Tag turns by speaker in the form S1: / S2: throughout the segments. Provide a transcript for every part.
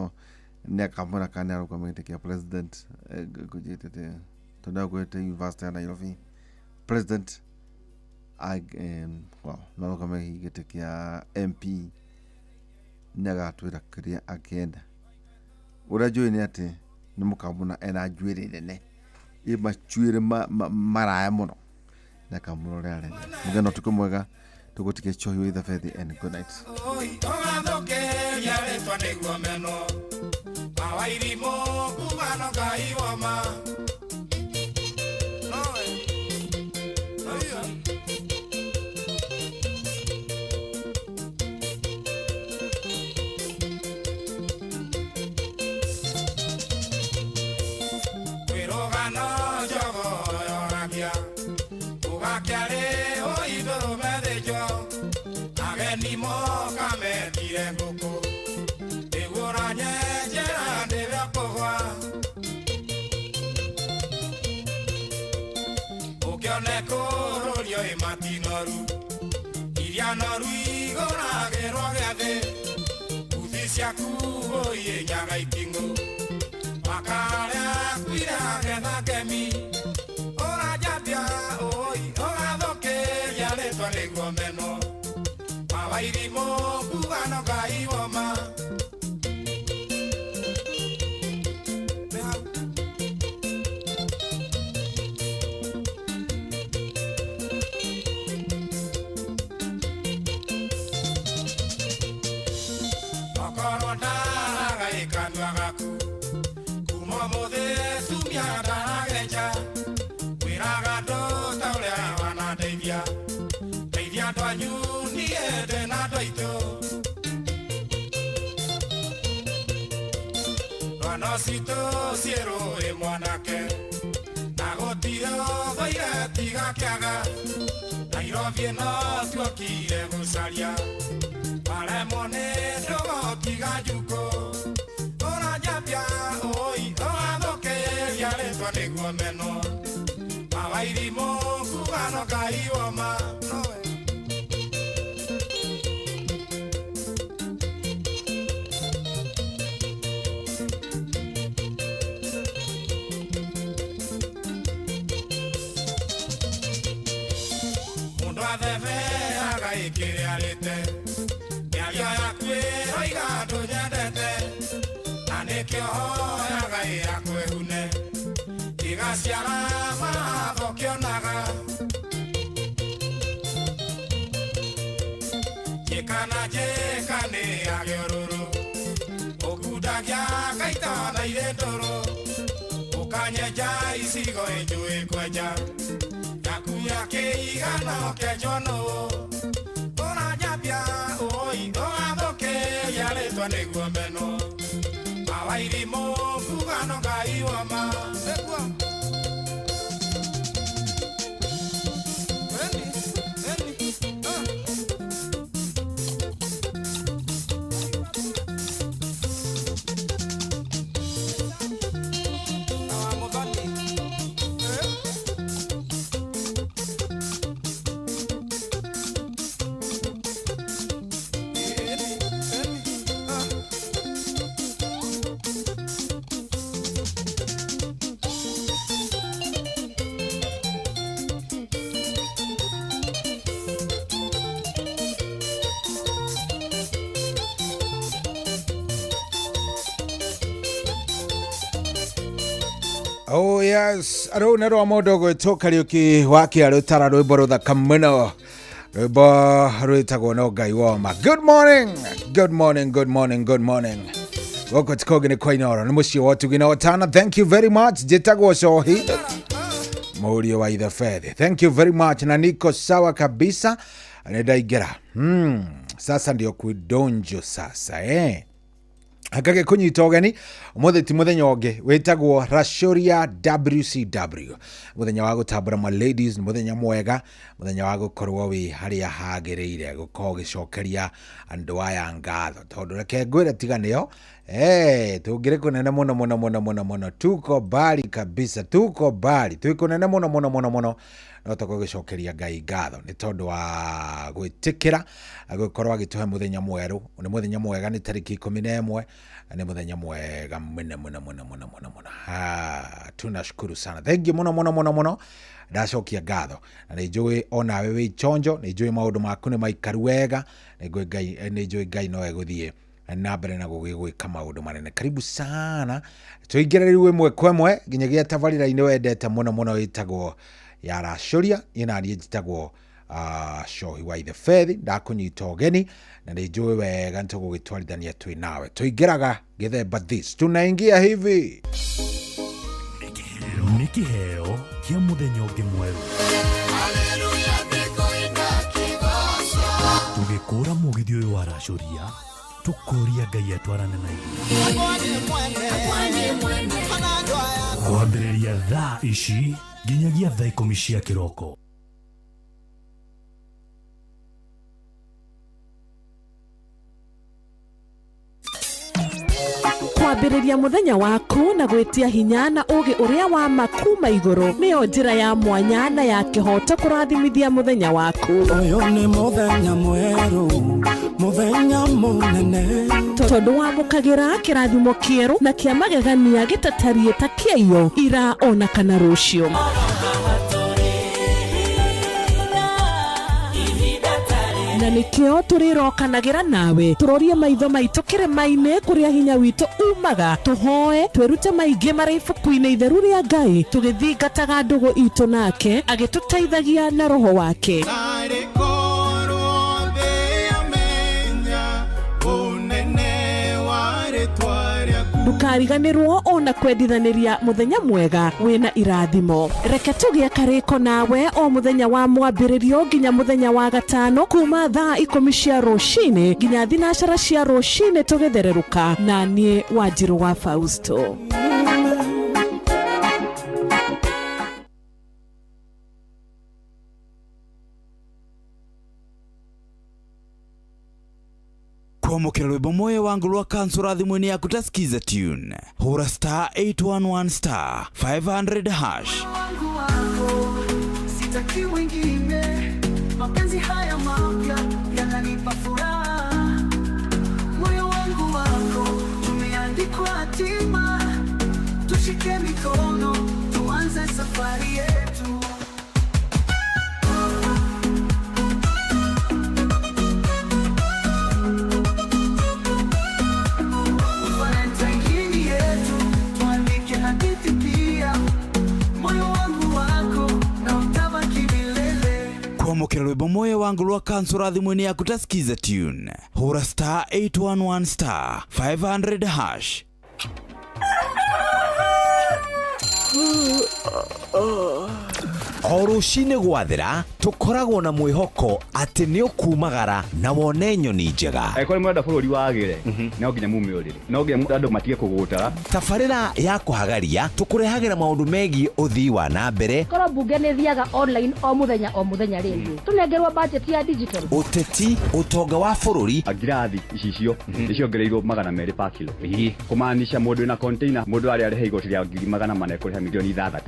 S1: muno ne kamuna kana ro komite ke president gujete to go to university na Nairobi president well no kama higete kia MP nyaga twira kria agenda urajua ni ati ni mukamuna ena jwire nene ima chwire maraya muno na kamuno rale mugeno tukumwega tugutike chohi with the faith and good night
S2: ni mo kame tire koko de goranye jera de bakwa o kyone ko rolio e matinoru irianoru igora gero gade udisia ku oye nyaga itingo makara kuira gena kemi ora japia oi ora doke yale tole gomeno Wairimo kubano kaiwoma Okoronda gaikandwa gaku kumomode sumyada gecha wiraga do taule wana devia devia to anyuni ede na doito Ronocito ciero e mwanake nagotiro vaira tiga kiaga Nairobi no tuokire gusaria Palemone dogo tiga juko Ora japia oi oa doke yale twane guameno Mawairimo kubano kaiwoma noe Kiri alite, yalia yakwe oiga doja dete, ane kyo yaga yakwe hune, iga siara ma bokyo naga, jekane agiororo, okuda kya kaita na identoro, ukanye jai sigo enjoy kweja, yakuya ke iga no ke jono. Oi, oa doke yale twane guameno Awairimo fugano kaiwama
S3: Oh yes, aro nero amodogo to karaoke waki aro tara rwimbo ruthaka muno rwimbo rwitagwo no Ngai woma. Good morning, good morning, good morning, good morning. Wako tikogene kwa inoro ni mucio watugina watana. Thank you very much. Jitagwo shohi Maurio wa Ithe Fedhi. Thank you very much na niko sawa kabisa. Nedaigera sasa ndio kuidonjo sasa Akage kunyita ogeni umuthe ti muthenya onge witagwo Rashoria WCW muthenya wa gutambura ma ladies ni muthenya mwega muthenya wa gukorwo wi haria hagereire gukorwo gicokeria andu aya ngatho tondu reke ngwire tiganio tungire kunene muno tuko bali kabisa tuko bali tuko kunene muno no tugugicokeria Ngai ngatho ni tondu wa gwitikira gukorwo agituhe muthenya mweru ni muthenya mwega ni tariki 11 ni muthenya mwega muna tunashukuru sana thank you muno ndacokia ngatho na ni njui ona we wi chonjo ni njui maundu maku ni maikaru wega ni njui Ngai no eguthie na mbere na gugwika maundu manene karibu sana tuingire riu imwe kwemwe nginyagia tabarira-ini wendete muno itagwo ya racuria ina ni njitagwo shohi wa the fethi ndakunyita ugeni na ni njui wega ntugugitwarithania twi nawe tuingiraga githemba this tunaingia hivi
S4: ni kiheo kia muthenya ungi mweru tugikura mugithi uyu wa racuria tukuria Ngai atwarane na ithuĩ kwambĩrĩria thaa ici nginyagia thaa 10 cia kĩroko.
S5: Kwambĩrĩria muthenya waku na gwitia hinya na ugi uria wa makuma iguru niyo njira ya mwanya na ya kihoto kurathimithia muthenya waku.
S6: Uyu ni muthenya mweru, muthenya munene,
S5: tondu wamukagira kirathimo kieru na kia magegania gitatarie ta kieyo ira ona kana rucio. Na nikio turirokanagira nawe turorie maitho maitu kirema-ini kuria hinya witu umaga tuhoe twirute maingi mari ibuku-ini itheru ria Ngai tugithingataga ndugu itu nake agituteithagia na roho wake. Ndukariganirwo ona kwendithaniria muthenya mwega wina irathimo. Reke tugie kariko nawe o muthenya wa mwambiririo nginya muthenya wa gatano kuma thaa 10 cia rucini nginya thinacara cia rucini tugithereruka na nie Wanjiru wa Fausto.
S6: kwamukira rwimbo moyo wangu rwa kansura thimuni yaku tasikiza tune hura *811 *500 hash.
S7: Sitaki wengine, mapenzi haya mapya yananipa furaha. Moyo wangu wako umeandikwa hatima, tushike mikono tuanze safari yetu.
S6: Kwamukira rwimbo moyo wangu rwa kansura thimuni yaku tasikiza tune hura *811 *500 hash.
S8: O rucini gwathira tukoragwo na mwihoko ati ni ukumagara na wone nyoni njega.
S9: Ekore mwenda bururi wagire no nginya mume urire no nginya andu matige kugutara.
S8: Tabarira ya kuhagaria tukurehagira maundu megi uthii wa na mbere.
S10: Koro bunge ni thiaga online o muthenya rĩngĩ tunengerwa budget ya digital.
S8: Uteti utonga wa bururi
S9: agirathi icicio niciongereirwo 200 per kilo. Kumaanisha mundu na container mundu ari arehe igoti rĩa 400 kureha milioni 6.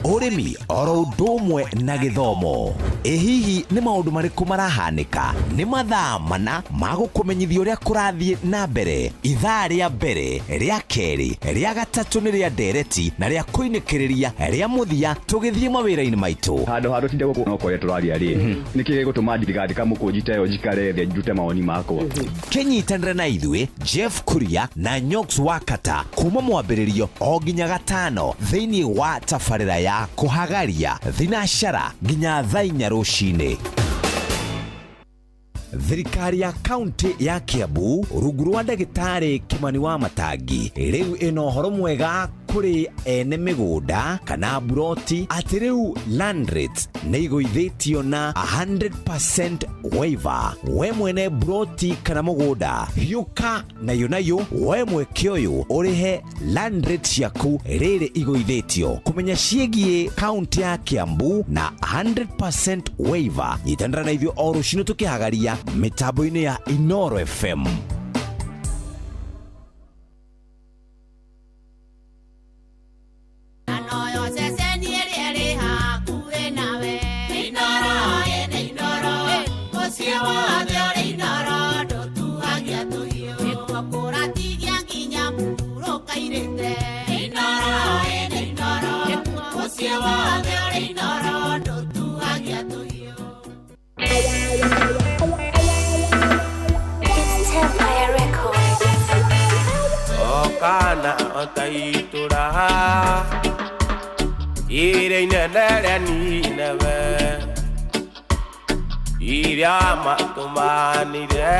S8: Urimi oro ndumwe na githomo. Hihi ni maundu mariku marahanika ni mathaa mana magukumenyithia uria kurathie na mbere. Ithaa ria mbere ria keri ria gatatu ni ria ndereti na ria kuinikiriria ria muthia tugithie mawira-ini maitu
S9: handu tinde guku no koye turaria ri niki gutuma ndirigadi kamukujita yo jikare thia njute mawoni makwa.
S8: Kenyitanira na ithue Jeff Kuria na Nyox Wakata kuma mwambiririo o nginya gatano thiini wa tabarira ya kuhagaria thinacara nginya thaa 4 rucini. Thirikari ya kaunti ya Kiambu rungu rwa ndagitari Kimani wa Matangi riu ino horo mwega kuri ene migunda kana buroti ati riu land rates ni iguithitio na 100% waiver. We mwene buroti kana mugunda hiuka nayo we mweke uyu urihe land rates yaku riri iguithitio. Kumenya ciegie kaunti ya Kiambu na 100% waiver nyitandara na ithio o rucini tukihagaria mitambo-ini ya Inoro FM.
S11: kana otaitura ire inenere Nineve iria matumanire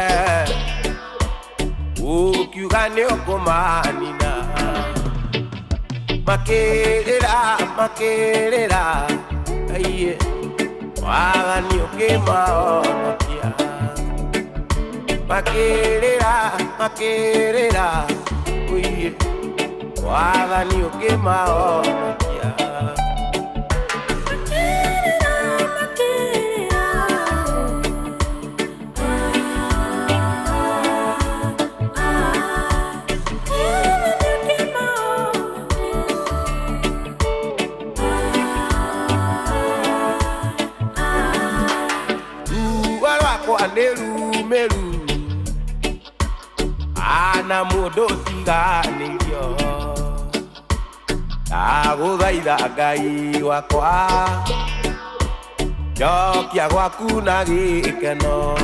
S11: ukiuga ni ukumanina makirira aiye wagani ukimaonokia makirira uiye wagani ukimaonokia meru ana mudo tiganirio aguthaitha Ngai wakwa njokia gwaku na gikeno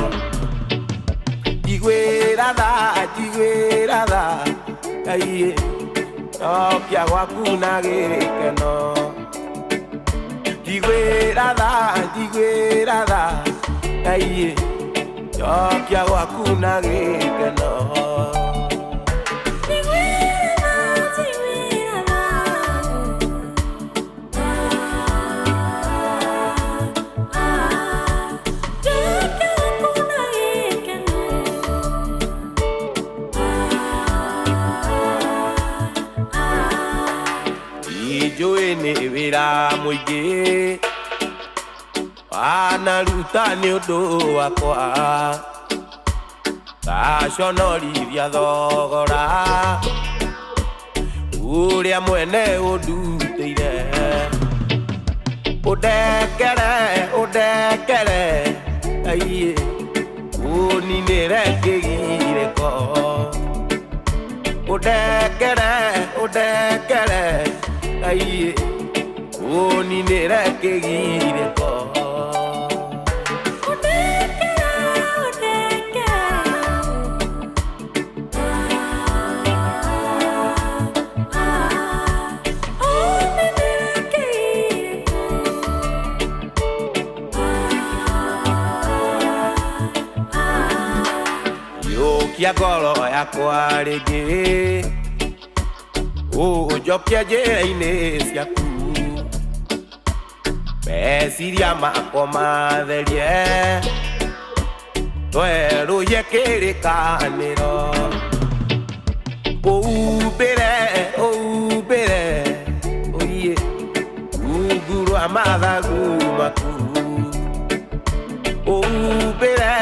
S11: ndigwira tha Ngai njokia gwaku na gikeno ndigwira tha Ngai Yokia wakuna gikeno Ijue ni wira muingi anaruta ni undu wakwa gaconorithia thogora uria mwene undutire undekere aiye uninire kigiriko undekere aiye uninire kigiriko Yokia ngoro yakwa ringi ujokia njĩra-inĩ ciaku meciria makwa matherie twerũhie kĩrĩkanĩro ũhumbĩre ũiye rungu rwa mathagu maku ũhumbĩre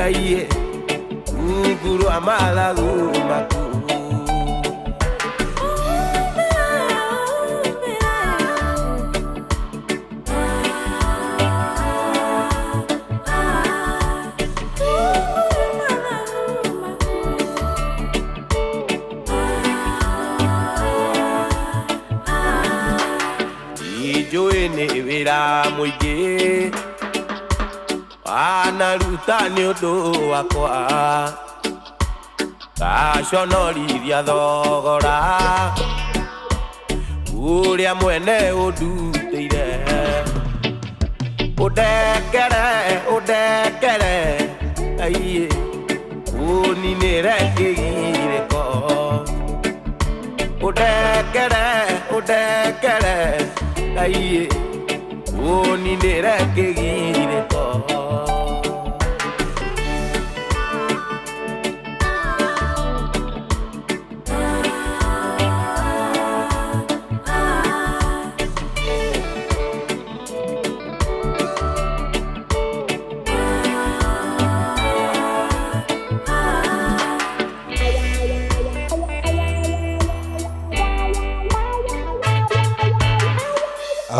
S11: aiye rungu rwa mathagu maku Ijue ni wira muingi anaruta ni undu wakwa gaconorithia thogora uria mwene undutire undekere aiye uninire kigiriko undekere aiye uninire kigiriko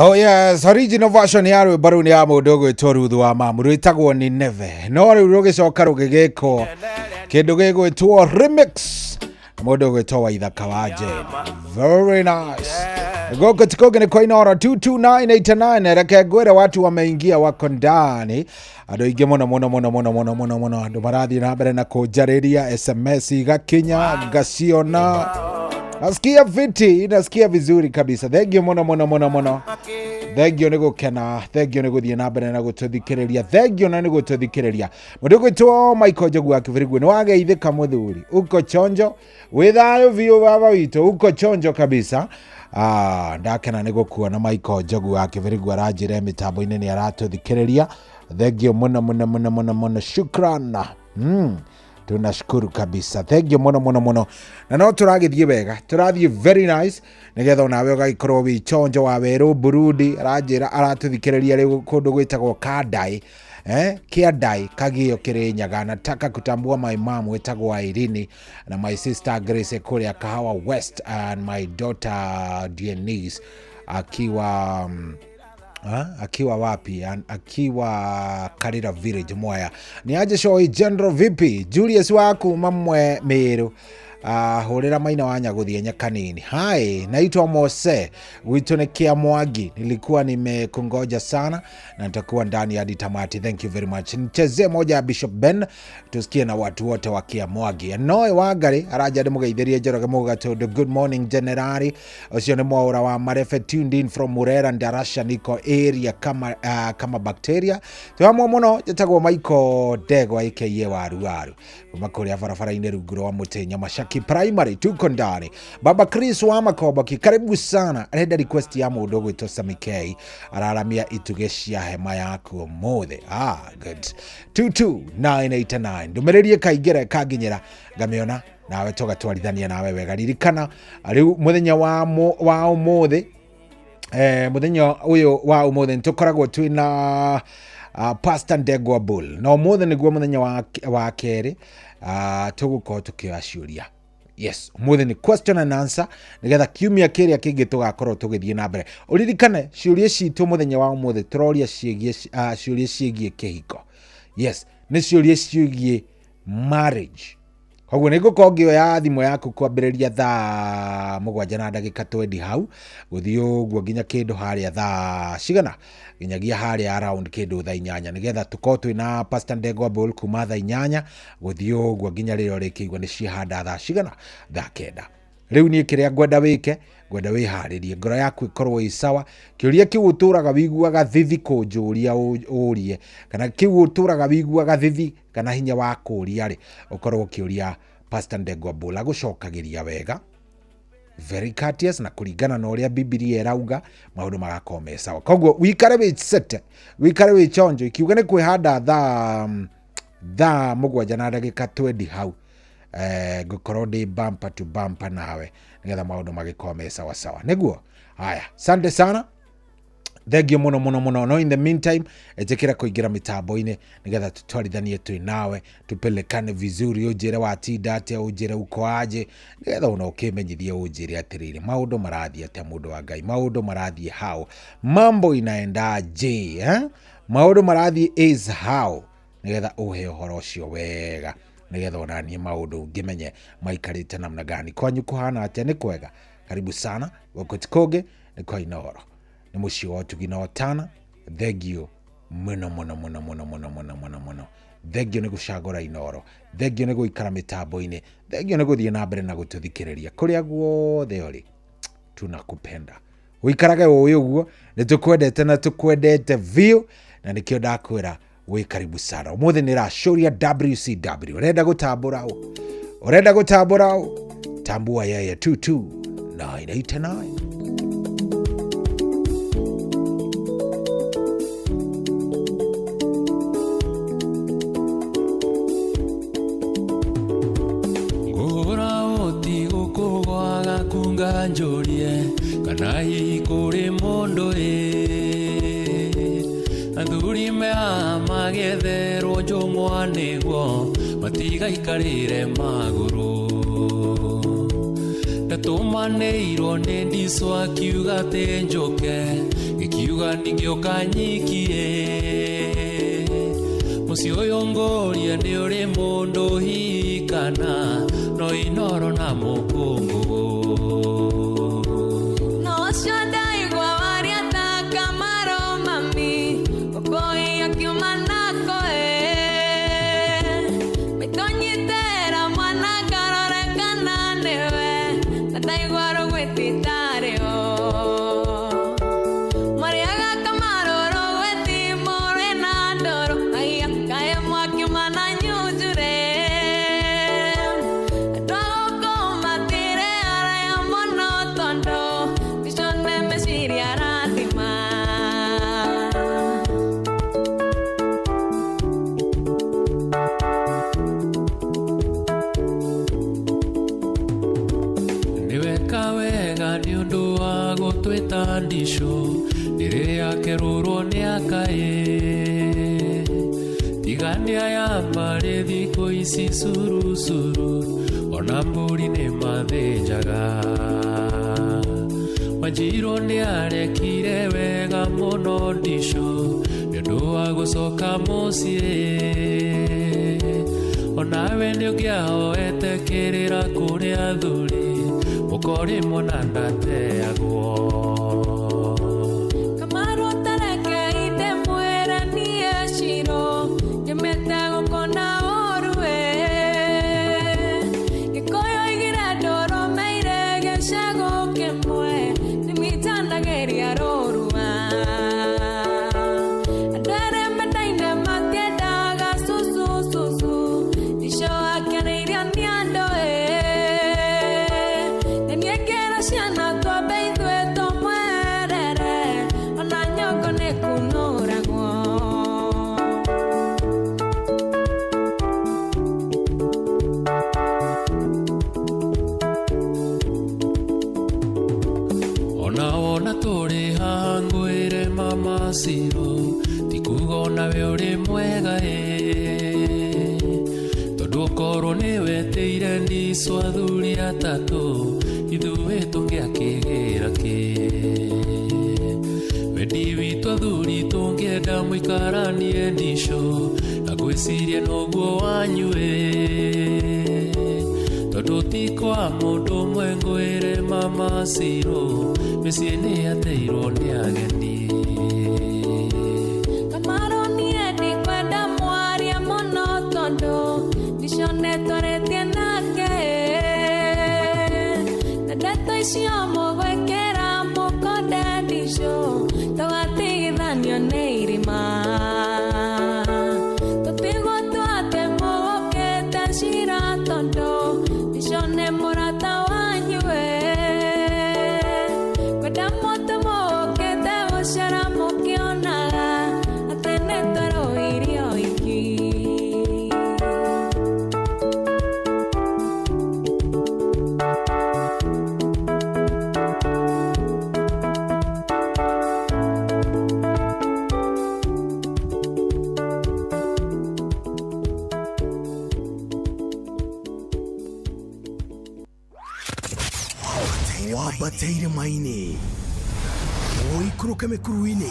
S3: Oh yes, original version ya rwĩmbo rũu nĩ ya mũndũ ũgwĩtwo Ruthu wa Mamu rwĩtagwo Nineve. No rĩu rũgĩcoka rũgĩgĩkwo kĩndũ gĩgwĩtwo remix mũndũ ũgwĩtwo Waithaka wa Jane. Very nice. Goko tikoge ni kwa inora 22989. Reke gwere watu wameingia wako ndani. Ado ige mona ado marathi na habere na kujariria SMS gakinya gasiona. Nasikia fiti, nasikia vizuri kabisa. Thegio mona. Thegio nego kena, thegio nego thie na habere na gututhikiriria. Thegio na nego tuthikiriria. Mudugo tuo Michael Jogu akivirigu ni wageithika muthuri. Uko chonjo, withayo vio baba wito, uko chonjo kabisa. Ndakena nĩ gũkuona Michael Jogu akĩvirigwo aranjĩra mĩtambo-inĩ nĩ aratũthikĩrĩria. Thengio mũno shukran. Tunashukuru kabisa. Thengio mũno na no tũragĩthiĩ wega, tũrathiĩ very nice nĩgetha onawe ũgagĩkorwo wĩ chonjo wa werũ Burundi. Aranjĩra aratũthikĩrĩria rĩu kũndũ gwĩtagwo Kadai. Kiadai Kagio Kirinyaga. Nataka kutambua my mom wetagwa Irene na my sister Grace Kuria Kahawa West and my daughter Denise akiwa wapi? Akiwa Karira Village Mwea. Ni aje show General vipi? Julius waku mamwe Meru. Horera maina wanya guthie nyakanini. Hai, naitwa Mose. Wito ni Kia Mwagi. Nilikuwa nimekungoja sana na nitakuwa ndani hadi tamati. Thank you very much. Nicheze moja ya Bishop Ben. Tusikie na watu wote wa Kia Mwagi. Noe wagari araja de mugeithirie Njoroge Mugato. The good morning generali. Ucio ni mwaura wa Marefe tuned in from Murera Ndarasha niko area kama bacteria. Tuamwa muno jetagwo Michael Dego aka waru. Kumakuri barabara-inĩ rungu wa Mutenya Mashaki Primary tuko ndani. Baba Chris wa Makoba karibu sana. Arenda request ya mũndũ gwĩtwo Sammy K araramia ituge cia hema yaku mothe. Good. 22989 ndumererie kaigere kaginyera ngamiona nawe toga twarithania nawe wega. Ririkana riu muthenya wa umothe muthenya uyu wa umothe ntukoragwo twina Pastor Ndegwa Bull. No mothe niguo muthenya wa keri tugukorwo tukiaciuria. Yes, mothe ni question and answer nigetha kiumia kiria kingi tugakorwo tugithie na mbere. Uririkane ciuria citu muthenya wa mothe turoria ciuria kihiko. Yes, ni ciuria ciugie marriage. Koguo nĩ ngũkorwo ngĩoya thimũ yaku kwambĩrĩria thaa 7:20 hau gũthiĩ ũguo nginya kĩndũ harĩa thaa cigana nginyagia harĩa around kĩndũ thaa 8 nĩgetha tũkorwo twĩna Pastor Ndegwa Bull kuma thaa 8 gũthiĩ ũguo nginya rĩrĩa rĩkĩigua nĩ cihanda thaa cigana thaa 9. Rĩu niĩ kĩrĩa ngwenda wĩharĩrie ngoro yaku ĩkorwo ĩ sawa. Kĩũria kĩu ũtũraga wiguaga thithi kũnjũria ũrie kana kĩu ũtũraga wiguaga thithi kana hinya wa kũria rĩ ũkorwo kĩũria Pastor Ndegwa Bull agũcokagĩria wega, very courteous na kũringana na ũrĩa Biblia ĩrauga maũndũ magakorwo me sawa. Koguo wikare wĩ set, wikare wĩ chonjo. Ikiuga nĩ kwĩhanda thaa 7:20 hau gukorwo ndi bumper to bumper nawe nigetha maundu magikoma me sawa sawa niguo. Haya, asante sana, thengio muno. No in the meantime ejekera kuingira mitambo-ini nigetha tutwarithanie twi nawe tupelekane vizuri. Ujire watinda atia, ujire uko aje, nigetha una ukimenyithie ujire atiriri maundu marathie atia mundu wa Ngai, maundu marathie how, mambo inaenda je maundu marathie is how, nigetha uhe uhoro ucio wega nigetha onanie maundu ngimenye maikarite namna gani kwanyu kuhana atia. Ni kwega, karibu sana Gokotikoge ni kwa Inoro, ni mucio wa Tugina Otana. Thegio muno. Thegio ni gucagura Inoro, thegio ni guikara mitambo-ini, thegio ni guthie na mbere na gututhikiriria kuria guothe uri. Tunakupenda, uikarage uguo, ni tukwendete na tukwendete view, na nikio ndakwira we karibu sana. Umuthi ni racuria WCW urenda gutambura tambua yeye 22989.
S12: Ngora oti gukugwaga kunga njurie kana ikuri mundu Anduri mea magetherwo njũng'wa nĩguo matigaikarĩre magũrũ. Ndatũmanĩirwo nĩ ndicwa akiuga atĩ njũke, gĩkiuga ningĩũka nyikie. Mũciĩ ũyũ ngũrie nĩ ũrĩ mũndũ hihi kana no Inoro na Mũkũngũ. No Suru suru onamburi ne mathejaga Wanjiro ni arekire wega muno ndisho nĩũndũ wa gũcoka mũciĩ onawe nĩũngĩahoete kĩrĩra kũrĩ athuri mũkorĩmwo na ndateagwo Swathuri atatu ithuĩ tũngĩakĩgĩra kĩ wendi witũ athuri tũngĩenda mũikaranie ndicũ na gwĩciria noguo wanyuĩ tondũ ti kwa mũndũ ũmwe ngwĩre mama Siro mĩciĩ nĩ yateirwo nĩ ageni
S13: Wabateire maini Oikũrũke mĩkuru-inĩ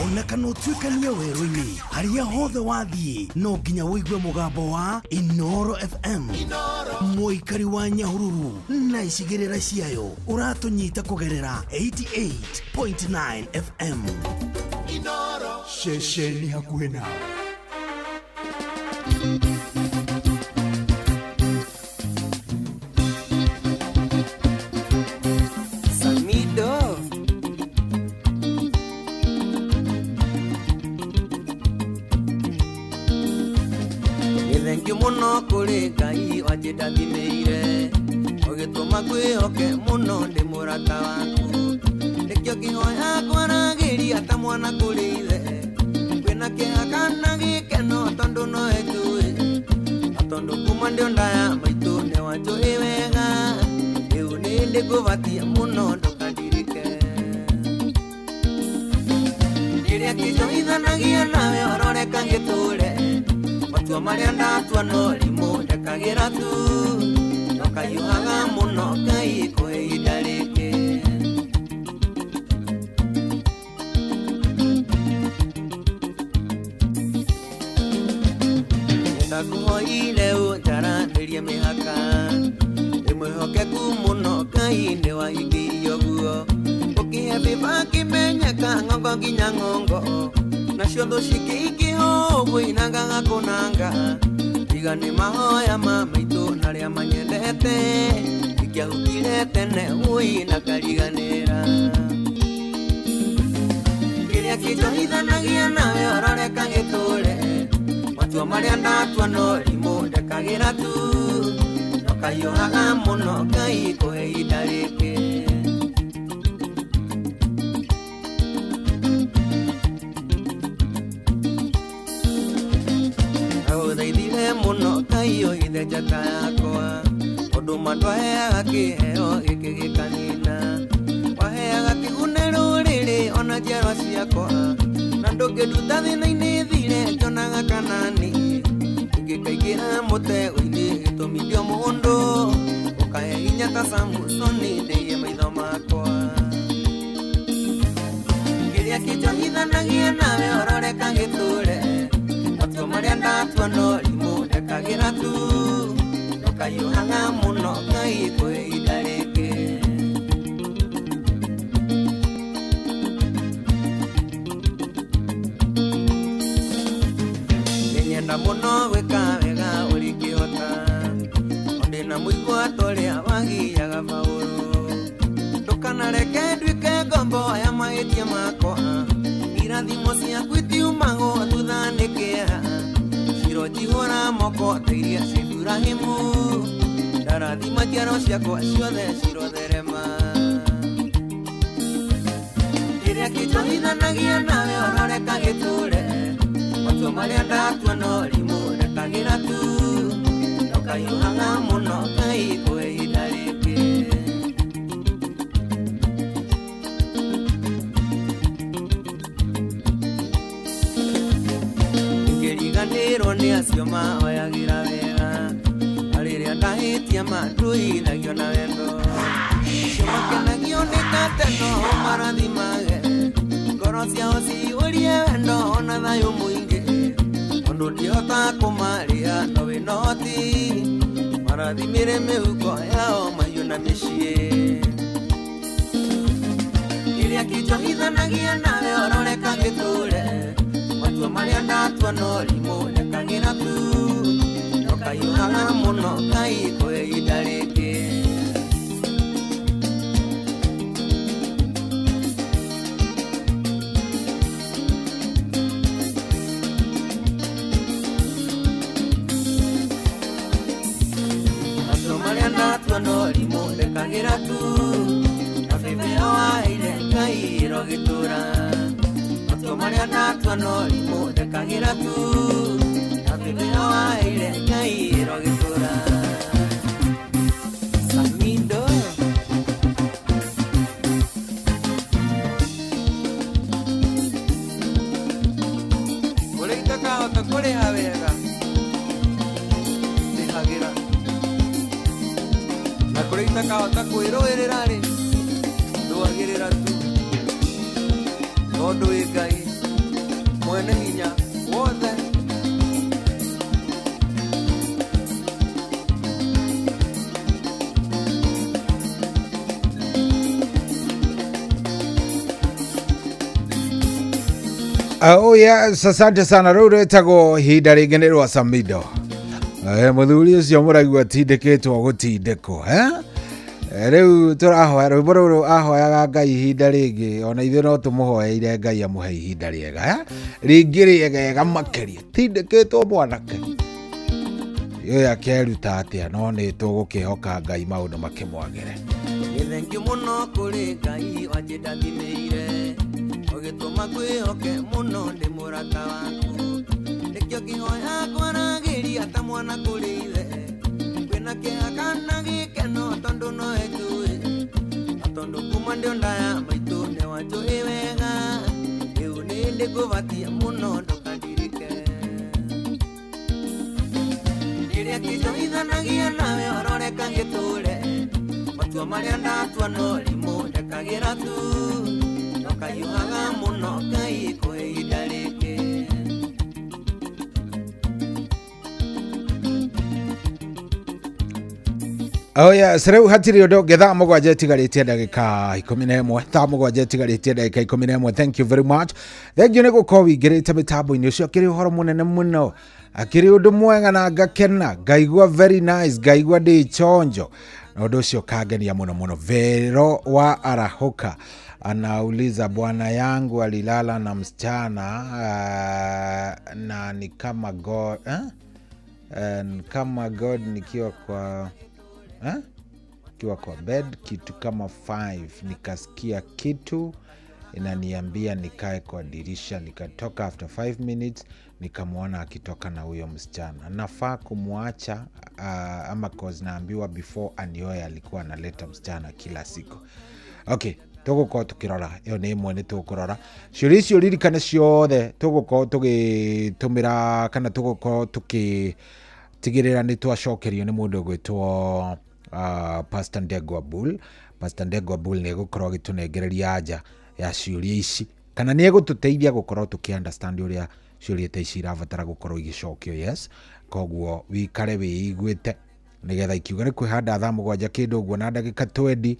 S13: ona kana ũtuĩkanie werũ-inĩ harĩa hothe wathiĩ no nginya wĩigue mũgambo wa Inoro FM mũikari wa Nyahururu na icigĩrĩra ciayo ũratũnyita kũgerera 88.9 FM Inoro ceceni hakuhĩ nawe
S14: muno kuri Ngai wanjĩndathimĩire ũgĩtũma kwĩhoke mũno ndĩ mũrata waku nĩkĩo ngĩhoya kwaragĩria ta mwana kũrĩ ithe kwĩna kĩeha kana gĩkeno tondũ no etũĩ na tondũ kuma ndĩ nda ya maitũ nĩ wanjũĩ wega rĩu nĩ ndĩkũbatia mũno ndũkandirike rĩrĩa kĩnjohithanagia nawe ororeka ngĩtũre matua marĩa ndatua no rimũ ndekagĩra tu ndũkaiũhaga mũno Ngai kũhe ihinda rĩngĩ ndakũhoire ũnjaranĩrie mĩhaka ndĩmwĩhokeku mũno Ngai nĩ wahingĩirie ũguo ũkĩhe bĩba kĩmenyeka ng'ongo nginya ng'ongo nacio thũ cikĩingĩho wĩinangaga kũnanga iga nĩ mahoya ma maitũ narĩa manyendete ingĩahukire tene ui na kariganira kiria kijohithanagia nawe ororeka gitule matua maria ndatua no rimu ndekagira tu nokayuhaga muno Ngai kuhe ihinda riki aguthaithire muno Ngai oithe njata yakwa undu matwaheaga kiheo giki gikanina waheaga kigune ruriri ona njiarwa ciakwa na ndungiruta thina-ini thire njonaga kanani ingikaingĩra mũtego-inĩ gĩtũmi ndio mũndũ ũkahe hinya ta Samusoni ndĩie maitho makwa kĩrĩa kĩnjohithanagia nawe ororeka gĩtũre matua marĩa ndatua no rimũ ndekagĩra tu ndũkayũhaga mũno Ngai kuhe ihinda rĩngĩ nĩnyenda mũno gwĩka wega ũringĩhota ondĩ na mũigua torĩa wagiaga Paũlũ ndũkanareke nduĩke ngombo ya mahĩtia makwa irathimo ciaku itiumagwo thutha nĩ kĩeha ciro njihũra moko ta iria cia Iburahĩmu ndarathima njiaro ciakwa ciothe cirotherema kĩrĩa kĩnjohithanagia nawe ororeka gĩtũre matua marĩa ndatua no rimũ ndekagĩra tu ndũkayũhaga mũno Ngai kuhe ihinda rĩngĩ ngĩriganĩrwo nĩ acio mahoyagĩra wega rĩrĩa ndahĩtia manduithagio na wendo acio makenagio nĩ gateno marathimage ngoro ciao ciyũrie wendo ona thayũ mũingĩ ũndũ ndihota kũmarĩa no wĩna ũhoti marathimĩre mĩhuko yao mahiũ na mĩciĩ kĩrĩa kĩnjohithanagia nawe ororeka gĩtũre matua marĩa ndatua no rimũ ndekagĩra tu ndũkayũhaga mũno Ngai kuhe ihinda rĩngĩ matua marĩa ndatua no rimũ ndekagĩra tu na bĩbĩa waheire Ngai ĩrogĩtũra matua marĩa ndatua no rimũ ndekagĩra tu na bĩbĩa waheire Ngai ĩrogĩtũra Samindo ũrĩa itakahota kũrĩha wega ndĩhagĩra na kũrĩa itakahota kwĩrũĩrĩra rĩ ndũagĩrĩra tu tondũ wĩ Ngai mwene hinya wothe
S3: Oh yes, asante sana. Rĩu rwĩtagwo ihinda rĩngĩ nĩ rwa Samido. Mũthuri ũcio mũraigua tindĩkĩtwo gũtindĩkwo rĩu tũrahoya rwĩmbo rũrũ ahoyaga Ngai ihinda rĩngĩ ona ithuĩ no tũmũhoyeire Ngai amũhe ihinda rĩega rĩngĩ rĩega makĩria tindĩkĩtwo mwanake yoya keruta atĩa no nĩ tũgũkĩhoka Ngai maũndũ makĩmwagĩre
S14: thengiũ mũno kũrĩ Ngai wanjĩndathimĩire ũgĩtũma kwĩhoke mũno ndĩ mũrata waku nĩkĩo ngĩhoya kwaragĩria ta mwana kũrĩ ithe kwĩna kĩeha kana gĩkeno tondũ no njũĩ na tondũ kuma ndĩ nda ya maitũ nĩ wanjũĩ wega rĩu nĩ ndĩkũbatie mũno ndũkandirike rĩrĩa kĩnjohithanagia nawe ororeka gĩtũre matua marĩa ndatua no rimũ ndekagĩra tu ndũkayũhaga mũno Ngai kuhe ihinda rĩngĩ
S3: Oh yes, rĩu hatirĩ ũndũ ũngĩ thaa mũgwanja ĩtigarĩtie ndagĩka 11 thaa mũgwanja ĩtigarĩtie ndagĩka 11. Thank you very much. Thank you nĩ gũkorwo wĩingĩrĩte mĩtambo-inĩ ũcio kĩrĩ ũhoro mũnene mũno akiri undu mwega na ngakena ngaigua very nice ngaigua ndi chonjo na undu ucio kangenia muno muno. Vero wa Arahoka anauliza bwana yangu alilala na msichana na ni kama God kama God nikiwa kwa bed kitu kama 5 nikasikia kitu inaniambia nikae kwa dirisha, nikatoka after 5 minutes nikamwona akitoka na huyo msichana. Nafaa kumwacha ama cause naambiwa before anioe alikuwa analeta msichana kila siku. Okay, tugukorwo tukirora iyo ni imwe ni tukurora ciuri icio ririkane ciothe tugukorwo tugitumira kana tugukorwo tukitigirira ni twacokerio ni mundu gwitwo Pastor Ndegwa Bull. Pastor Ndegwa Bull ni gukorwo agitunengereria anja ya ciuria ici kana ni egututeithia gukorwo tukiunderstand uria ciuria ta ici irabatara gukorwo igicokio. Yes, koguo wikare wiiguite nigetha ikiuga ni kwihanda thaa 7 kindu uguo na ndagika 20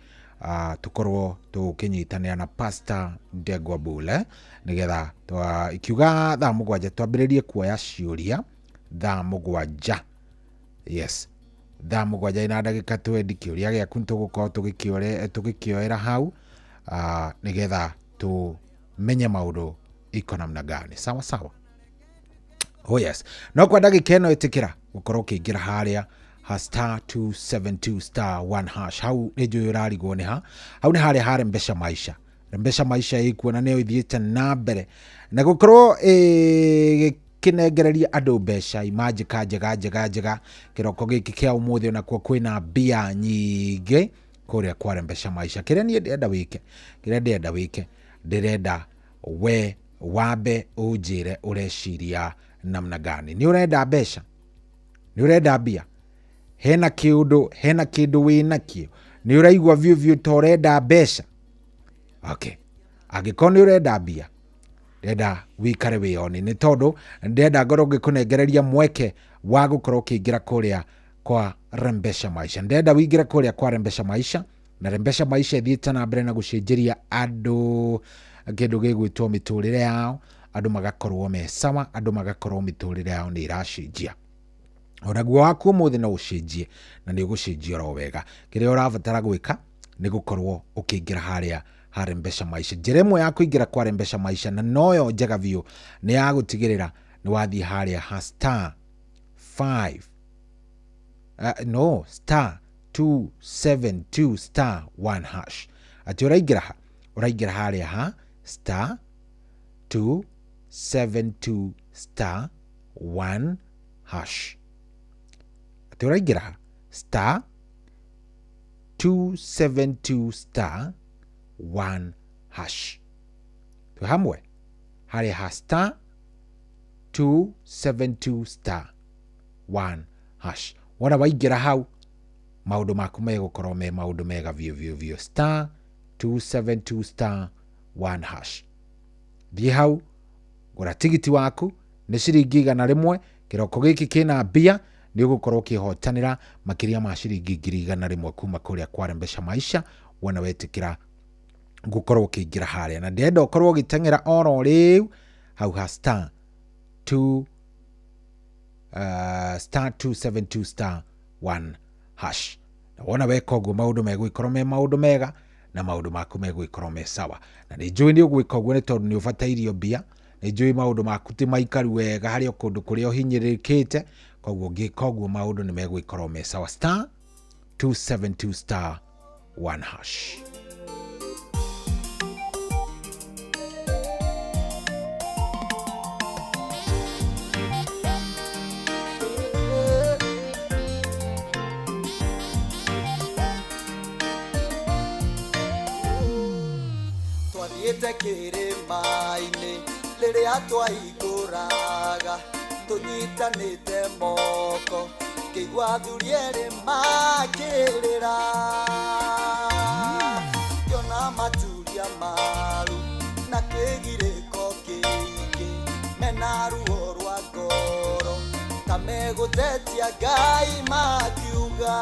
S3: tukorwo tukinyitanira na Pastor Ndegwa Bull nigetha ikiuga thaa 7 twambiririe kuoya ciuria thaa 7. Yes, thaa 7 na ndagika 20 kiuria giaku tugukorwo tugikioera hau nigetha tumenye maundu iko namna gani. Sawa sawa. Oh yes, no kwa ndagika ino itikira gukorwo ukiingira haria *272*1#. Hau ni njui urarigwo ni ha. Hau ni haria ha Rembesha Maisha. Rembesha Maisha ikuona nio ithiite na mbere na gukorwo kinengereria andu mbeca imajika njega kiroko giki kia umuthi ona kwa kwina mbia nyingi kuria kwa Rembesha Maisha. Kiria ni ndenda wike ndirenda we wambe unjire ureciria namna gani. Ni urenda mbeca, ni urenda mbia, hena kindu winakio, ni uraigwa vyu torenda mbeca. Okay, agikorwo ni urenda mbia ndenda wikare wioni ni tondu ndenda ngorwo ngikunengereria mweke wa gukorwo ukiingira kuria kwa Rembesha Maisha. Ndenda wingira kuria kwa Rembesha Maisha na Rembesha Maisha ithiite na mbere na gucenjeria andu kindu gigwitwo miturire yao, andu magakorwo me sawa, andu magakorwo miturire yao ni iracenjia. Onaguo waku umuthi no ucenjie na ni ugucenjia ro wega. Kiria urabatara gwika ni gukorwo ukiingira haria ha Rembesha Maisha. Njira imwe ya kuingira kwa Rembesha Maisha na noyo njega biu ni ya gutigirira ni wathie haria ha *272*1#. ati uraingira haria ha *272*1#. ati uraingira *272*1#. tu hamwe haria ha *272*1#. wona waingira hau maundu maku megukorwo me maundu mega vio *272*1#. thie hau gura tigiti waku ni ciringi 100. kiroko giki kina mbia ni ugukorwo ukihotanira makiria ma ciringi 100 kuma kuria kwa Rembesha Maisha wona wetikira gukorwo ukiingira haria. Na ndenda ukorwo ugitengera oro riu hau ha *272*1#. na wona weka uguo maundu megwikorwo me maundu mega na maundu maku megwikorwo me sawa. Na ni njui ni ugwika uguo ni tondu ni ubatairio mbia, ni njui maundu maku ti maikaru wega haria kundu kuria uhinyirikite, koguo ngika uguo maundu ni megwikorwo me sawa. *272*1#.
S14: Twathiĩte kĩrĩma-inĩ rĩrĩa twaikũraga tũnyitanĩte moko kĩigua athuri erĩ makĩrĩra kĩona maturia maru na kĩgirĩko kĩingĩ mena ruo rwa ngoro ta megũtetia Ngai makiuga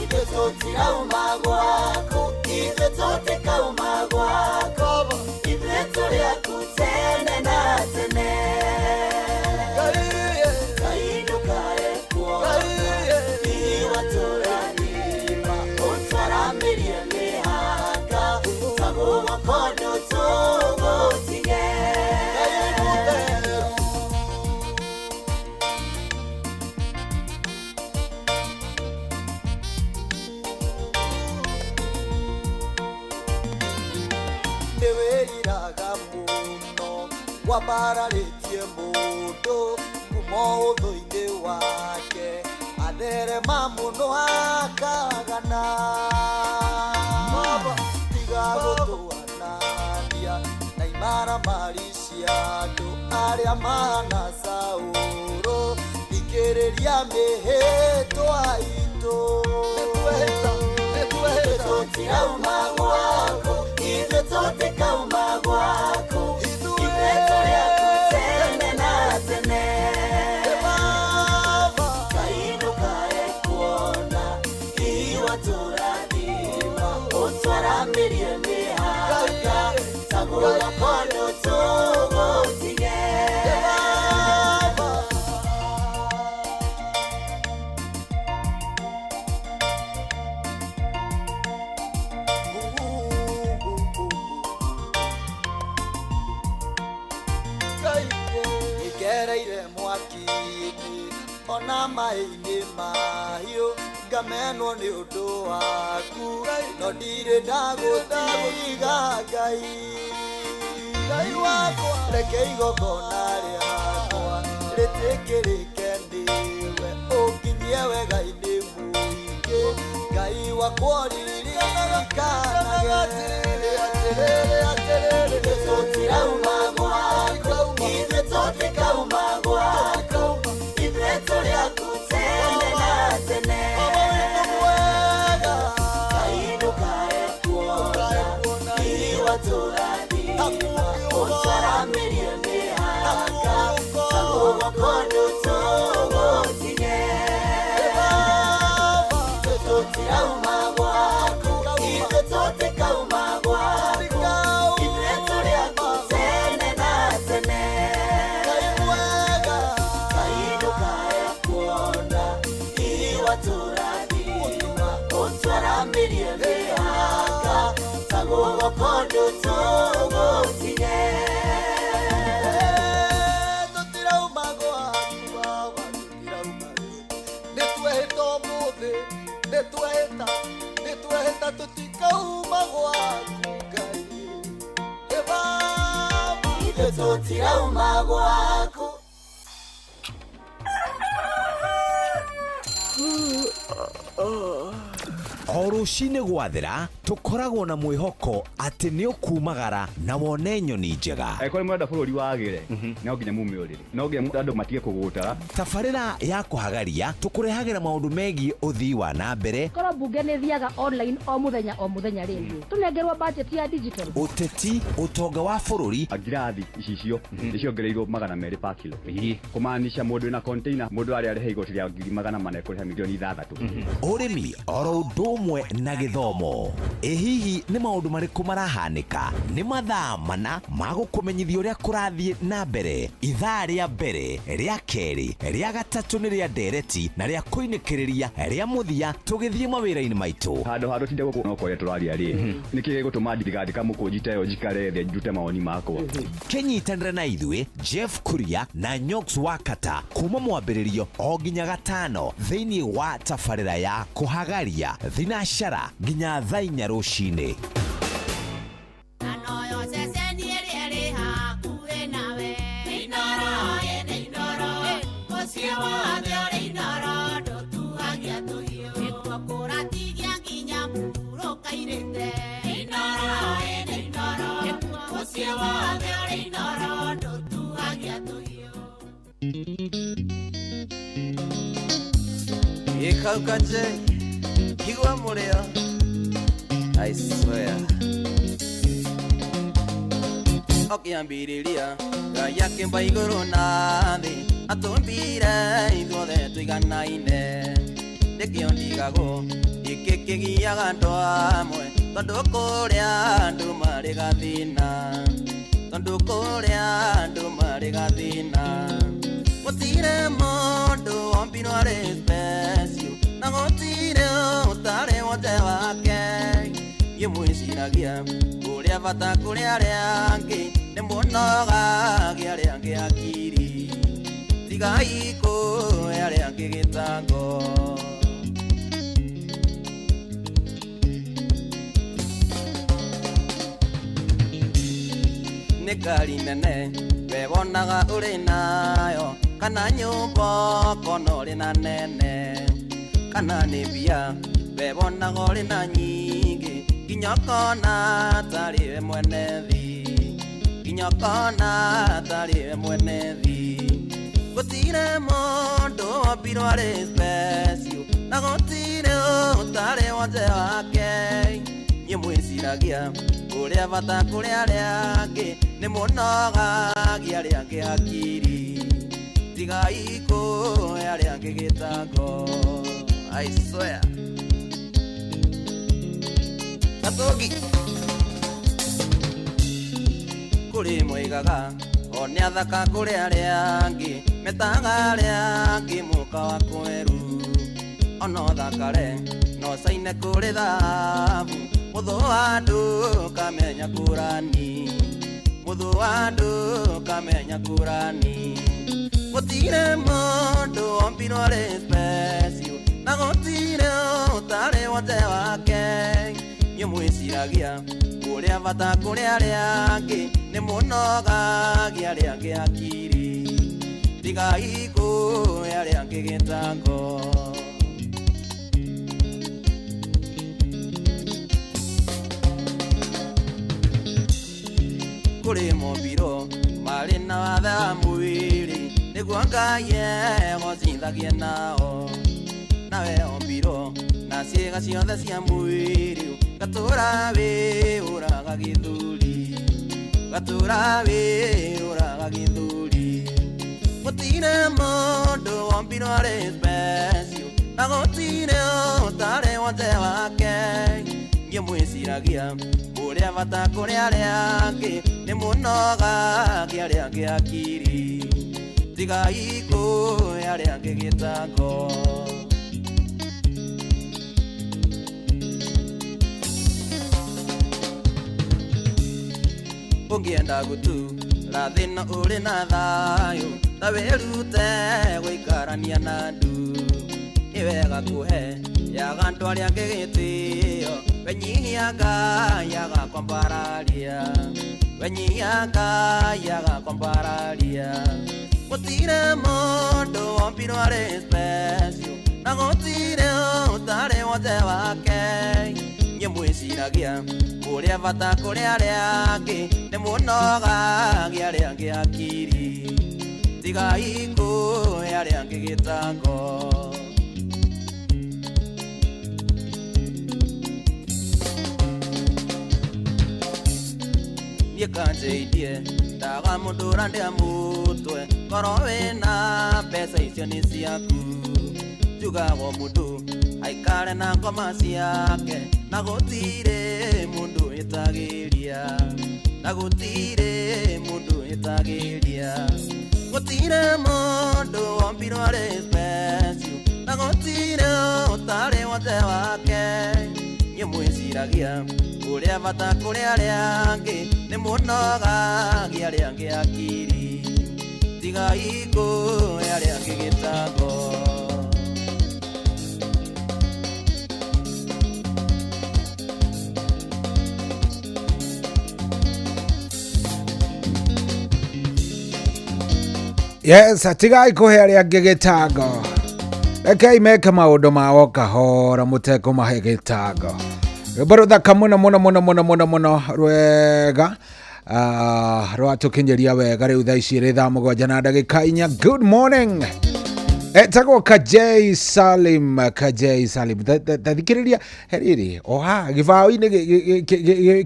S14: ithuĩ tũtirauma gwaku, ithuĩ tũtikauma gwako, ithuĩ tũrĩ aku tene na tene.
S15: wambararĩtie mũndũ kuma ũthũ-inĩ wake atherema mũno akagana tiga gũtũanania na imaramari cia andũ arĩa mahana Saũlũ thikĩrĩria mĩhĩtwa itũ tũtirauma gwaku ithuĩ tũtikauma gwaku ithuĩ tũrĩaku tene na tene kainũkae kuona iwa tũrathima ũtwaramirie mĩhaka tagũra kondo tũgũtige ona mai-inĩ mahiũ ngamenwo nĩ ũndũ waku no ndirĩ ndagũtiga Ngai wakwa reke igongona rĩakwa rĩtĩkĩrĩke nĩwe ũnginyie wega-inĩ mũingĩ Ngai wakwa ririkanage tũtirauma gwaku ithuĩ tũtikauma gwaku tũrĩaku tene na tene kainũkae kuona iwa tũrathima ũtwaramirie mĩhaka tagũra kondo tũgũtige tũtirauma gwaku ithuĩ tũtikauma gwaku ithuĩ tũrĩaku tene na tene tũrathima ũtwaramirie mĩhaka tagũra kondo tũgũtige tũtirauma gwaku baba tũtirauma nĩtwehĩta ũmũthĩ nĩtwehĩta tũtikauma gwaku Ngai baba ithuĩ tũtirauma gwaku
S8: O rũcinĩ gwathĩra tũkoragwo na mwĩhoko atĩ nĩ ũkumagara na wone nyoni njega.
S9: Angĩkorwo mũrenda bũrũri wagĩre no nginya mume ũrĩrĩ, no nginya andũ matige kũgũtara.
S8: Tabarĩra ya kũhagaria tũkũrehagĩra maũndũ megiĩ ũthii wa na mbere.
S10: Korwo mbunge nĩ thiaga online o mũthenya rĩngĩ tũnengerwo budget ya digital.
S8: Ũteti, ũtonga wa bũrũri.
S9: Ngirathi icicio nĩciongereirwo 200 per kilo. Kũmaanisha mũndũ wĩna container mũndũ arĩa arĩhe igoti rĩa 400 ekũrĩha milioni 6.
S8: Ũrĩmi oro ũndũ ũmwe na gĩthomo. Hihi nĩ maũndũ marĩkũ marahanĩka? Nĩ mathaa mana ma gũkũmenyithia ũrĩa kũrathiĩ na mbere. Ithaa rĩa mbere, rĩa kerĩ, rĩa gatatũ nĩ rĩa ndereti na rĩa kũinĩkĩrĩria rĩa mũthia tũgĩthiĩ mawĩra-inĩ maitũ.
S9: Handũ tinde gũkũ no kũrĩa tũraria rĩ. Nĩkĩ gũtũma thirikari kamũkũnjita ĩyo njikare thĩ njute mawoni makwa.
S8: Kenyitanĩre na ithuĩ Jeff Kuria na Nyox Wakata kuma mwambĩrĩrio o nginya gatano thĩinĩ wa tabarĩra ya kũhagaria thinacara nginya thaa 4 rũcinĩ.
S14: Ikaukaje kigwa mũrĩo I swear Okiambĩrĩria Ngai akĩmba igũrũ na thĩ atũmbire ithuothe tũiganaine nĩkĩo ndigagwo gĩkĩ kĩgiaga andũ amwe tondũ kũrĩa andũ marĩ gathĩna gũtirĩ mũndũ wombirwo arĩ special na gũtirĩ ũtarĩ wothe wake niĩ mwĩciragia ũrĩa bata kũrĩ arĩa angĩ nĩ mũnogagia arĩa angĩ akiri tigai kũhe arĩa angĩ gĩtango nĩ ngari nene wewonaga uri nayo kana nyumba kono uri na nene kana nĩ mbia wewonaga uri na nyingĩ nginya kona tarĩ we mwene thi nginya kona tarĩ we mwene thi gũtirĩ mũndũ wombirwo arĩ special na gũtirĩ ũtarĩ wothe wake niĩ mwĩciragia ũrĩa bata kũrĩ arĩa angĩ nĩ mũnogagia arĩa angĩ hakiri tigai kũhe arĩa angĩ gĩtango I swear Gatogi kũrĩ moigaga o nĩ athaka kũrĩ arĩa angĩ metaga arĩa angĩ mũka wa kweru ona ũthakare no caine kũrĩ thahabu mũthũ wa andũ kamenya kũrani mũthũ wa andũ kamenya kũrani gũtirĩ mũndũ wombirwo arĩ special na gũtirĩ ũtarĩ wothe wake niĩ mwĩciragia ũrĩa bata kũrĩ arĩa angĩ nĩ mũnogagia arĩa angĩ hakiri tigai kũhe arĩa angĩ gĩtango kũrĩ mombirwo marĩ na wathe wa mwĩrĩ nĩguo Ngai egũcithagie nao nawe ombirwo na ciĩga ciothe cia mwĩrĩ gatũra wĩũraga gĩthũri gatũra wĩũraga gĩthũri gũtirĩ mũndũ wombirwo arĩ special na gũtirĩ ũtarĩ wothe wake niĩ mwĩciragia ũrĩa bata kũrĩ arĩa angĩ nĩ mũnogagia arĩa angĩ hakiri tigai kũhe arĩa angĩ gĩtango ũngĩenda gũtura thĩna ũrĩ na thayũ ta wĩrute gũikarania na andũ nĩ wega kũhe yaga andũ arĩa angĩ gĩtĩo wenyihia Ngai agakwambararia wenyihia Ngai agakwambararia gũtirĩ mũndũ wombirwo arĩ special na gũtirĩ ũtarĩ wothe wake niĩ mwĩciragia ũrĩa bata kũrĩ arĩa angĩ nĩ mũnogagia arĩa angĩ hakiri tigai kũhe arĩa angĩ gĩtango niĩ kanjĩirie ndaga mũndũ ũrandĩa mũtwe korwo wĩna mbeca icio nĩ ciaku njugaga mũndũ aikare na ngoma ciake na gũtirĩ mũndũ wĩtagĩria na gũtirĩ mũndũ wĩtagĩria gũtirĩ mũndũ wombirwo arĩ special na gũtirĩ ũtarĩ wothe wake niĩ mwĩciragia ũrĩa bata kũrĩ arĩa angĩ nĩ mũnogagia arĩa angĩ hakiri tigai kũhe arĩa angĩ gĩtango
S3: Yes, tigai kũhe arĩa angĩ gĩtango rekei meke maũndũ mao kahora mũtekũmahe gĩtango rwĩmbo rũthaka mũno mũno mũno mũno mũno mũno rwega rwatũkinyĩria wega rĩu thaa ici rĩ thaa 7:04 good morning etagwo Kajay Salim tathikĩrĩria herĩrĩ oha gĩbaũ-inĩ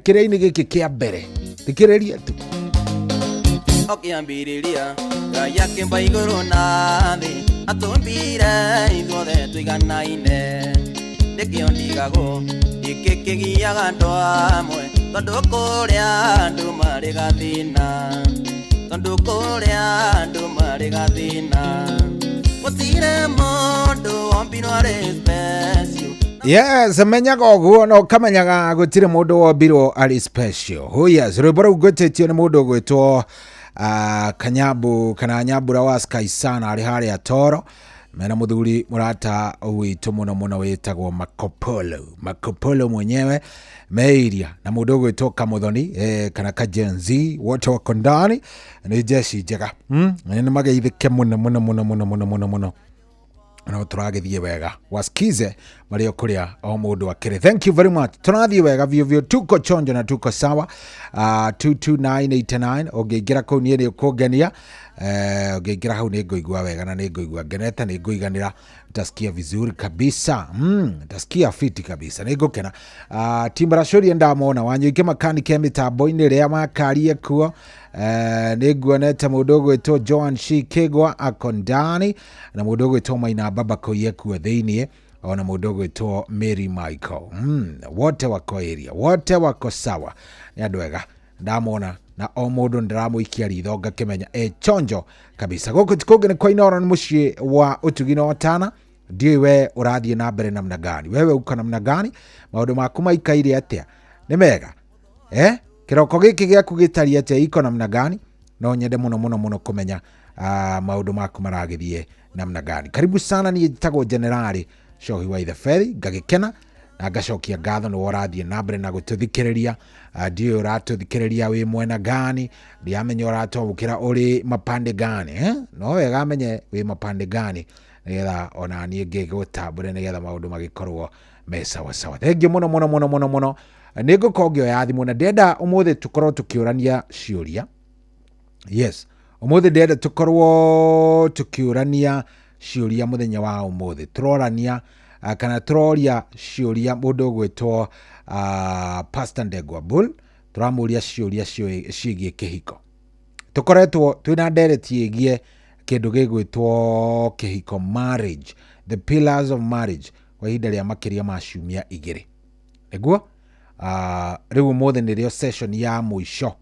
S3: kĩrĩa-inĩ gĩkĩ kĩa mbere thikĩrĩria tu
S14: ũkĩambĩrĩria Ngai akĩmba igũrũ na thĩ atũmbire ithuothe tũiganaine nĩkĩo ndigagwo gĩkĩ kĩgiaga andũ amwe tondũ kũrĩa andũ marĩ gathĩna tondũ kũrĩa andũ marĩ gathĩna gũtirĩ mũndũ wombirwo arĩ special
S3: yes menyaga ũguo no kamenyaga gũtirĩ mũndũ wombirwo arĩ special oh yes rwĩmbo rũu ngwĩtĩtio nĩ mũndũ ũgwĩtwo Kanyambu kana Nyambura wa Sky Sana arĩ harĩa Toro mena muthuri murata witu muno witagwo Marco Polo mwenyewe meiria na mundu gwitoka Muthoni kana Kajenzi wote wako ndani ni jeshi njega ni mageithike muno na turagithie wega wasikize mario kuria o mundu akire. Thank you very much. Tunathie wega vivyo tuko chonjo na tuko sawa. 22989 ongegira ko ni ukugenia ongegira hau ni ngoigwa wega na ni ngoigwa ngeneta ni ngoiganira tasikia vizuri kabisa tasikia fiti kabisa ni ngokena. Timbarashori ndamona wanyuike makanike mitambo-ini ria makarie kuo ni nguonete mundu gwitwo Joan Shikigwa akondani na mundu gwitwo Maina Baba Koye kuo thiini ona mundu gwitwo Mary Michael wote wako area wote wako sawa ni andu ega ndamona na o mundu ndiramuikia ritho ngakimenya chonjo kabisa. Guku tikuge ni kwa Inoro ni mucii wa utugino tana ndiwe we urathie na mbere namna gani wewe uko namna gani maundu maku maikaire atia ni mega kiroko giki giaku gitari atia iko namna gani no nyende muno kumenya maundu maku maragithie namna gani. Karibu sana ni jitagwo Generali Shohi wa Itheferi ngagikena na ngacokia ngatho ni warathie na mbere na gututhikiriria ndiwe uratuthikiriria wi mwena gani ndiamenya uratobukira uri mapande gani no wega amenye wi mapande gani nigetha ona nie ngigutambure nigetha maundu magikorwo me sawa sawa. Thengi muno nigukorwo ya thimu na ndenda umuthi tukorwo tukiurania ciuria. Yes, umuthi ndenda tukorwo tukiurania ciuria muthenya wa umuthi turorania kana turoria ciuria mundu gwitwo Pastor Ndegwa Bull turamuria ciuria ciigie kihiko. Tukoretwo twina ndereti igie kindu gigwitwo kihiko, marriage, the pillars of marriage kwa ihinda ria makiria ma ciumia igiri niguo riu mothe nirio session ya mwisho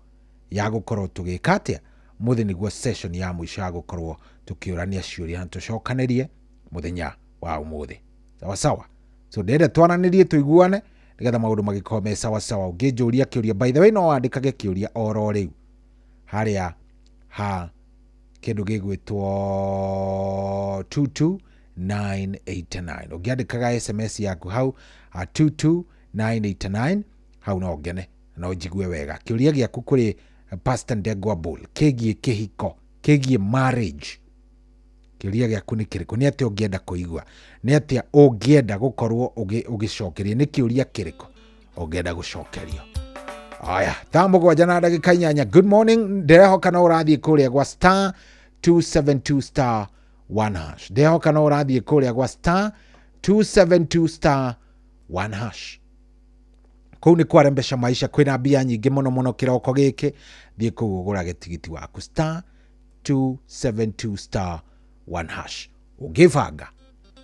S3: ya gukorwo tugikatia mothe niguo session ya mwisho ya gukorwo tukiurania ciuria tucokanirie muthenya wa umuthi sawa sawa. So ndenda twaranirie tuiguane nigetha maundu magikorwo sawa sawa. Ungijuria kiuria by the way no wandikage kiuria oro riu haria kindu gigwitwo 22989 ungiandikaga SMS yaku hau 22989 hau no ngene no jigue wega kiuria giaku kuri Pastor Ndegwa Bull kigie kihiko kigie marriage. Kiuria giaku ni kiriku ni atia ungienda kuigua ni atia ungienda gukorwo ugicokeria ni kiuria kiriku ungienda gucokerio. Aya tambo kwa jana ndagika 8. Good morning ndehoka na urathie kuria gwa star 272 star 1 hash ndehoka na urathie kuria gwa star 272 star 1 hash kou ni kwarembesha maisha kwina mbia nyingi muno kiroko giki thie kugura gitigiti waku star 272 star 1 hash ugifanga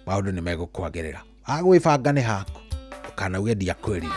S3: maundu ni megukwagirira agwifanga ni haku kana uge ndia kwirira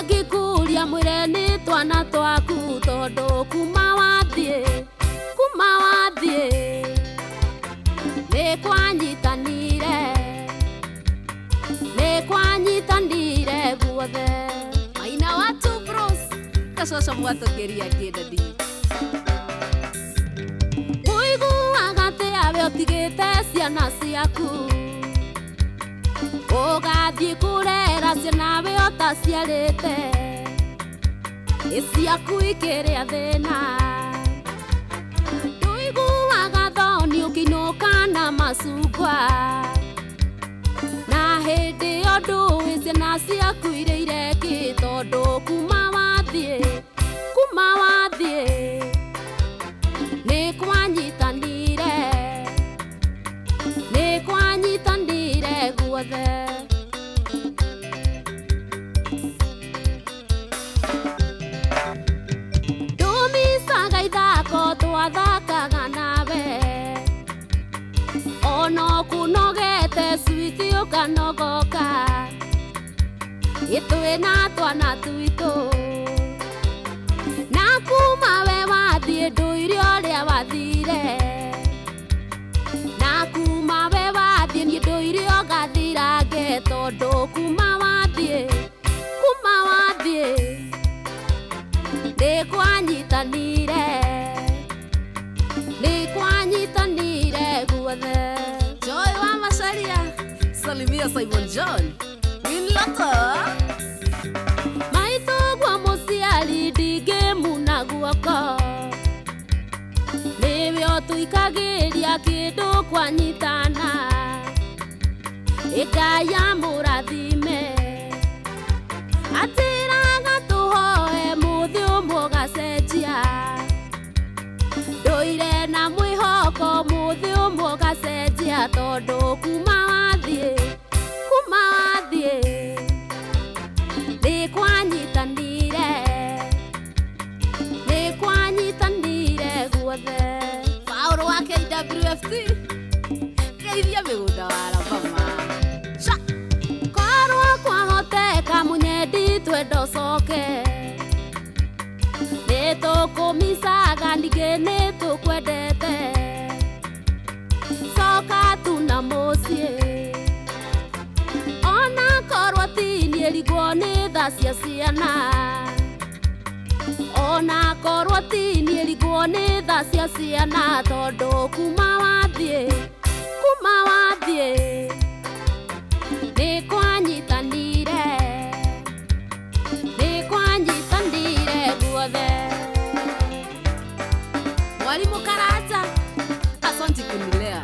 S16: ngikuria mwire ni twana twaku tondu kuma wathie ni kwanyitanire guothe Maina watu bros kacoca mwatukiria kidadi uiguaga te awe utigite ciana ciaku ugathie kurera ciana we utaciarite isiaku ikiria thina uiguaga thoni ukinuka na macungwa na hindi ondu ciana ciaku ireire ki tondu kuma wathie ni kwanyitanire guothe ndumicaga ithako twathakaga nawe ono kunogete switi ukanogoka itwina twana twitu kuma we wathie nduire uria wathire na kuma we wathie ni nduire ugathirange tondu kuma wathie nikwanyitanire guothe. Joy wa Macharia, salimia Simon John Winlota maitugwa muciari ndingimuna guoko niwe tuikagiria kindu kwanyitana ikaya murathime atiraga tuhoe muthi umwe gacenjia nduire na mwihoko muthi umwe gacenjia tondu kuma wathie nikwanyitanire guothe. Paulo wa KWFT geithia migunda wa Alabama korwo kwahoteka munyendi twendo coke nitukumicaga ndige nitukwendete coka tuna mucie ona korwo tini rigwo ni tha cia ciana ona korwo tini rigwo ni tha cia ciana tondu kuma wathie nikwanyitanire guothe. Mwalimu Karanja, asante kunilea.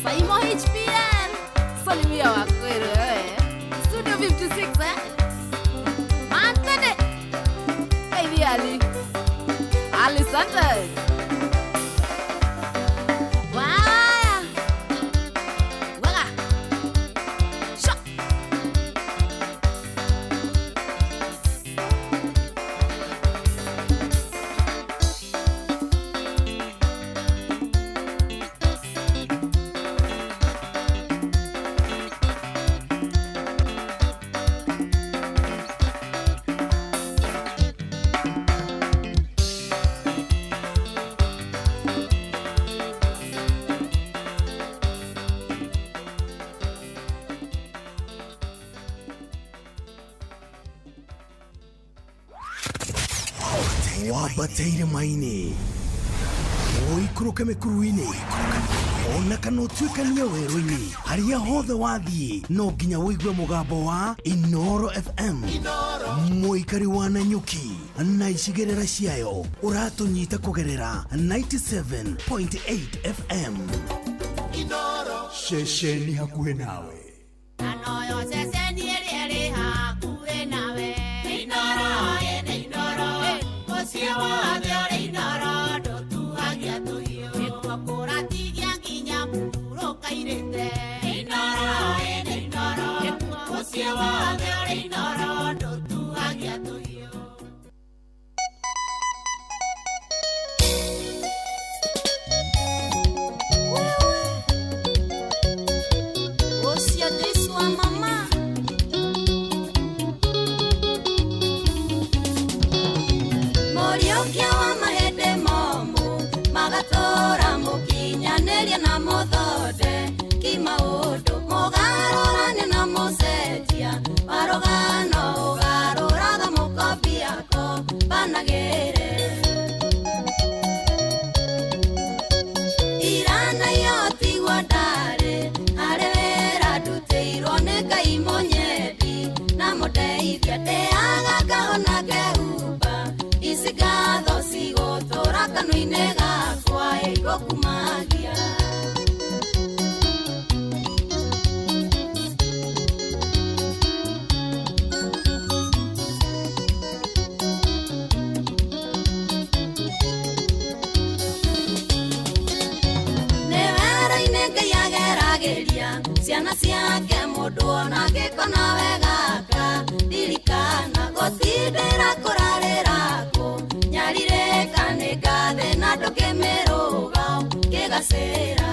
S16: Saimo HPL, salimia wakwere Studio 56 Mantene Baby Ali Sanchez
S13: wabateire maini oikuruke mikuruini ona kana utuikania werũ-inĩ harĩa hothe wathiĩ no nginya wĩigue mũgambo wa Inoro FM mũikari wa Nanyuki na icigĩrĩra ciayo ũratũnyita kũgerera 97.8 FM Inoro ceceni hakuhĩ nawe.
S16: Anoyo ceceni ĩrĩa hakuhĩ nawe. Inoro ene Inoro muciĩ wothe ũrĩ Inoro ndũtuhagia tũhiũ nĩtwakũratigia nginya mũhurũka irĩte. Inoro ene Inoro muciĩ wothe ũrĩ Inoro ndũtuhagia tũhiũ. Ciana ciake mũndũ ona angĩkona wegaka ririkana gũtindĩra kũrarĩra kũ nyarirĩka nĩ ngathĩ na ndũkĩmĩrũga kĩgacĩra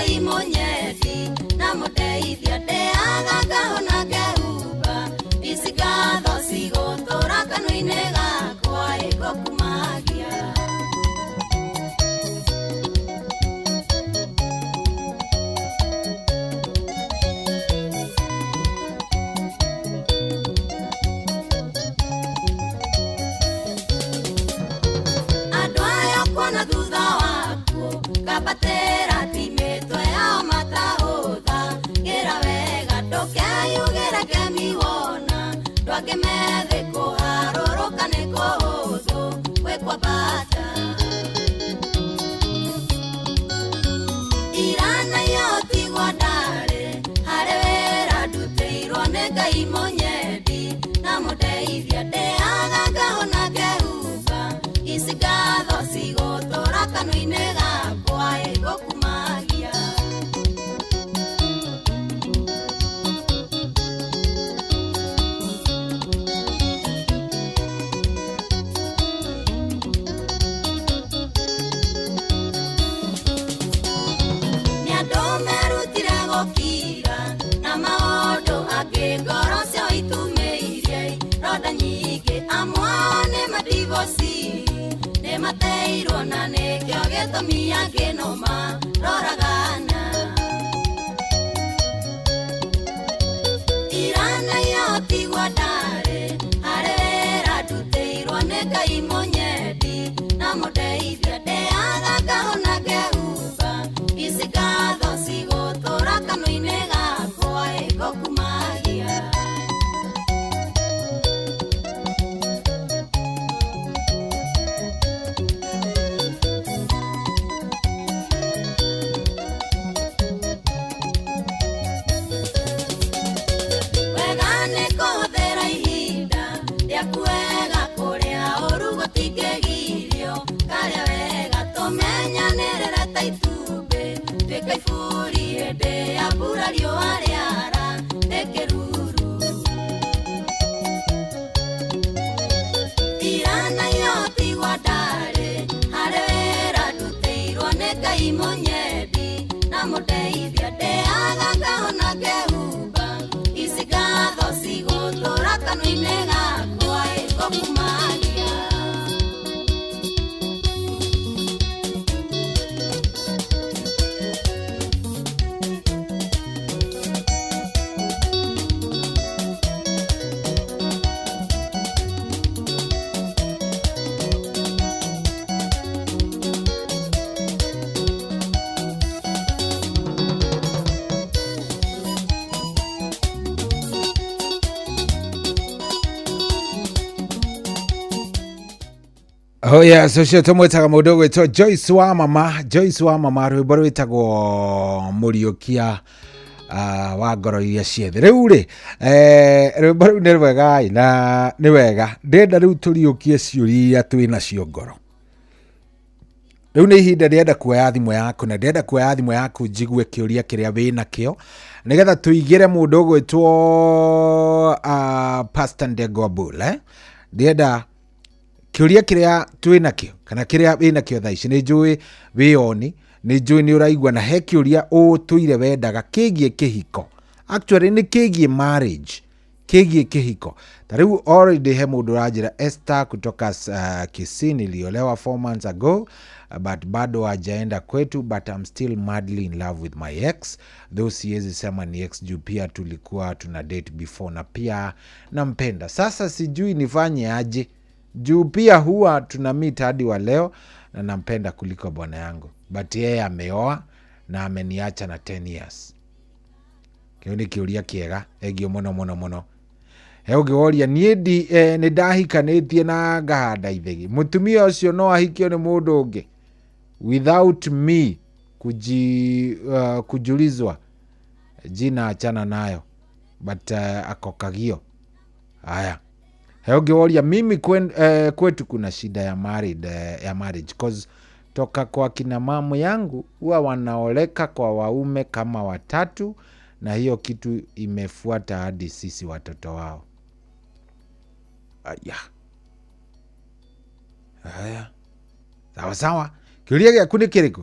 S16: ngai munyedi na muteithia ndeaga ngahona ngehuba ici ngatho cigũtũra kanua-inĩ gakwa ĩgũkumagia. Andũ aya kuona thutha waku kabatĩra timetwe yao matahũtha gĩra wega ndũkeyugĩre kemiwona ndwakĩmethe kũharũrũka nĩ kũhũthũ gwĩkwambata irana yotigwo ndarĩ harĩ wĩra ndutĩirwo nĩ ngai mũnyendi na mũndeithia ndĩaga ngahona ngehuba ici ngatho cigũtũra kanua-inĩ gakwa ĩgũkumagia. Nĩ andũ merutire gũkira na maũndũ angĩ ngoro cio itumĩirie ronda nyingĩ amwe ao nĩ madivosi nĩ mateirwo na nĩkĩo gĩtũmi angĩ no maroragana. Irana yotigwo ndarĩ harĩ wĩra ndutĩirwo nĩ ngai mũnyendi na mũndeithia ndĩaga ngahona ngehuba ici ngatho cigũtũra kanua-inĩ gakwa ĩgũkumagia. Wega nĩ kũhũthĩra ihinda rĩaku wega kũrĩa ũru gũtingĩgirio karĩa wega tũmenyanĩrĩre ta itumbĩ twĩka iburi hĩndĩ ya mbura riũa rĩara nĩ kĩruru. Irana yotigwo ndarĩ harĩ wĩra ndutĩirwo nĩ ngai mũnyendi na mũndeithia ndĩaga ngahona ngehuba ici ngatho cigũtũra kanua-inĩ gakwa ĩgũkumagia.
S3: Oh yes, ucio tumwitaga mundu gwitwo Joyce wa mama rwimbo rwitagwo Muriukia wa ngoro iria ciethe. Riu ri rwimbo riu ni rwega na ni wega ndenda riu turiukie ciuria twina cio ngoro. Riu ni ihinda ndenda kuoya thimu yaku na ndenda kuoya thimu yaku njigue kiuria kiria wina kio nigetha tuigire mundu gwitwo Pastor Ndegwa ndenda kiuria kiria twina kio kana kiria wina kio thaa ici ni njui wioni ni njui ni uraigua na he kiuria tuire wendaga kigie kihiko, actually ni kigie marriage, kigie kihiko. Tariu already he mundu ranjira Esther kutoka Kisii niliolewa 4 months ago but bado hajaenda kwetu but I'm still madly in love with my ex, though siwezi sema ni ex juu pia tulikuwa tuna date before na pia nampenda. Sasa sijui nifanye aje juu pia huwa tuna meet hadi wa leo na nampenda kuliko bwana yangu but yeye ameoa na ameniacha na 10 years. Kio ni kiuria kiega egio muno he ũngĩworia niĩ nĩ ndahikanĩtie na ngahanda ithegi, mũtumia ũcio no ahikio nĩ mũndũ ũngĩ without me kujulizwa jina, achana nayo but akokagio. Haya, he ũngĩworia mimi kwetu kuna shida ya marriage cause toka kwa kina mamu yangu huwa wanaoleka kwa waume kama 3 na hiyo kitu imefuata hadi sisi watoto wao. Haya. Sawa. Kiuria gĩaku nĩ kĩrĩkũ?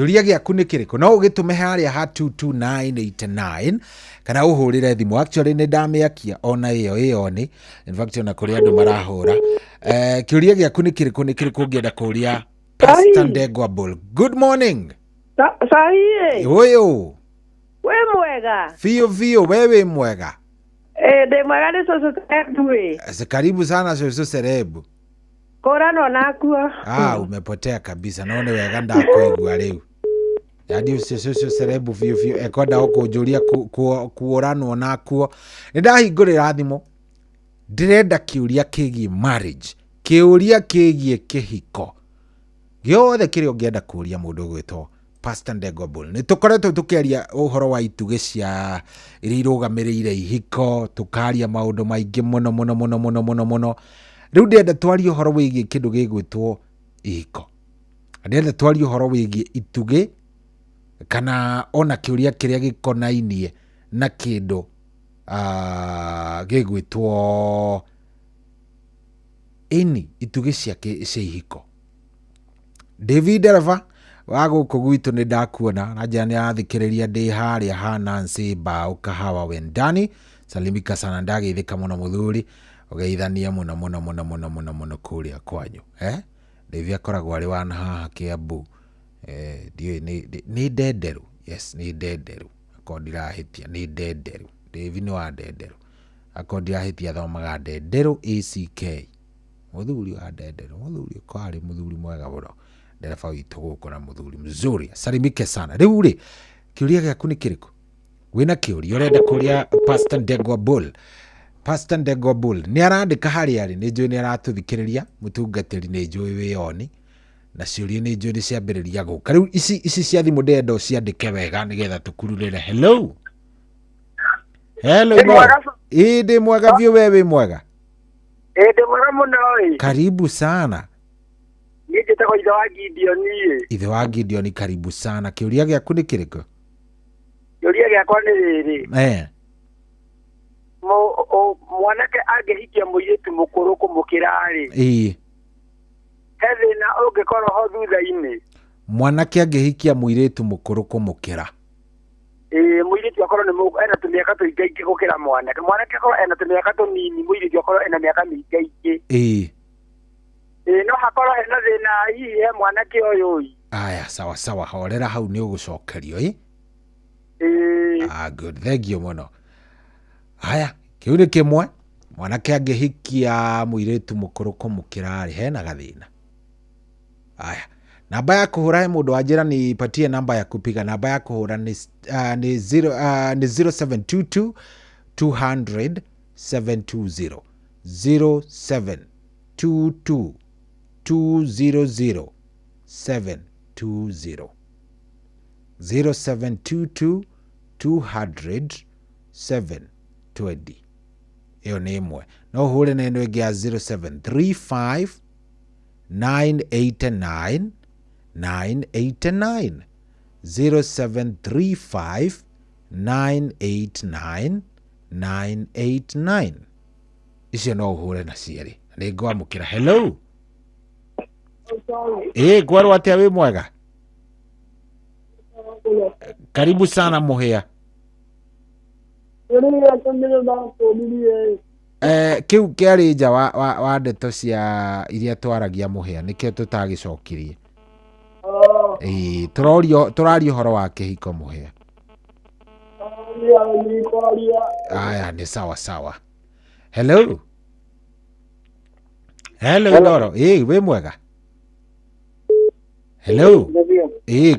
S3: Kiuria gĩaku nĩ kĩrĩkũ? No ũgĩtũme harĩa ha 22989 kana ũhũrĩre thimũ. Actually nĩ ndamĩakia ona ĩyo ni. In fact ona kũrĩ andũ marahũra. Kiuria gĩaku nĩ kĩrĩkũ? Nĩ kĩrĩkũ ũngĩenda kũria Pastor Ndegwa Bull? Good morning.
S17: Sahi.
S3: Ũyũ.
S17: We mwega.
S3: Fio wewe mwega.
S17: De mwega ni soso terebu.
S3: Karibu sana soso serebu.
S17: Korano nakuo.
S3: Umepotea kabisa. Naone wega ndakuigua riu. Yadi soso serebu fio ekoda ũkũnjũria kuoranwo nakuo. Nĩndahingũrĩra thimũ. Ndĩrenda kiuria kĩgiĩ marriage. Kiuria kĩgiĩ kĩhiko. Giothe kĩrĩa ũngĩenda kũria mũndũ gwĩtwo Pastor Ndegwa Bull. Nĩ tũkoretwo tũkĩaria ũhoro wa itugĩ cia iria irũgamĩrĩire ihiko, tũkaria maũndũ maingĩ mũno. Rĩu ndĩrenda twarie ũhoro wĩgiĩ kĩndũ gĩgwĩtwo ihiko. Ndĩrenda twarie ũhoro wĩgiĩ itugĩ kana ona kĩũria kĩrĩa gĩkonainie na kĩndũ gĩgwĩtwo itugĩ cia ihiko. David Dereva wa gũkũ gwitũ nĩ ndakuona na njĩra nĩ arathikĩrĩria ndĩ harĩa ha Nancy Bao Kahawa Wendani. Salimika sana, ndageithĩka mũno mũthuri, ũgeithania mũno kũrĩa kwanyu. David akoragwo arĩ wa haha Kiambu. Nĩ Ndenderu. Yes, nĩ Ndenderu. Akondirahĩtia nĩ Ndenderu. David nĩ wa Ndenderu. Akondirahĩtia thomaga Ndenderu ACK. Mũthuri wa Ndenderu. Mũthuri kwarĩ mũthuri mwega mũno. Ndereba witũ gũkũ na mũthuri mzuri. Salimike sana. Rĩu rĩ, kĩũria gĩaku nĩ kĩrĩkũ? Wĩna kĩũria ũrenda kũria Pastor Ndegwa Bull. Pastor Ndegwa Bull nĩ arandĩka harĩa arĩ, nĩ njũĩ nĩ aratũthikĩrĩria, mũtungatĩri nĩ njũĩ wĩoni, na ciũria nĩ njũĩ nĩ ciambĩrĩria gũka. Rĩu ici cia thimũ ndĩrenda ũciandĩke wega nĩgetha tũkururĩre. Hello. Ndĩ mwega biũ, wewe mwega?
S18: Ndĩ mwega mũno.
S3: Karibu sana.
S18: Nĩnjĩtagwo ithe wa Gideon.
S3: Ithe wa Gideon, karibu sana. Kĩũria gĩaku nĩ kĩrĩkũ?
S18: Kĩũria gĩakwa nĩ rĩrĩ. Mwanake angĩhikia mũirĩtu mũkũrũ kũmũkĩra rĩ. He thĩna ũngĩkorwo ho thutha-inĩ.
S3: Mwanake angĩhikia mũirĩtu mũkũrũ kũmũkĩra.
S18: Mũirĩtu akorwo ena tũmĩaka tũingaingĩ gũkĩra mwanake. Mwanake akorwo ena tũmĩaka tũnini, mũirĩtu akorwo ena mĩaka mĩingaingĩ. No hakorwo hena thĩna hihi he mwanake ũyũ.
S3: Aya, sawa, horera hau nĩ ũgũcokerio. Good, thank you mũno. Aya, kĩu nĩ kĩmwe. Mwanake angĩhikia mũirĩtu mũkũrũ kũmũkĩra rĩ, hena gathĩna. Aya, namba ya kũhũra he mũndũ wa njĩra nĩ patie namba ya kupiga. Namba ya kũhũra nĩ 0722 200 720 0722 200 720 0722 200 720. Iyo nĩ ĩmwe. No ũhũre na ĩno ĩngĩ ya 0735 989 989 0735 989 989. Icio no ũhũre na cierĩ. Nĩ ngwamũkĩra. Hello. Kwarwo atĩa wĩ mwega? Karibu sana mũhĩa. Kĩu kĩarĩ nja wa ndeto cia iria twaragia mũhĩa, nĩkĩo tũtagĩcokirie. Tũraria ũhoro wa kĩhiko mũhĩa. Aya, nĩ sawa. Hello. Ndoro. Wĩ mwega? Hello.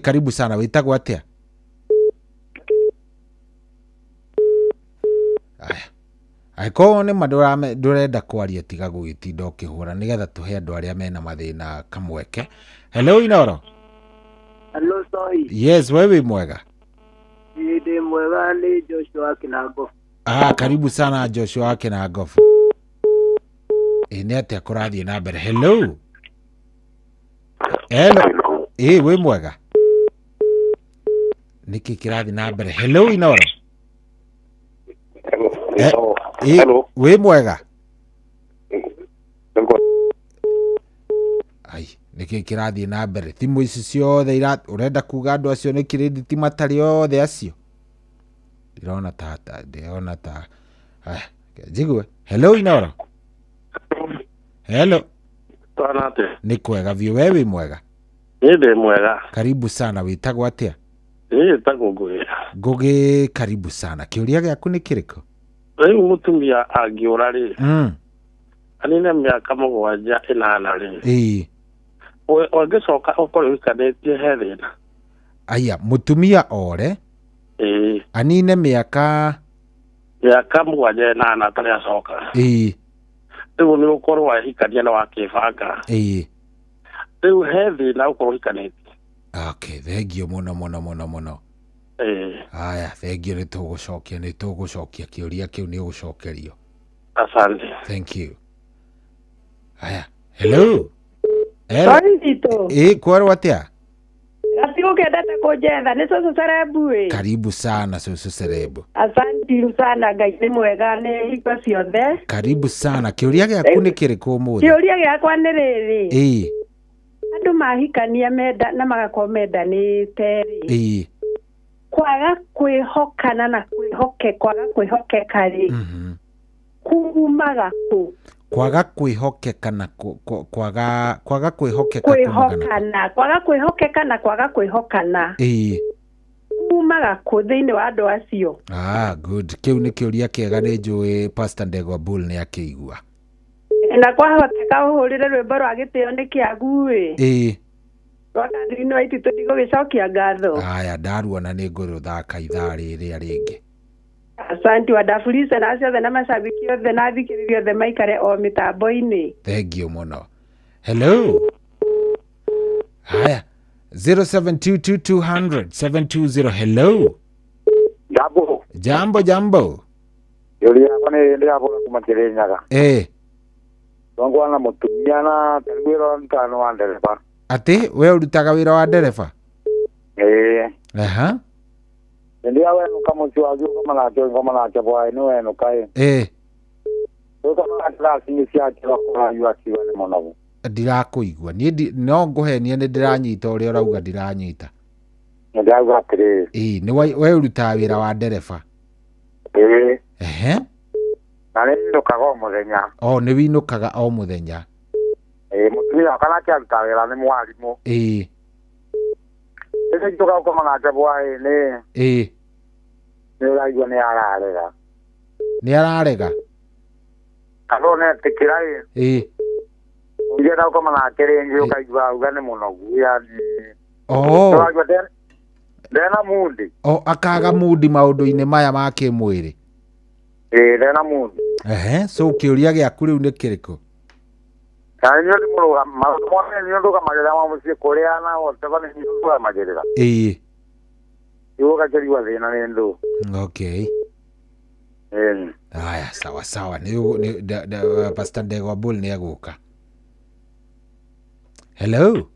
S3: Karibu sana. Wĩtagwo atĩa? Aiko nĩ ndũrenda kwaria, tiga gũgĩtinda ũkĩhũra nĩgetha tũhe andũ arĩa mena mathĩna kamweke. Hello Inoro.
S18: Hello Sohi.
S3: Yes, wewe mwega?
S18: Ndĩ mwega, nĩ Joshua Kinangofu.
S3: Karibu sana Joshua Kinangofu. Nĩ atĩa kũrathiĩ na mbere? Hello. Wĩ mwega? Nĩkĩ kĩrathiĩ na mbere? Hello Inoro. Wĩ mwega? niki kirathie na mbere thimu ici ciothe urenda kuga andu acio ni credit matari othe acio ndirona ta jigue. Hello Inoro. Hello.
S19: Twanate.
S3: Ni kwega vyo, wewe mwega?
S19: Ninde mwega.
S3: Karibu sana, witagwo atia?
S19: Tagwo
S3: Ngugi, karibu sana. Kiuria giaku ni kiriko?
S19: Riu mutumia angiura ri. Anine miaka 7-8 ri. Wangicoka ukore wikanetie he thina.
S3: Aya, mutumia ore? Anine miaka
S19: 7-8 atari acoka. Riu ni ukorwo wahikania na wakibanga. Riu he thina ukorwo wikanetie.
S3: Okay, thengio muno. Aya, thengio ni tugucokia kiuria kiu ni ugucokerio.
S19: Asante.
S3: Thank you. Aya, hello.
S17: Sorito.
S3: Kwaro atia?
S17: Gatiko kendete kujetha ni Susu Serebu.
S3: Karibu sana Susu Serebu.
S17: Asante sana, Ngai ni mwega ni hingo ciothe.
S3: Karibu sana. Kiuria giaku ni kiriko umuthi?
S17: Kiuria giakwa ni riri. Andu mahikania menda na magakomendanite ri. Kwaga kwihokana na kwaga kwihokeka ri. Kuumaga ku.
S3: Kwaga kwihokeka na kwaga kwihokeka
S17: na kwaga kwihokana. Kuumaga ku thiini wa andu acio.
S3: Good. Kiu ni kiuria kiega ni njui Pastor Ndegwa Bull ni akigua.
S17: Na kwahoteka uhurire rwimbo rwa gitio ni kiagu ri. Rwakandino aiti tudigo gicokia ngatho.
S3: Aya, ndaruona ni nguruthaka ithaa riri ringi.
S17: Asante wadafulisa na ciothe na mashabiki othe na thikiririo othe maikare o mitambo-ini.
S3: Thank you muno. Hello. Aya, 0722200720. Hello. Jambo.
S18: Yuri yako ni ndia hapo kumakirenyaga. Wangu ana mutumia na tarwiro ntano wa ndereba.
S3: Ati we urutaga wira wa ndereba?
S18: Ndio wewe nukamuchwa kama na chapwa ino wewe nukai. Kama atlasi ni siaki wa yu akiwa ni monabu.
S3: Ndirakuigua ni no nguhenia ni ndiranyita uri urauga ndiranyita.
S18: Ndiraga atiri.
S3: Ni we urutaga wira wa ndereba?
S18: Na ninukaga o muthenya.
S3: Ni winukaga o muthenya.
S18: Mutumia kana kiaruta wira ni mwarimu. Ese toka kama na chapwa ine. Ni uraigua ni ararega.
S3: Ni ararega?
S18: Kalone tikirai. Ngera kama na kerengi ukaigua ugane munogu yani. Uraigua ndena mundi.
S3: Akaga mundi maundu-ini maya ma kimwiri.
S18: Ndena mundi.
S3: So kiuria giaku riu ni kiriko?
S18: Kanyo ni muruga maundu ni nduga magera ma mucie kureana whatever ni nduga magerera. Yuga kiriwa thina ni ndu.
S3: Okay. Aya, sawa. Ni Pastor Ndegwa Bull ni aguka. Hello.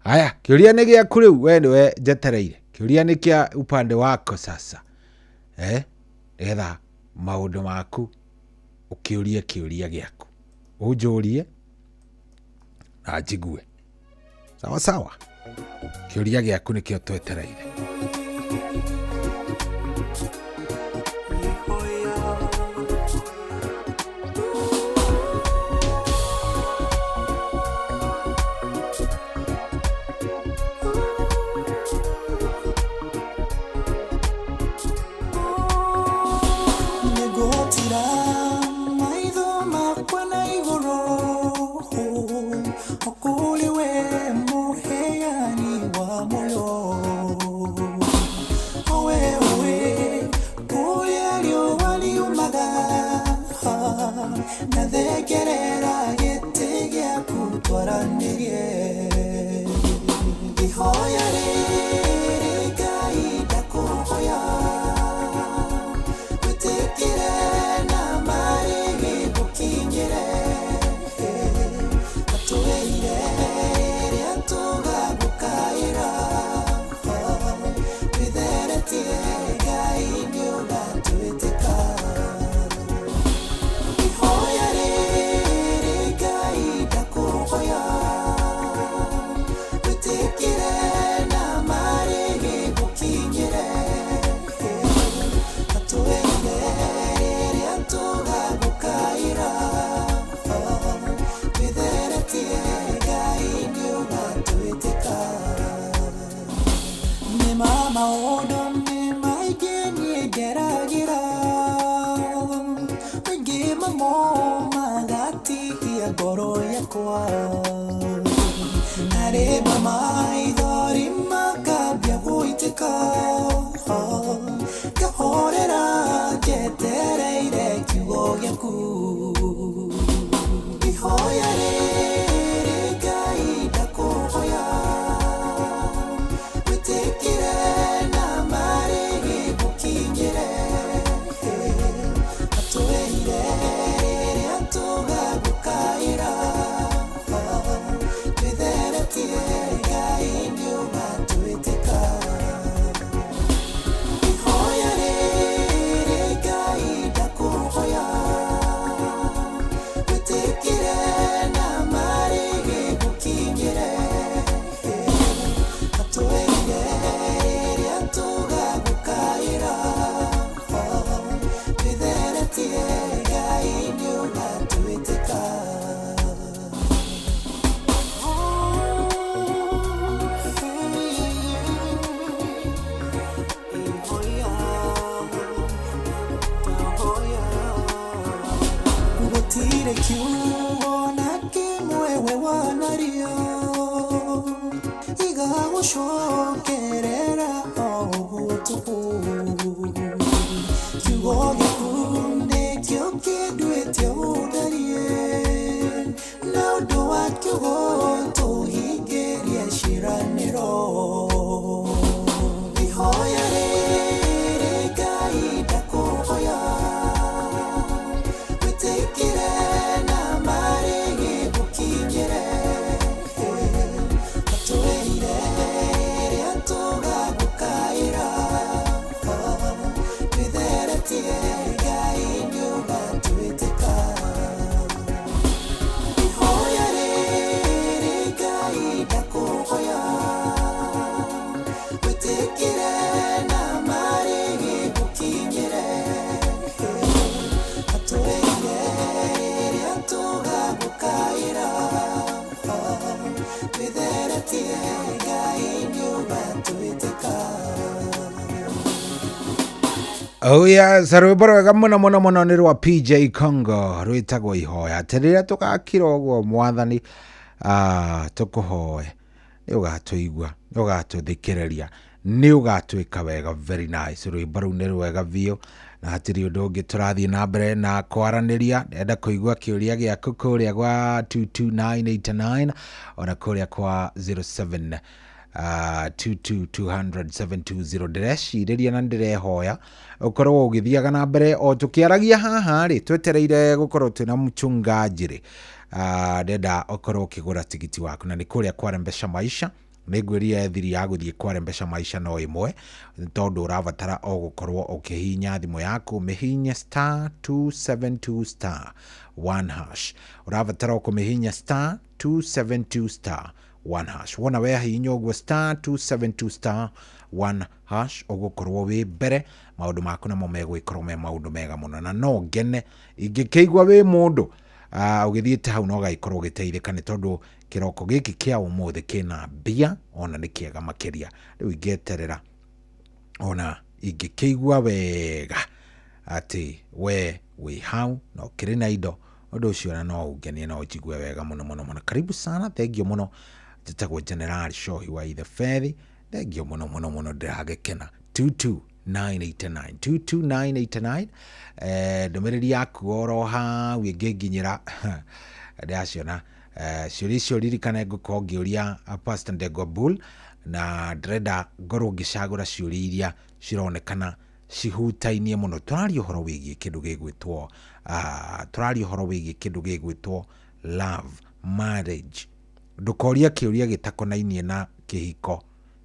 S3: Aya, kiuria ni giaku riu we niwe njetereire. Kiuria ni kia upande wako sasa. Etha maundu maku ukiuria kiuria giaku. Ujurie na jigue. Sawa. Kiuria giaku ni kio twetereire.
S7: yakwa areba maithori makambia gũitĩka ngahorera njetereire kiugo gĩaku ihoya rĩrĩ Ngai ndakũhoya wĩtĩkĩre na marĩ gũkinyĩre atũrĩire rĩrĩa tũgagũkaĩra twĩtheretie Ngai nĩũgatwĩtĩka ihoya rĩrĩ Ngai ndakũhoya wĩtĩkĩre na marĩ gũkinyĩre atũrĩire rĩrĩa tũgagũkaĩra twĩtheretie Ngai nĩũgatwĩtĩka gũtirĩ kiugo na kĩmwe we wanario igagũcokerera o ũguo tũhũ kiugo gĩaku nĩkĩo kĩnduĩte ũtharie na ũndũ wa kiugo tũhingĩrie ciĩranĩro ihoya rĩrĩ Ngai ndakũhoya wĩtĩkĩre na marĩ gũkinyĩre atũrĩire rĩrĩa tũgagũkaĩra twĩtheretie Ngai nĩũgatwĩtĩka ihoya rĩrĩ Ngai ndakũhoya wĩtĩkĩre na marĩ gũkinyĩre atũrĩire rĩrĩa tũgagũkaĩra twĩtheretie Ngai nĩũgatwĩtĩka
S3: Oh yes, rwĩmbo rwega mũno mũno mũno nĩ rwa PJ Congo rwĩtagwo ihoya. Rĩrĩa tũgakira ũguo mwathani tũkũhoe nĩ ũgatũigua, nĩ ũgatũthikĩrĩria, nĩ ũgatwĩka wega. Very nice. Rwĩmbo rũu nĩ rwega biũ na hatirĩ ũndũ ũngĩ tũrathiĩ na mbere na kwaranĩria. Ndenda kũigua kĩũria gĩaku kũrĩa gwa 22989 ona kũrĩa kwa 07 2220 ndĩrecirĩria na ndĩrehoya ũkorwo ũgĩthiaga na mbere o tũkĩaragia haha rĩ twetereire gũkorwo twĩna mchungaji ndenda ũkorwo ũkĩgũra tigiti waku na nĩ kũrĩa Kware Mpesa Maisha. Nĩngwĩria thiri ya gũthiĩ Kware Mpesa Maisha no ĩmwe tondũ ũrabatara o gũkorwo ũkĩhihinya thimũ yaku mĩhinye *272*1#. Ũrabatara o kũmĩhihinya *272*1#. Wona wehihinya ũguo *272*1# ũgũkorwo wĩ mbere, maũndũ maku namo megwĩkorwo me maũndũ mega mũno na no ngene ingĩkĩigua wĩ mũndũ ũgĩthiĩte hau no gaikorwo ũgĩteithĩka nĩ tondũ kĩroko gĩkĩ kĩa ũmũthĩ kĩna mbia ona nĩ kĩega makĩria. Rĩu ingĩeterera ona ingĩkĩigua wega atĩ we wĩ hau no kĩrĩ na indo ũndũ ũcio na no ũngenie no ũjigue wega mũno mũno mũno. Karibu sana, thengio mũno. Njĩtagwo General Shohi wa Ithe Fethi. Thengio mũno mũno mũno, ndĩragĩkena. 22989 ndũmĩrĩri yaku oro hau ĩngĩnginyĩra ndaciona ciũria icio ririkane ngũkorwo ngĩũria Pastor Ndegwa Bull na ndĩrenda ngorwo ngĩcagũra ciũria iria cironekana cihutainie mũno. Tũraria ũhoro wĩgiĩ kĩndũ gĩgwĩtwo love marriage. Ndũkoria kĩũria gĩtakonainie na kĩhiko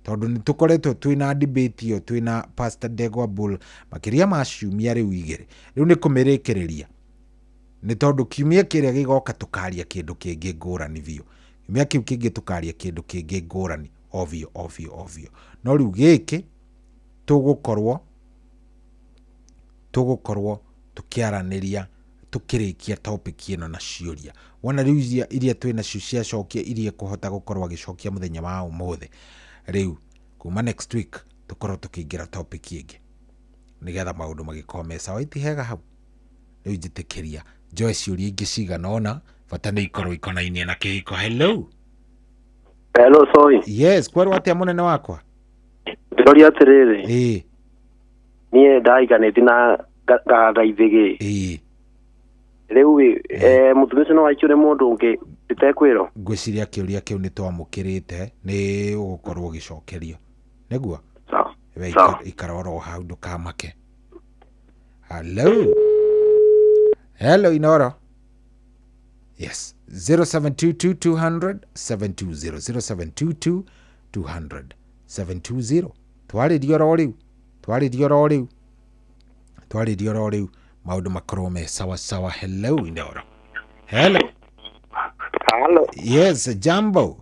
S3: tondũ nĩ tũkoretwo twĩna debate ĩyo twĩna Pastor Ndegwa Bull makĩria ma ciumia rĩu igĩrĩ. Rĩu nĩ kũmĩrĩkĩrĩria nĩ tondũ kiumia kĩrĩa gĩgoka tũkaria kĩndũ kĩngĩ ngũrani biũ, kiumia kĩu kĩngĩ tũkaria kĩndũ kĩngĩ ngũrani ovyo. No rĩu gĩkĩ tũgũkorwo tũkĩaranĩria tukirikia topic ĩno na ciũria. Wona rĩu iria twĩna cia cokia iria kũhota gũkorwo agĩcokia mũthenya wa ũmũthĩ. Rĩu kuma next week tukorwo tukĩingĩra topic ĩngĩ nigetha maũndũ magĩkorwo me sawa. Itihega hau rĩu njĩtĩkĩria njoe ciũria ingĩ cigana ona bata nä ikorwo ikonainie na kä hiko. Hello.
S19: Hello, sorry.
S3: Yes, kwerwo atä a må nene wakwa?
S19: Ndĩroria atĩrĩrĩ. Niĩ ndaiganĩti na ngathaithĩgĩ. Rĩu mũtumia ũcio no aikĩure mũndũ ũngĩ itekwĩrwo.
S3: Ngwĩciria kĩũria kĩu nĩ twamũkĩrĩte, nĩ ũgũkorwo ũgĩcokerio. Nĩguo?
S19: Sawa.
S3: We ikara oro hau ndũkamake. Hello. Hello, Inoro. Yes. 0722 200 720 0722 twaririo ro riu maundu makorwo me sawa sawa. Hello, Inoro. Hello. Yes, jambo.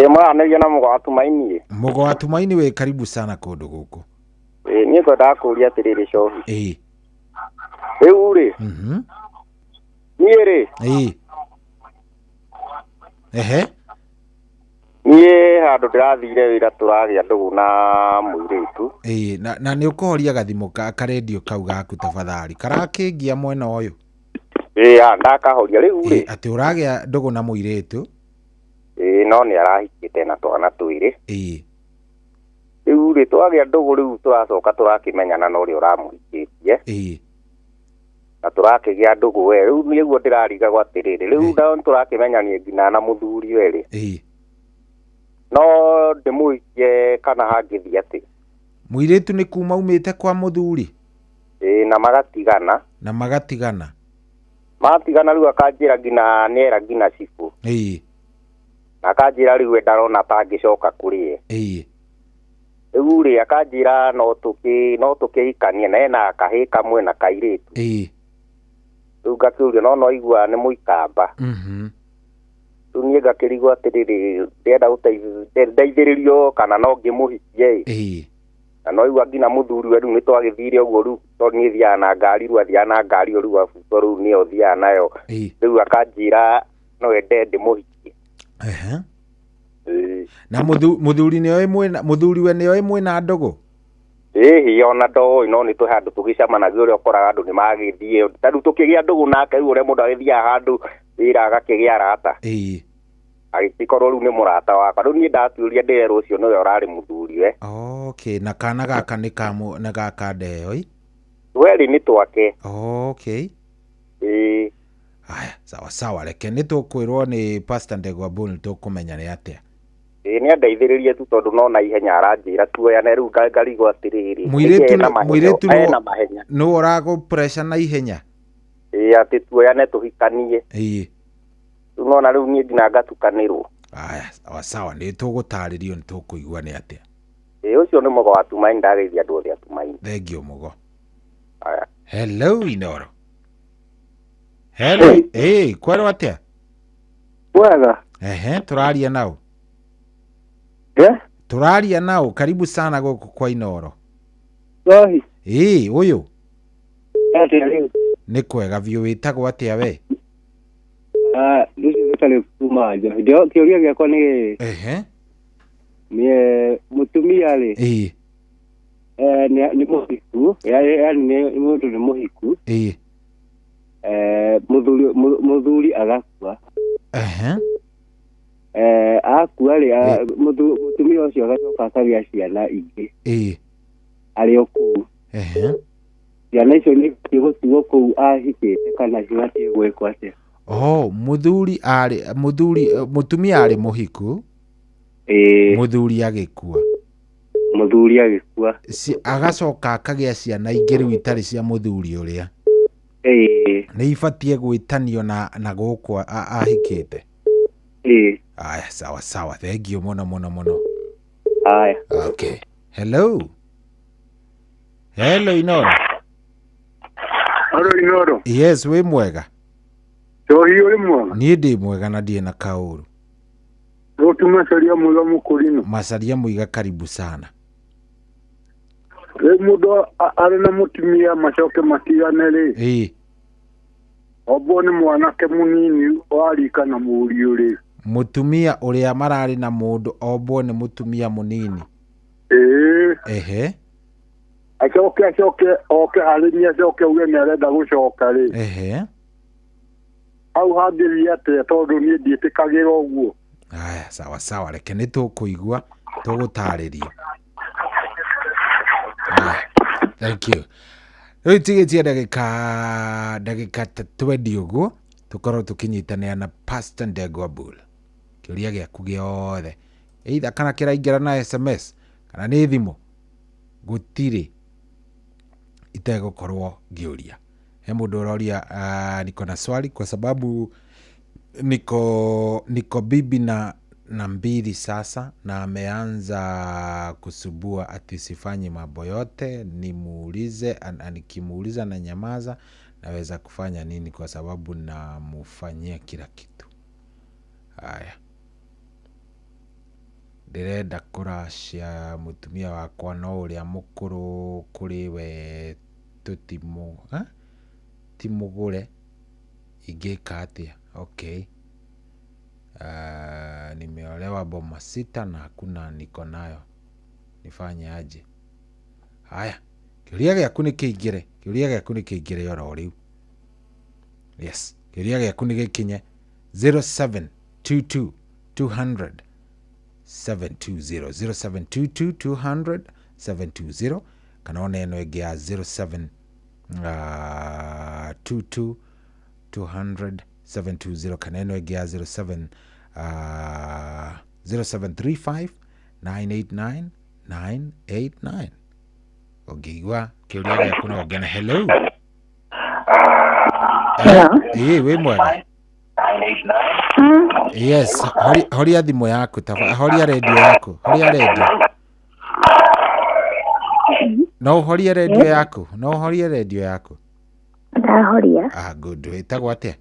S19: Mwaranĩria na Mũgo wa Tumaini.
S3: Mũgo wa Tumaini, we karibu sana kũndũ gũkũ.
S19: Niĩ ngwendaga kũũria atĩrĩrĩ Cohi. Rĩu rĩ. Niĩ rĩ. Niĩ handũ ndĩrathire wĩra tũragĩa ndũgũ na mũirĩtu.
S3: Na nĩ ũkũhoria gathimo karendio kau gaku tafadhali. Karakĩngia mwena ũyũ.
S19: Ndakahoria rĩu rĩ.
S3: Atĩ ũragĩa ndũgũ na mũirĩtu.
S19: No nĩ arahikĩte na twana twĩrĩ. Rĩu rĩ twagĩa ndũgũ rĩu tũracoka tũrakĩmenyana na ũrĩa ũramũhikĩtie. Na tũrakĩgĩa ndũgũ we. Rĩu nĩguo ndĩrarigagwo atĩrĩrĩ. Rĩu tũrakĩmenyania nginya na mũthuri we. No ndĩmũhikie kana hangĩthiĩ atĩ.
S3: Mũirĩtu nĩ kuma umĩte kwa mũthuri?
S19: Na magatigana. Matigana rĩu akanjĩra nginya nĩera nginya cibũ. Na akanjĩra rĩu we ndarona atangĩcoka kũrĩ ye. Rĩu rĩ akanjĩra no tũkĩhikanie na ena kahĩĩ kamwe na kairĩtu. Rĩu ngakĩũria no igua nĩ mũikamba. Rĩu niĩ ngakĩrigwo atĩrĩrĩ ndĩrenda gũteithĩrĩrio kana no ngĩmũhikie. Na no igua nginya mũthuri we rĩu nĩ twagĩthire ũguo rĩu tondũ niĩ thiaga na ngari rĩu athiaga na ngari rĩu abuto rĩu nĩyo thiaga nayo. Rĩu akanjĩra no ende ndĩmũhikie.
S3: Na mũthuri we nĩoĩ mwĩna ndũgũ?
S19: Ona ndoĩ no nĩ handũ tũgĩcamanagia ũrĩa ũkoraga andũ nĩ magĩthiĩ tondũ tũkĩgĩa ndũgũ nake rĩu ũrĩa mũndũ agĩthiaga handũ wĩra agakĩgĩa arata. Agĩkorwo rĩu nĩ mũrata wakwa. Rĩu niĩ ndatuĩria ndĩrerwo ũcio nĩwe ũrarĩ mũthuri we.
S3: Na kana gaka nĩ gaka ndeo?
S19: Werĩ nĩ twake.
S3: Aya, sawa reke nĩ tũkwĩrwo nĩ Pastor Ndegwa Bull tũkũmenya nĩ atĩa.
S19: Nĩ andeithĩrĩrie tu tondũ no na ihenya aranjĩra tuoyane rĩu ngarigwo atĩrĩrĩ.
S3: Mũirĩtu nĩ ũragũ pressure na ihenya?
S19: Atĩ tuoyane tũhikanie. No na rĩu niĩ nginya ngatukanĩrwo.
S3: Aya, sawa nĩ tũgũtarĩrio nĩ tũkũigua nĩ atĩa.
S19: Ũcio nĩ Mũgo wa Tumaini, ndageithia andũ othe a Tumaini.
S3: Thengiũ Mũgo. Hello, Inoro. Hello. Kwerwo atĩa?
S19: Wega.
S3: Tũraria nao. Tũraria nao, karibu sana gũkũ kwa Inoro. Ũyũ. Nĩ kwega biũ, wĩtagwo atĩa we?
S20: Nĩcio kuma nja. Kĩũria gĩakwa nĩ mũtumia rĩ. Nĩ mũhiku, nĩ mũndũ nĩ mũhiku. Mũthuri agakua. Akua rĩ mũtumia ũcio agacoka akagĩa ciana ingĩ. Arĩ o kũu. Ciana icio nĩ gũtigwo kũu ahikĩte kana cibatiĩ gwĩkwo atĩa?
S3: Mũtumia arĩ mũhiku. Mũthuri agĩkua. Agacoka akagĩa ciana ingĩ rĩu itarĩ cia mũthuri ũrĩa. Nĩ ibatiĩ gwĩtanio na gũkũ ahikĩte. Aya, sawa. Thengiũ mũno.
S20: Aya.
S3: Okay. Hello, Inoro.
S21: Inoro.
S3: Yes, wĩ mwega?
S21: Cohi ũrĩ mwega?
S3: Niĩ ndĩ mwega na ndiĩ na kaũru.
S21: Macaria Mwiga Mũkũrinũ.
S3: Macaria Mwiga, karibu sana.
S21: Rĩu mũndũ arĩ na mũtumia macoke matigane rĩ. Obo nĩ mwanake mũnini warika na mũriũ rĩ.
S3: Mũtumia ũrĩa mararĩ na mũndũ obo nĩ mũtumia mũnini.
S21: Acoke oke harĩria acoke uge nĩ arenda gũcoka rĩ. au handiria te tondu ni ndietikagira uguo.
S3: Aya, sawa sawa, reke nĩ tũkũigua tũgũtarĩria. Thank you. Rĩu tigĩtie ndagĩka 20 ũguo tũkorwo tũkĩnyitanĩra na Pastor Ndegwa Bull. Kĩũria gĩaku gĩothe either kana kĩraingĩra na SMS kana nĩ thimũ, gũtirĩ itegũkorwo ngĩũria. He mũndũ ũroria niko na swali kwa sababu niko bibi na mbili sasa na ameanza kusubua ati sifanyi mambo yote, nimuulize, nikimuuliza na nyamaza, naweza kufanya nini kwa sababu namufanyia kila kitu. Haya, ndirenda kũracia mũtumia wakwa no ũrĩa mũkũrũ kũrĩ we timũgũre ingĩka atĩa? Okay. Nimeolewa boma 6 na hakuna niko nayo, nifanye aje? Haya, kĩũria gĩaku nĩ kĩingĩre oro rĩu. Yes, kĩũria gĩaku nĩ gĩkinye 0722 200 720 0722 200 720 kana ona ĩno ĩngĩ ya 0722 200 720 kana ĩno ĩngĩ ya 0735 989 989. Ũngĩigua kĩũria gĩaku no ũngene. Hello. Wĩ mwega? Yes, horia thimũ yaku, horia redio yaku, horia redio. No uhorie redio yaku, Ndahoria. Good. Wĩtagwo atĩa?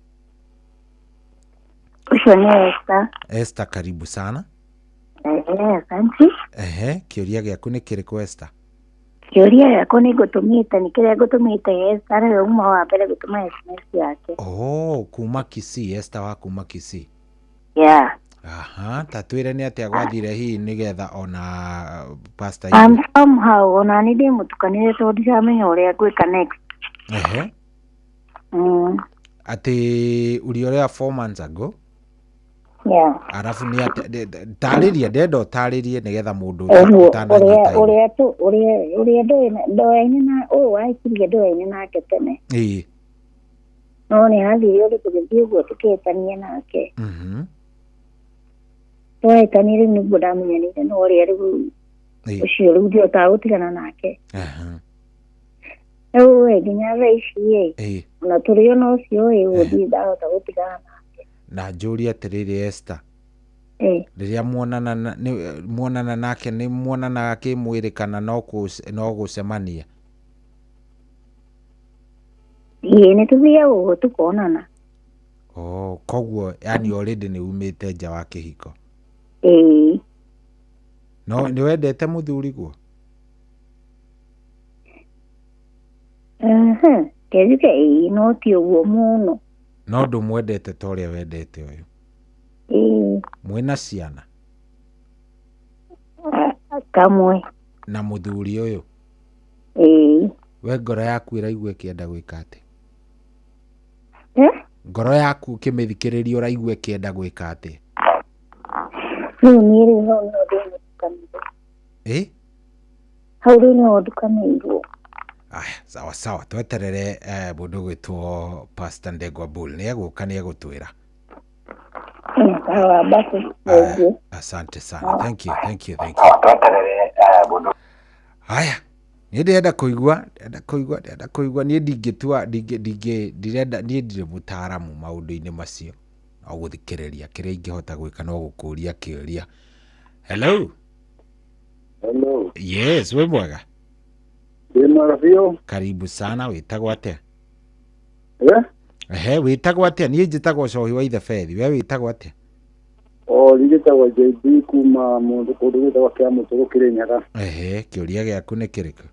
S1: Ucio nĩ Esther.
S3: Esther, karibu sana.
S1: Asante.
S3: Kĩũria gĩaku nĩ kĩrĩkũ Esther?
S1: Kĩũria gĩaku nĩ kĩrĩa ngũtũmĩte Esther, rĩu uma wa mbere gũtũma SMS yake.
S3: Kuma Kisii, Esther wa kuma Kisii.
S1: Yeah.
S3: Ta twĩre nĩ atĩa gwathire hihi nĩgetha ona pastor
S1: somehow ona nĩ ndĩmũtukanire tondũ ndicamenya ũrĩa ngwĩka next.
S3: Atĩ ũrĩa 4 months ago.
S1: Yeah.
S3: Arafu nĩ tarĩria, ndenda ũtarĩrie nĩgetha mũndũ
S1: ũrĩa ndoyaine na ũyũ wahikirie ndoyaine nake tene. No nĩ hathire ũrĩ tũgĩthiĩ ũguo tũkĩhĩtania nake. Twahĩtanire nĩguo ndamenyanire no ũrĩa rĩu ũcio rĩu ndiotaga gũtigana nake. Rĩu nginya thaa ici ona tũrĩ ona ũcio gũthiĩ ndahota gũtigana nake.
S3: Na njũria atĩrĩrĩ Esther, rĩrĩa muonana nake nĩ muonanaga kĩmwĩrĩ kana no gũcemania?
S1: Nĩ tũthiaga ũguo tũkonana.
S3: Koguo yani already nĩ umĩte nja wa kĩhiko? No nĩ wendete mũthuri guo?
S1: Kĩrĩke no ti ũguo mũno.
S3: No ndũmwendete ta ũrĩa wendete ũyũ? Mwĩna ciana?
S1: Kamwe.
S3: Na mũthuri ũyũ? We ngoro yaku ĩraigua ĩkĩenda gwĩka atĩ? Ngoro yaku ũkĩmĩthikĩrĩria ũraigua ĩkĩenda gwĩka atĩ?
S1: Rĩu niĩ rĩu no ndĩmũtukanĩire. Hau rĩu no ndukanĩirwo.
S3: Sawa sawa, tweterere mũndũ gwĩtwo Pastor Ndegwa Bull nĩ egũka nĩ egũtwĩra. Asante sana. Thank you. Haya, niĩ ndĩrenda kũigua niĩ ndingĩtua ndirenda, niĩ ndirĩ mũtaaramu maũndũ-inĩ macio, no gũthikĩrĩria kĩrĩa ingĩhota gwĩka no gũkũria kĩũria. Hello. Yes, wĩ mwega? Karibu sana, wĩtagwo atĩa? Wĩtagwo atĩa? Niĩ njĩtagwo Cohi wa Ithe Fethi, we wĩtagwo atĩa?
S21: Njĩtagwo JB kuma mũndũ kũndũ gwĩtagwo Kĩamũtũ Kĩrĩnyaga.
S3: Kĩũria gĩaku nĩ kĩrĩkũ?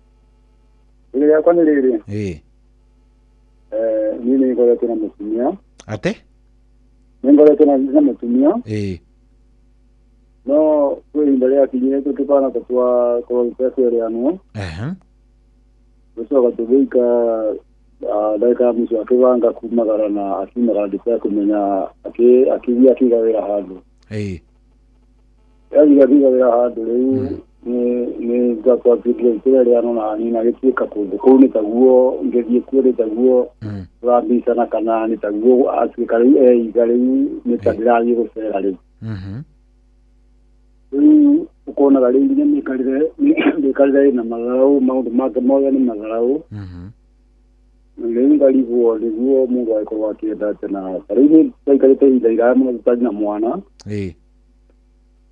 S21: Kĩũria gĩakwa nĩ rĩrĩ. Niĩ nĩ ngoretwo na mũtumia.
S3: Atĩ?
S21: Nĩ ngoretwo na mũtumia. No kwĩ ihinda rĩakinyire tũkĩbana tũtwa kũrora tũreanwo. Tũcoka tũgĩika Daika mwisho akivanga kumagara na akimara ndisa kumenya akivia kigawira handu. Kigawira handu rĩu ni gakwa kigire ria no na ni na gĩtuĩka kũndũ kũu nĩ taguo ngĩthiĩ kuo nĩ taguo rambicana kana nĩ taguo atuĩka rĩu rĩu nĩ ta ndĩrathiĩ gũcera rĩu. Rĩu ũkonaga rĩu nĩ mĩkarĩre na matharaũ maũndũ make mothe nĩ matharaũ. Rĩu ngarigwo nĩguo mũndũ agĩkorwo akĩenda atĩ na rĩu tũikarĩte ihinda iraya mũno tũtarĩ na mwana.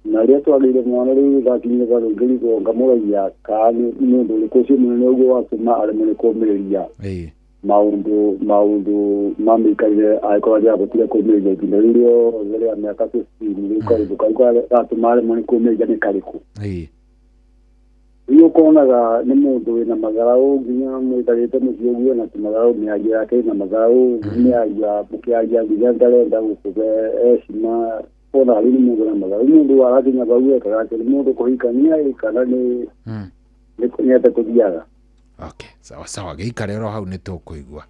S21: Na rĩrĩa twagĩire mwana rĩu thakinyire bado ngĩrigwo ngamũragia kana nĩ ũndũ ũrĩkũ ũcio mũnene ũguo watũma aremwo nĩ kũũmĩrĩria maũndũ ma mĩikarĩre agĩkorwo atĩrĩ kũũmĩrĩria ihinda rĩu rĩothe rĩa mĩaka 15 rĩu kaũndũ karĩa gatũma aremwo nĩ kũũmĩrĩria nĩ karĩkũ. Rĩu ũkonaga nĩ mũndũ wĩna matharaũ nginya mũikarĩte mũciĩ ũguo na matharaũ mĩario yake na matharaũ mũkĩaria nginya ndarenda gũkũhe heshima. Ona rĩu nĩ mũndũ na matharaũ mũndũ arakinya bau ekaga atĩ nĩ mũndũ kũhikania kana nĩ nĩete kũthiaga.
S3: Okay, sawa gĩikare ro hau nĩ tũkũigua.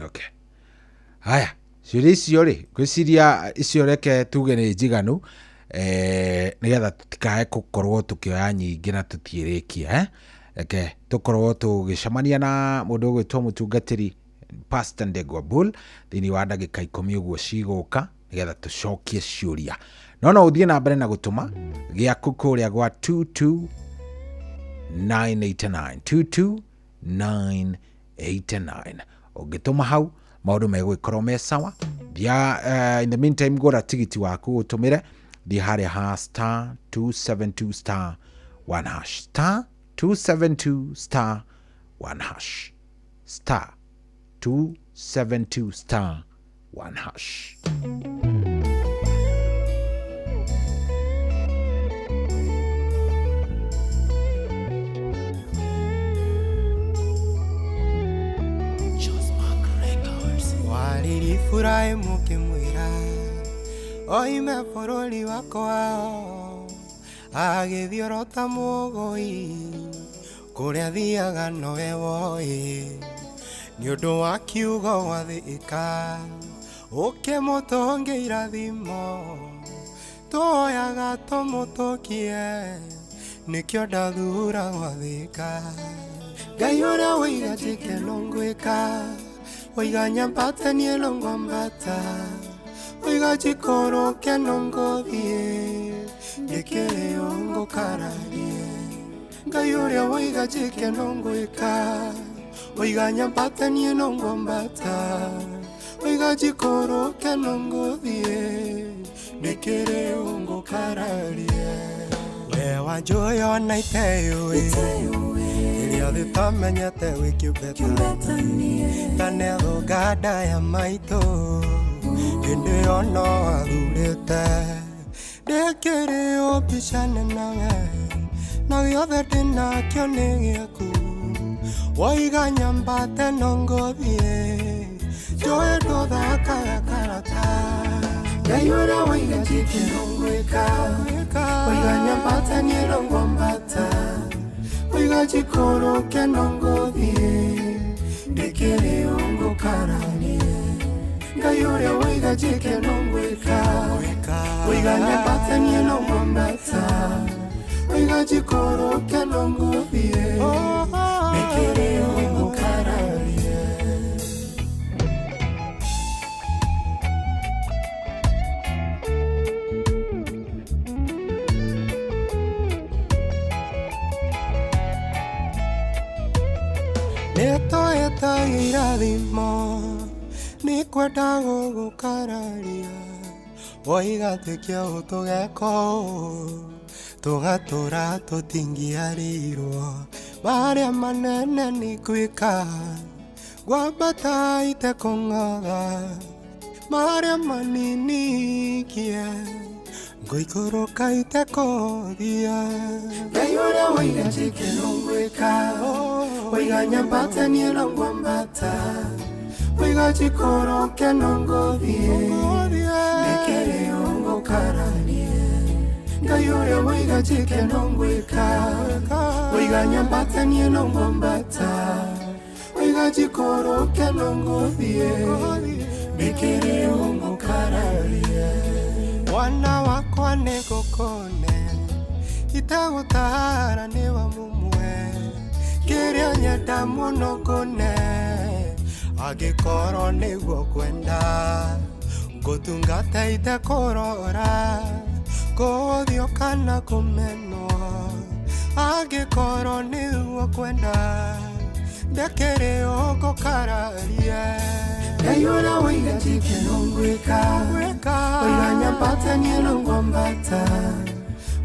S3: Okay. Haya, ciũria icio rĩ, gwĩciria icio reke tuge nĩ njiganu nĩgetha tũtikae gũkorwo tũkĩoya nyingĩ na tũtiĩrĩkia reke tũkorwo tũgĩcemania na mũndũ ũgwĩtwo mũtungatĩri Pastor Ndegwa Bull thĩinĩ wa ndagĩka 10 ũguo cigũka nĩgetha tũcokie ciũria. No ũthiĩ na mbere na gũtũma gĩaku kũrĩa gwa 22989 ũngĩtũma hau maũndũ megũgĩkorwo me sawa. In the meantime gũra tigiti waku ũtũmĩre thiĩ harĩa ha star 272 star 1 hash star 272 star 1 hash star 272 star 1 hash.
S7: Wariri furahi mukimwira oime bũrũri wakwa agĩthiũrũta mũgũi kũrĩa thiaga nowe woĩ nĩ ũndũ wa kiugo gwathĩka ũkĩmũtũngĩ irathimo tũoyaga tũmũtũkie nĩkĩo ndathura gwathĩka Ngai ũrĩa wĩiga njĩkeno ngwĩka wĩiga nyambatanie no ngwambata wĩiga njikũrũke no ngũthiĩ ngĩkĩrĩo ngũkararie Ngai ũrĩa wĩiga njĩkeno ngwĩka wĩiga nyambatanie no ngwambata wĩiga njikũrũke no ngũthiĩ ngĩkĩrĩo ngũkararie we wanjũĩ ona iteyũĩ ĩrĩa thĩ tamenyete wĩkĩũmbetania tanethũnga nda ya maitũ hĩndĩ ono athurĩte ndĩkĩrĩo mbicane nawe na gĩothe ndĩnakĩo nĩ gĩaku waiga nyambate no ngũthiĩ njũĩ ndũthakaga karata Ngai ũrĩa waiga njĩkeno ngwĩka waiga nyambatanie no ngwambata waiga njikũrũke no ngũthiĩ ndĩkĩrĩo ngũkararie Ngai ũrĩa waiga njĩkeno ngwĩka waiga nyambatanie no ngwambata waiga njikũrũke no ngũthiĩ ndĩkĩrĩo ngũkararie nĩtũĩte irathimo nĩkwenda gũgũkararia waiga tĩkia ũtũgeka ũũ tũgatũra tũtingĩarĩirwo marĩa manene nĩngwĩka ngwambata itekũng'otha marĩa manini kie ngũikũrũka itekũthia Ngai ũrĩa waiga njĩkeno ngwĩka waiga nyambatanie no ngwambata waiga njikũrũke no ngũthiĩ ndĩkĩrĩo ngũkararie Ngai ũrĩa waiga njĩkeno ngwĩka waiga nyambatanie no ngwambata
S15: Wigajikoro kenongodhie Mikiri umukararie Wana wakwa negokone Itagutara niwa mumwe Kiria nyenda muno kone Agikoro niguo kwenda Gutungata itekorora Kuthio kana kumeno Agikoro niguo kwenda Ndekere oko kararie Gayura wiga chike nungwika Wiga nyambata nye nungwambata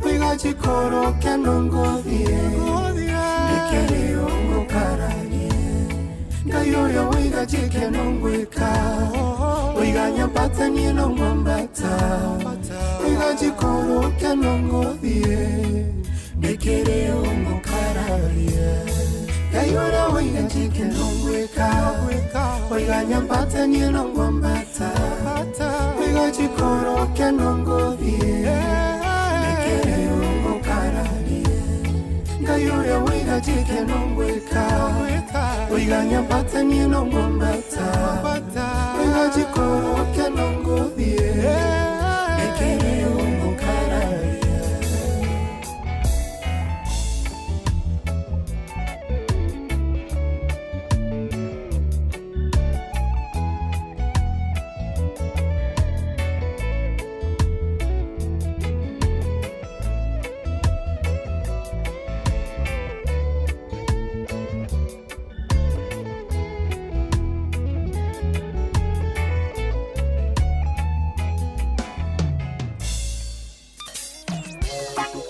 S15: Wiga chikoro ke nungodhie Ndekere oko kararie Gayura wiga chike nungwika Wiga nyambata nye nungwambata Wiga chikoro ke nungodhie Ndekere oko kararie Gayura wiga chike nungwika Wiga nyambata nye nungwambata Wiga chikoro ke nungodhie Ndekere oko kararie Gayura wiga chike nungwika Wiga nyambata nye nungwambata Wiga chikoro ke nungodhie Ndekere oko kararie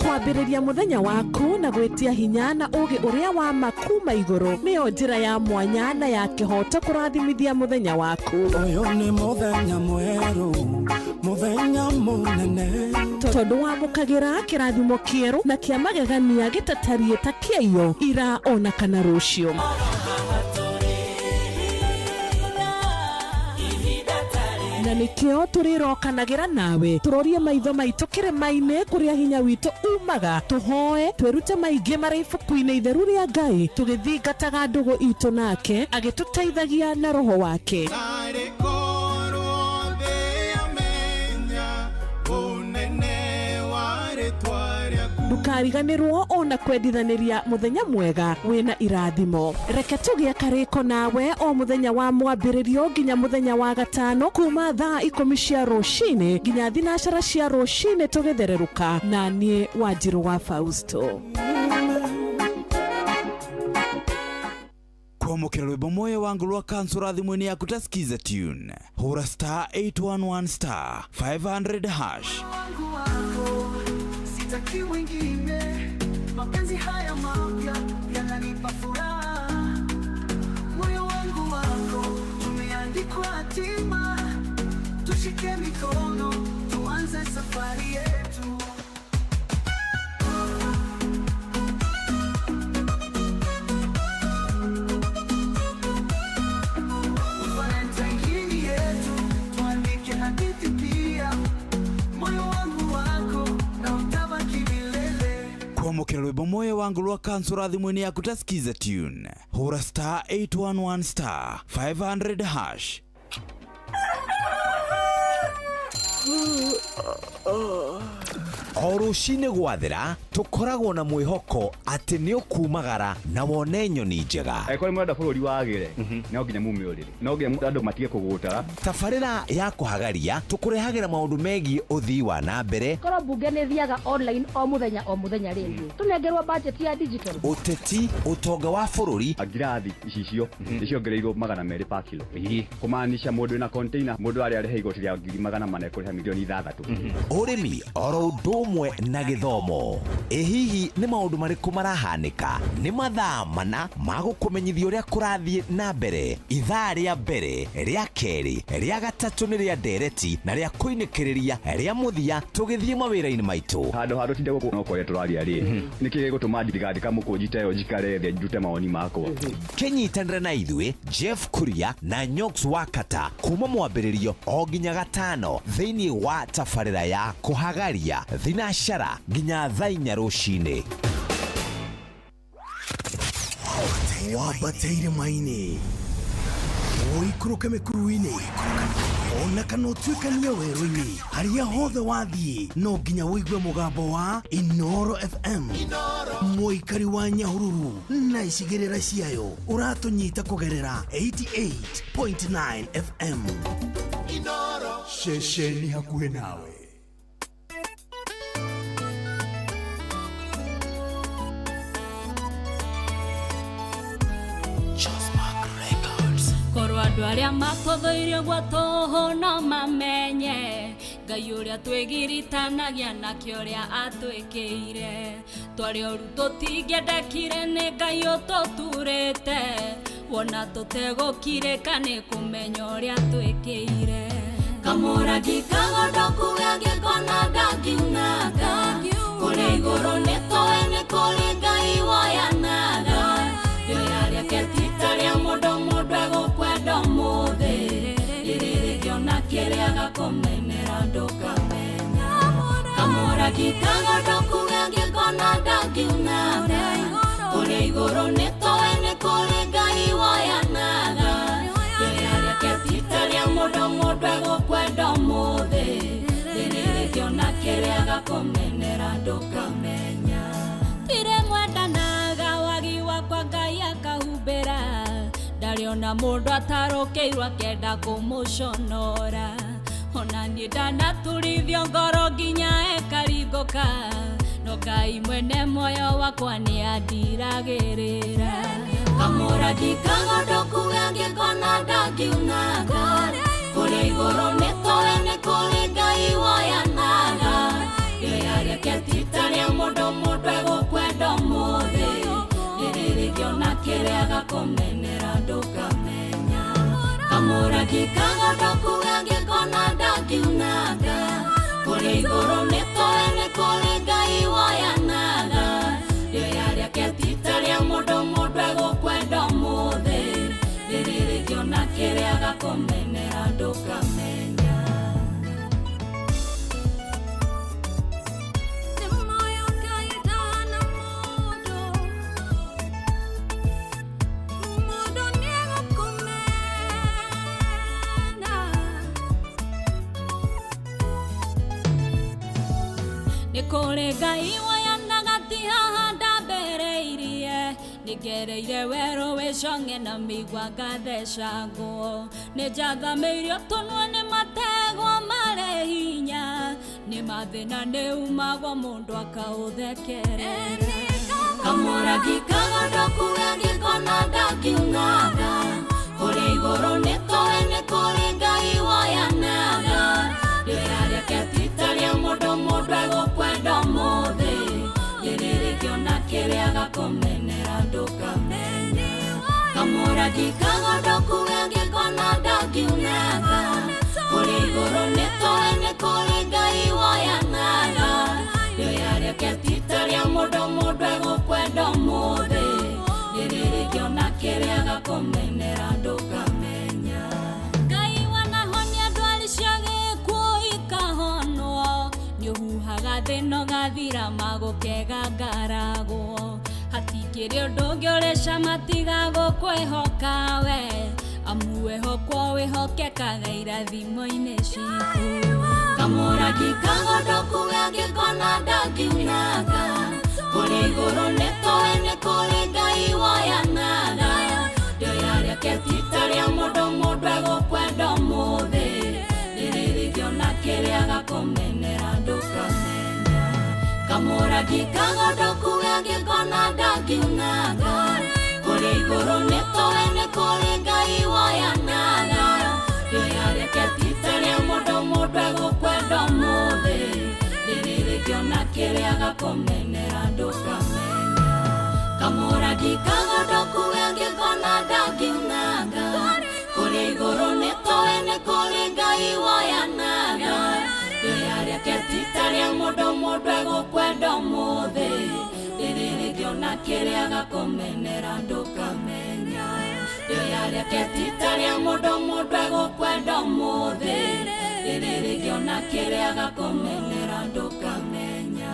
S5: Kwambĩrĩria mũthenya waku na gwĩtia hinya na ũgĩ ũrĩa wa makuma igũrũ nĩyo njĩra ya mwanya na ya kĩhoto kũrathimithia mũthenya waku.
S15: Ũyũ nĩ mũthenya mwerũ, mũthenya mũnene.
S5: Tondũ wamũkagĩra kĩrathimo kĩerũ na kĩa magegania gĩtatariĩ ta kĩayo ira ona kana rũciũ. Na nikio turirokanagĩra nawe turorie maitho maitũ kĩrĩma-inĩ kũrĩa hinya witũ umaga tuhoe twĩrute maingĩ marĩ ibuku-inĩ itheru rĩa Ngai tũgĩthingataga ndũgũ itũ nake agĩtũteithagia na roho wake. Ndukariganĩrwo ona kwendithanĩria mũthenya mwega wĩna irathimo. Reke tũgĩe karĩko nawe o mũthenya wa mwambĩrĩrio nginya mũthenya wa gatano kuma thaa 10 cia rũcinĩ nginya thinacara cia rũcinĩ tũgĩthererũka na niĩ Wanjirũ wa Fausto.
S6: Kwamũkĩra rwĩmbo moyo wangu rwa kansũra thimũ-inĩ yaku ta skiza tune. Hũra star 811 star 500 hash.
S15: Sitaki wengine, mapenzi haya mapya yananipa furaha. Moyo wangu wako umeandikwa hatima, tushike mikono tuanze safari yetu. Valentine hii yetu, tuandike hadithi pia. Moyo wangu wako na utabaki milele.
S6: Kwamũkĩra rwĩmbo moyo wangu rwa kansũra thimũ-inĩ yaku ta skiza tune. Hũra star 811 star 500 hash.
S8: O rũcinĩ gwathĩra tũkoragwo na mwĩhoko atĩ nĩ ũkumagara na wone nyoni njega.
S9: Kũrĩ mũndũ bũrũri wagĩre no nginya mume ũrĩrĩ, no nginya andũ matige kũgũta.
S8: Tabarĩra ya kũhagaria tũkũrehagĩra maũndũ megiĩ ũthii wa na mbere.
S10: Korwo mbunge nĩ thiaga online o mũthenya rĩngĩ tũnengerwo budget ya digital.
S8: Ũteti, ũtonga wa bũrũri.
S9: Ngirathi icio nĩciongereirwo 200 per kilo. Kũmaanisha mũndũ wĩna container mũndũ arĩa arĩhe igoti rĩa 400 kũrĩha milioni 6.
S8: Ũrĩmi oro ũndũ ũmwe na gĩthomo. Hihi nĩ maũndũ marĩkũ marahanĩka? Nĩ mathaa mana ma gũkũmenyithia ũrĩa kũrathiĩ na mbere. Ithaa rĩa mbere, rĩa kerĩ, rĩa gatatũ nĩ rĩa ndereti na rĩa kũinĩkĩrĩria rĩa mũthia tũgĩthiĩ mawĩra-inĩ maitũ.
S9: Handũ tinde gũkũ no kũrĩa tũraria rĩ. Nĩkĩ gũtũma thirikari kamũkũnjita ĩyo njikare thĩ njute mawoni makwa.
S8: Kĩnyitanĩre na ithuĩ Jeff Kuria na Nyox Wakata kuma mwambĩrĩrio o nginya gatano thĩinĩ wa tabarĩra ya kũhagaria thinacara nginya thaa 4 rũcinĩ.
S13: wabateire maini oikũrũke mĩkuru-inĩ ona kana ũtuĩkanie werũ-inĩ harĩa hothe wathiĩ no nginya wĩigue mũgambo wa Inoro FM mũikari wa Nyahururu na icigĩrĩra ciayo ũratũnyita kũgerera 88.9 FM Inoro ceceni hakuhĩ nawe.
S16: Korwa andũ arĩa matũthũirio gwatũhũ no mamenye Ngai ũrĩa twĩgiritanagia nakĩo ũrĩa atwĩkĩire twarĩ oru tũtingĩendekire nĩ Ngai ũtũturĩte wona tũtegũkirĩka nĩ kũmenya ũrĩa twĩkĩire kamũrangi kagondoku gagĩkona ndangiunaga kũrĩa igũrũ nĩ tũĩ nĩ kũrĩ Ngai woyanaga rĩoya rĩake tita rĩa mũndũ egũkwenda mũthĩ rĩrĩrĩkĩona kĩrĩa gakũmenera ndũkamenya kamũrangi kagondoku gagĩkona ndangiunaga kũrĩa igũrũ nĩ tũĩ nĩ kũrĩ Ngai woyanaga rĩoya rĩake tita rĩa mũndũ egũkwenda mũthĩ rĩrĩrĩkĩona kĩrĩa gakũmenera ndũkamenya tire mwendanaga wagi wakwa Ngai akahumbĩra ndariona mũndũ atarũkĩirwo akenda kũmũconora ona niĩ ndanaturithio ngoro nginya ĩkaringũka no Ngai mwene muoyo wakwa nĩ andiragĩrĩra kamũrangi kagondoku gagĩkona ndangiunaga kũrĩa igũrũ nĩ tũĩ nĩ kũrĩ Ngai woyanaga rĩoya rĩake tita rĩa mũndũ egũkwenda mũthĩ rĩrĩrĩkĩona kĩrĩa gakũmenera ndũkamenya kamũrangi kagondoku gagĩkona ndangiunaga kũrĩa igũrũ nĩ tũĩ nĩ kũrĩ Ngai woyanaga rĩoya rĩake tita rĩa mũndũ egũkwenda mũthĩ rĩrĩrĩkĩona kĩrĩa gakũmenera ndũkamenya Kore Ngai woyanaga ti haha ndambĩrĩirie nĩngereire werũ wĩconge na mĩigua ngathecangwo nĩnjathamĩirio tũnua nĩ mategwo marĩ hinya nĩ mathĩna nĩ umagwo mũndũ akaũthekerera kamũrangi kagondoku gagĩkona ndangiunaga kũrĩa igũrũ nĩ tũĩ nĩ kũrĩ Ngai woyanaga rĩoya rĩake tita rĩa mũndũ egũkwenda mũthĩ rĩrĩrĩkĩona kĩrĩa gakũmenera ndũkamenya kamũrangi kagondoku gagĩkona ndangiunaga kũrĩa igũrũ nĩ tũĩ nĩ kũrĩ Ngai woyanaga rĩoya rĩake tita rĩa mũndũ egũkwenda mũthĩ rĩrĩrĩkĩona kĩrĩa gakũmenera ndũkamenya Ngai wanahonia ndwari cia gĩkuũ ikahonwo nĩũhuhaga thĩno gathira magũkega ngaragwo hatikĩrĩ ũndũ ũngĩ ũrĩ cama tiga gũkwĩhoka we amu wĩhokwo wĩhokekaga irathimo-inĩ ciitũ kamũrangi kagondoku gagĩkona ndangiunaga kũrĩa igũrũ nĩ tũĩ nĩ kũrĩ Ngai woyanaga rĩoya rĩake tita rĩa mũndũ egũkwenda mũthĩ rĩrĩrĩkĩona kĩrĩa gakũmenera ndũkamenya kamũrangi kagondoku gagĩkona ndangiunaga kũrĩa igũrũ nĩ tũĩ nĩ kũrĩ Ngai woyanaga rĩoya rĩake tita rĩa mũndũ egũkwenda mũthĩ rĩrĩrĩkĩona kĩrĩa gakũmenera ndũkamenya kamũrangi kagondoku gagĩkona ndangiunaga kũrĩa igũrũ nĩ tũĩ nĩ kũrĩ Ngai woyanaga rĩoya rĩake tita rĩa mũndũ egũkwenda mũthĩ rĩrĩrĩkĩona kĩrĩa gakũmenera ndũkamenya rĩoya rĩake tita rĩa mũndũ egũkwenda mũthĩ rĩrĩrĩkĩona kĩrĩa gakũmenera ndũkamenya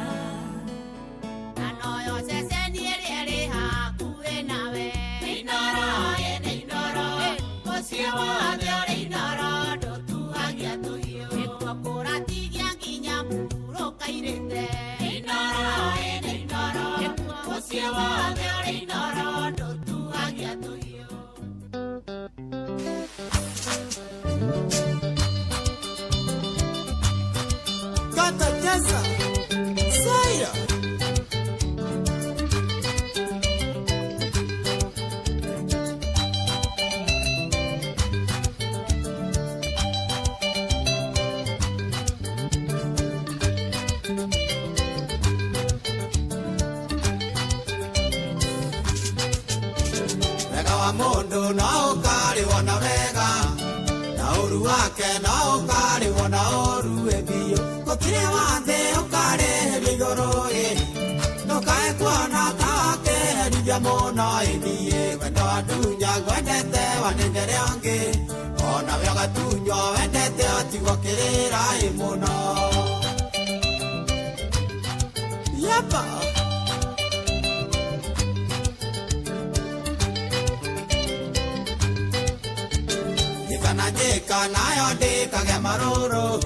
S16: na noyo ceceni ĩrĩa ĩrĩ hakuhĩ nawe
S14: Gata chesa Saya Mondo na ukari wana wega na uru wake na ukari wana oru ebio kotire wande ukari ligoro no kae kwana kake ribia mona ebie wendo adunya gwendete wanendere ange ona vyaga tunyo wendete atigokirira imono yapa Jeka nayo deka ge maroro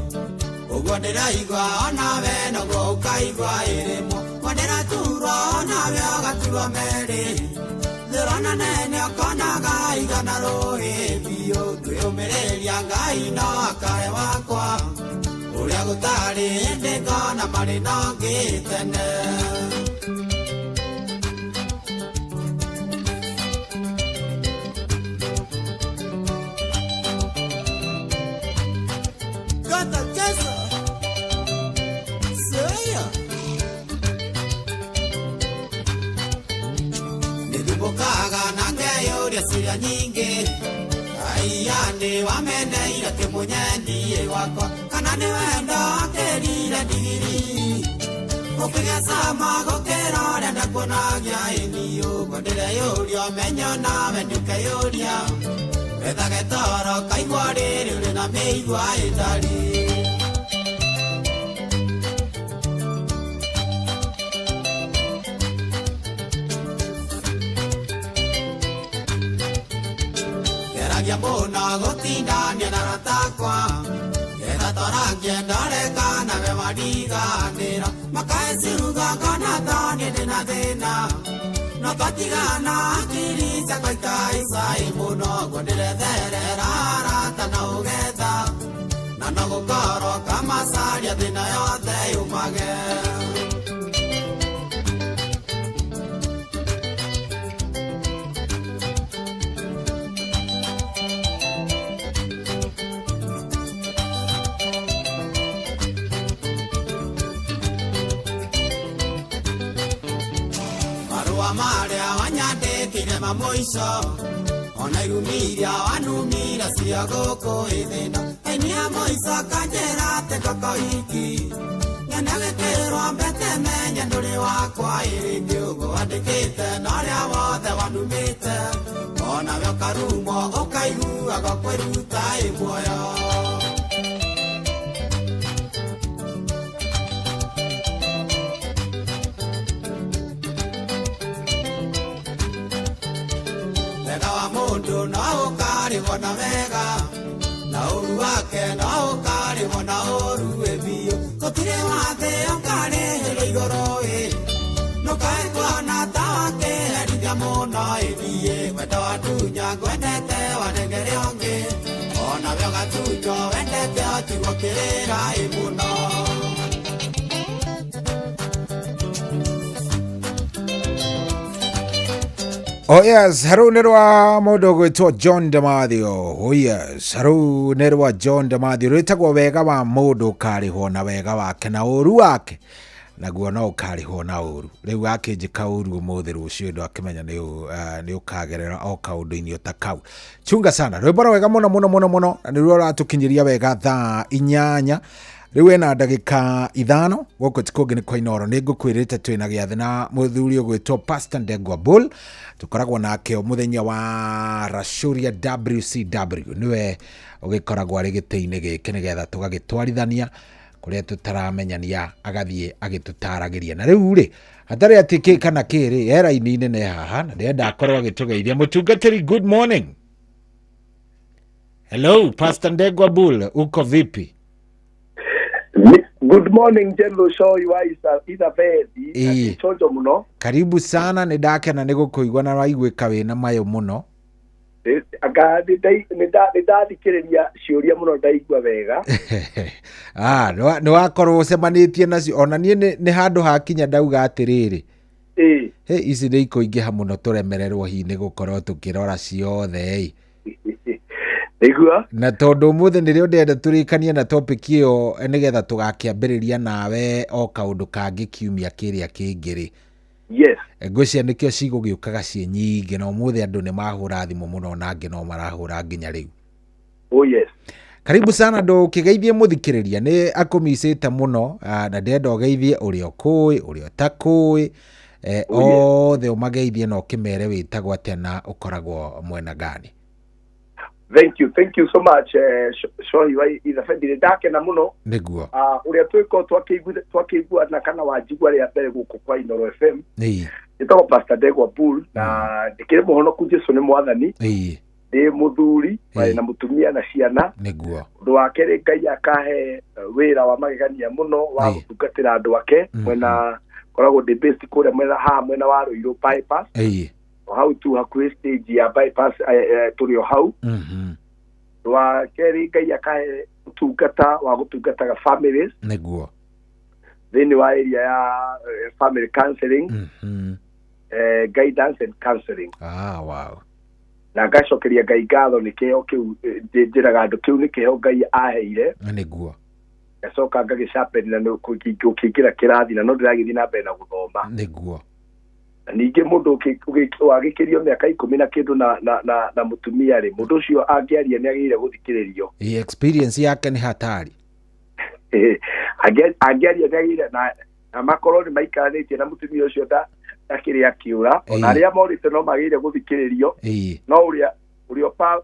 S14: Ugondera igwa onawe no go kaigwa iremo Wandera turo onawe agaturwa mere Zerana nene akona gai gana rohe Bio tuyo merelia ngai no akare wakwa Uria gutari endeka na marina gitene Gata chesa Saya Nidubokaga nangeyo ria siria nyingi Aiane wamene ira kemunyeni wakwa Kana ni wendo akerire digiri Kupiga sama gokero renda kuonagia iniyo Kondire yurio menyo na venduke yuria Wethage toro kaigwa riri uri na meigwa itari Geragia muna gutindania na ratakwa Gera torangie ndareka na we mariganira Makaesiruga kana tani ndina thina No katigana akiri sakwa ikaisai muno Gondire there rarata na ugetha Na no gukoro kama saria thina yothe yumage Maria wanyande kinema moiso Ona irumiria wanumira siya goko ithina Enia moiso kanjera te koko iki Nyanage kero mbete menya nduri wakwa irindi ugo Wandikite noria wothe wanumite Ona vyo karumo ukaigu agokweruta imuoyo Mundu na ukari wana wega na uru wake na ukari wana oru ebio Kotire wathe ukari hilo igoro No kae kwana take herithia muna ebie Wendo adunya gwendete wanengere onge Ona vyoga tunyo wendete atigokirira imuno
S3: Oh yes, haru nerwa modo gwitwa John Damathio. Oh yes, haru nerwa John Damathio. Ritagwo wega wa modo kariho na wega wake na uru wake. Naguo no kariho na uru. Riu akinjika uru umuthi rucio ndo akimenya ni ukagerera o kaundu-ini utakau. Chunga sana. Rwimbo wega muno muno muno muno. Na niruo ratukinyiria wega thaa 8. Riu ena ndagika 5 goko tikugi ni koinoro nigukwirite twina giathi na muthuri ugwitwo Pastor Ndegwa Bull tukoragwo nake muthenya wa Rashuria WCW niwe ugikoragwo ari giti-ini giki nigetha tugagitwarithania kuria tutaramenyania agathie agitutaragiria na riu ri hatari atiki kana kiri era-ini nene haha na ndenda akorwo agitugeithia mutungatiri. Good morning. Hello Pastor Ndegwa Bull, uko vipi?
S2: Good morning Jello show you is a very chojo muno.
S3: Karibu sana ni dake na nigukuigwa na raigwika wina mayo muno.
S2: anga nĩndathikĩrĩria ciũria mũno ndaigua wega.
S3: Nĩ wakorwo ũcemanĩtie nacio, ona niĩ nĩ handũ hakinya ndauga atĩrĩrĩ, ici nĩ ikũingĩha mũno tũremererwo hihi nĩ gũkorwo tũkĩrora ciothe. Na tondũ ũmũthĩ nĩrĩo ndĩrenda tũrĩkanie na topic ĩyo nĩgetha tũgakĩambĩrĩria nawe o kaũndũ kangĩ kiumia kĩrĩa kĩngĩ-rĩ.
S2: Yes.
S3: Ngwĩciria nĩkĩo cigũgĩũkaga ciĩ nyingĩ, na ũmũthĩ andũ nĩ mahũra thimũ mũno, na angĩ no marahũra nginya rĩu.
S2: Oh yes.
S3: Karibu sana ndũkĩgeithie mũthikĩrĩria, nĩ akũmicĩte mũno, na ndĩrenda ũgeithie ũrĩa ũkũĩ, ũrĩa ũtakũĩ, othe ũmageithie na ũkĩmere wĩtagwo atĩa na ũkoragwo mwena gani.
S2: Thank you so much. Shohi wa ithabendire ndakena muno.
S3: Niguo.
S2: Uria twiko twakigua na kana wajigwa ria mbere guku kwa Inoro FM. Nitagwo Pastor Degwa Bull na ndikire muhonoku Jesu ni mwathani. Ndi muthuri na mutumia na ciana.
S3: Niguo.
S2: Ndu wake Ngai akahe wira wa magegania muno wa gutungatira andu ake mwena koragwo ndi best kure mwena wa Ruiru bypass. Hau tu hakuhĩ stage ya bypass tũrĩ hau. Wa kerĩ Ngai akahe ũtungata wa gũtungataga families.
S3: Nĩguo.
S2: Thĩinĩ wa area ya family counseling, guidance and counseling.
S3: Wow.
S2: Na ngacokeria Ngai ngatho nĩ kĩheo kĩu njĩraga andũ kĩu nĩ kĩheo Ngai aheire.
S3: Nĩguo.
S2: Ngacoka ngagĩcapenina gũkĩingĩra kĩrathi na no ndĩragĩthiĩ na mbere na gũthoma.
S3: Nĩguo.
S2: Ningĩ mũndũ wagĩkĩrio mĩaka 10 na kĩndũ na mũtumia rĩ, mũndũ ũcio angĩaria nĩ agĩrĩire gũthikĩrĩrio.
S3: Experience yake nĩ hatari.
S2: Angĩaria nĩ agĩrĩire na makorwo nĩ maikaranĩtie na mũtumia ũcio ndakĩrĩ akĩũra, ona arĩa morĩte no magĩrĩire gũthikĩrĩrio. No ũrĩa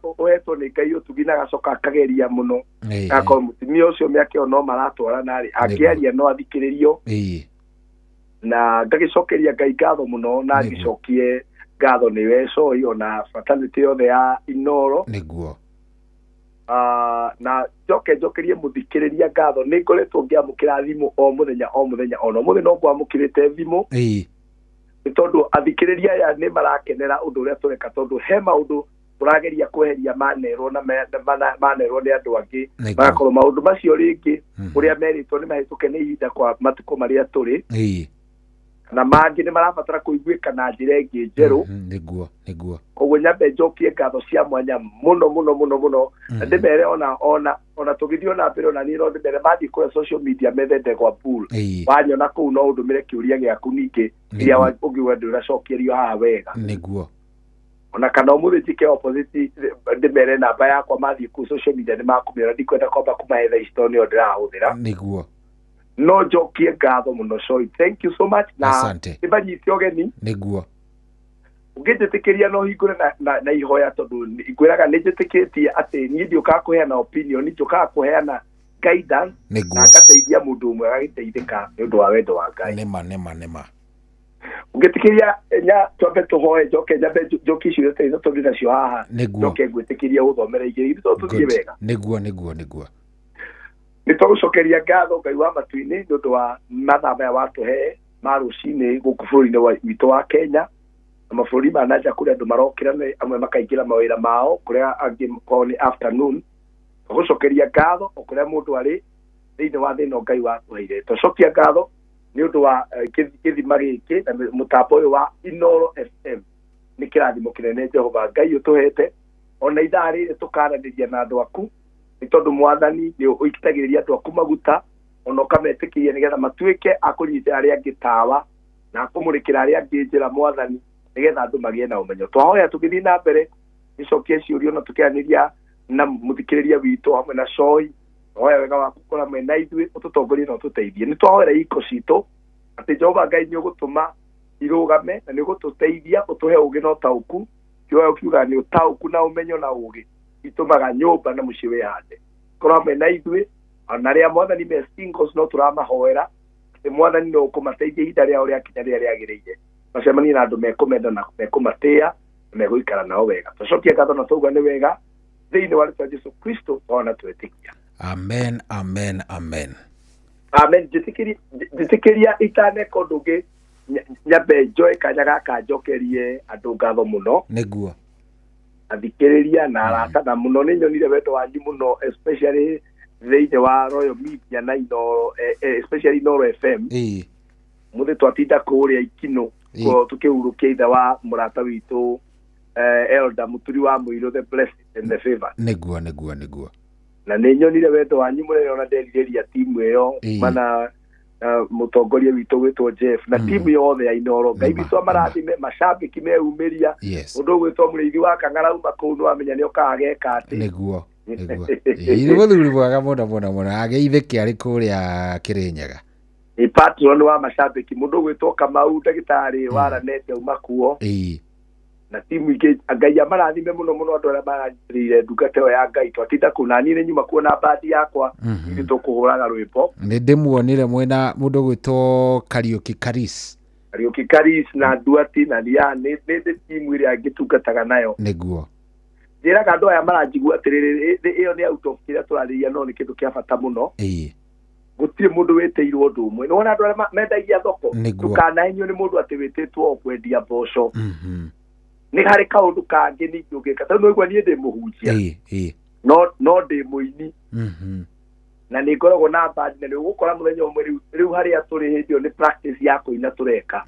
S2: ũhetwo nĩ Ngai ũtugi na agacoka akageria mũno, akorwo mũtumia ũcio mĩaka ĩyo no maratwarana rĩ, angĩaria no athikĩrĩrio. Na ngagĩcokeria Ngai ngatho mũno, na ngĩcokie ngatho nĩwe Shohi ona fraternity yothe ya Inoro.
S3: Nĩguo.
S2: Na njokerie mũthikĩrĩria ngatho, nĩ ngoretwo ngĩamũkĩra thimũ o mũthenya ona ũmũthĩ no ngwamũkĩrĩte thimũ. Nĩ tondũ athikĩrĩria aya nĩ marakenera ũndũ ũrĩa tũreka, tondũ he maũndũ tũrageria kweheria manerwo nĩ andũ angĩ, magakorwo maũndũ macio rĩngĩ ũrĩa merĩtwo nĩ mahĩtũke nĩ ihinda kwa matukũ marĩa tũrĩ. Na mangĩ nĩ marabatara kũiguĩka na njĩra ĩngĩ njerũ.
S3: Nĩguo.
S2: Koguo nyambe njokie ngatho cia mwanya mũno, na ndĩmere ona tũgĩthiĩ ona mbere ona niĩ no ndĩmere mathiĩ kũrĩa social media methe Ndegwa Bull. Wanyona kũu no ũndũmĩre kĩũria gĩaku ningĩ iria ũngĩwenda ũracokierio haha wega.
S3: Nĩguo.
S2: Ona kana ũmũthĩ njike opposite ndĩmere namba yakwa mathiĩ kũu social media nĩ makũmĩona, ndikwenda kwamba kũmahe thaa ici tondũ nĩyo ndĩrahũthĩra.
S3: Nĩguo.
S2: No njokie ngatho mũno Shohi. Thank you so much. Na nĩbanyite ũgeni.
S3: Nĩguo.
S2: Ũngĩnjĩtĩkĩria no hingũre na ihoya, tondũ ngwĩraga nĩ njĩtĩkĩtie atĩ niĩ ndiũkaga kũheana opinion, njũkaga kũheana guidance, na ngateithia mũndũ ũmwe agagĩteithĩka nĩ ũndũ wa wendo wa Ngai.
S3: Nĩma.
S2: Ũngĩtĩkĩria twambe tũhoe, njoke nyambe njokie ciũria ta icio tondũ nacio haha, njoke ngwĩtĩkĩria gũthomera igĩrĩ tondũ tũthiĩ wega.
S3: Nĩguo.
S2: Nĩ tũgũcokeria ngatho Ngai wa matu-inĩ nĩ ũndũ wa mathaa maya watũhe ma rũcinĩ gũkũ bũrũri-inĩ witũ wa Kenya, na mabũrũri ma nanja kũrĩa andũ marokĩra amwe makaingĩra mawĩra mao, kũrĩa angĩ korwo nĩ afternoon. Tũgũcokeria ngatho o kũrĩa mũndũ arĩ thĩinĩ wa thĩna Ngai watũheire. Tũcokia ngatho nĩ ũndũ wa gĩthima gĩkĩ na mũtambo ũyũ wa Inoro FM. Nĩ kĩrathimo kĩnene Jehova Ngai ũtũhete, ona ithaa rĩrĩ tũkaranĩria na andũ aku, nĩ tondũ mwathani nĩ ũikitagĩrĩria andũ aku maguta, ona ũkametĩkĩria nĩgetha matuĩke a kũnyitĩra arĩa angĩ tawa na kũmũrĩkĩra arĩa angĩ njĩra mwathani, nĩgetha andũ magĩe na ũmenyo. Twahoya tũgĩthiĩ na mbere gĩcokie ciũria na tũkĩaranĩria na mũthikĩrĩria witũ hamwe na Shohi. Twahoya wega waku ũkora mwena ithuĩ, ũtũtongorie na ũtũteithie. Nĩ twahoera iko citũ atĩ Jehova Ngai nĩ ũgũtũma irũgame na nĩ ũgũtũteithia, ũtũhe ũgĩ na ũtaũku. Kĩoya ũkiuga nĩ ũtaũku na ũmenyo na ũgĩ itũmaga nyũmba na mũciĩ wĩhande. Korwo mena ithuĩ ona arĩa mwathani me singles no tũramahoera atĩ mwathani no ũkũmateithia ihinda rĩao rĩakinya rĩrĩa rĩagĩrĩire, macemanie na andũ mekũmenda na mekũmatĩĩa na megũikara nao wega. Tũcokie ngatho na tũuga nĩ wega thĩinĩ wa rĩĩtwa Jesũ Kristo ona twetĩkia.
S3: Amen.
S2: Njĩtĩkĩria itaneka ũndũ ũngĩ, nyambe njoe kanya gaka njokerie andũ ngatho mũno.
S3: Nĩguo.
S2: athikiriria na arata na muno ni nyonire wendo wanyu muno, especially thĩinĩ wa Royal Media na especially Noro FM. Muthi twatinda kũrĩa Ikino tukiurukia ithe wa murata witũ Elder Muturi wa Mũirũ, the blessed and the favor.
S3: Nĩguo
S2: na nĩ nyonire wendo wanyu mũnene ona nderiria timu ĩyo mana mutongoria witũ gwĩtwo Jeff na timu yothe ya Inoro. Ngai witũ amarathime, macambĩki meumeria ũndũ gwĩtwo mũrĩithi wa Kang'arauma kũu nĩ wamenya nĩ ũkageka atĩ.
S3: Nĩguo mũthuri mwega mũno ageithĩke arĩ kũrĩa Kĩrĩnyaga.
S2: Patron wa macambĩki mũndũ gwĩtwo Kamau ndagĩtarĩ waranete uma kuo. Na timu ingĩ Ngai amarathime mũno andũ arĩa maranyitĩrĩire ndungata ĩyo ya Ngai. Twatinda kũu na niĩ nĩ nyuma kuona bandi yakwa ithuĩ tũkũhũraga rwĩmbo.
S3: Nĩ ndĩmuonire mwena mũndũ gwĩtwo Kariuki Karis
S2: na Duati na Nia nĩ timu ĩrĩa ngĩtungataga nayo.
S3: Nĩguo
S2: njĩraga andũ aya maranjigua atĩrĩrĩ, ĩyo nĩ out of kĩrĩa tũrarĩria no nĩ kĩndũ kĩa bata mũno. Gũtirĩ mũndũ wĩtĩirwo ũndũ ũmwe. Nĩwona andũ arĩa mendagia thoko ndũkanahinywo nĩ mũndũ atĩ wĩtĩtwo kwendia mboco. Nĩ harĩ kaũndũ kangĩ ningĩ ũngĩka. Tondũ nĩ ũigua niĩ ndĩ mũhunjia no ndĩ mũini na nĩ ngoragwo na bandi na nĩ ũgũkora mũthenya ũmwe rĩu harĩa tũrĩ hĩndĩ ĩyo nĩ practice ya kũina tũreka.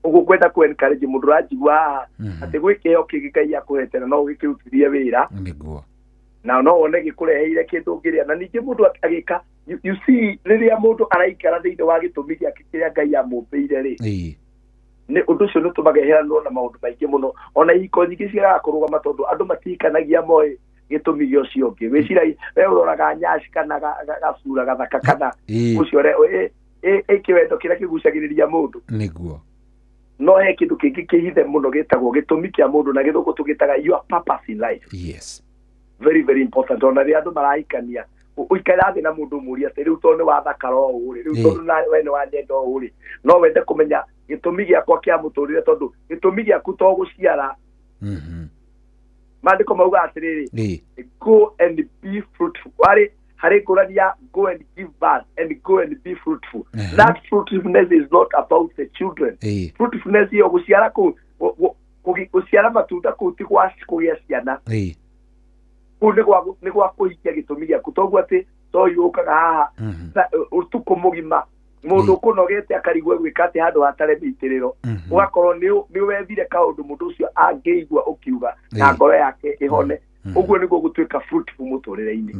S2: Ũguo kwenda kũ-encourage mũndũ ũranjigua haha atĩ gwĩ kĩheo kĩngĩ Ngai akũhete na no ũgĩkĩrutithie wĩra na no wone gĩkũreheire kĩndũ ũngĩrĩa. Na ningĩ mũndũ agĩka, you see, rĩrĩa mũndũ araikara thĩinĩ wa gĩtũmi gĩake kĩrĩa Ngai amũmbĩire rĩ, nĩ ũndũ ũcio nĩ ũtũmaga eheranwo na maũndũ maingĩ mũno. Ona ihiko nyingĩ ciagaga kũrũgama tondũ andũ matikanagia moĩ gĩtũmi gĩa ũcio ũngĩ. Wĩciragia we ũroraga nyaci kana gacura gathaka kana ũcio kĩwendo kĩrĩa kĩgucagĩrĩria mũndũ.
S3: Nĩguo
S2: no he kĩndũ kĩngĩ kĩhithe mũno gĩtagwo gĩtũmi kĩa mũndũ, na gĩthũngũ tũgĩtaga your purpose in life. Very very important. Ona rĩrĩa andũ marahikania ũikara thĩ na mũndũ ũmũria atĩ rĩu tondũ nĩ wathakara ũũ rĩ, rĩu tondũ we nĩ wanyenda ũũ rĩ, no wende kũmenya gĩtũmi gĩakwa kĩa mũtũrĩre, tondũ gĩtũmi gĩaku to gũciara. Maandĩko mauga atĩrĩrĩ, go and be fruitful. Harĩ ngũrani ya go and give birth and go and be fruitful. That fruitfulness is not about the children. Fruitfulness hiyo gũciara gũciara matunda kũu ti gwa kũgĩa ciana. Kũu nĩ gwa kũhikia gĩtũmi gĩaku. Toguo atĩ toyũ ũkaga haha ũtukũ mũgima mũndũ ũkũnogete akarigwo gwĩka atĩ handũ hatarĩ mĩitĩrĩro, ũgakorwo nĩ wethire kaũndũ mũndũ ũcio angĩigua ũkiuga na ngoro yake ĩhone. Ũguo nĩguo gũtuĩka fruitful mũtũrĩre-inĩ.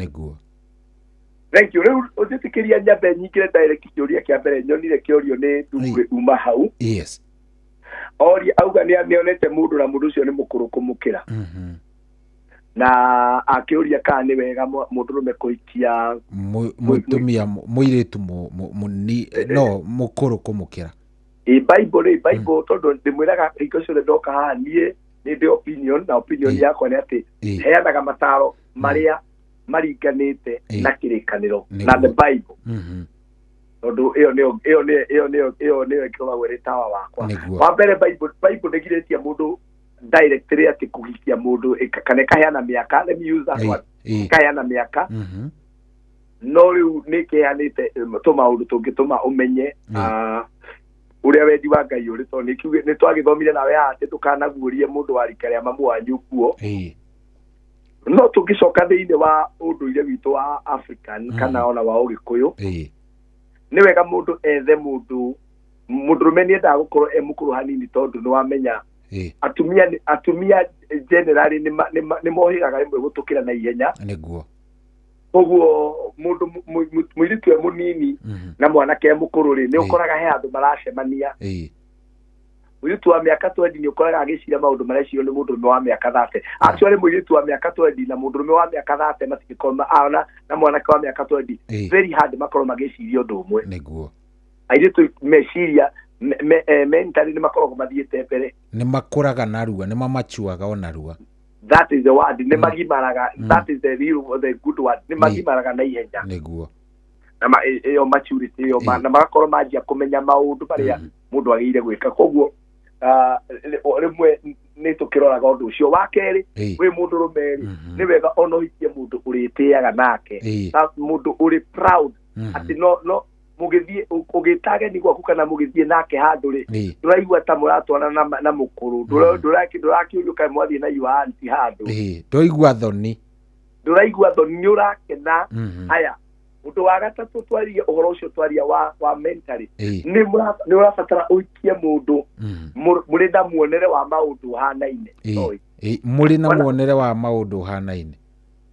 S2: Thank you. Rĩu ũnjĩtĩkĩria nyambe nyingĩre direct kĩũria kĩa mbere nyonire kĩũrio nĩ Ndung'u uma hau. Oria auga nĩ amĩonete mũndũ na mũndũ ũcio nĩ mũkũrũ kũmũkĩra. Na akĩũria kana nĩ wega mũndũrũme kũhikia
S3: mũtumia mũirĩtu no mũkũrũ kũmũkĩra.
S2: Bible tondũ ndĩmwĩraga hingo ciothe ndoka haha niĩ nĩ ndĩ opinion, na opinion yakwa nĩ atĩ heanaga mataro marĩa maringanĩte na kĩrĩkanĩro na the Bible. Tondũ ĩyo nĩyo ĩkoragwo ĩrĩ tawa wakwa. Wa mbere Bible ndĩgirĩtie mũndũ directly atĩ kũhikia mũndũ kana ĩkaheana mĩaka, let me use that one, ĩkaheana mĩaka. No rĩu nĩ ĩkĩheanĩte tũmaũndũ tũngĩtũma ũmenye ũrĩa wendi wa Ngai ũrĩ, tondũ nĩ twagĩthomire nawe atĩ ndũkanaguũrie mũndũ wa rika rĩa mamu wanyu kuo. No tũngĩcoka thĩinĩ wa ũndũire witũ wa African kana ona wa Ũgĩkũyũ, nĩ wega mũndũ ethe mũndũrũme nĩ endaga gũkorwo mũkũrũ hanini, tondũ nĩ wamenya atumia generally nĩ mohĩgaga rĩmwe gũtũkĩra na ihenya. Koguo mũndũ mũirĩtu mũnini na mwanake mũkũrũ rĩ, nĩ ũkoraga he andũ maracemania. Mũirĩtu wa mĩaka 20 nĩ ũkoraga agĩciria maũndũ marecio nĩ mũndũrũme wa mĩaka 30. Actually mũirĩtu wa mĩaka 20 na mũndũrũme wa mĩaka 30 matingĩkorwo na mwanake wa mĩaka 20 very hard makorwo magĩciria ũndũ ũmwe. Airĩtu meciria mentally nĩ makoragwo mathiĩte mbere,
S3: nĩ makũraga narua, nĩ mamachuaga o narua.
S2: That is the word. Nĩ magimaraga. That is the real, the good word. Nĩ magimaraga na ihenya.
S3: Nĩguo.
S2: Na ĩyo maturity ĩyo na magakorwo manjia kũmenya maũndũ marĩa mũndũ agĩrĩire gwĩka. Koguo rĩmwe nĩ tũkĩroraga ũndũ ũcio. Wa kerĩ, wĩ mũndũrũme nĩ wega ona ũhikie mũndũ ũrĩtĩaga nake, mũndũ ũrĩ proud atĩ no mugithie ugitage ni gwaku kana mugithie nake handu ri nduraigua ta muratwana na mukuru ndurakiurio kai mwathie na yuanti handu
S3: ndoigua thoni
S2: ni urakena haya undu wa gatatu twaria uhoro ucio twaria wa mentally ni urabatara uikie mundu muri na muonere wa maundu hanaine
S3: muri na muonere wa maundu hanaine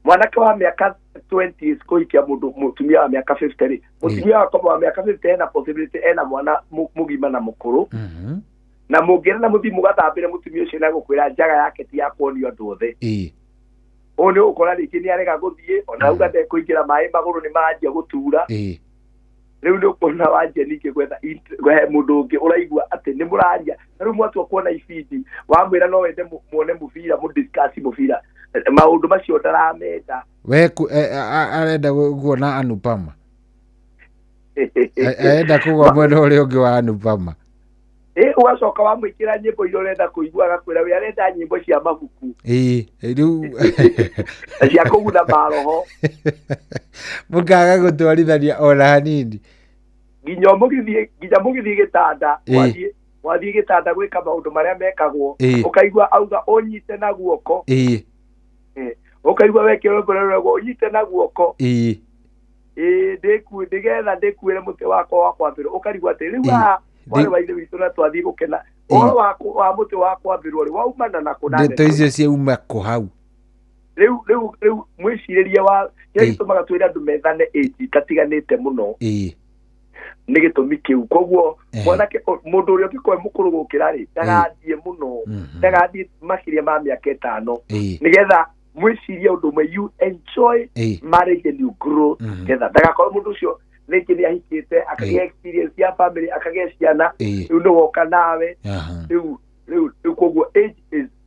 S2: mwanake wa miaka 20 kuikia mundu mutumia wa miaka 50 mutumia wa miaka 50 ena possibility ena mwana mugima na mukuru na mugera na muthi mugathambire mutumia ucio na gukwira njaga yake ti ya kuonio andu othe one ukora riki ni arega guthie ona uga de kuingira mai maguru ni manjia gutura riu ni ukona wanje nike gwetha mundu ungi uraigua ati ni muraria riu mwatu kuona ibindi wamwira no wende muone mubira mu discuss mubira maundu macio ndaramenda
S3: we arenda kuona Anupama arenda kugwa mwena uria ungi wa Anupama
S2: ugacoka wamwikira nyimbo iria urenda kuigua agakwira we arenda nyimbo cia mabuku
S3: riu
S2: cia kuguna maroho
S3: mukaga gutwarithania ona hanini
S2: nginya mugithie gitanda wathie gitanda gwika maundu maria mekagwo ukaigua auga unyite na guoko ukaigua wekirwo ngororego unyite na guoko ndigetha muti wako wa kwambirwo ukarigwa ati riu wale waithe witu na twathie gukena uhoro wa muti wa kwambirwo ri waumana na kunane
S3: ndeto icio ciauma ku hau
S2: riu mwiciriria wa gitumaga twira andu methane tatiganite muno ni gitumi kiu koguo mwanake mundu uria ukikoe mukuru gukira ri ndagathie muno ndagathie makiria ma miaka 5 nigetha mwiciria undu mwe you enjoy marriage and you grow together ndagakorwo mundu ucio niki ni ahikite akagia experience ya family akagia ciana riu ni woka nawe riu koguo age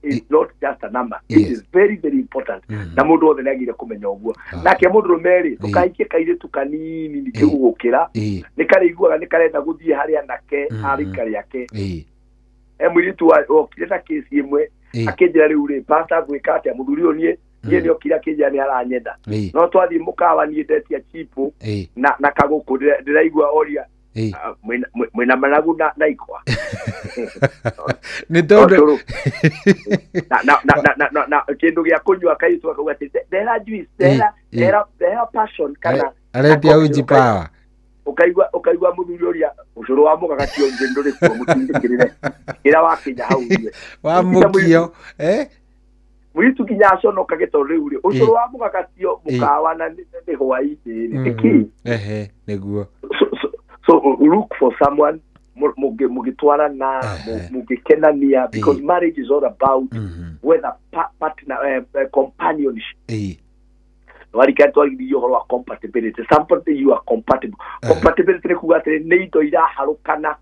S2: is not just a number. It is very very important na mundu othe nagire kumenya uguo nake mundu rumeri tukaikie kaire tukanini nikigukira nikariguaga nikarenda guthie hari anake arikari yake mwiritu wa kireta kesi imwe akinjira riu ri pastor gwika atia muthuri unie nie nio kira kinjira ni aranyenda no twathi mukawa ni ndetia chipu na kaguku ndiraigua oria mwina managu na ikwa
S3: ni tondu
S2: na kindu gya kunywa kaitu akauga dera juice dera passion kana
S3: aretia uji power
S2: ukaigua muthuri uria ucuru wa muga gatio nduri kwa mutindikirire ira wakinya hau
S3: wa mukio
S2: mwitu kinya no kageto riu ucuru wa muga gatio mukawa na ni hwaiti niki
S3: niguo
S2: so look for someone mugitwara na mugikenania because marriage is all about whether partner companionship warikatwa gidio horo wa compatibility somebody you are compatible compatibility ni kugatire neito ira harukana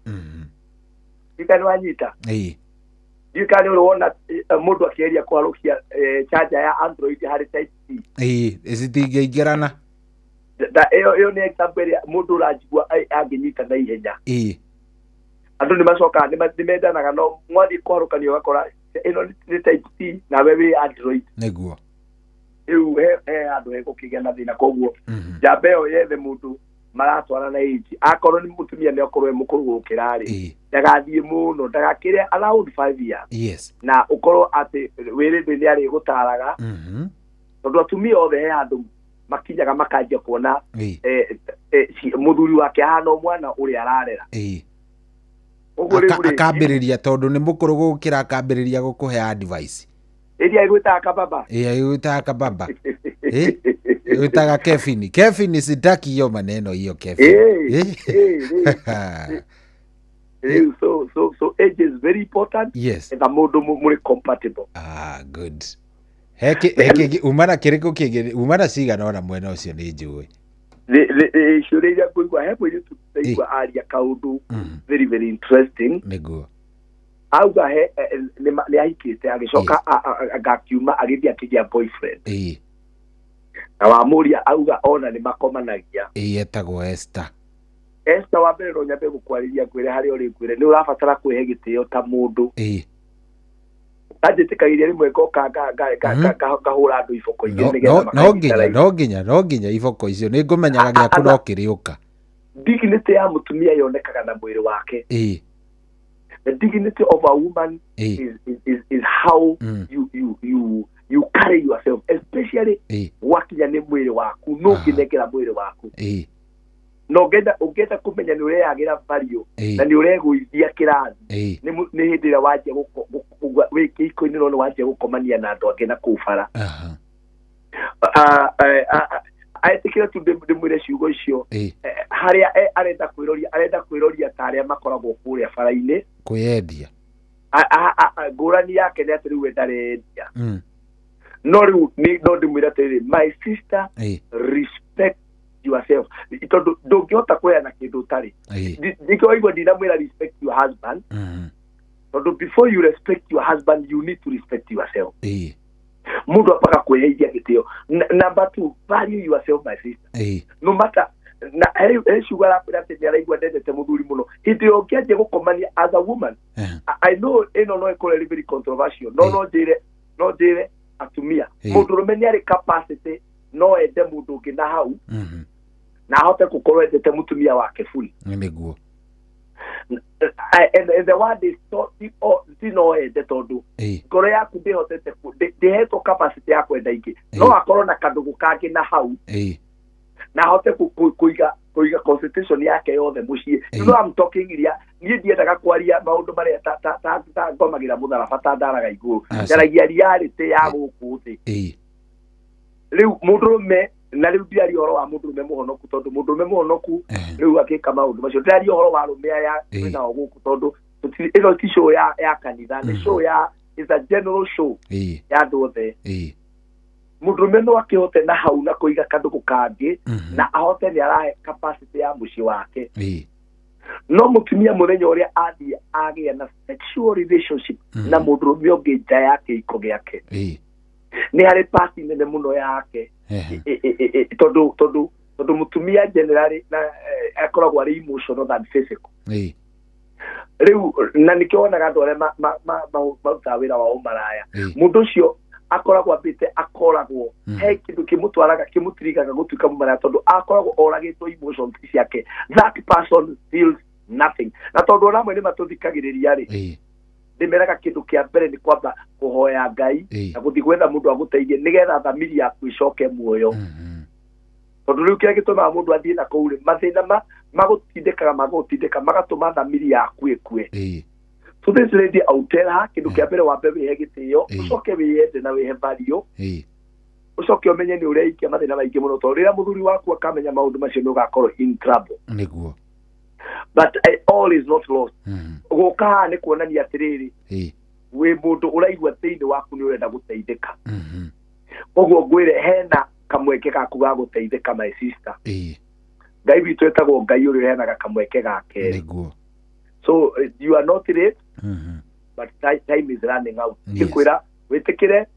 S2: ikani wanyita ikani unaona mundu akieria kwarukia charger ya Android hari type C
S3: isitingeingirana
S2: da yo ni example ya mundu urajigwa aginyita na ihenya andu ni macoka ni mendanaga no mwathi kwarukania wakora ino ni type C na wewe Android
S3: niguo
S2: riu andu egukigena thina koguo jabeo yethe mundu maratwara na age akorwo ni mutumia ni okorwo mukuru gukira ri ndagathie muno ndagakire around 5 years na ukorwo ati wirinde ni ari gutaraga tondu atumia othe andu makinyaga makanjia kuona muthuri wake hana mwana uria ararera
S3: akambiriria tondu ni mukuru gukira akambiriria gukuhe advice
S2: iria igwita kababa
S3: igwita kababa igwita Kevin sitaki hiyo maneno hiyo Kevin
S2: so age is very important and the modo more compatible
S3: good heki umana kiriko kigiri umana cigana ona mwena ucio ni njui
S2: shureja kuigwa hepo ile tuigwa aria kaundu very very interesting
S3: niguo
S2: auga ni ahikite agicoka agakiuma agithia kigia boyfriend na wamuria auga ona ni makomanagia
S3: etagwo Esther
S2: wa mbere no nyambe gukwariria kwire hari uri kwire ni urabatara kwihe gitio ta mundu ajitikagiria rimwe goka gahura andu iboko igire
S3: no nginya iboko icio ni ngumenyaga gya kurokiriuka
S2: dignity ya mutumia yonekaga na mwiri wake. The dignity of a woman is how you carry yourself, especially wakinya ni mwiri waku no kinegera mwiri waku. No ugenda kumenya ni ureagira value na ni ureguithia kirathi ni hindi ira waje wiki iko-ini no waje gukomania na andu angi na kufara. Aitikira tu ndimwire ciugo icio haria arenda kwiroria ta aria makoragwo kuria bara-ini
S3: kwiendia
S2: ngurani yake ni ati riu endarendia no riu no ndimwire atiri my sister respect yourself tondu ndungihota kweana kindu utari ndiko igwa ndinamwira respect your husband tondu before you respect your husband you need to respect yourself. Mundu apaka kweheithia gitio. Number 2, value yourself, my sister. No matter na shugara pira te araigwa ndendete muthuri muno hindi yo kiaje gukomania as a woman. I know no ekore very controversial no dire atumia mundu rumeni ari capacity no ende mundu ungi na hau na hote gukorwo endete mutumia wake fully
S3: niguo.
S2: And the word is no ende tondu ngoro yaku ndihotete ndihetwo capacity ya kwenda ingi no akorwo na kandugu kangi na hau na hote kuiga constitution yake yothe mucii. You know I'm talking iria nie ndiendaga kwaria maundu maria ta ngomagira mutharaba ta ndaraga iguru ndaragia reality ya guku thi. Riu mundurume na riu ndiari horo wa mundurume muhonoku tondu mundurume muhonoku riu akika maundu macio ndiari horo wa rumia ya wina guku tondu ino ti show ya kanitha ni show ya is a general show ya andu othe. Mundurume no akihote na hau na kuiga kandugu kangi na ahote ni arahe capacity ya muci wake. No mutumia muthenya uria agia na sexual relationship na mundurume ungi nja yake iko giake ni hari pasi nene muno yake tondu mutumia generally na akoragwo ari emotional than physical. Riu na nikionaga andu aria maruta wira wa umaraya mundu ucio akoragwo ambite akoragwo he kindu kimutwaraga kimutirigaga gutuika mumara tondu akoragwo oragitwo emotions ciake. That person feels nothing na tondu ramwe ni matuthikagiriria ri ndimeraga kindu kia mbere ni kwamba kuhoya Ngai na guthi gwetha mundu aguteithie nigetha thamiri yaku icoke muoyo tondu riu kia gituma mundu athie na kuu ri mathina magutindika magatuma thamiri yaku ikue. So this lady out tell her kindu kia mbere wambe wihe gitio ucoke wiyende na wihe value ucoke umenye ni ureikia mathina maingi muno tondu rira muthuri waku akamenya maundu macio no gakorwo in trouble
S3: niguo.
S2: But all is not lost. Guka ni kuonania atiriri we mundu uraigwa thiini waku ni urenda guteithika koguo ngwire hena kamweke gaku ga guteithika my sister. Ngai witu etagwo Ngai uri henaga kamweke gake niguo. So you are not late but time is running out. Ikwira witikire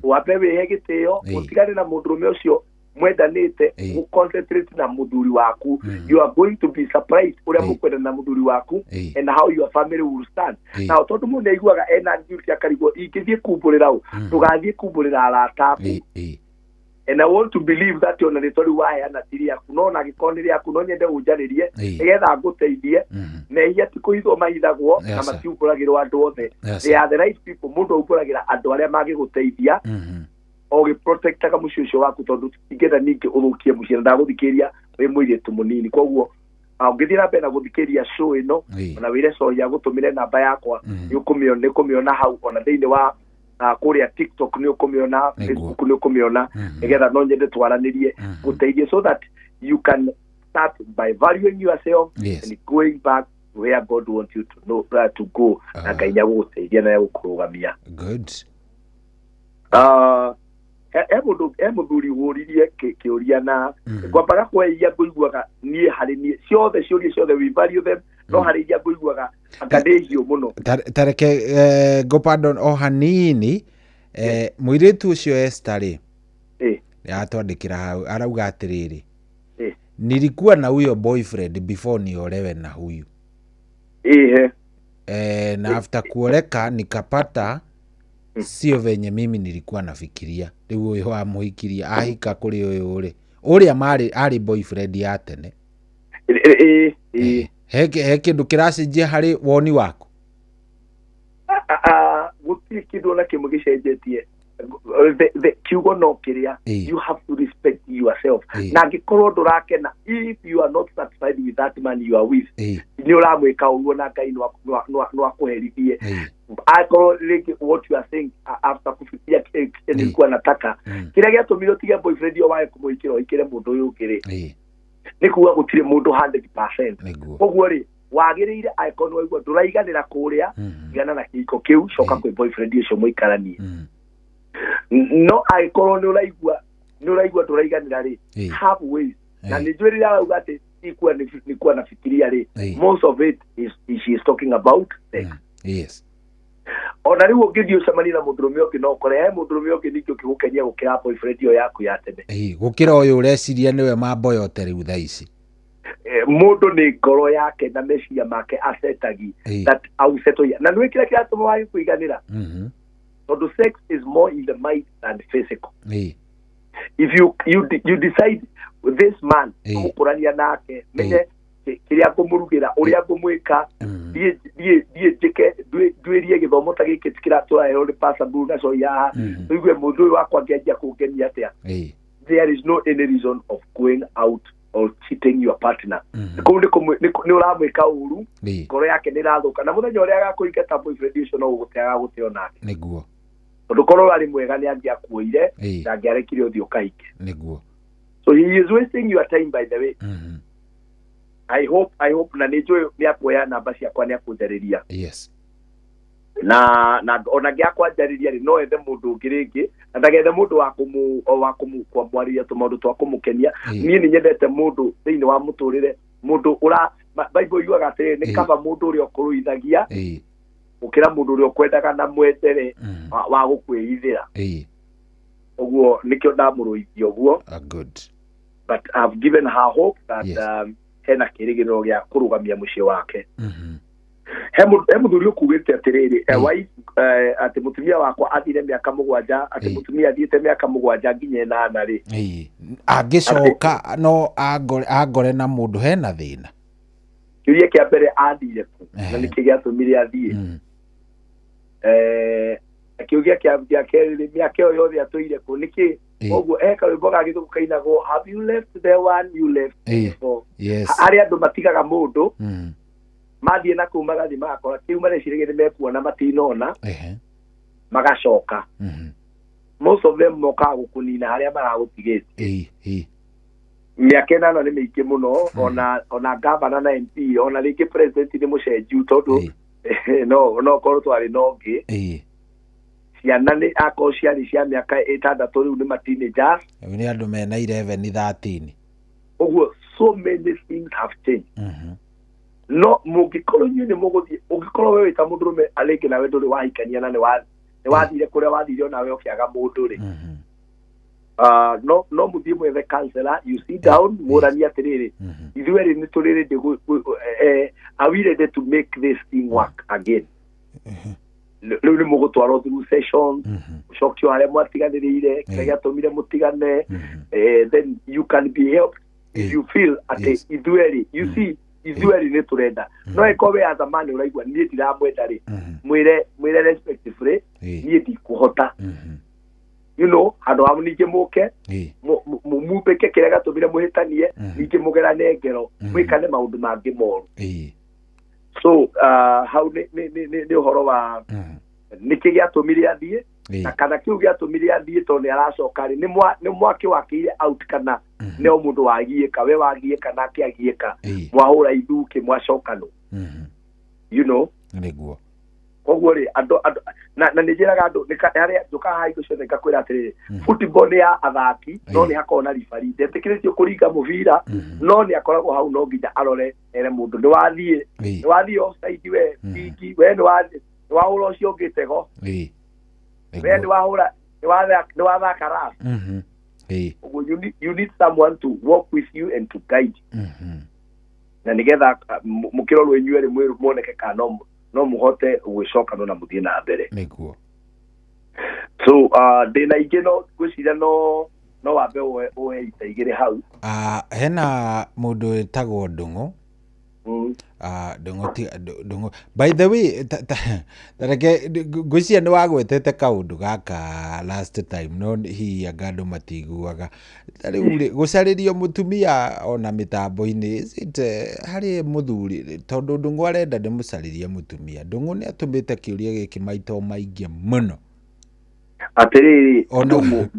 S2: wambe wihe gitio utigane na mundurume ucio mwendanite concentrate na muthuri waku. You are going to be surprised uria mukwenda na muthuri waku and how your family will stand. Now tondu mundu aiguaga ena duty akarigwo ingithie kumburira u tugathie kumburira arata. And I want to believe that on the story why ana tiri yaku no na gikonire yaku no nyende unjaririe nigetha nguteithie na iya tikuithwo mahithagwo na matiumbũragĩrwo andu othe. They are the right people. Mundu umbũragĩra andu aria magiguteithia o giprotectaga mucio ucio waku tondu ingenda ningi uthukie mucio ndaguthikiria we muiritu munini. Koguo ngithira na mbere na guthikiria show ino na wire sorry ya gutumire namba yakwa ni kumiona hau ona thiini wa kuria TikTok ni ukumiona, Facebook ni ukumiona nigetha no nyende twaranirie guteithie so that you can start by valuing yourself and going back where God wants you to know to go na kainya guteithia na gukurugamia.
S3: Good.
S2: Muthuri wuririe kiuria na kwambaga kweia nguiguaga nie hari nie ciothe ciuria ciothe we value them no hari ia nguiguaga akadehio muno
S3: tareke go pardon o hanini muiritu ucio Esther ri atwandikira hau arauga atiriri nilikuwa na huyo boyfriend before niolewe na huyu na after kuoleka nikapata sio venye mimi nilikuwa nafikiria. Riu uyu amuhikiria ahika kuri uyu uri uria mari ari boyfriend ya tene he kindu kiracenjia hari woni wako
S2: gutiri kindu na kimwe gicenjetie the kiugo no kiria you have to respect yourself na ngikorwo ndurakena if you are not satisfied with that man you are with ni uramwika uguo na Ngai no akuherithie akorwo like what you are saying after kufikia nilikuwa nataka kile giatumire tiga boyfriend yo wae kumuikira ikire mundu uyu ngiri ni kuwa gutire mundu 100% koguo ri wagiriire icon waigua nduraiganira kuria igana na kiko kiu coka kwi boyfriend ucio muikaranie no icon ni uraigua nduraiganira ri halfway na nijwirira auga ati ikuwa nafikiria ri most of it is she is talking about sex.
S3: Yes.
S2: Ona riu ngithio cemani na mundurume ungi no kore mundurume ungi nikio kigukenia gukira boyfriend yo yaku ya tene
S3: gukira uyu ureciria niwe mambo yote riu thaa ici
S2: mundu ni ngoro yake na meciria make asetagi that auseto na nwe kila kiratuma wayo kuiganira so the sex is more in the mind than physical if you decide this man mukurania nake menye kiria kumurugira uria kumwika die jike dwirie githomo ta giki tikira twa ero pasa buna so ya igwe mundu wakwa ngianjia kungenia atia there is no any reason of going out or cheating your partner ni uramwika uru ngoro yake ni rathuka na muthenya uria agakuingata boyfriend ucio no uguteaga guteo nake
S3: niguo
S2: ndukorwo ari mwega ni angia kuoire na ngiarekire uthio kaike
S3: niguo
S2: so he is wasting your time by the way I hope na nijo ni akuoya namba ciakwa ni akujariria
S3: yes
S2: na ona giakwa jariria ri no ethe mundu ngiringi na ndagethe mundu wa kwa mwariria tumundu twa kumukenia nie ni nyendete mundu thiini wa muturire mundu ura Bible yuaga ati ni kaba mundu uri okuruithagia ukira mundu uri okwendaga na mwendere wa gukweithira oguo nikio ndamuruithio oguo
S3: good
S2: but I've given her hope that hena kirigiro gya kurugamia mucie wake he muthuri ukugite atiriri wife ati mutumia wakwa athire miaka 7 ati mutumia athiete miaka 7 nginya 8 ri
S3: angicoka no agore na mundu hena thina
S2: kiuria kia mbere athire ku na nikigiatumire athie kiuria kia keri miaka yo yothe atuire ku niki oguo eka rwimbo gagithuku kainagwo have you left the one you left for ari andu matigaga mundu mathie na kuma gathi makora kiu marecirigire mekuona matinona magacoka most of them moka gukunina haria maragutigite miaka 8 ni miingi muno ona governor na MP ona ringi president ni mucenju tondu no korwo twari nongi ciana ni ako ciari cia miaka 6 riu ni mateenagers
S3: ni andu mena 11 13
S2: oguo so many things have changed no mugikorwo ni muguthie ugikorwo wewe ta mundurume alingi nawe nduri wahikania na ni wathire kuria wathire ona we ukiaga mundu ri no muthie mwethe counselor you sit down murania atiriri ithueri ni turiri are we ready to make this thing work again riu ni mugutwarwo through sessions ucokio haria mwatiganirire kiria giatumire mutigane then you can be helped if you feel at ithueri you see ithueri ni turenda no ikowe as a man uraigwa nie ndiramwenda ri mwire respectfully nie ndikuhota you know handu hamu ninge muke mumupeke kiria gatumire muhitanie ninge mugerane ngero mwikane maundu mangi moru so how ni uhoro wa niki giatumire athie na kana kiu giatumire athie to ni aracoka ri ni mwaki wakire out kana ne mundu wagieka we wagieka na kiagieka mwahura ithuki mwacokano you know
S3: niguo
S2: koguo ri ando na nijiraga andu haria njuka haigo ciothe ngakwira atiri football ni ya athaki no ni hakona rifari ndetikiritie kuringa mubira no ni akoragwo hau no nginya arore ere mundu ni wathie offside we bigi we ni wahura ucio ngitego we ni wahura ni wathaka rap you need someone to walk with you and to guide na nigetha mukirorwo inyuere mwiru moneke kana no muhote gwicoka no na muthie na mbere
S3: niguo
S2: so dina ingĩ no gwĩciria no no wambe oe itaigire hau.
S3: Hena mundu etagwo Ndungu. Ndungu. By the way, tareke gucia ni wagwetete kaundu gaka last time no hi agando matiguaga. Tari gucaririo mutumia ona mitambo-ini is it hari muthuri tondu Ndungu arenda ndimucaririe mutumia. Ndungu ni atumite kiuria giki maito maingi muno.
S2: Atiriri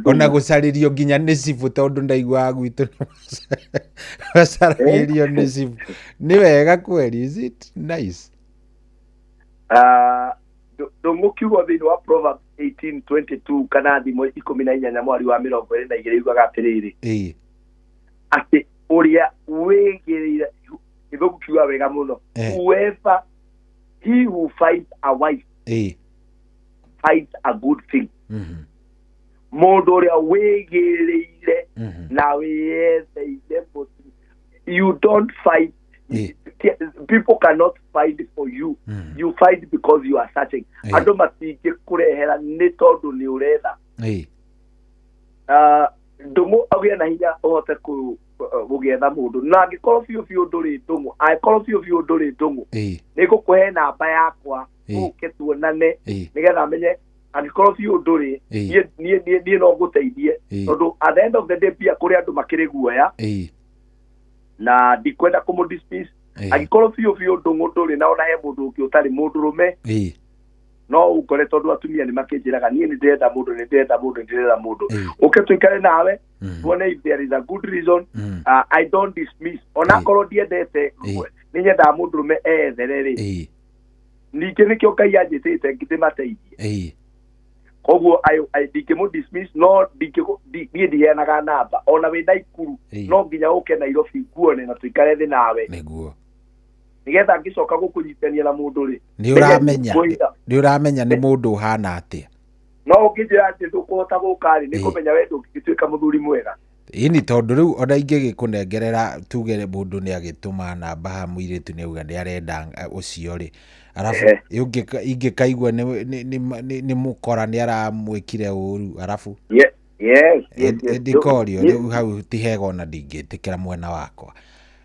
S3: ona gucaririo nginya ni cibu tondu ndaigua gwitu gucaririo ni cibu ni wega kweli is it nice
S2: Ndungu kiugo thiini wa Proverbs 18:22 kana thimo 14 mwari wa 22 igwaga atiriri ati uria wigirire ithugu kiuga wega muno whoever he who finds a wife finds a good thing. Mundu uria wigiriire na wiyetheire you don't fight. People cannot fight for you. You fight because you are searching. Andu matingi kurehera ni tondu ni uretha. Ndungu agia na hinya uhote kugetha mundu na angikorwo biu nduri Ndungu angikorwo biu nduri Ndungu nigukuhe namba yakwa uke tuonane nigetha amenye angikorwo biu nduri nie no nguteithie tondu at the end of the day pia kuri andu makiri guoya na ndikwenda kumudismiss angikorwo biu Ndungu nduri na ona he mundu ungi utari mundu rume no ukore tondu atumia ni makinjiraga nie ni ndenda mundu uke tuikare nawe tuone if there is a good reason. I don't dismiss ona korwo ndiendete ni nyenda mundu rume ethereri ningi nikio Ngai anjitite ngimateithie koguo I dikimu dismiss no ndiheanaga namba ona wina ikuru no nginya uke Nairobi guone na tuikare thi nawe
S3: niguo
S2: nigetha ngicoka gukunyitania na mundu ri
S3: ni uramenya ni mundu hana atia
S2: no ngijira ati ndukuhota gukari ni kumenya we ndungituika muthuri mwega
S3: ini tondu riu ona ingigikunengerera tuge mundu ni agituma namba ha muiritu ni uga ndi arenda ucio ri arafu ingikaigua ni mukora ni aramwikire uru arafu
S2: yes
S3: ndikorio riu hau tihego na ndingitikira mwena wakwa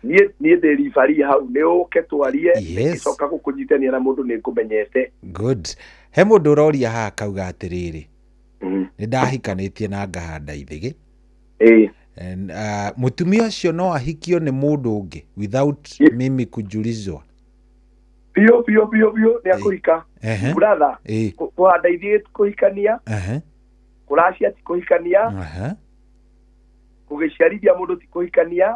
S2: nie ndiribari hau ni uke twarie icoka gukunyitania na mundu ni kumenyete
S3: good he mundu uroria ha kauga atiriri ni ndahikanitie na ngahanda ithigi mutumia ucio no ahikio ni mundu ungi without mimi kujulizwa
S2: pio ni akuhika brother kuhanda ithigi kuhikania kuracia ti kuhikania kugiciarithia mundu ti kuhikania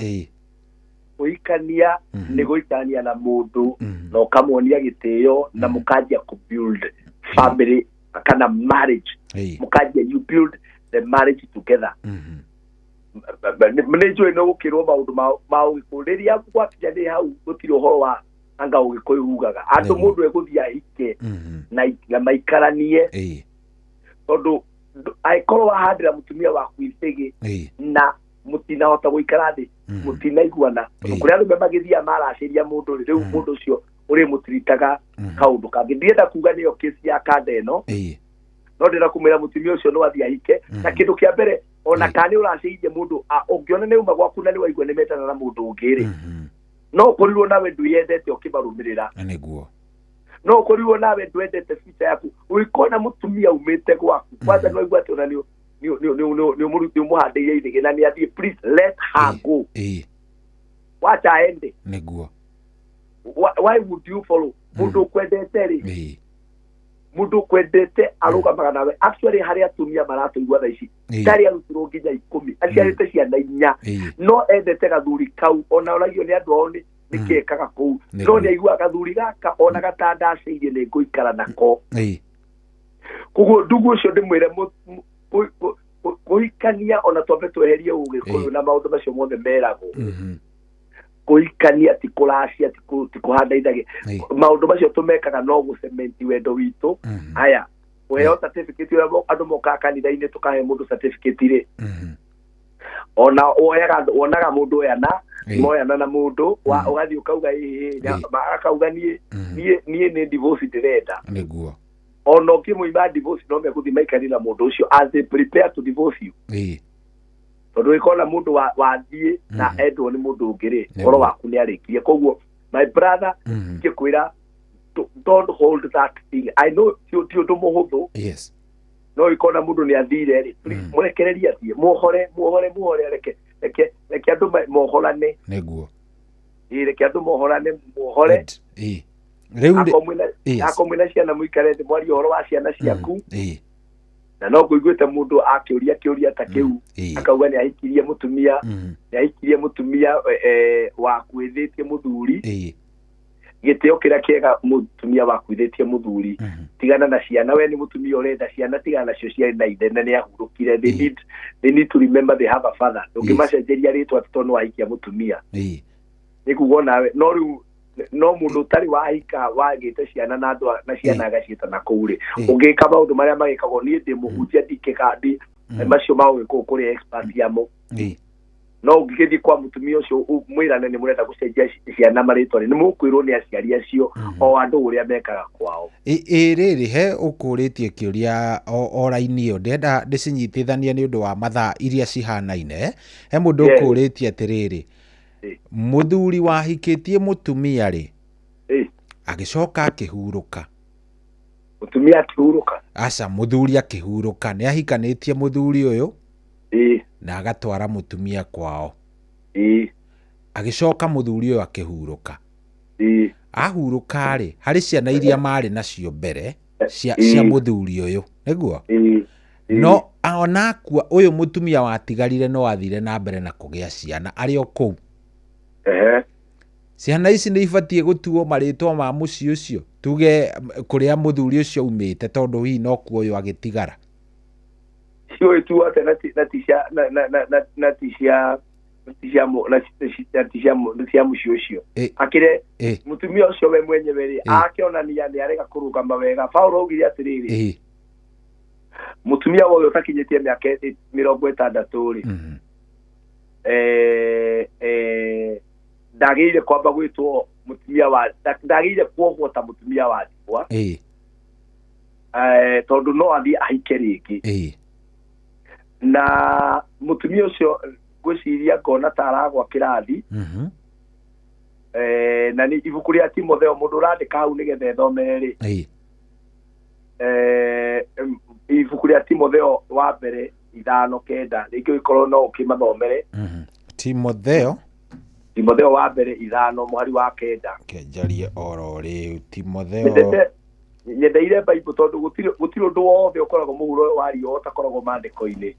S2: kuhikania ni guikania na mundu na ukamuonia gitio na mukanjia ku build family kana marriage mukanjia you build the marriage together mnejo no gukirwo maundu ma ugikuriria gwakinya ni hau gutiri uhoro wa anga ugikuihugaga andu mundu eguthia hike na maikaranie tondu aikorwo handira mutumia waku ithigi na mutinahota guikara thi mutinaiguana kuria andu magithia maraciria mundu riu mundu ucio uri mutiritaga kaundu kangi ndienda kuga niyo kesi ya kanda ino no ndira kumira mutumia ucio no athia hike na kindu kia mbere ona kani uracirie mundu ungiona ni uma gwaku na ni waigua ni metana na mundu ungiri no kurirwo nawe nduyendete ukibarumirira
S3: niguo
S2: no kurirwo nawe ndwendete future yaku uikona mutumia umite gwaku kwanza no igwa tona ni muhandiire ithigi na ni athie please let her go wacha aende
S3: niguo
S2: why would you follow mundu kwendete ri mundu kwendete arugamaga nawe actually hari atumia maratuigwa tha ici tari arutirwo nginya 10 aciarite ciana 4 no endete gathuri kau ona oragio ni andu ao ni kiekaga kuu no ni aigua gathuri gaka ona gatandaceirie ni nguikara nako koguo ndugu ucio ndimwire kuhikania ona twambe tweherie ugikuyu na maundu macio mothe meragwo kuhikania ti kuracia ti kuhanda ithagi maundu macio tumekaga no gucementi wendo witu aya weo certificate ya andu moka kanitha-ini tukahe mundu certificate ri ona onaga mundu yana moyana na mundu ugathi ukauga akauga nie ni divorce ndirenda
S3: niguo
S2: ono kimuima divorce no mekuthi maikari na mundu ucio as they prepare to divorce you tondu ikona mundu wathie na endwo ni mundu ungiri oro waku ni arikirie koguo my brother ngikwira don't hold that thing. I know ti undu muhuthu.
S3: Yes.
S2: No ikona mundu ni athire ri murekereria thie muhore reke andu mohorane
S3: neguo
S2: reke andu mohorane muhore
S3: riu
S2: akomwina ciana muikare thi mwari horo wa ciana ciaku na no kuiguite mundu akiuria ta kiu akauga ni ahikirie mutumia wa kwithitie muthuri gitio kiria kiega mutumia wa kwithitie muthuri tigana na ciana we ni mutumia urenda ciana tigana nacio ciari na ithe na ni ahurukire they need to remember they have a father ukimacenjeria ritwa titono wahikia mutumia ni kugo nawe no mundu tari wahika wagite ciana na andu na ciana agacita na kuuri ungika maundu maria magikagwo ni ndi muhunjia ndikikandi macio mawiko kuri expert yamo no ungigithi kwa mutumia ucio mwirane ni murenda gucenjia ciana maritwa ni mukwirwo ni aciari acio o andu uria mekaga kwao
S3: riri he ukuritie kiuria oraini yo ndenda ndicinyitithania ni undu wa mathaa iria cihanaine he mundu ukuritie atiriri muthuri wahikitie mutumia ri agicoka akihuruka
S2: mutumia akihuruka
S3: aca muthuri akihuruka ni ahikanitie muthuri uyu na agatwara mutumia kwao agicoka muthuri uyu akihuruka ahuruka ri hari ciana iria mari nacio mbere cia muthuri uyu niguo no onakua uyu mutumia watigarire no athire na mbere na kugia ciana ari o kou ciana ici ni ibatie gutuo maritwa ma muci ucio tuge kuria muthuri ucio umite tondu hi no kuo uyu agitigara
S2: cio tu ate na tishia muci ucio akire mutumia ucio we mwenyewe ri akionania ni arega kuruga mawega Paulo ugire atiriri mutumia woyo takinyitie miaka 60 ri ndagire kwamba gwitwo mutumia wa ndagire kuogwo ta mutumia wa ndikwa tondu no athi ahike ringi na mutumia ucio gwiciria ngona taragwa kirathi na ni ibuku ria Timotheo mundu urandika hau nigetha ethomere ri ibuku ria Timotheo wa mbere 5:9 nikio ikorwo no ukimathomere
S3: Timotheo
S2: wa mbere 5 mwari wa 9
S3: kenjarie oro riu Timotheo
S2: nyendeire Bible tondu gutiri undu wothe ukoragwo muhuro wa rio utakoragwo mandiko-ini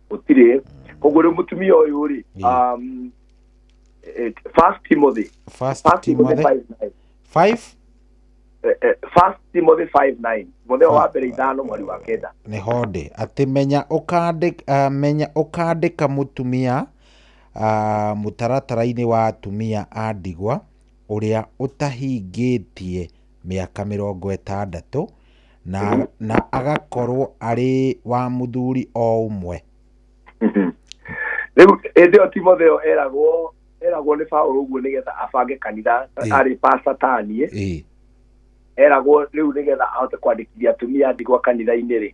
S2: gutiri koguo ri mutumia uyu ri First Timothy 5:9 Timotheo wa mbere 5 mwari wa 9
S3: ni honde ati menya ukandika mutumia mutaratara-ini wa atumia a ndigwa uria utahingitie miaka 60 na agakorwo ari wa muthuri o umwe
S2: riu ndio Timotheo eragwo ni Paulo uguo nigetha abange kanitha ari pastor tanie eragwo riu nigetha ahote kwandikithia atumia ndigwa kanitha-ini ri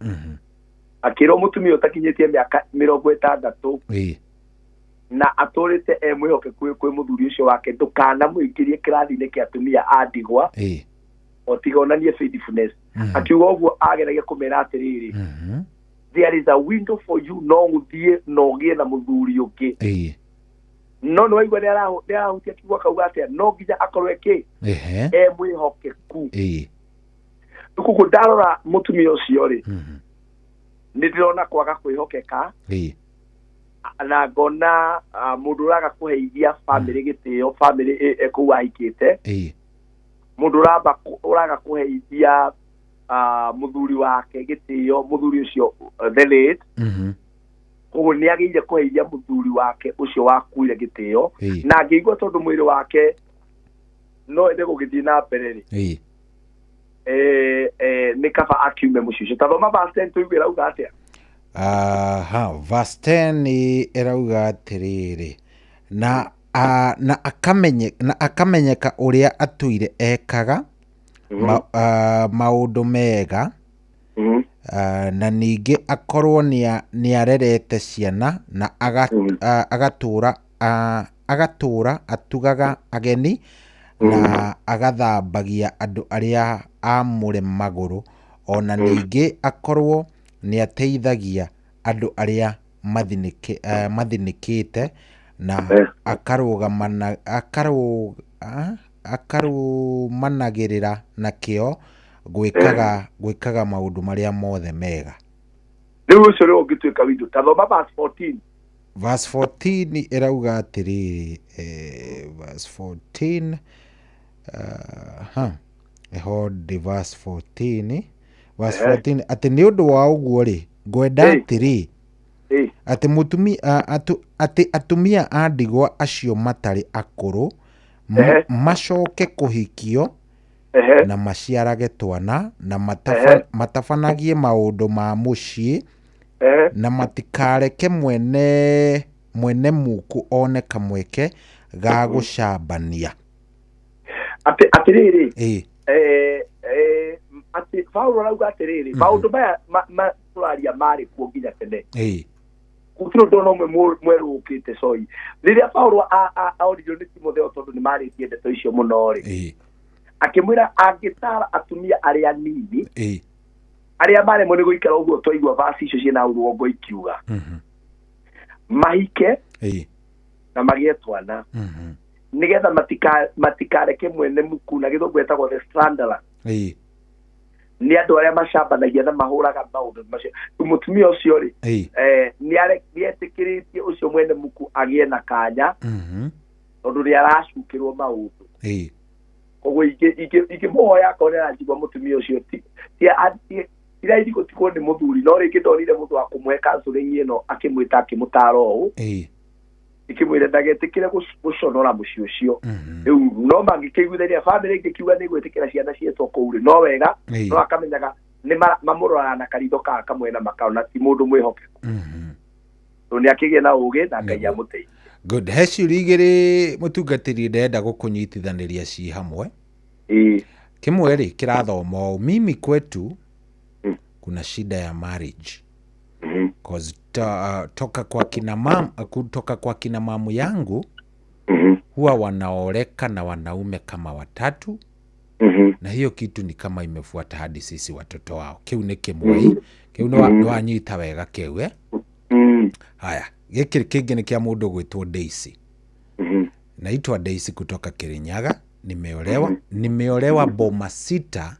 S2: akirwo mutumia utakinyitie miaka 60 na aturite mwihoke kwi muthuri ucio wake ndukana muingirie kirathi-ini kia atumia a ndigwa otigonanie faithfulness akiuga uguo ageragia kumera atiriri there is a window for you no guthie no gie na muthuri ungi no no igwa ni arahutia kiuga kauga atia no nginya akorwo eki mwihokeku kuko ndarora mutumia ucio ri ni ndirona kwaga kwihokeka na ngona mundu uraga kuheithia family gitio family ekuu ahikite mundu uraga kuheithia muthuri wake gitio muthuri ucio the late koguo ni agire kuheithia muthuri wake ucio wakuire gitio na ngigwa tondu mwiri wake no ende gugithii na mbere ri ni kaba akiume mucicio tathoma verse 10 tuigwira uga atia
S3: verse 10 erauga atiriri na akamenyeka uria atuire ekaga maundu mega na ningĩ akorwo nĩ arerete ciana na agatũra atugaga ageni na agathambagia andũ arĩa amũre magũrũ, ona ningĩ akorwo nĩ ateithagia andũ arĩa mathinĩkĩte na akarũmanagĩrĩra na kĩo gwĩkaga maũndũ marĩa mothe mega.
S2: Rĩu ũcio rĩu ũngĩtuĩka witũ ta thoma verse 14.
S3: Verse 14 ĩrauga atĩrĩrĩ, verse 14 hold verse 14 atĩ nĩ ũndũ wa ũguo rĩ ngwenda atĩrĩ atĩ atumia a ndigwa acio matarĩ akũrũ macoke kũhikio na maciarage twana na matabanagie maũndũ ma mũciĩ na matikareke mwene muku one kamweke ga gũcambania.
S2: Atĩrĩrĩ atĩ Paulo arauga atĩrĩrĩ maũndũ maya tũraria marĩ kuo nginya tene. Gũtirĩ ũndũ ona ũmwe mwerũ ũkĩte coyi. Rĩrĩa Paulo oririo nĩ Timotheo tondũ nĩ marĩtie ndeto icio mũno rĩ, akĩmwĩra angĩtara atumia arĩa nini arĩa maremwo nĩ gũikara ũguo twaigua vasi icio ciĩna ũruongo ikiuga mahike na magĩe twana nigetha matikareke mwene muku na gĩthũngũ etagwo the slanderer nĩ andũ arĩa macambanagia na mahũraga maũndũ macio. Mũtumia ũcio rĩ nĩetĩkĩrĩtie ũcio mwene muku agĩe na kanya tondũ nĩ aracukĩrwo maũndũ. Koguo ingĩmũhoya akorera njigua mũtumia ũcio ti raithi gũtigwo nĩ mũthuri no rĩngĩ ndonire mũndũ wa kũmũhe counseling ĩno akĩmwĩta akĩmũtara ũũ ikĩmwĩra ndagetĩkĩre gũconora mũciĩ ũcio. Rĩu no mangĩkĩiguithania bamĩrĩ ĩngĩkiuga nĩ gwĩtĩkĩra ciana cietwo kũu rĩ no wega no akamenyaga nĩ mamũroraga na karitho ka kamwe na makaona ti mũndũ mwĩhokeku tondũ nĩ akĩgĩe na ũũgĩ na Ngai amũteithie.
S3: Good. He ciũria igĩrĩ mũtungatĩri ndenda gũkũnyitithanĩria ci hamwe. Kĩmwe rĩ kĩrathoma mimi kwetu kuna shida ya marriage. Cause kutoka kwa kina mamu yangu huwa wanaoleka na wanaume kama watatu na hiyo kitu ni kama imefuata hadi sisi watoto wao. Kiu nĩ kĩmwe kiu nĩ wanyita wega kiu haya gĩkĩ kĩngĩ nĩ kĩa mũndũ gwĩtwo Daisy. Naitwa Daisy kutoka Kirinyaga. Nimeolewa boma 6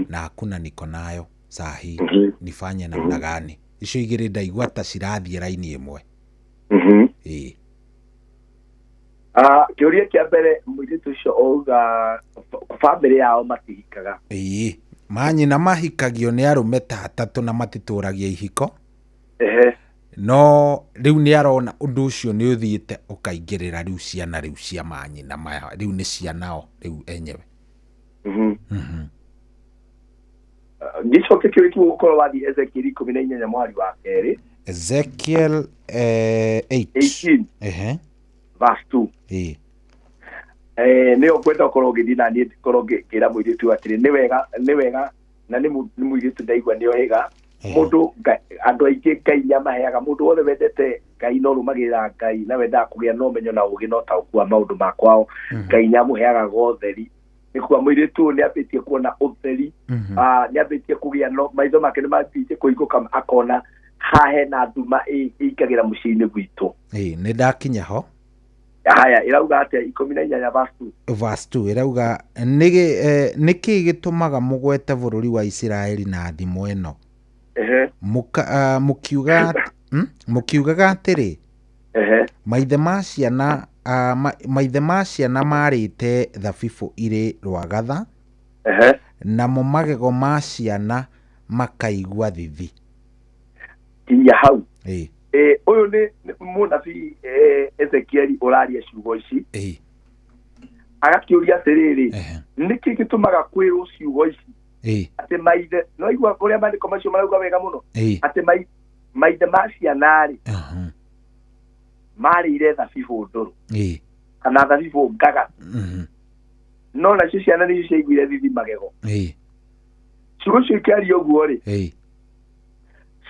S3: na hakuna niko nayo saa hii. Nifanye namna gani? Icio igĩrĩ ndaigua ta cirathiĩ raini ĩmwe.
S2: Kĩũria kĩa mbere mũirĩtu ũcio auga bamĩrĩ yao matihikaga.
S3: Manyina mahikagio nĩ arũme ta 3 na matitũragia ihiko. No rĩu nĩ arona ũndũ ũcio nĩ ũthiĩte ũkaingĩrĩra rĩu ciana rĩu cia manyina maya rĩu nĩ cianao rĩu enyewe.
S2: Gicoke kĩũria kĩu gũkorwo wathiĩ Ezekiel 14 mwari wa kerĩ.
S3: Ezekiel 18
S2: verse 2. Nĩ ũkwenda ũkorwo ũgĩthiĩ na niĩ ngorwo ngĩra mũirĩtu atĩrĩ nĩ wega na nĩ mũirĩtu ndaigua nĩ oĩga mũndũ andũ aingĩ Ngai nĩamaheaga mũndũ wothe wendete Ngai no rũmagĩrĩra Ngai na wendaga kũgĩa na ũmenyo na ũgĩ no taũku wa maũndũ ma kwao Ngai nĩamũheaga ũtheri. Nĩ kuga mũirĩtu nĩ ambĩtie kuona ũtheri nĩ ambĩtie kũgĩa no maitho make nĩ mambĩtie kũhingũka akona hahe na nduma ĩikagĩra mũciĩ-inĩ gwitũ.
S3: Nĩ ndakinya ho.
S2: Haya irauga atĩ 14
S3: verse 2 irauga nĩkĩ gĩtũmaga mũgwete bũrũri wa Isiraeli na thimo ĩno mũkiugaga atĩrĩ maithe ma ciana marĩte thabibũ irĩ rwagatha namo magego ma ciana makaigua thithi.
S2: Kinya hau ũyũ nĩ mũnabii Ezekiel ũraria ciugo ici agakĩũria atĩrĩrĩ nĩkĩ gĩtũmaga kwĩrwo ciugo ici atĩ maithe no igua ũrĩa maandĩko macio marauga wega mũno atĩ maithe ma ciana rĩ marĩire thabibũ ndũrũ kana thabibũ ngaga no nacio ciana nĩcio ciaiguire thithi magego. ciugo cio ikiaria ũguo rĩ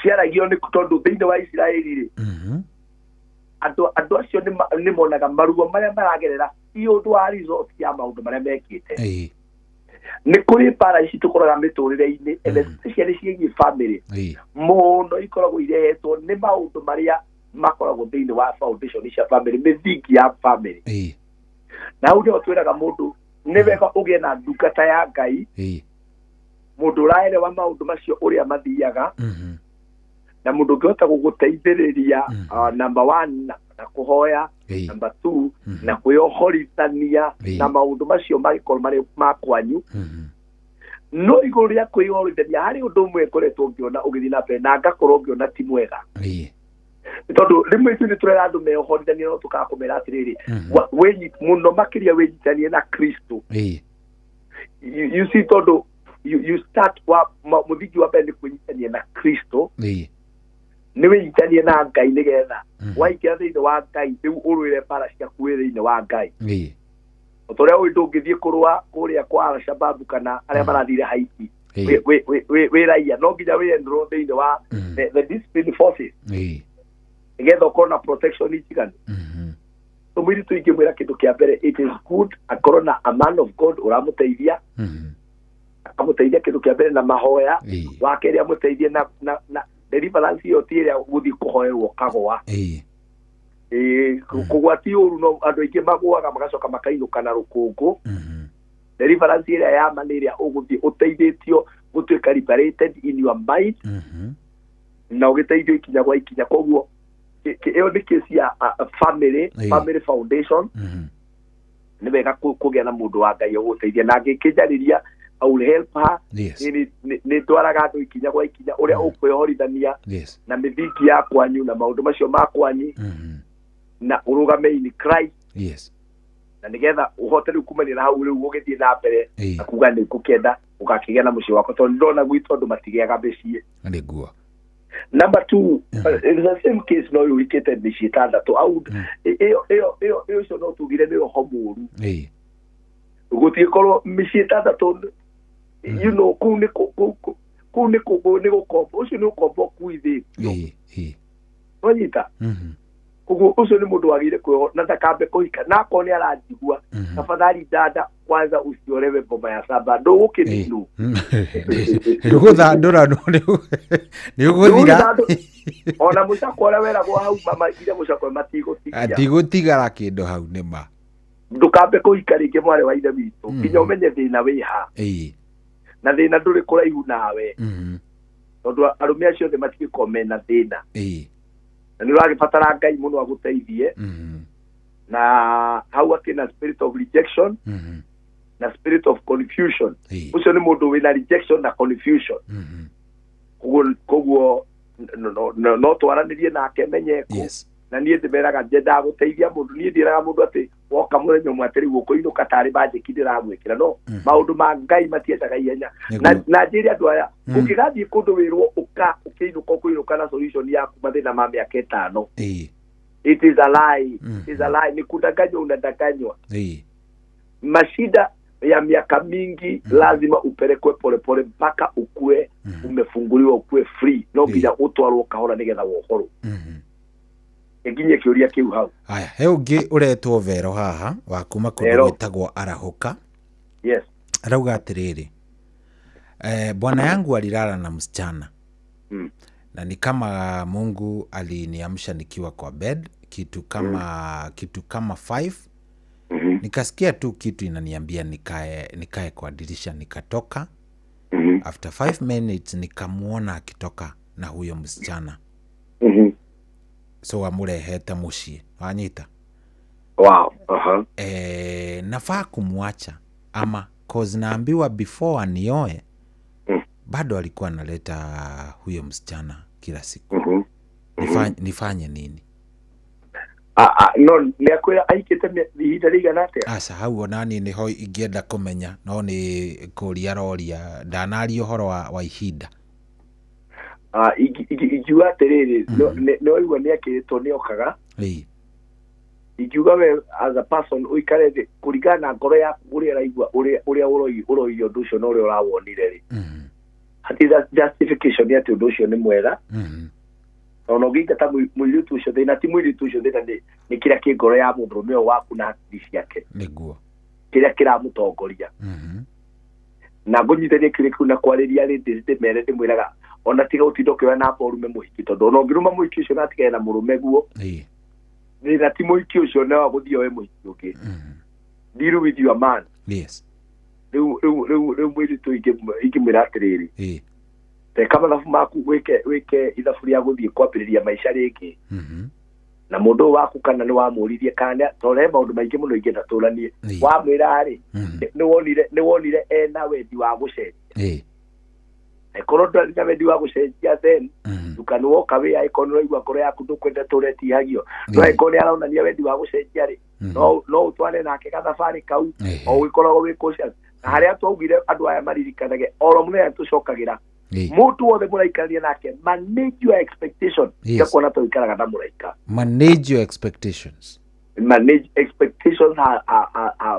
S2: ciaragio nĩ tondũ thĩinĩ wa Isiraeli rĩ andũ acio nĩ monaga maruo marĩa maragerera ti ũndũ wa result ya maũndũ marĩa mekĩte nĩ kũrĩ mbara ici tũkoraga mĩtũrĩre-inĩ especially ciĩgiĩ family mũno ikoragwo irehetwo nĩ maũndũ marĩa makoragwo thĩinĩ wa foundation cia family mĩthingi ya family na hau nĩho twĩraga mũndũ nĩ wega ũgĩe na ndungata ya Ngai mũndũ ũraerewa maũndũ macio ũrĩa mathiaga na mũndũ ũngĩhota gũgũteithĩrĩria number 1 na kũhoya number 2 na kwĩyohorithania na maũndũ macio magĩkorwo marĩ makwanyu no igũrũ rĩa kwĩyohorithania harĩ ũndũ ũmwe ngoretwo ngĩona ũgĩthiĩ na mbere na ngakorwo ngĩona ti mwega tondũ rĩmwe ithuĩ nĩ tũrera andũ meyohorithania no tũkaga kũmera atĩrĩrĩ mũno makĩria wĩnyitanie na Kristo you see tondũ you start mũthingi wa mbere nĩ kwĩnyitania na Kristo nĩ wĩnyitanie na Ngai nĩgetha waingĩra thĩinĩ wa Ngai rĩu ũrũĩre mbara ciaku wĩ thĩinĩ wa Ngai ũrĩa ũyũ ndũngĩthiĩ kũrũa kũrĩa kwa Al-Shabaab kana arĩa marathire Haiti wĩ raia no nginya wĩ enroll thĩinĩ wa the discipline forces nĩgetha ũkorwo na protection njiganu mũirĩ tũingĩmwĩra kĩndũ kĩa mbere it is good akorwo na a man of God ũramũteithia akamũteithia kĩndũ kĩa mbere na mahoya wa kerĩ amũteithie na deliverance ĩyo ti ĩrĩa gũthiĩ kũhoerwo kagũa kũgũa ti ũru no andũ aingĩ magũaga magacoka makainũka na rũkũngũ deliverance ĩrĩa ya ma nĩ ĩrĩa ũgũthiĩ ũteithĩtio gũtuĩka liberated in your mind na ũgĩteithio ikinya gwa ikinya koguo ĩyo nĩ kesi ya family foundation nĩ wega kũgĩa na mũndũ wa Ngai ũgũteithia na angĩkĩnjarĩria I will help her nĩ twaraga andũ ikinya gwa ikinya ũrĩa ũkwĩyohorithania na mĩthingi ya kwanyu na maũndũ macio ma kwanyu na ũrũgame in Christ na nĩgetha ũhote rĩu kumanĩra na hau rĩu ũgĩthiĩ na mbere na kuga nĩ ngũkĩenda ũgakĩgĩa na mũciĩ wakwa tondũ ndona gwitũ andũ matigĩaga mĩciĩ
S3: nĩguo
S2: number 2 in the same case no yũrikĩte mĩciĩ ĩtandatũ au ĩyo icio no tugire nĩ roho mũũru gũtiĩkorwo mĩciĩ ĩtandatũ you know kũu nĩ gũkombo ũcio nĩ ũkombo kuithĩtio wanyita koguo ũcio nĩ mũndũ wagĩrĩire kwĩho na ndakambe kũhika na akorwo nĩ aranjigua tafadhali dada kwanza usiolewe ngoma ya saba ndũgũkĩninwo
S3: ndũgũthandũra nĩ ũgũthira
S2: ona mũcakwa ũrĩa weragwo hau mama ire mũcakwa
S3: matigũtigara kĩndũ hau nĩma
S2: ndũkambe kũhika rĩngĩ mwarĩ wa ithe witũ nginya ũmenye thĩna wĩ ha na thĩna ndũrĩ kũraihu nawe tondũ arũme acio othe matigĩkorwo mena thĩna na nĩ ũragĩbatara Ngai mũno agũteithie na hau atĩ na spirit of rejection na spirit of confusion ũcio nĩ mũndũ wĩna rejection na confusion koguo no twaranĩrie nake menyeko na niĩ ndĩmeraga njendaga gũteithia mũndũ niĩ ndĩraga mũndũ atĩ woka mũthenya ũmwe atĩ rĩu ũkũinũka tarĩ banjĩki ndĩramwĩkĩra no maũndũ ma Ngai matiendaga ihenya na njĩre andũ aya ũngĩgathiĩ kũndũ wĩrwo ũkĩinũka na solution yaku mathĩna ma mĩaka 5 it is a lie ni kudanganywa unadanganywa mashida ya miaka mingi lazima upelekwe polepole mpaka ukue umefunguliwa ukue free no nginya utwarwo kahora nigetha wohoro eginye kiuria kiu hau
S3: haya he ungi uretwo Vero haha wa kuma kundu gwitagwo Arahuka arauga atiriri bwana yangu alilala na msichana na ni kama Mungu aliniamsha nikiwa kwa bed kitu kama 5 nikasikia tu kitu inaniambia nikae kwa dirisha nikatoka after 5 minutes nikamuona akitoka na huyo msichana so amurehete muciĩ wanyita
S2: wow
S3: nafaa kumwacha ama cause naambiwa before anioe bado alikuwa analeta huyo msichana kila siku nifanye nini
S2: no nĩakwĩra aikĩte ihinda rĩigana atĩa
S3: asa hau onani nĩho ingĩenda kũmenya no nĩ kũria roria ndanaria ũhoro wa ihinda
S2: ingiuga atĩrĩrĩ no igua nĩakĩrĩtwo nĩokaga ingiuga we as a person ũikare thĩ kũringana na ngoro yaku ũrĩa ũraigua ũrĩa ũroiyo ũndũ ũcio na ũrĩa ũrawonire rĩ hati justification ya tundu cio ni mwega ona ugiga ta mwili tu cio thina ti mwili tu cio thina ni kira kingoro ya mundurume waku na hakiri ciake
S3: niguo
S2: kira kiramutongoria na ngunyithanie kiri kuna kwariria rindi mere ndimwiraga ona tiga utindokiwa na borume muhiki tondu ona ngiruma muhiki ucio natigana na murume guo thina ti muhiki ucio na guthio we muhiki uki deal with your man.
S3: Yes.
S2: Reu mwili tu ikimwira atiriri te kama nafu maku weke ithabu ria guthie kwambiriria maisha ringi na mundu waku kana ni wamuririe kana tore maundu maingi muno ingenda turanie wamwira ri ni wonire ena wendi wa gucenjia ekoro ndari na wendi wa gucenjia then dukani woka we aikono igwa ngoro yaku ndukwenda turetiagio no ekoni araonania wendi wa gucenjia ri no utwane nake gathabari kau o wikoragwo wikucia na haria twaugire andu aya maririkanage oro mune tucokagira mutu wothe muraikania nake manage your expectation ya kuona tuikaraga na muraika
S3: manage your expectations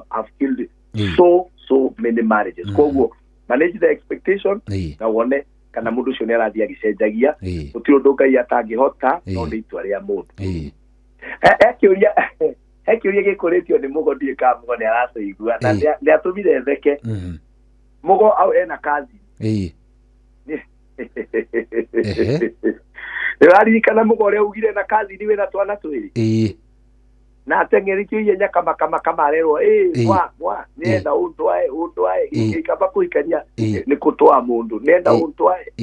S2: have killed so many marriages koguo manage the expectation na wone kana mundu cio ni arathia gicenjagia gutiri undu Ngai atangihota no ni itua ria mundu ekiuria gikuritio ni mugo ndie ka mugo ni aracoigua na ni atumire theke mugo au ena kazi Ewaririkana mugo ria ugire na kazi ni wena twana twiri na ateng'erikio yenya kama rero wa nenda undwae ikaba kuikania ni kutwa mundu nenda undwae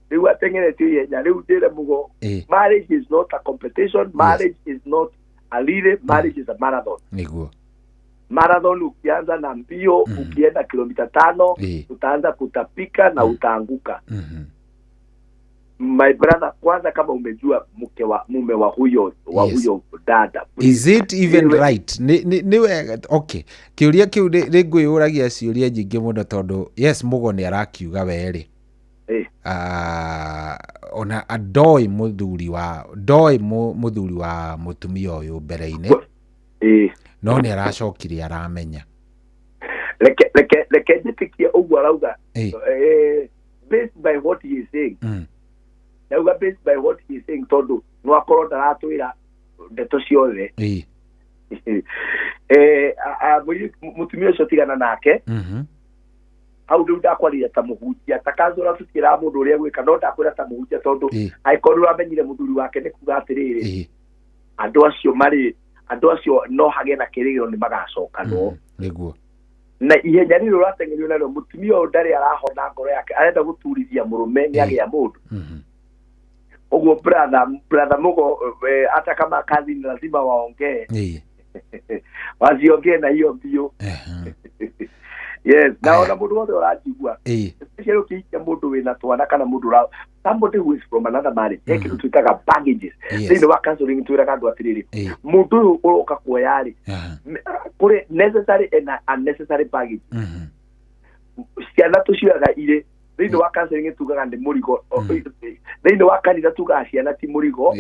S2: riu ateng'eretio yenya riu ndire mugo marriage is not a competition, marriage is not a relay, marriage is a marathon.
S3: Niguo
S2: marathon ukianza na mbio ukienda kilomita 5 utaanza kutapika na utaanguka. My brother, kwanza kama umejua mume wa huyo dada,
S3: is it even right ni okay kiuria kiu rigwiyuragia ciuria nyingi muno tondu yes mugo ni arakiuga weri ona adoi muthuri wa mutumia uyu mbere-ini no ni aracokire aramenya
S2: leke njitikia uguo arauga based by what he is saying nauga based by what he is saying tondu no akorwo ndaratwira ndeto ciothe mutumia ucio tigana nake au ndu ndakwarire ta muhunjia takazora tukira mundu uria gwika no ndakwira ta muhunjia tondu aikorwo amenyire muthuri wake ni kuga atiriri andu acio no hage na kirigiro ni magacoka no
S3: niguo
S2: na ihenya riro ratengerio naryo mutumia uyu ndari arahona ngoro yake arenda guturithia murume ni agia mundu uguo brother mugo hata kama kazi ni lazima waongee waziongee na hiyo mbio yes naona mundu wothe urajigua especially ukiikia mundu wina twana kana mundu ra somebody who is from another marriage kindu twitaga baggages thini wa counseling twiraga andu atiriri mundu uyu uroka kuoyari kuri necessary and unnecessary baggage ciana tucioyaga ire thini wa counseling tugaga ndi murigo thini wa kanitha tugaga ciana ti murigo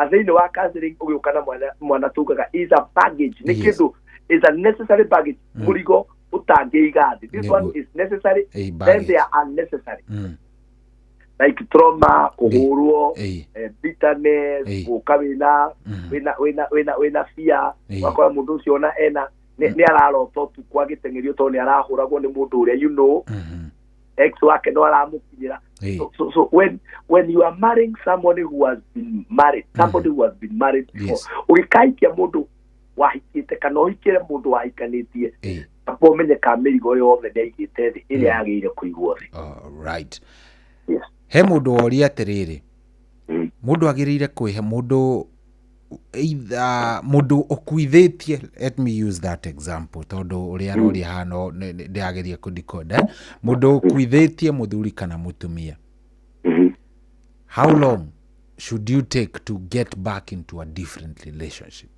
S2: thini wa counseling ugiuka na mwana tugaga is a baggage ni kindu is a necessary baggage murigo utangiigathi. This one is necessary, then they are unnecessary. Like trauma, kuhurwo, bitterness, ukawina, wina fear, wakora mundu ucio ona ena ni ararota tu kwa gitengerio to ni arahuragwo ni mundu uria you know ex wake no aramukinyira. So when you are marrying somebody who has been married, somebody who has been married before, ukikaikia mundu wahikite kana uhikire mundu wahikanitie apo menye kamirigo yothe ndaigite thi ile yagire kuigwo thi.
S3: Right. Yes. He mundu ori atiriri mundu agirire kwihe mundu either mundu okuithitie, let me use that example tondu uri arori hano ndiageria kudikoda mundu okuithitie muthuri kana mutumia. How long should you take to get back into a different relationship?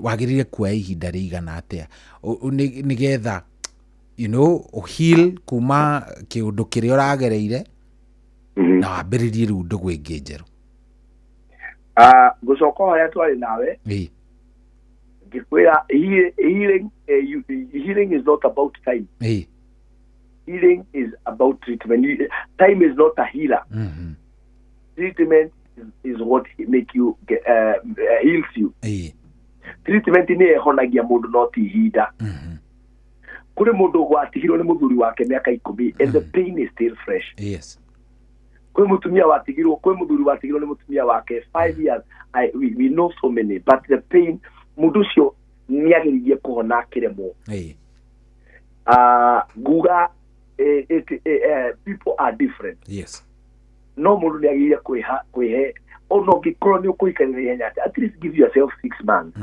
S3: Wagirire kuoya ihinda rigana atia nigetha you know heal kuma kiundu kiria uragereire na wambiririe riu ndugu ingi njeru.
S2: Gucoka hoya twari nawe ngikwira healing is not about time. healing is about treatment. Time is not a healer. Treatment is what make you get, heals you. Treatment ni ehonagia mundu no ti hinda. Kuri mundu gwatigirwo ni muthuri wake miaka 10 and the pain is still fresh.
S3: Yes.
S2: Kuri mutumia watigirwo, kuri muthuri watigirwo ni mutumia wake 5 years. We know so many, but the pain mundu cio niagiririe kuhona kiremo. Guga people are different.
S3: Yes.
S2: No mundu niagiririe kwihe no gikorwo ni ukuikarira yenya at least give yourself 6 months.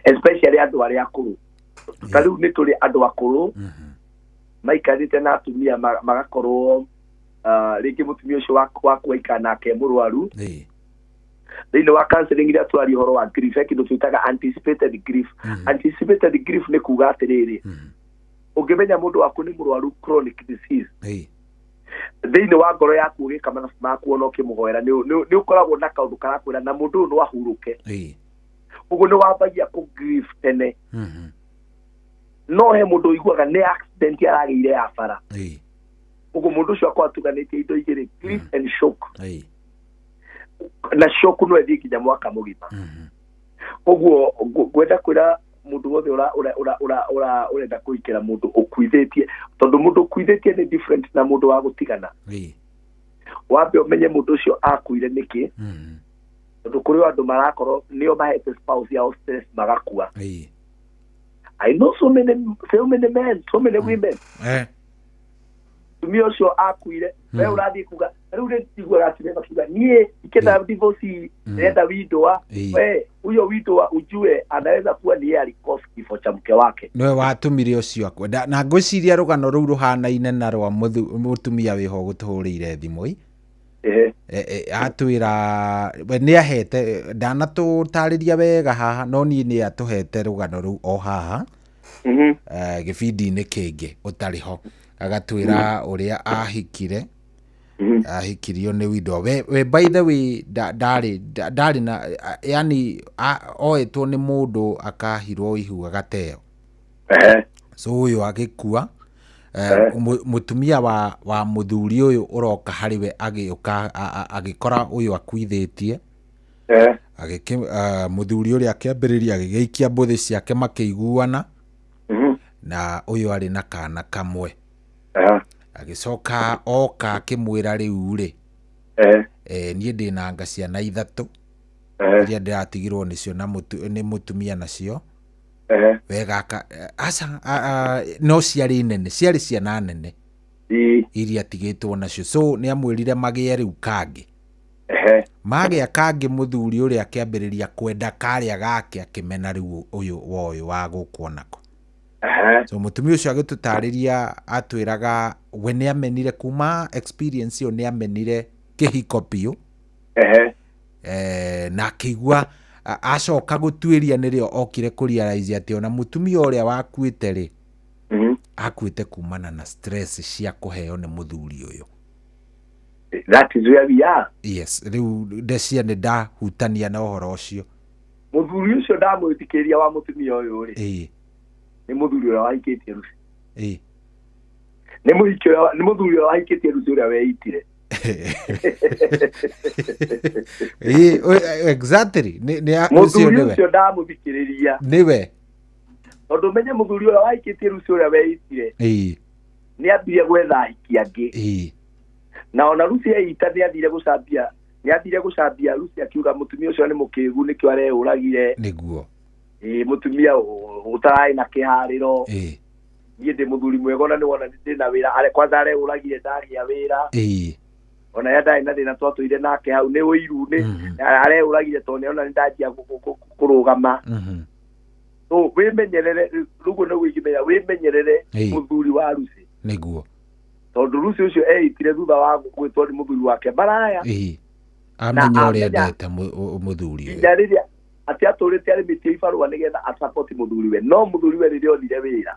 S2: Especially andu ari akuru. Tariu ni turi andu akuru. Maikarite na atumia magakorwo rĩngĩ mutumia ũcio waku aikana ke mũrwaru. Thĩinĩ wa counseling iria twari horo wa grief kĩndũ twĩtaga anticipated grief. Anticipated grief nĩ kuga atĩrĩrĩ, ũngĩmenya mũndũ waku nĩ mũrwaru chronic disease, thĩinĩ wa ngoro yaku ũgĩka mathabu maku ona ũkĩmũhoera nĩ ũkoragwo na kaũndũ karakwĩra na mũndũ ũyũ no ahurũke. Ũguo nĩ wambagia kũ grief tene. No he mũndũ ũiguaga nĩ accident aragĩire ya bara. Ũguo mũndũ ũcio akwa atuganĩtie indo igĩrĩ, grief and shock. Na shock no ĩthiĩ nginya mwaka mũgima. Ũguo ngwenda kwĩra mũndũ wothe ũrenda kũikĩra mũndũ ũkuithĩtie, tondũ mũndũ ũkuithĩtie nĩ different na mũndũ wa gũtigana. Wambe ũmenye mũndũ ũcio akuire nĩkĩ, tondũ kũrĩ andũ marakorwo nĩo mahete spouse yao stress magakua. I know so many men, so many women. Tumia ũcio akuire, we ũrathiĩ kuga rĩu rĩtiguaga atĩ makiuga niĩ ikenda divorce nenda widowa, we huyo widowa ujue anaweza kuwa ni yeye alikosa kifo cha mke wake. Nĩwe
S3: watũmire ũcio akwe na ngwĩciria rũgano rũu rũhanaine na rwa mũtumia wĩho gũtũhũrĩire thimũ atwĩra we nĩ ahete ndanatũtarĩria wega haha no niĩ nĩ atũhete rũgano rũu o haha gĩbindi-inĩ kĩngĩ ũtarĩ ho agatwĩra ũrĩa ahikire ahikirio nĩ widow. We by the way ndarĩ na yani oetwo nĩ mũndũ akahirwo ihu agateo. So ũyũ agĩkua mutumia wa muthuri ũyũ ũroka harĩ we agĩkora ũyũ akuithĩtie muthuri ũrĩa akĩambĩrĩria agĩgĩikia mbũthĩ ciake makĩiguana na ũyũ arĩ na kana kamwe. Agĩcoka oka akĩmwĩra rĩu rĩ niĩ ndĩna anga ciana 3 iria ndĩratigirwo nĩcio nĩ mutumia nacio. Wega aca no ciarĩ nene, ciarĩ ciana nene iria tigĩtwo nacio. So nĩ amwĩrire magĩe rĩu kangĩ. Magĩa kangĩ muthuri ũrĩa akĩambĩrĩria kwenda karĩa gake akĩmena rĩu ũyũ wa gũkwo nako. So mutumia ũcio agĩtũtarĩria atwĩraga we nĩ amenire kuma experience ĩyo nĩ amenire kĩhiko biũ na akĩigua acoka gũtuĩria nĩrĩo okire kũrealize atĩ ona mutumia ũrĩa wakuĩte rĩ akuĩte kumana na stress cia kũheo nĩ muthuri ũyũ.
S2: That is where we are.
S3: Yes, rĩu ndecia nĩ ndahutania na ũhoro ũcio.
S2: Muthuri ũcio ndamwĩtĩkĩria wa mutumia ũyũ rĩ nĩ muthuri ũrĩa wahikĩtie Lucy. Nĩ muthuri ũrĩa wahikĩtie Lucy ũrĩa weitire.
S3: Exactly.
S2: Muthuri ũcio ndamũthikĩrĩria
S3: nĩwe,
S2: tondũ menye muthuri ũrĩa wahikĩtie Lucy ũrĩa weitire nĩ ambire gwetha ahiki angĩ. Na ona Lucy eita nĩ athire gũcambia Lucy akiuga mutumia ũcio nĩ mũkĩgu nĩkĩo areũragire
S3: nĩguo
S2: mutumia ũtarai na kĩharĩro. Niĩ ndĩ muthuri mwega ona nĩ wona ndĩna wĩra kwanza areũragire ndagĩa wĩra. Ona ya ndarĩ na thĩna twatũire nake hau nĩ ũiru areũragire tondũ nĩ ona nĩ ndanjia kũrũgama. So wĩmenyerere rũguo nĩ gwĩkĩmenya wĩmenyerere muthuri wa Lucy
S3: nĩguo,
S2: tondũ Lucy ũcio eitire thutha wa gwĩtwo nĩ muthuri wake maraya.
S3: Amenya ũrĩa endete muthuri ũyũ
S2: rĩrĩa atĩ atũrĩte arĩmĩtie ibarũa nĩgetha asupport muthuri we, no muthuri we rĩrĩa onire wĩra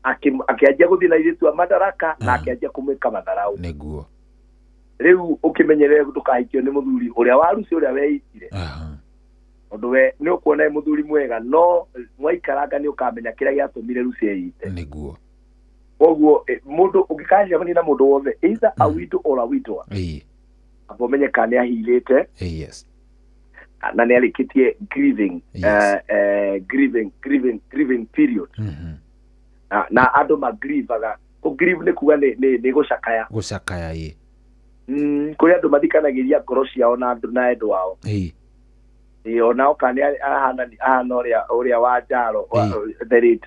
S2: akĩanjia gũthiĩ na irĩtu a madaraka na akĩanjia kũmwĩka matharaũ nĩguo. Rĩu ũkĩmenyerere ndũkahikio nĩ muthuri ũrĩa wa Lucy ũrĩa weitire, tondũ we nĩ ũkuona muthuri mwega no mwaikaranga nĩ ũkamenya kĩrĩa gĩatũmire Lucy eite
S3: nĩguo.
S2: koguo mundu ungikaja bani na mundu wothe either a widow or a widower apo menye kana ahilite
S3: yes
S2: na nä arä grieving grieving period na andå magrivaga gå grieve nä kuga nä gå cakaya kå rä andå mathikanagä ria ngoro ciao na endå wao onao kana ahana å rä a wa njaro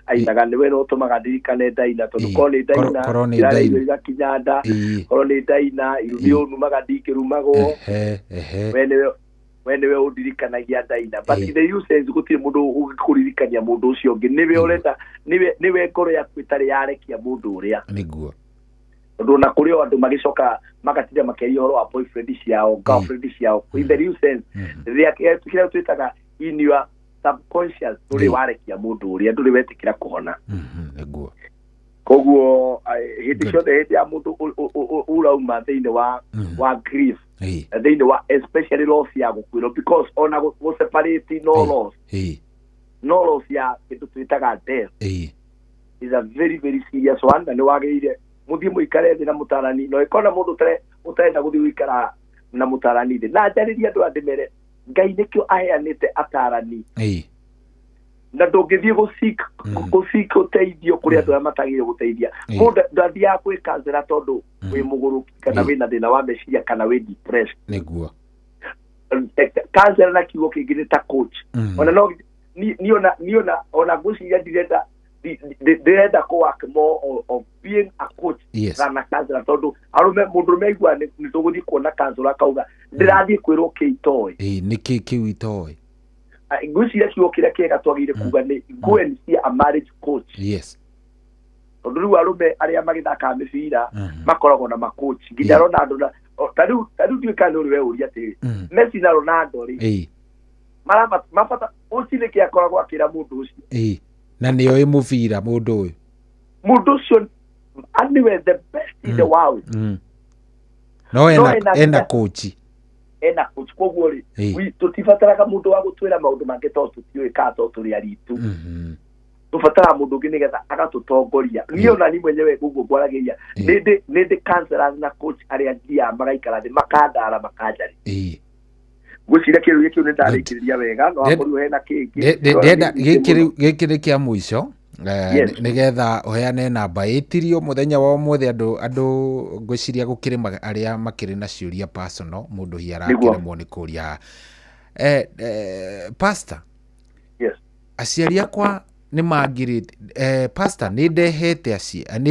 S2: aithaga nä we no å tå maga ndirikane ndaina tondå korwo nä ndaina igakinya nda korwo nä ndaina irumi å numaga ndingä rumagwo we nä we å ndirikanagia ndaina but the uses gå tirä må ndå å kå ririkania må ndå å cio å ngä nä we å renda nä we ngoro yaku ä tarä yarekia må ndå å rä a
S3: niguo
S2: tondå na kå rä o andå magäcoka magatinda makeria å horo wa boyfriend ciao girlfriend ciao in the uses kä twä taga in your subconscious ndå rä warekia må ndå å rä a ndå rä wetä kä ra kå hona
S3: niguo
S2: koguo hä ndä ciothe hä ndä ya må ndå å rauma thä inä wa grief thä-inä wa especially loss ya gå kwä rwo because ona gå separate no loss ya kä ndå twä taga death is a very very serious one na nä wagä ire må thiä må ikare thä na må tarani no ä kona må ndå å tarenda gå thiä gå ikara na må tarani thä na njarä ria andå andä mere ngai nä kä o aheanä te atarani na ndå ngä thiä gå sik å teithio kå rä andå arä a matagä rä gå teithia må ndathiaga kwä kancera tondå wä må gå rå ki kana wä na thä na wa meciria kana wä depressed
S3: niguo
S2: kancera na kiugo kä ngä nä ta coach ona no ni ona ona gå ciria ndirenda ndärenda kå work more of being a coach than a counselor tondå arå må ndå meigua nä tå gå thiä kuona counselor akauga ndä rathiä kwä rwo kä itoä
S3: nä kä kä u itoä
S2: ngå ciria kiugo kä rä a kä ega twagä ire kuga nä go and see a marriage coach tondå rä u arå me arä a magä thakaga mä bira makoragwo na macoach nginya Ronaldo tarä u nduä kana å rä we å ria atä Messi na Ronaldo rä mabata å ci nä kä akoragwo akä ra må ndå å cio
S3: na nä oä må bira må ndå
S2: å cio anyway the best in the world
S3: no ena coach
S2: koguo rä tå tibataraga må ndå wa gå twä ra maå ndå mangä tondå tå tiå ka to tå rä a ritå tå bataraga må ndå å ngä nä getha agatå tongoria niä ona ni mwenyewe guguo ngwaragä ria nä ndä na coach arä a ngia magaikara thä makandara makanjarä gå ciria kä rå gä kä u nä ndarä kä rä ria wega no akorwo hena kä
S3: gä kä rä kä a må ico nä getha å heane namba ä tirio må thenya wa mothe andå ngå ciria gå kä rä arä a makä rä na ciå ria må ndå hi arakä remwo nä kå ria pastor aciari akwa nä mangä rä pastor nä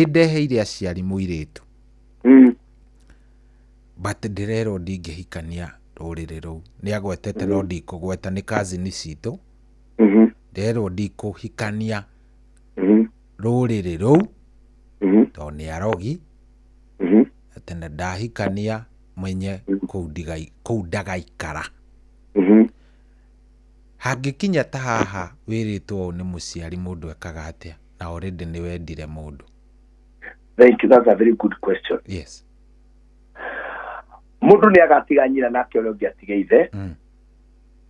S3: ndeheire aciari må irä tu but ndä rerwo ndingä hikania rå rä rä rå u nä agwetete no ndikå gweta nä kazini citå ndärwo ndikå hikania rå rä rä rå u tondå nä arogi atä na ndahikania menye kå u ndagaikara hangä kinya ta haha wä rä two nä må ciari må ndå ekaga atä na already nä wendire må ndå
S2: må ndå nä agatiga nyina nake å rä a å ngä atige ithe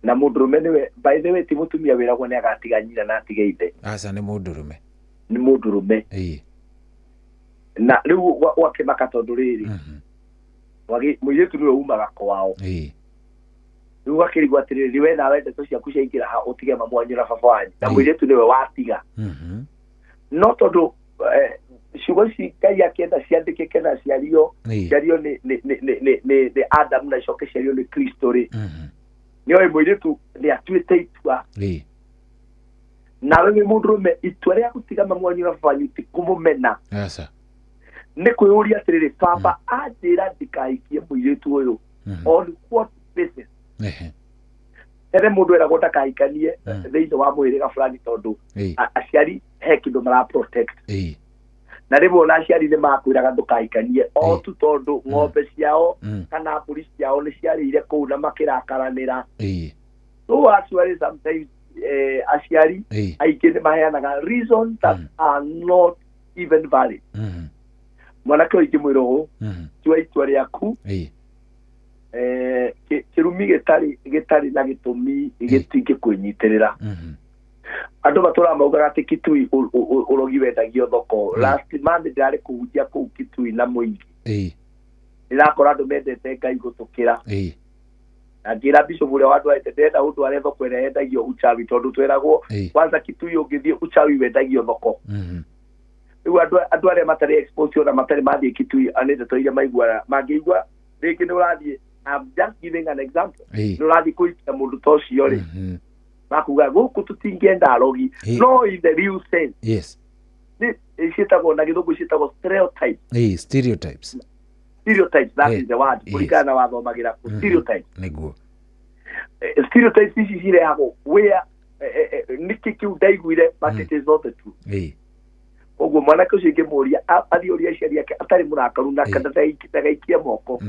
S2: na må ndå rå me nä we by the way ti må tumia wä ragwo nä agatiga nyina na atige ithe
S3: aca nä må ndå rå me
S2: nä må ndå rå me na rä u gwakä maka tondå rä rä må irä tu nä we umaga kwao rä u gakä rigwo atä rä rä we nawe ndeto ciaku ciaingä ra ha å tige mamwanyu na baba wanyu na må irä tu nä we watiga no tondå ciugo ici ngai akĩenda ciandĩke kä na ciario nä Adamu na icoke ciario nä Kristo rĩ nä oä må irä tu nä atuä te itua nawe wä må ndå rå me itua rä a gå tiga mamwanyu na baba wanyu ti kå må mena nä kwä å ria atä rä rä baba anjä ra ndikaikie må irä tu å yå on what basis ere må ndå eragwo ndakahikanie thä-inä wa mwä rä ga fulani tondå aciari he kä ndå mara na rä bona aciari nä makwä raga ndå kahikanie o tu tondå ng'ombe ciao kana mbũri ciao nä ciarä ire kå u na makä rakaranä ra so actually sometimes aciari aingä nä maheanaga reasons that are not even valid mwanake å ingä mwä rwo å tua itua rä aku kä rumi gä tarä na gä tå mi gä tingä kwä nyitä rä ra Andu batura maugaga ati Kitui urogi wendagio thoko. Last month ndari kuhunjia kuu Kitui na muingi. Ndirakora andu mendete Ngai gutukira. Na ngira bishop ule watu aitendenda undu are thoko ere endagio uchawi tondu tweragwo kwanza Kitui ungithie uchawi wendagio thoko. Riu andu are matari exposure na matari mathie Kitui anete toiria maigua mangiigua riki ni urathie. I'm just giving an example. Ni urathie kuikia mundu tocio ri. Makuga guku tutingienda arogi. No, in the real sense.
S3: Yes.
S2: Ishitagwo na githungu ishitagwo stereotypes.
S3: Stereotypes.
S2: Stereotypes, that is the word. Kurikana na wathomagira stereotypes.
S3: Niguo.
S2: Stereotypes ici cirehagwo where niki kiu ndaiguire but it is not the truth. Oguo mwanake ucio ngimuria athioria aciari ake atari murakaru na kana ndagaikia moko.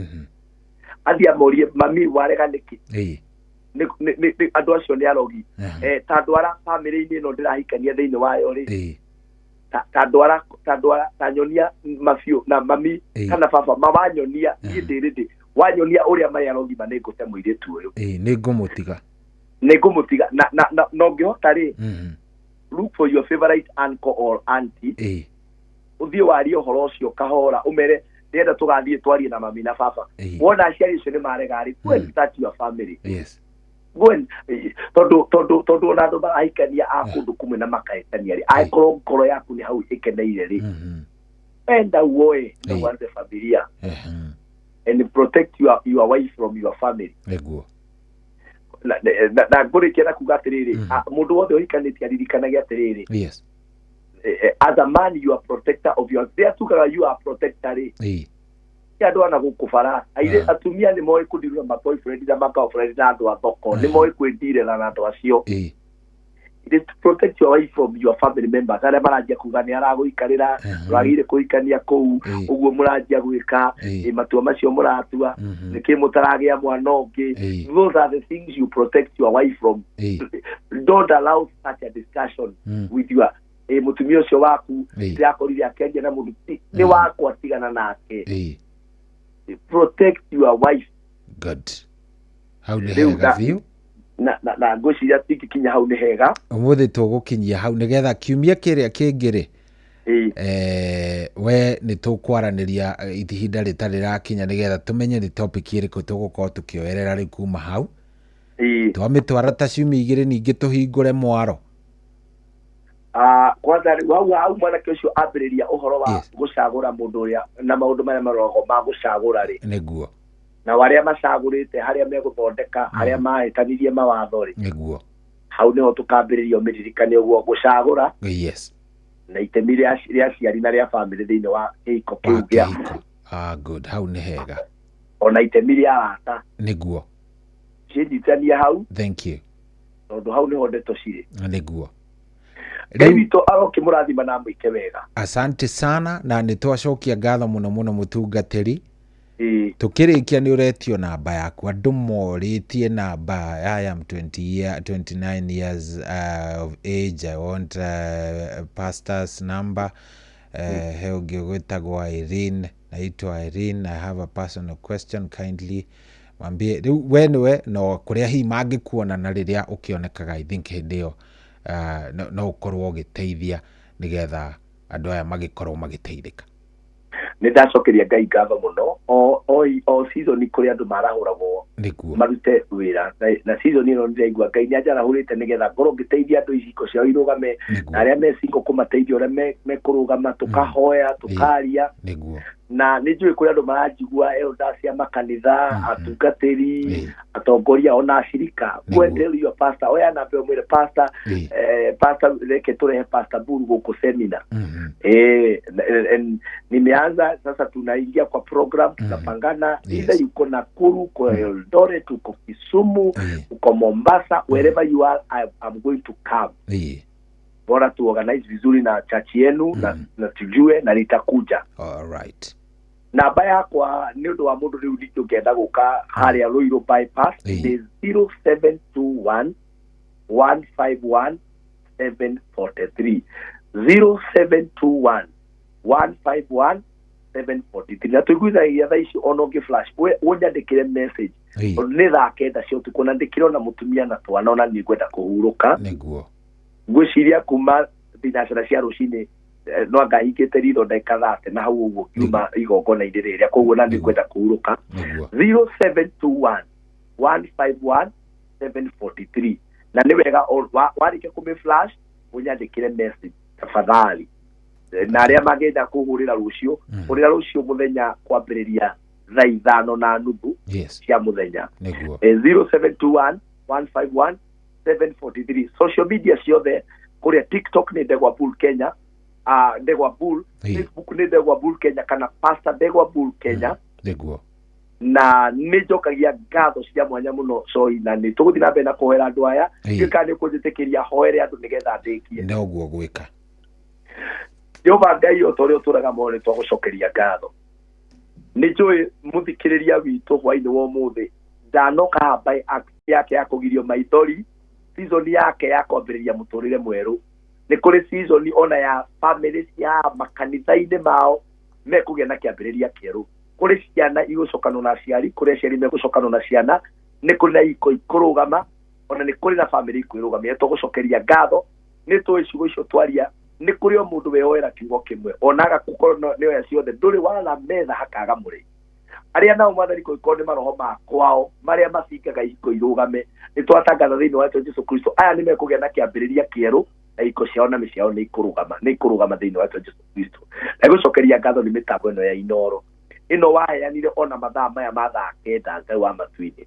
S2: Athia amorie mami warega niki. Ni andu acio ni arogi. Ta ndwara family-ini no ndirahikania thiini wayo ri. Ta ndwara ta nyonia mafiu na mami kana baba mawanyonia ndirindi wanyonia uria mai arogi ma ningute muiritu uyu.
S3: Ningumutiga na
S2: no ngihota ri. Look for your favorite uncle or auntie. Uthie warie uhoro ucio kahora umere ndenda tugathie twarie na mami na baba. Wona aciari ucio ni marega ri start your family.
S3: Yes.
S2: Gwen todo na ndo aikania akundu kumwe na makaetania ri aikoro ngoro yaku ni hau ikeneire ri enda uoe na wanze familia and protect your wife from your family.
S3: Eguo
S2: na ngurikia kuga atiriri mundu wothe oikanitie aririkanagia atiriri.
S3: Yes.
S2: As a man you are protector of your there tukaga you are protector ri. Andu ana gukubara aire atumia ni moe kudirura ma boyfriend na maka friend na andu athoko ni moe kwendirera na andu acio. It is to protect your wife from your family members. Ara maranjia kuga ni araguikarira ragire kuikania kou uguo muranjia gwika matua macio muratua niki mutaragia mwana ungi. Those are the things you protect your wife from. Don't allow such a discussion with your mutumia ucio waku yakorire akendia na mundu ni wako atigana nake. Protect your wife.
S3: Good. How ni hega view?
S2: Na ngociria tikikinya hau ni hega.
S3: Umuthi tugukinyia hau nigetha kiumia kiria kingiri. We ni tukwaraniria ihinda ritari rakinya nigetha tumenye ni topic iriku tugukorwo tukioerera ri kuma hau. Twamitwara ta ciumia igiri ningi tuhingure mwaro.
S2: Kwanza wau mwanake ucio ambiriria uhoro wa gucagura mundu uria na maundu maria marogo ma gucagura ri.
S3: Niguo.
S2: Na waria macagurite haria meguthondeka haria mahitanirie mawatho ri.
S3: Niguo.
S2: Hau niho tukambiriria umiririkane uguo gucagura.
S3: Yes.
S2: Na itemi ria ciari na ria family thiini wa giko kiu gia.
S3: Good. Hau ni hega.
S2: Ona itemi ria arata.
S3: Niguo.
S2: Cinyitania hau.
S3: Thank you.
S2: Tondu hau niho ndeto ciri.
S3: Niguo.
S2: Rewito aroke murathima na mwike wega.
S3: Asante sana na nitwacokia ngatho muno muno mutungatiri. Tukirikia ni uretio namba yaku andu moritie namba. I am 29 years of age. I want pastor's number. Heo gwitagwo Irene. Naitwa Irene. I have a personal question. Kindly mwambie we no kuria hi mangikuona na riria ukionekaga. I think hindio no ukorwo ugiteithia nigetha andu aya magikorwo magiteithika.
S2: Ni ndacokeria Ngai ngatho muno o season kuri andu marahuragwo marute wira na season ino ndiraigua Ngai ni ajarahurite nigetha ngorwo ngiteithia andu iciko ciao irugame na aria me singo kumateithia uria me kurugama tukahoya tukaria na ni njui kuri andu maranjigua elders cia makanitha atungatiri atongoria ona ashirika kwendele your pastor oya na pe mwire pastor pastor leke turehe pastor Buru guku seminar nimeanza sasa tunaingia kwa program tunapangana either yuko Nakuru kwa Eldoret uko Kisumu uko Mombasa wherever you are I'm going to come. Bora tu organize vizuri na church yenu na tujue na nitakuja.
S3: All right.
S2: Namba yakwa ni undu wa mundu riu ndikenda guka haria Ruiru bypass ni 0721 151 743 0721 151 743 na tuiguithagia thaa ici ona ungi flash we unyandikire message ni thaa kenda cio tuko na ndikiro na mutumia na twana ona ni ngwenda kuhuruka
S3: niguo
S2: ngwiciria kuma thinacara cia rucini no anga hingite ritho ndagika 30 na hau uguo kiuma igongona indi riria koguo na ndikwenda kuhuruka 0721 151 743 na ni wega warike kumi flash unyandikire message tafadhali na aria magenda kuhurira rucio urira rucio muthenya kwambiriria thaa 5:30 cia muthenya 0721 151 743 social media ciothe kuria TikTok ni Ndegwa Bull Kenya, Ndegwa Bull, Facebook ni Ndegwa Bull Kenya kana Pastor Ndegwa Bull Kenya.
S3: Ndegwa
S2: na nijokagia ngatho cia mwanya muno soi na ni tuguthi na mbere na kuhera andu aya ikani kujitikiria hoere andu nigetha ndikie
S3: na uguo gwika
S2: Jehova Ngai otore oturaga mone twagucokeria ngatho ni njui muthikiriria witu hwaini wo muthi ndanoka hamba yake ya kugirio maithori season yake ya kwambiriria muturire mweru ni kuri season ona ya family cia makanitha-ini mao mekugia na kiambiriria kieru kuri ciana igucokano na aciari kuri aciari megucokano na ciana ni kuri na iko ikurugama ona ni kuri na family ikurugamia tugucokeria ngatho ni tuicigo icio twaria ni kuri o mundu weoera kiugo kimwe onaga kukorwo ni oya ciothe nduri wala metha hakaga muri aria nao mathari ko ikone maroho makwao maria macingaga iko irugame ni twatangatha thiini wa Jesu Kristo aya ni mekugia na kiambiriria kieru na iko ciao na miciao ni ikurugama thiini wa Jesu Kristo na gucokeria ngatho ni mitambo ino ya Inoro ino waheanire ona mathaa maya ma thaa 9 Ngai wa matuini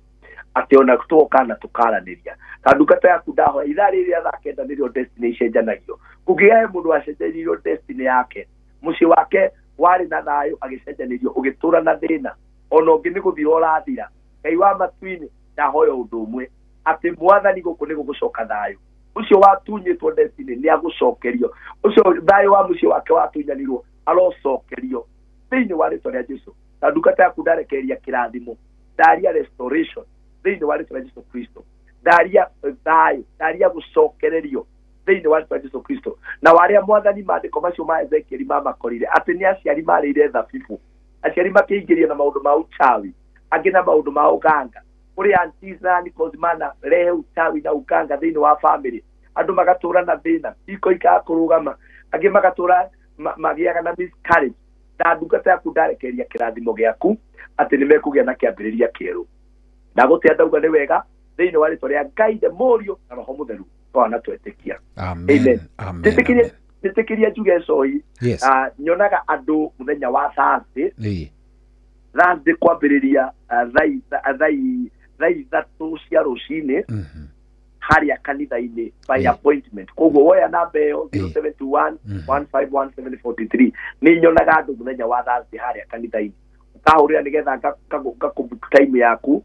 S2: ati ona tukana tukaraniria kandukata yaku ndaho ithaa riria thaa 9 nirio destiny icenjanagio kugiae mundu acenjanirio destiny yake muci wake wari na thayo agicenjanirio ugitura na thina ona ungi ni guthira urathira Ngai wa matuini ndahoyo undu umwe ati mwathani guku ni gugucoka thayo ucio watunyitwo destiny ni agucokerio ucio thayo wa muci wake watunyanirwo arocokerio thiini wa ritwa ria Jesu na ndukata yaku ndarekeria kirathimo ndaria restoration thiini wa ritwa ria Jesu Kristo ndaria thayo ndaria gucokererio thiini wa ritwa ria Jesu Kristo na waria mwathani maandiko macio ma Ezekiel mamakorire ati ni aciari marire thabibu aciari makiingiria na maundu ma uchawi angi na maundu ma uganga kuri antiza ni kozimana rehe uchawi na uganga thiini wa family andu magatura na thina iko ikakurugama angi magatura magiaga na miscarriage na ndungata yaku ndarekeria kirathimo giaku ati ni mekugia na kiambiriria kieru na gutia ndauga ni wega thiini wa ritwa ria Ngai de morio na roho mutheru twana twetikia amen titikiria njuge soi nyonaga andu muthenya wa Thursday kwambiriria thaa ithatu cia rucini haria kanitha-ini by appointment koguo woya namba iyo 0721 151 743 ni nyonaga andu muthenya wa Thursday haria kanitha-ini ukahurira nigetha ngakubook time yaku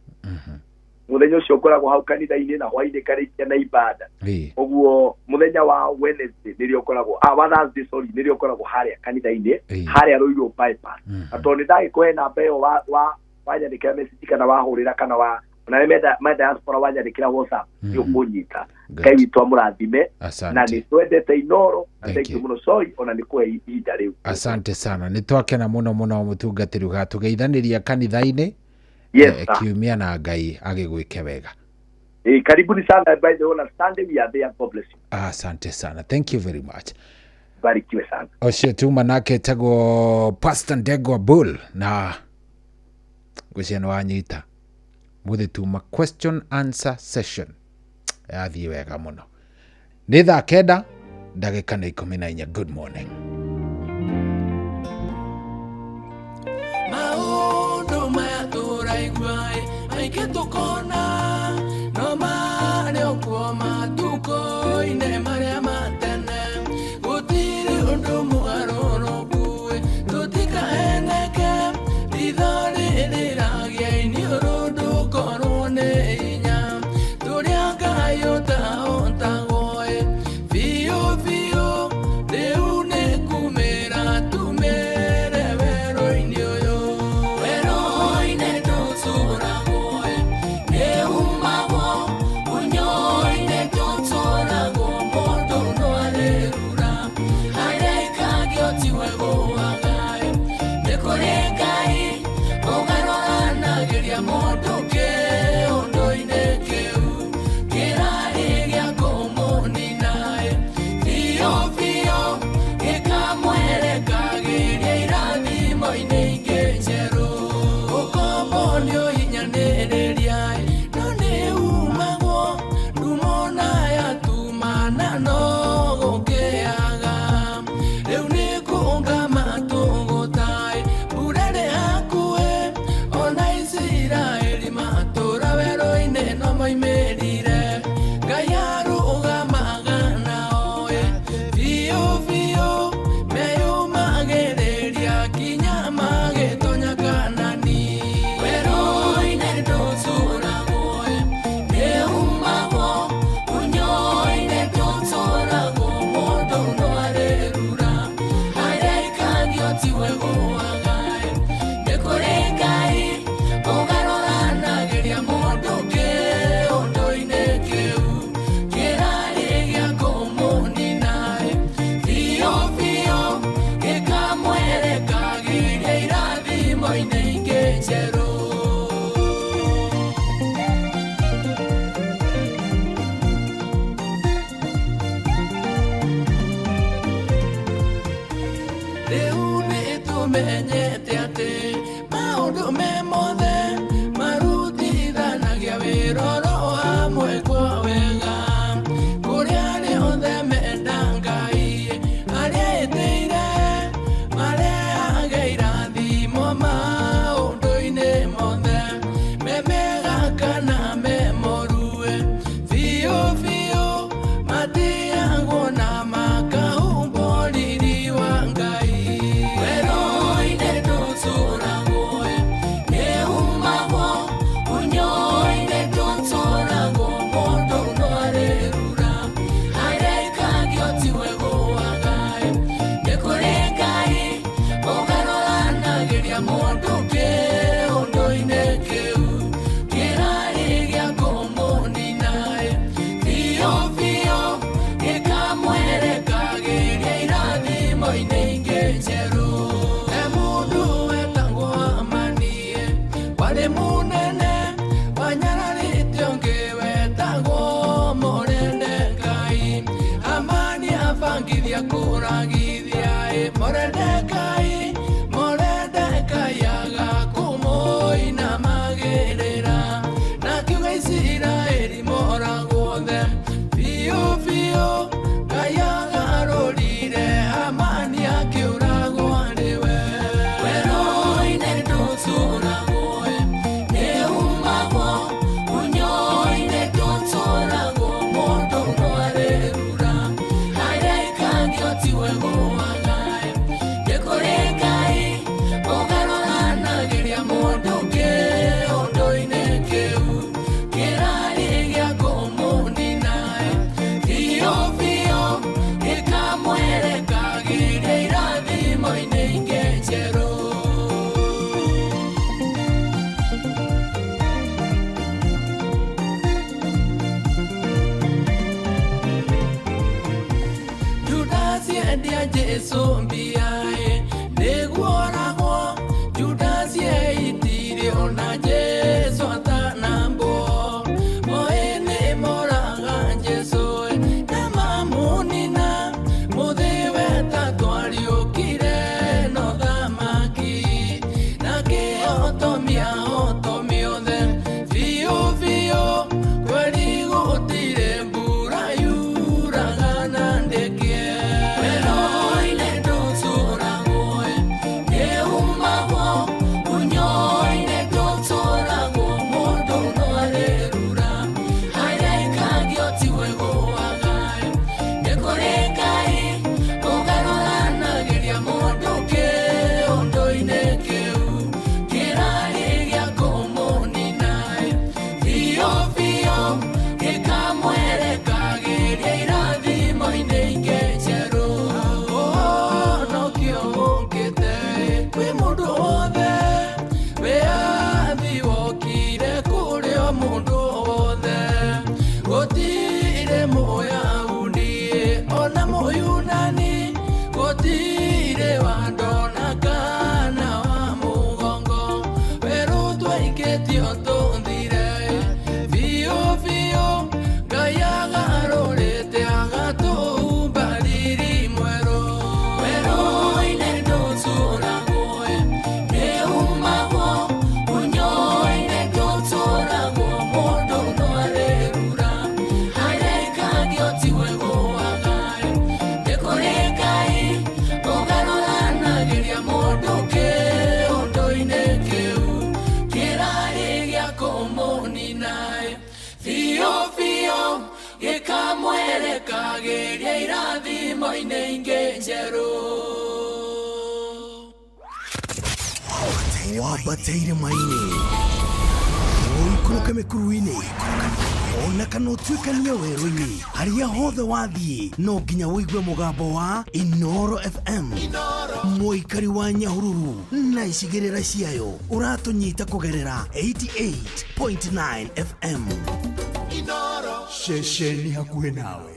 S2: muthenya ucio ukoragwo hau kanitha-ini na hwaini karikia na ibada koguo muthenya wa Wednesday nirio ukoragwo wa Thursday sorry nirio ukoragwo haria kanitha-ini haria Ruiru bypass ato ni ndagikuhe namba iyo wanyandikira message kana wahurira kana wa na meda diaspora wanyandikira WhatsApp yo kunyita Ngai witwa murathime na ni twendete Inoro na thank you muno soi ona ni kwa ihinda riu
S3: asante sana ni twakena muno mutungatiri gatugeithaniria kanitha-ini kiumia na Ngai agigwike wega
S2: karibuni sana by the way Sunday we are there God bless you
S3: asante sana thank you very much
S2: barikiwe sana
S3: ocio tu manake tago Pastor Ndegwa Bull na guciano wanyita muthe tuma question answer session yathie wega muno ni thaa 9 ndagika na 14 good morning
S12: maundu maya turaigua aingi tukona no mari okuo matuko-ine maria matene gutiri undu mugarũrũku tutikaeneke ithori riragia-ini urundu korwo ni inya turia Ngai utagoe biũ biũ riu ni kumira tumire werũ-ini ũyũ werũ-ini ndũcũragwo nĩ ngumo-inĩ ingĩ njerũ.
S13: Wambateire maini Uikũrũke mĩkuru-inĩ ona kana ũtuĩkanie werũ-inĩ harĩa hothe wathiĩ no nginya wĩigue mũgambo wa Inoro FM mũikari wa Nyahururu na icigĩrĩra ciayo ũratũnyita kũgerera 88.9 FM Inoro ceceni hakuhĩ nawe.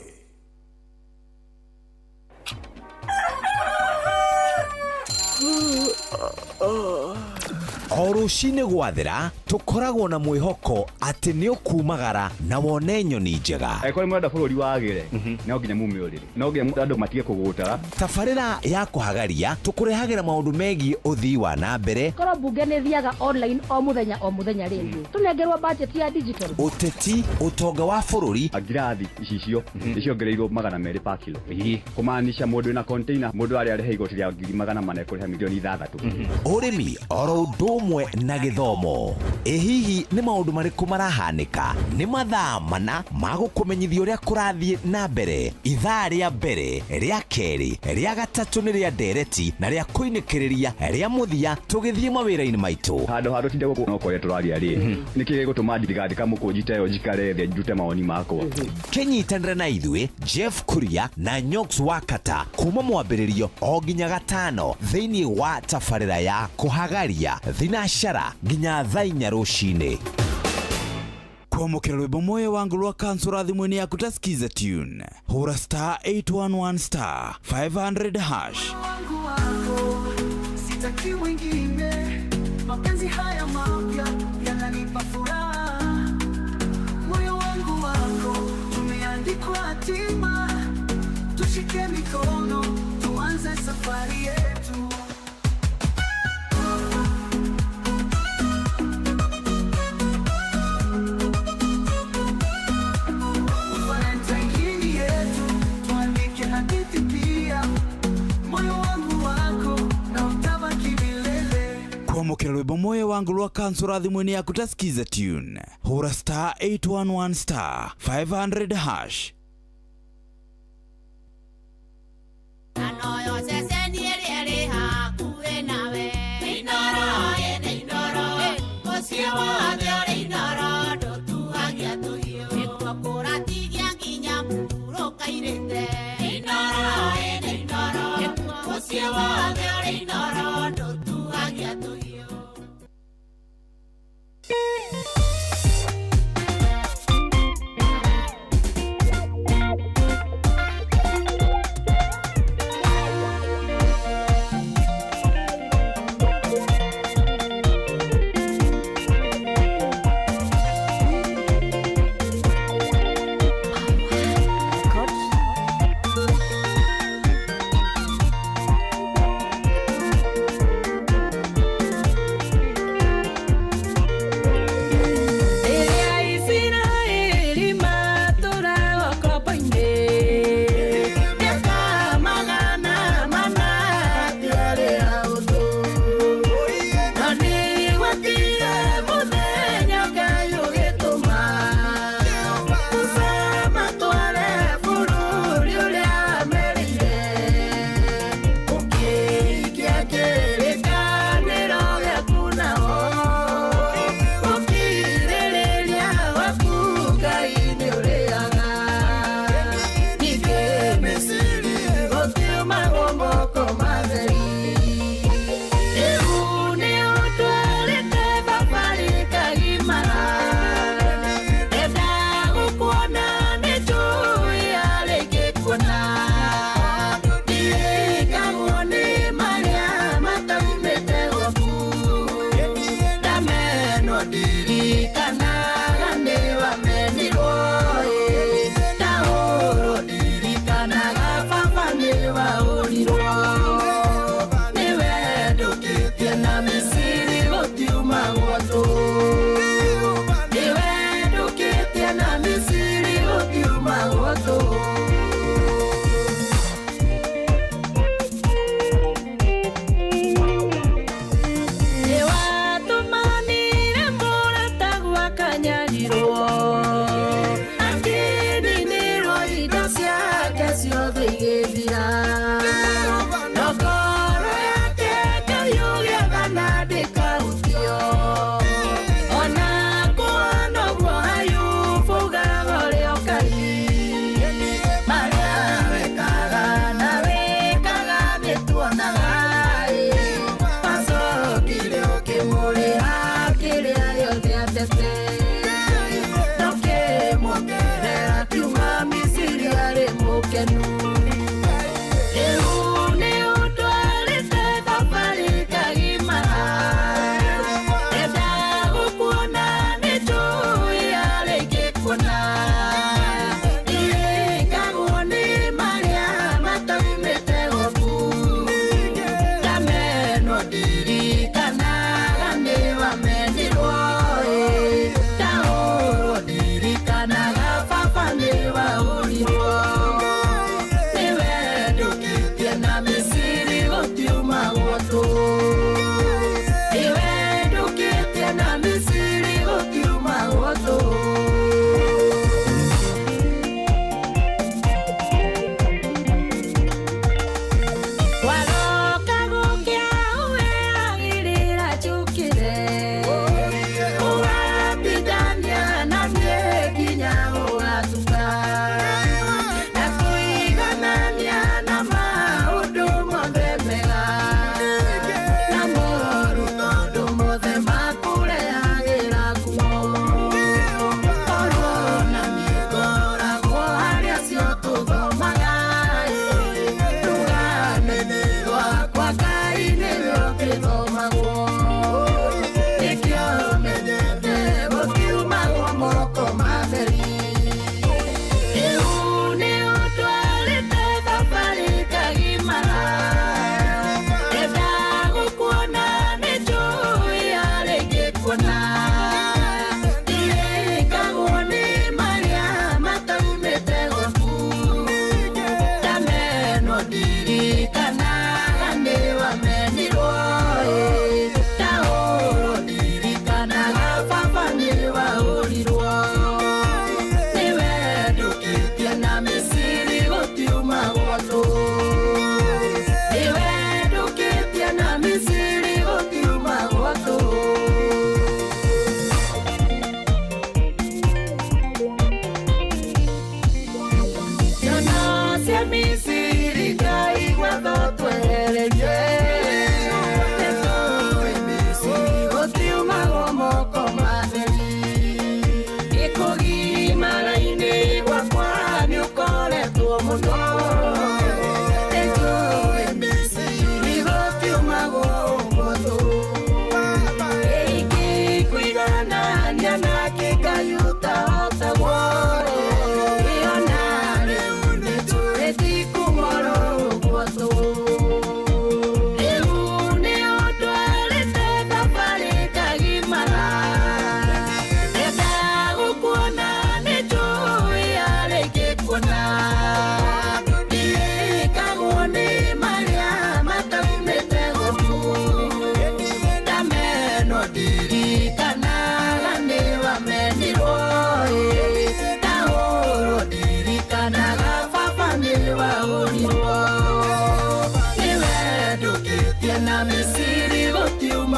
S8: O rũcinĩ gwathĩra tũkoragwo na mwĩhoko atĩ nĩ ũkumagara na wone nyoni njega.
S9: Kũrĩ mwenda bũrũri wagĩre no nginya mume ũrĩrĩ, no nginya andũ matige kũgũtara.
S8: Tabarĩra ya kũhagaria tũkũrehagĩra maũndũ megiĩ ũthii wa na mbere.
S10: Korwo mbunge nĩ thiaga online o mũthenya rĩngĩ tũnengerwo budget ya digital.
S8: Ũteti, ũtonga wa bũrũri,
S9: ngirathi icicio nĩciongereirwo 200 per kilo. Kũmaanisha mũndũ wĩna container mũndũ arĩa arĩhe igoti rĩa 400 kũrĩha milioni 6.
S8: Ũrĩmi oro ũndũ ũmwe na gĩthomo. Hihi nĩ maũndũ marĩkũ marahanĩka? Nĩ mathaa mana ma gũkũmenyithia ũrĩa kũrathiĩ na mbere. Ithaa rĩa mbere, rĩa kerĩ, rĩa gatatũ nĩ rĩa ndereti na rĩa kũinĩkĩrĩria rĩa mũthia tũgĩthiĩ mawĩra-inĩ maitũ.
S9: Handũ tinde gũkũ no kũrĩa tũraria rĩ. Nĩkĩ gũtũma thirikari kamũkũnjite yo njikare thĩ njute mawoni makwa.
S8: Kĩnyitanĩre na ithuĩ Jeff Kuria na Nyox Wakata kuma mwambĩrĩrio o nginya gatano thĩinĩ wa tabarĩra ya kũhagaria thinacara nginya thaa 4 rũcinĩ.
S6: Kwamũkĩra rwĩmbo moyo wangu rwa kansũra thimũ-inĩ yaku ta skiza tune. Hũra *811 500#.
S15: Sitaki mwingine, mapenzi haya mapya yananipa furaha. Moyo wangu wako tumeandikwa hatima, tushike mikono tuanze safari yetu.
S6: Kwamũkĩra rwĩmbo moyo wangu rwa kansũra thimũ-inĩ yaku ta skiza tune. Hũra *811 500#.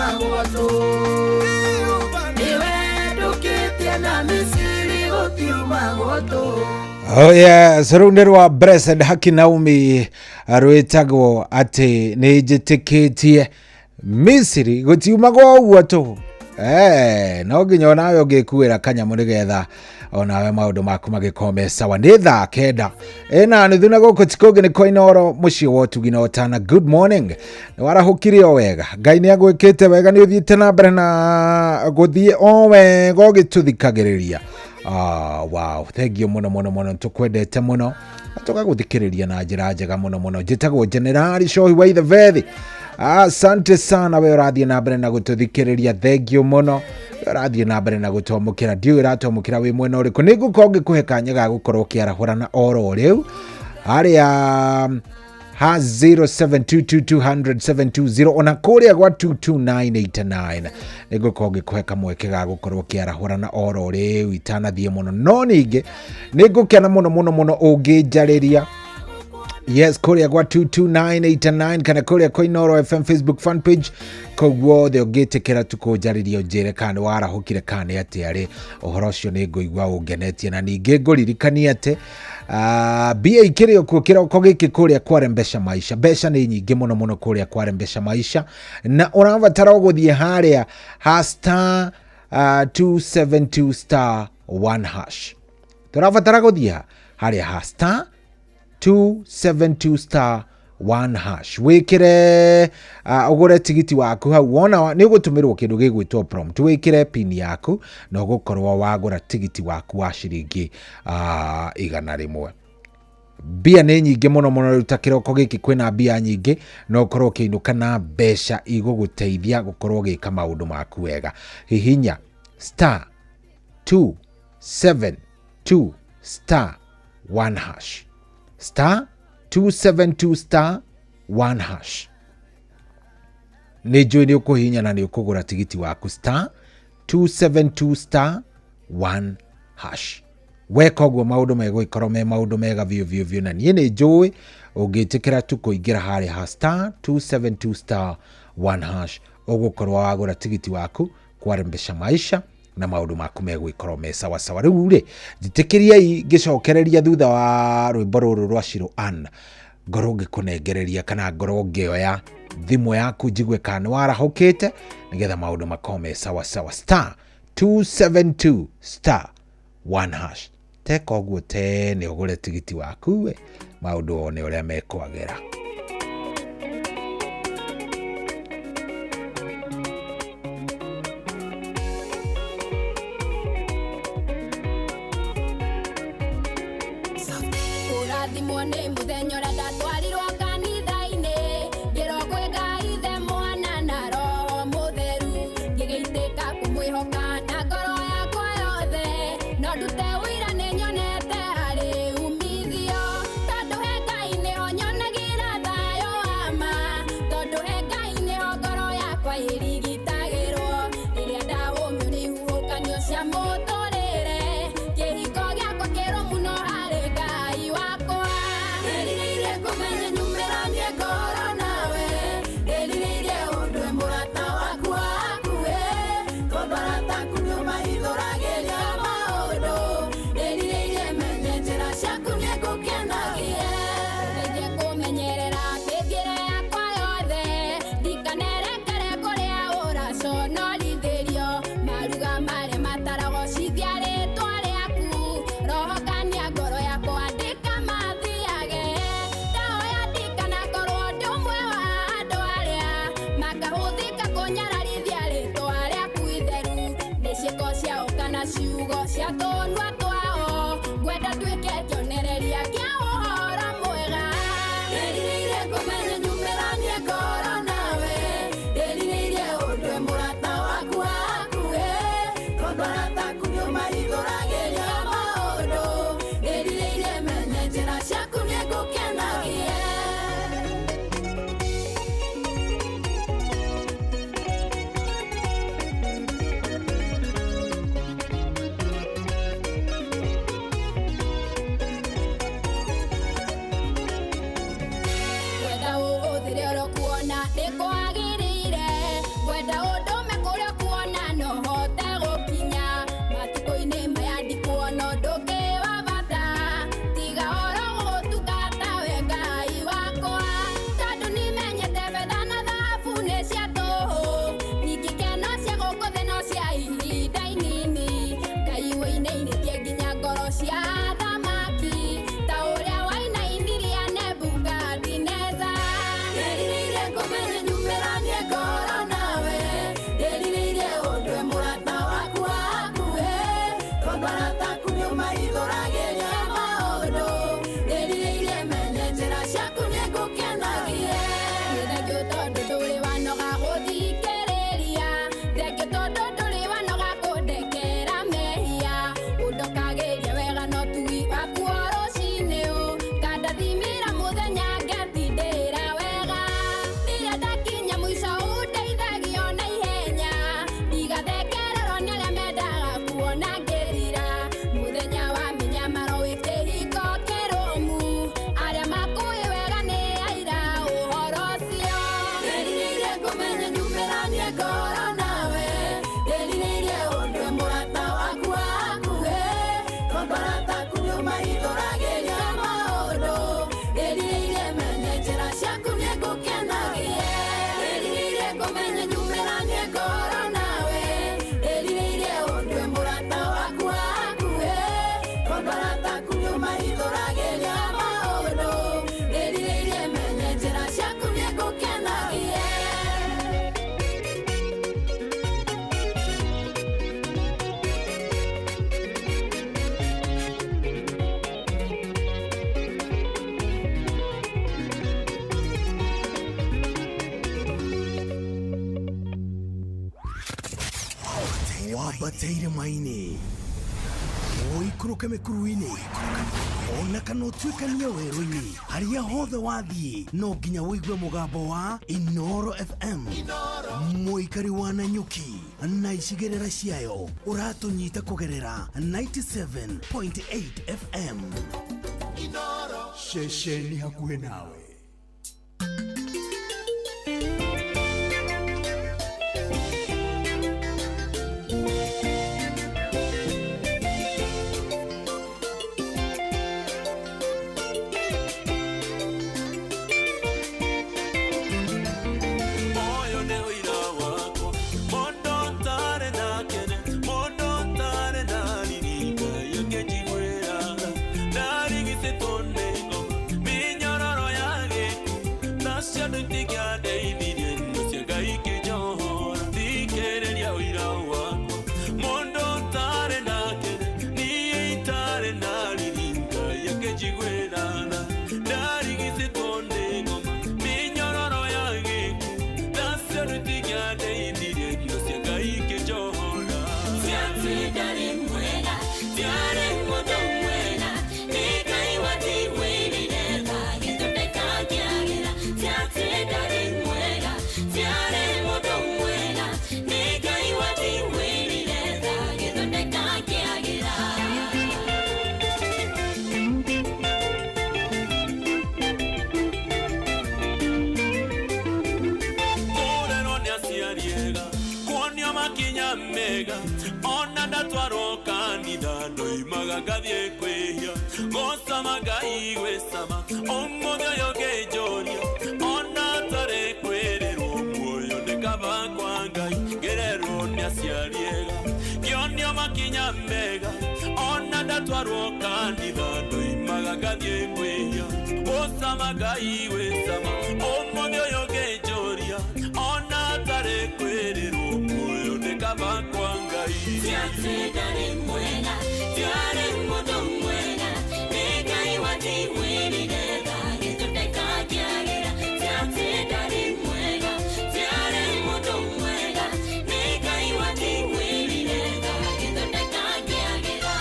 S11: magwatu niwe ndukitie na Misiri gutiuma gwatu.
S3: Oh yes, runderwa Blessed Haki Naomi rwitagwo ati ni njitikitie Misiri gutiuma gwatu. No nginya nawe ungikuira kanyamu nigetha onawe maundu maku magikome sawa. Ni thaa kenda ena nuthu na guku tikungi ni Koinoro mucii wa Utugina Otana. Good morning, ni warahukire o wega, Ngai ni agwikite wega, ni uthiite na mbere na guthie o wega ugituthikagiriria. Wow, thank you muno tukwendete muno tugaguthikiriria na njira njega muno. Njitagwo Generali Shohi wa the Vethi. Asante sana we urathie na mbere na gututhikiriria, thank you muno. Urathie na mbere na gutomukira, ndio iratomukira wi mwena uriku, nigukorwo ngikuhe kanya ga gukorwo kiarahurana oro riu aria ha 0722200720 ona kuria gwa 22989 nigukorwo ngikuhe kamweke ga gukorwo kiarahurana oro riu itanathie muno, no ninge nigukena muno unginjariria. Yes, kuria gwa 22989 kana kuria Koinoro FM Facebook fan page koguo the ugitikira tukunjariria njire kana warahukire kana ati ari uhoro cio ni nguigwa ungenetie na ninge nguririkania ati bia ikirio kukira ukogiki kuria Kware Mbesha Maisha. Besha ni nyingi muno kuria Kware Mbesha Maisha, na urabatara guthie haria # 272 *1#. Turabatara guthie haria # 272 *1#. Wikire ugure tigiti waku hau, wona ni ugutumirwo kindu gigwitwo prompt, wikire pin yaku na ugukorwo wagura tigiti waku wa ciringi 100. Bia ni nyingi muno rutakira uko giki kwina bia nyingi no ukorwo kiinuka na besha iguguteithia gukorwo gika maundu maku wega. Hihinya *272 *1#. *272 *1#. Nijui ni ukuhinya na ni ukugura tigiti waku *272 *1#. Weka guo maundu mego ikoro me maundu mega vio na nie ni njui ungitikira tu kuingira hari *272 *1#. ugukorwo wagura tigiti waku Kware Mbesha Maisha na maundu maku mego ikoro me sawa. Riu ri jitikiriai gicokereria thutha wa rwimbo ruru rwa Shiro Ann, ngoro ngikunengereria kana ngoro ngioya thimu yaku njigwe kana warahukite nigetha maundu makome sawa. *272 *1#. Teka guo tene ugure tigiti waku we maundu one uria mekwagira.
S13: wabateire maini oikũrũke mĩkuru-inĩ ona kana ũtuĩkanie werũ-inĩ harĩa hothe wathiĩ no nginya wĩigue mũgambo wa Inooro FM mũikari wa Nanyuki na icigĩrĩra ciayo ũratũnyita kũgerera 97.8 FM Inooro ceceni hakuhĩ nawe.
S4: Gathie kwehia gosama gai wesama omodo yoge joria ona tare kwerero muoyo ndekaba kwa ngai gerero nyaciariega kionio makinya mega ona ndatwarwo kanitha ndoimaga gathie kwehia gosama gai wesama omodo yoge joria ona tare kwerero muoyo ndekaba kwa ngai tiatidari mwena tiare modo mwena negai wati weni nega gituteka kiagera tiatidari mwena tiare modo mwena negai wati weni nega gituteka kiagera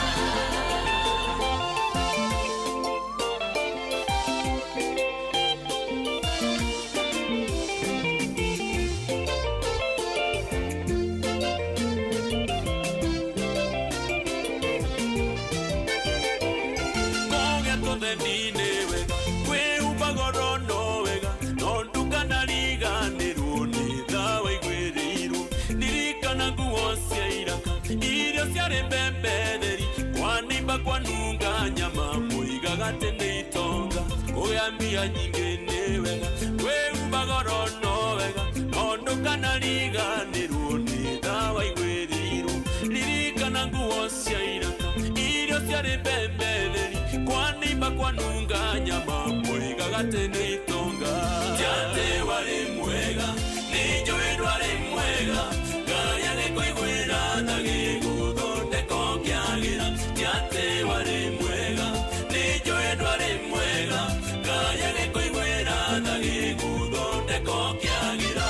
S4: kwa nunga nyama muiga gatende itonga oyambia nyingene wega we ubagoro no wega ondo kana liga niruni dawa igweriru lirikana nguo ciairaka irio ciarĩ mbembetheri kwanimba kwa nunga nyama muiga gatende itonga jate wale mwega nijoe dwale mwega gaya nĩkũiguĩra tha gĩgũthondeko kĩagĩra jate wale mwega nijoe dwale mwega gaya nĩkũiguĩra tha gĩgũthondeko kĩagĩra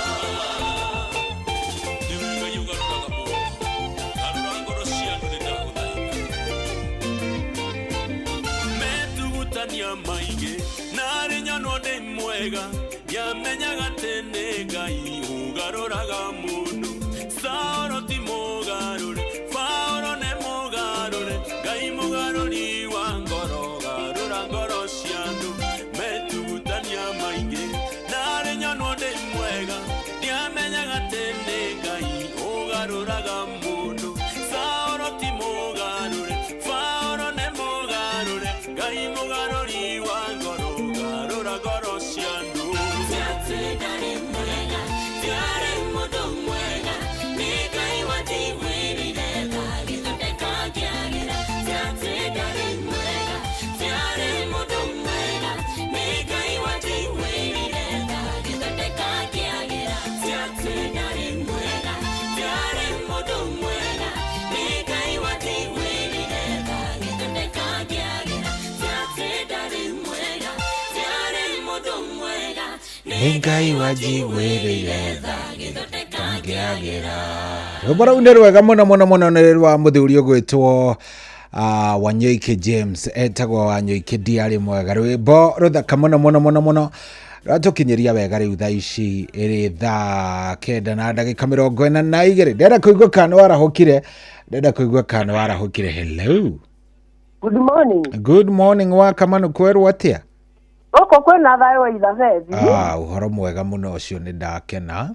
S4: maige nari nyano de mwega yamenyaga tene gai ugaroraga mundu saoro ti mugarure faoro ne mugarure gai mugaruri wa ngoro garura ngoro ciandu metugutania maige nari nyano de mwega yamenyaga tene gai ugaroraga mundu saoro ti mugarure faoro ne mugarure gai mugaruri wa ngoro garura ngoro ciandu tiate dare mwega tiare mudo mwega nikai wati wiri nega githondeka kiagira tiate dare mwega tiare mudo mwega nikai wati wiri nega githondeka kiagira tiate dare mwega tiare mudo mwega nikai wati wiri nega githondeka kiagira Engai waji were yetha githondeka
S3: ndangĩagĩra. Rwĩmbo rũu nĩ rwega mũno mũno mũno, nĩ rwa mũthuri ũgwĩtwo Wanyoike James, etagwo Wanyoike Diarĩ Mwega. Rwĩmbo rũthaka mũno mũno mũno mũno, rwatũkinyĩria wega rĩu thaa ici ĩrĩ thaa 9:42. Ndenda kũigua kana warahũkire. Hello.
S17: Good morning.
S3: Good morning wa Kamano, kwerwo atĩa?
S17: Gũkũ kwĩna thayũ wa ithabethi.
S3: Ũhoro mwega mũno ũcio, nĩ ndakena.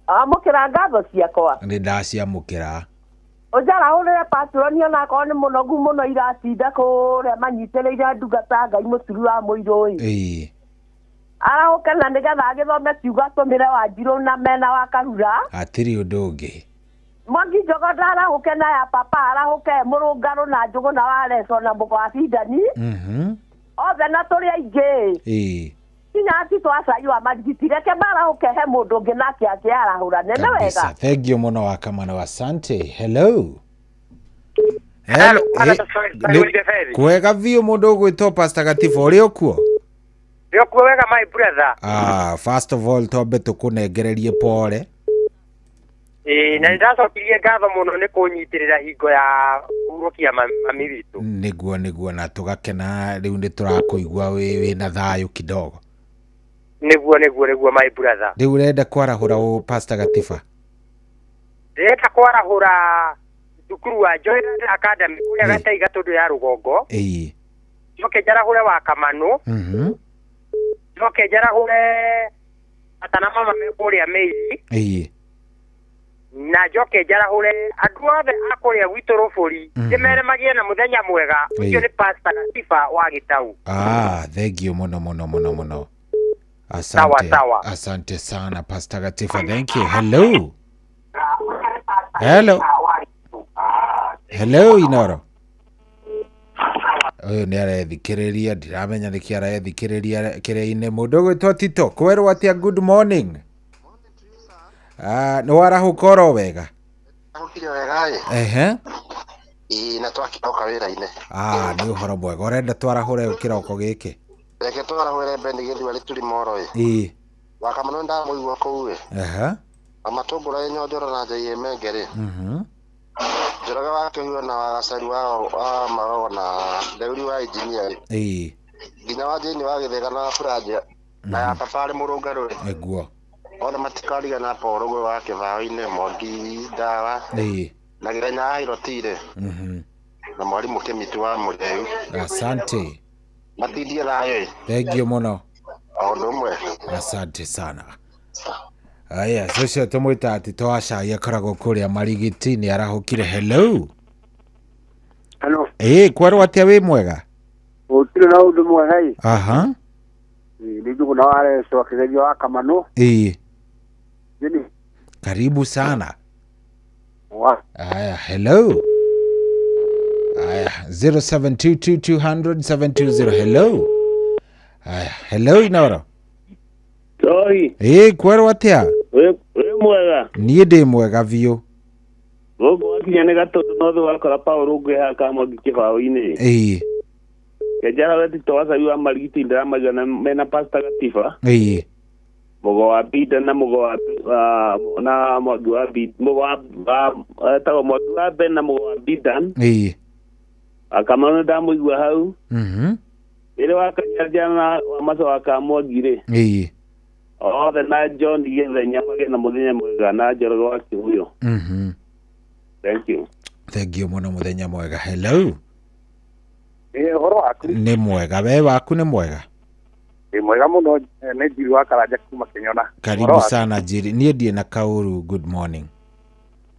S17: Amũkĩra ngatho ciakwa.
S3: Nĩ ndaciamũkĩra.
S17: Ũnjarahũrĩre patroni onakorwo nĩ mũnogu mũno iratinda kũrĩa manyitĩrĩire ndungata Ngai mũturi wa Mũirũ. Arahũke na nĩgetha agĩthome kiugo atũmĩre Wanjirũ na Mena wa Karura.
S3: Hatirĩ ũndũ ũngĩ.
S17: Mwangi Njogo ndarahũke na ya papa arahũke Mũrũngarũ na Njũgũ na Waleso na Mũgo wa Bindani. Othe na tũrĩ aingĩ. Kinya titwacai wa marigiti reke marahũke he mũndũ ũngĩ nake akĩarahũra. Nene wega.
S3: Thank you mũno wa Kamano, asante. Hello. Kwega biũ mũndũ ũgwĩtwo Pastor Gatiba, ũrĩ okuo?
S22: Nĩ okuo wega my brother.
S3: First of all twambe tũkũnengererie pole.
S22: Na nĩndacokirie ngatho mũno nĩ kũnyitĩrĩra hingo ya kũhurũkia mami witũ.
S3: Nĩguo na tũgakena rĩu nĩ tũrakũigua wĩna thayũ kidogo.
S22: Nĩguo my brother.
S3: Rĩu ũrenda kwarahũra ũ Pastor Gatiba?
S22: Ndĩrenda kwarahũra thukuru wa Joyland Academy kũrĩa Gataiga tondũ ya Rũgongo. Njoke njarahũre wa Kamano. Njoke njarahũre atana mama kũrĩa Meiri. Na njoke njarahũre andũ othe a kũrĩa gwitũ Rũbũri ndĩmere magĩe na mũthenya mwega. Ũcio nĩ Pastor Gatiba wa Gĩtaũ.
S3: Thank you mũno. Asante sana Pastor Gatiba, thank you. Hello Inoro. Ũyũ nĩ arethikĩrĩria, ndiramenya nĩkĩ arethikĩrĩria kĩrĩa-inĩ. Mũndũ ũgwĩtwo Tito, kwerwo atĩa good morning? Nĩ warahũka oro wega?
S23: Ahũkire wega
S3: na
S23: twakĩroka wĩra-inĩ.
S3: Nĩ ũhoro mwega, ũrenda twarahũre kĩroko gĩkĩ?
S23: Reke twarahũre Beni Gĩthua rĩturi moro wa Kamano ndamũigua kũu amatũngũra Nyonjoro na JMenge Njoroge wa Kĩhuo na Wagacari wa Magogo na Deuri wa Engineer nginya wa Jane wa Gĩthega na Furaja na ya Tabarĩ Mũrũngarũ
S3: Eguo
S23: ona matikariga na Paul gwe wa Kĩbaũ-inĩ Mwangi Ndawa na Gĩthenya Airotire na Mwarimũ Kĩmiti wa Mũrĩu.
S3: Asante.
S23: Matindie thayũ.
S3: Thank you mũno.
S23: Ũndũ ũmwe.
S3: Asante sana. Aya, socio tũmwĩta ati twacai akoragwo kũrĩa Marigiti nĩ arahũkire. Hello. Kwerwo atĩa wĩ mwega?
S21: Ũtirĩ na ũndũ mwega
S3: Nĩ
S21: Njũgũ na Waleso akĩgeria wa Kamano.
S3: Karibu sana. Aya, hello. 0722200720. Hello Inoro. Kwerwo atĩa?
S21: Wĩ mwega?
S3: Niĩ ndĩ mwega biũ.
S21: Gũkũ wakinya nĩ Gatũndũ no thĩ wakora Paul ngwe haka Mwangi Kĩbaũ-inĩ. Kenjara wetu twacai wa Marigiti ndiramaiga mena Pastor Gatiba. Mũgo wa Bida na mũgo wa na Mwangi wa Bida. Mũgo wa etagwo Mwangi wa Ben na mũgo wa Bidan. Akamano ndamũigua hau. Ĩrĩ wakanyaria na Wamaco wa Kamwangi-rĩ. Othe na John Gĩthenya magĩe na mũthenya mwega na Njoroge wa Kĩhuo.
S3: Thank you mũno, mũthenya mwega. Hello.
S21: Ũhoro waku?
S3: Nĩ mwega, we waku nĩ mwega?
S21: Nĩ mwega mũno, nĩ Njiri wa Karanja kuma Kĩnyona.
S3: Karibu sana Njiri, niĩ ndiĩ na Kauru. Good morning.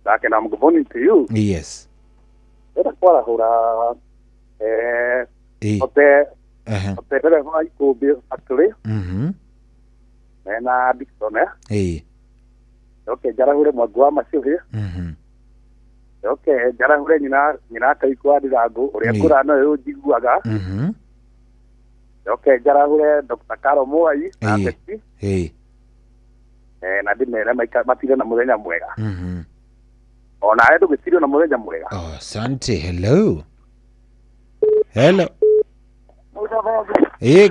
S21: Ndakena good morning to you.
S3: Yes.
S21: Ndĩrenda kwarahũra Oterere wa Ikũmbĩ Factory mena Dickson njarahũre Mwangi wa Macũhĩ njarahũre nyina Kaiko wa Ndirangũ ũrĩa ngũrano ũyũ njiguaga njarahũre Dr. Karo Mwai na Beti na ndĩmere matirĩ na mũthenya mwega. Ona nawe ndũgĩtirĩ na mũthenya mwega.
S3: Asante. Hello.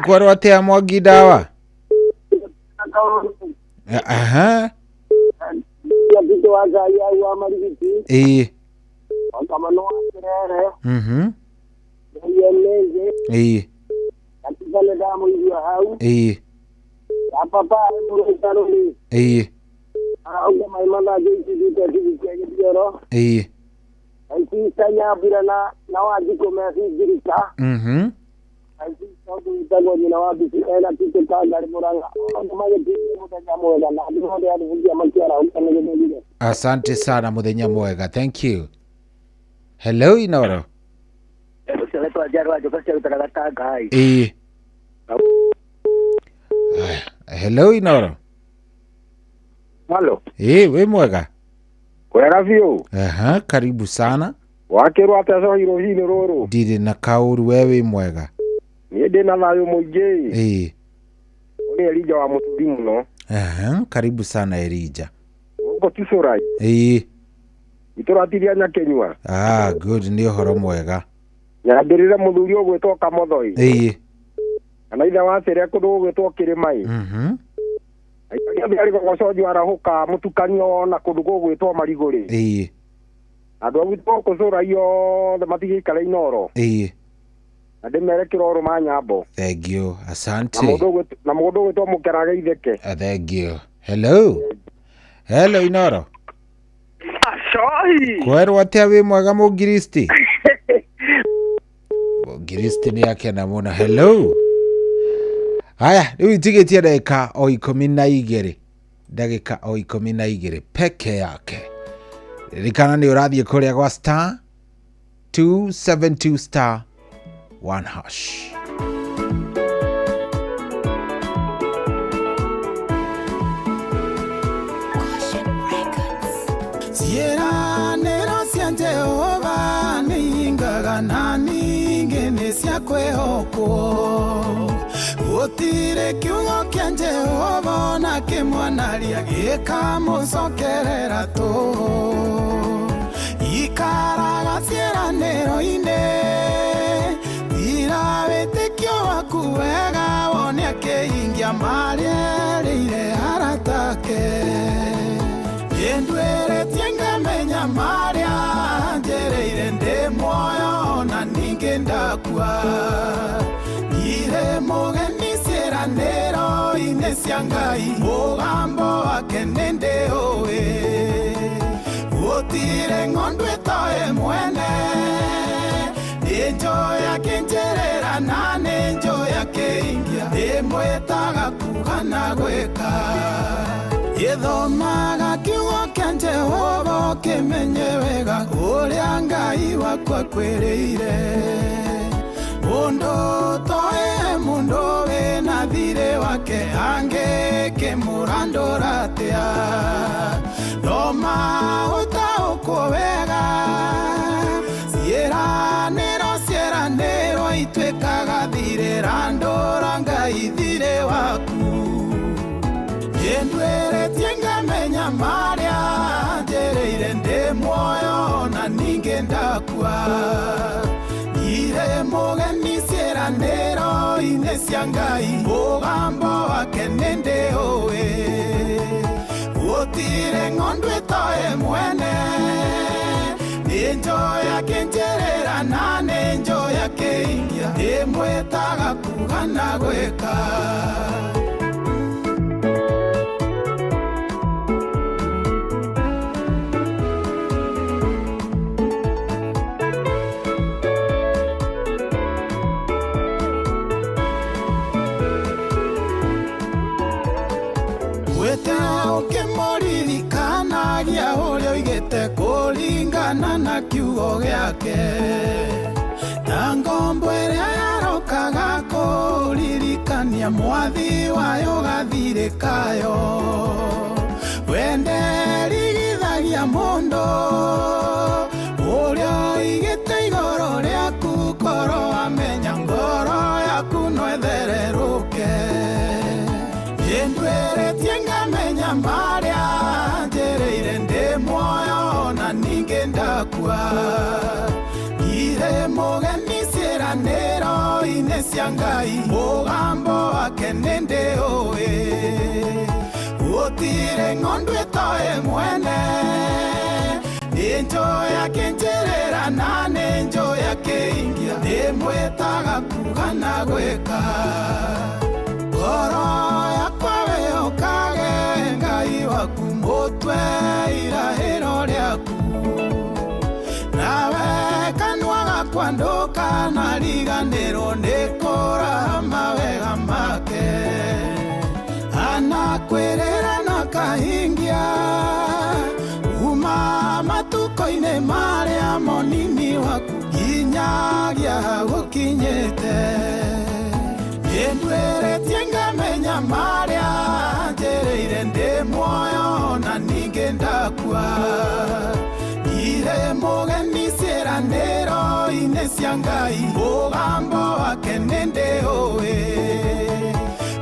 S3: Kwerwo atĩa Mwangi Ndawa?
S21: Mundu wa Ngai wa marigiti. Kamano akerere. Yeleze. Katikale damu hiyo hau. Papa mburu taroni. Auga maimana jinsi dite dikioro. Aisi sanya birana na wajiko mesi jirika. Aisi sabu itago na wabisi ena tike kagari muranga. Ndamaje tike muthenya mwega na ndode adivugia makiara ukanegedegide.
S3: Asante sana muthenya mwega. Thank you. Hello Inoro. Hello Inoro.
S18: Halo.
S3: We mwega.
S18: Kwera vyo.
S3: Karibu sana.
S18: Wakerwa atazo hirohini roro.
S3: Ndiri na kauru wewe mwega.
S18: Niende na thayo muingi. Uri Elija wa mututhi muno.
S3: Karibu sana Elija.
S18: Uko tusurai. Ituratiria nyakenywa.
S3: Good, ndio horo mwega.
S18: Nyambirire muthuri ogwetwo Kamothoi. Kana ithe wa Sere kundu ogwetwo Kirimai. Aikari ari gogocoju arahuka mutukanio na kundu gogwetwo Mariguri. Andu agwitwo kucura iyo matigikara Inoro. Ande merekira oro manyambo.
S3: Thank you. Asante.
S18: Na mundu ogwetwo Mukeraga Itheke.
S3: Thank you. Hello. Hello Inoro.
S18: Ashoi.
S3: Kwero atia we mwega mugiristi. Mugiristi ni yake na muna. Hello. Haya, riu itigetie dakika o 12. Dakika o 12 peke yake. Rikana ni urathie kuria gwa star 272 star 1 hash.
S7: Sierra nero siente ova ningaga nani ngene sia kwehoko utire kiugo kia Jehova na kimwanaria gika mucokerera tu ikaraga Sierra nero ine ira wetekio waku wega wone akeingia marĩrĩire haratake Yendwere tienga menya maria njereire nde moyo na ninge ndakua Ire mogeni Sierra nero ine siangai mugambo wake nende oe Utire ngondwe toe mwene Nenjo yake njerera na nenjo yake ingia Emwetaga kugana gweka Yethomaga kiugo kia Jehova kimenye wega uria Ngai wakwa kwĩrĩire mundu toe mundu wĩna thirĩ wake angĩkĩmũrandũra atĩa thoma ũtaũkwo wega ciĩranĩro ituĩkaga thirĩ randũra Ngai thirĩ waku Yendweretie ngamenya maria njereire ndi muoyo na ninge ndakua Ire mugeni Sieranĩro ine cia Ngai mugambo wake ninde oe Gutire ng'ondu itoe mwene Ninjo yake njerera na ninjo yake ingia Imwetaga kuga na gwĩka ukimũririkanagia ũrĩa oigĩte kũringana na kiugo gĩake na ngombo ĩrĩa yarokaga kũririkania mwathi wayo gathirĩkayo we nderigithagia mũndũ ũrĩa oigĩte igũrũ rĩaku korwo amenya ngoro yaku no ĩthererũke Yendweretie ngamenya maria njereire ndi muoyo na ninge ndakua Ire mugeni Sieranĩro ine cia Ngai mugambo wake ninde oe gutire ng'ondu itoe mwene ninjoya kinjirira na ninjoya kiingia ndimwitaga kuga na gwika ngoro yakwa wihukage Ngai waku mutwe irahiro riaku nawe kanua gakwa ndukanariganirwo nĩ kũraha mawega make anakwĩrĩra na kahingia uma matuko-inĩ marĩa monini waku nginyagia gũkinyĩte nĩndwĩrĩtie ngamenya marĩa njĩrĩire ndĩ muoyo na ningĩ ndakua ire mũgeni ciĩranĩro-inĩ cia Ngai mũgambo wake nĩndĩũĩ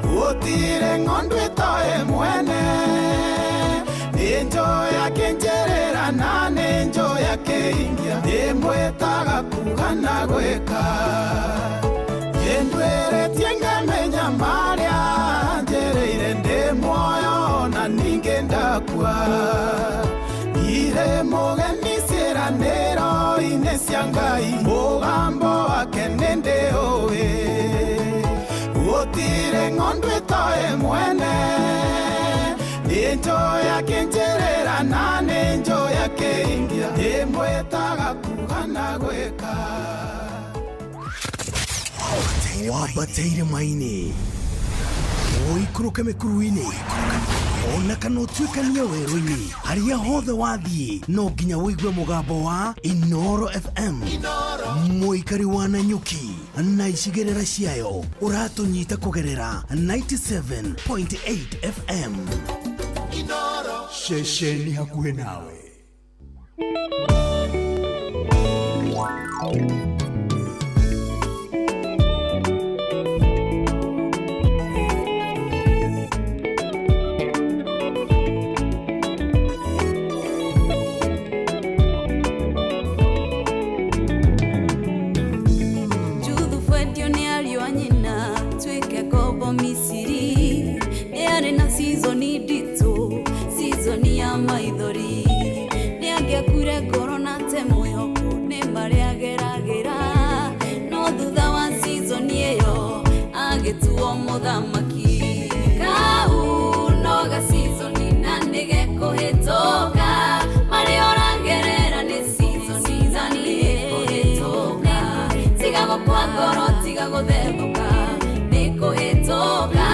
S7: gũtirĩ ng'ondu ĩtoĩ mwene nĩnjoya kĩnjĩrĩra na nĩnjoya kĩingia ndĩmwĩtaga kuga na gwĩka nĩndwĩrĩtie ngamenya marĩa njĩrĩire ndĩ muoyo na ningĩ ndakua ire mũgeni ciĩranĩro-inĩ cia Ngai mũgambo wake nĩndĩũĩ gũtirĩ ng'ondu ĩtoĩ mwene nĩnjoya kĩnjĩrĩra na nĩnjoya kĩingia ndĩmwĩtaga kuga na gwĩka
S13: wabateire maini oikũrũke mĩkuru-inĩ ona kana ũtuĩkanie werũ-inĩ harĩa hothe wathiĩ no nginya wĩigue mũgambo wa Inoro FM mũikari wa Nanyuki na icigĩrĩra ciayo ũratũnyita kũgerera 97.8 FM Inoro ceceni hakuhĩ nawe.
S1: Muthamaki kau noga seasoni na nĩgekũhĩtũka marĩ orangerera nĩ seasoni na nĩgekũhĩtũka tiga gũkua ngoro tiga gũthethũka nĩkũhĩtũka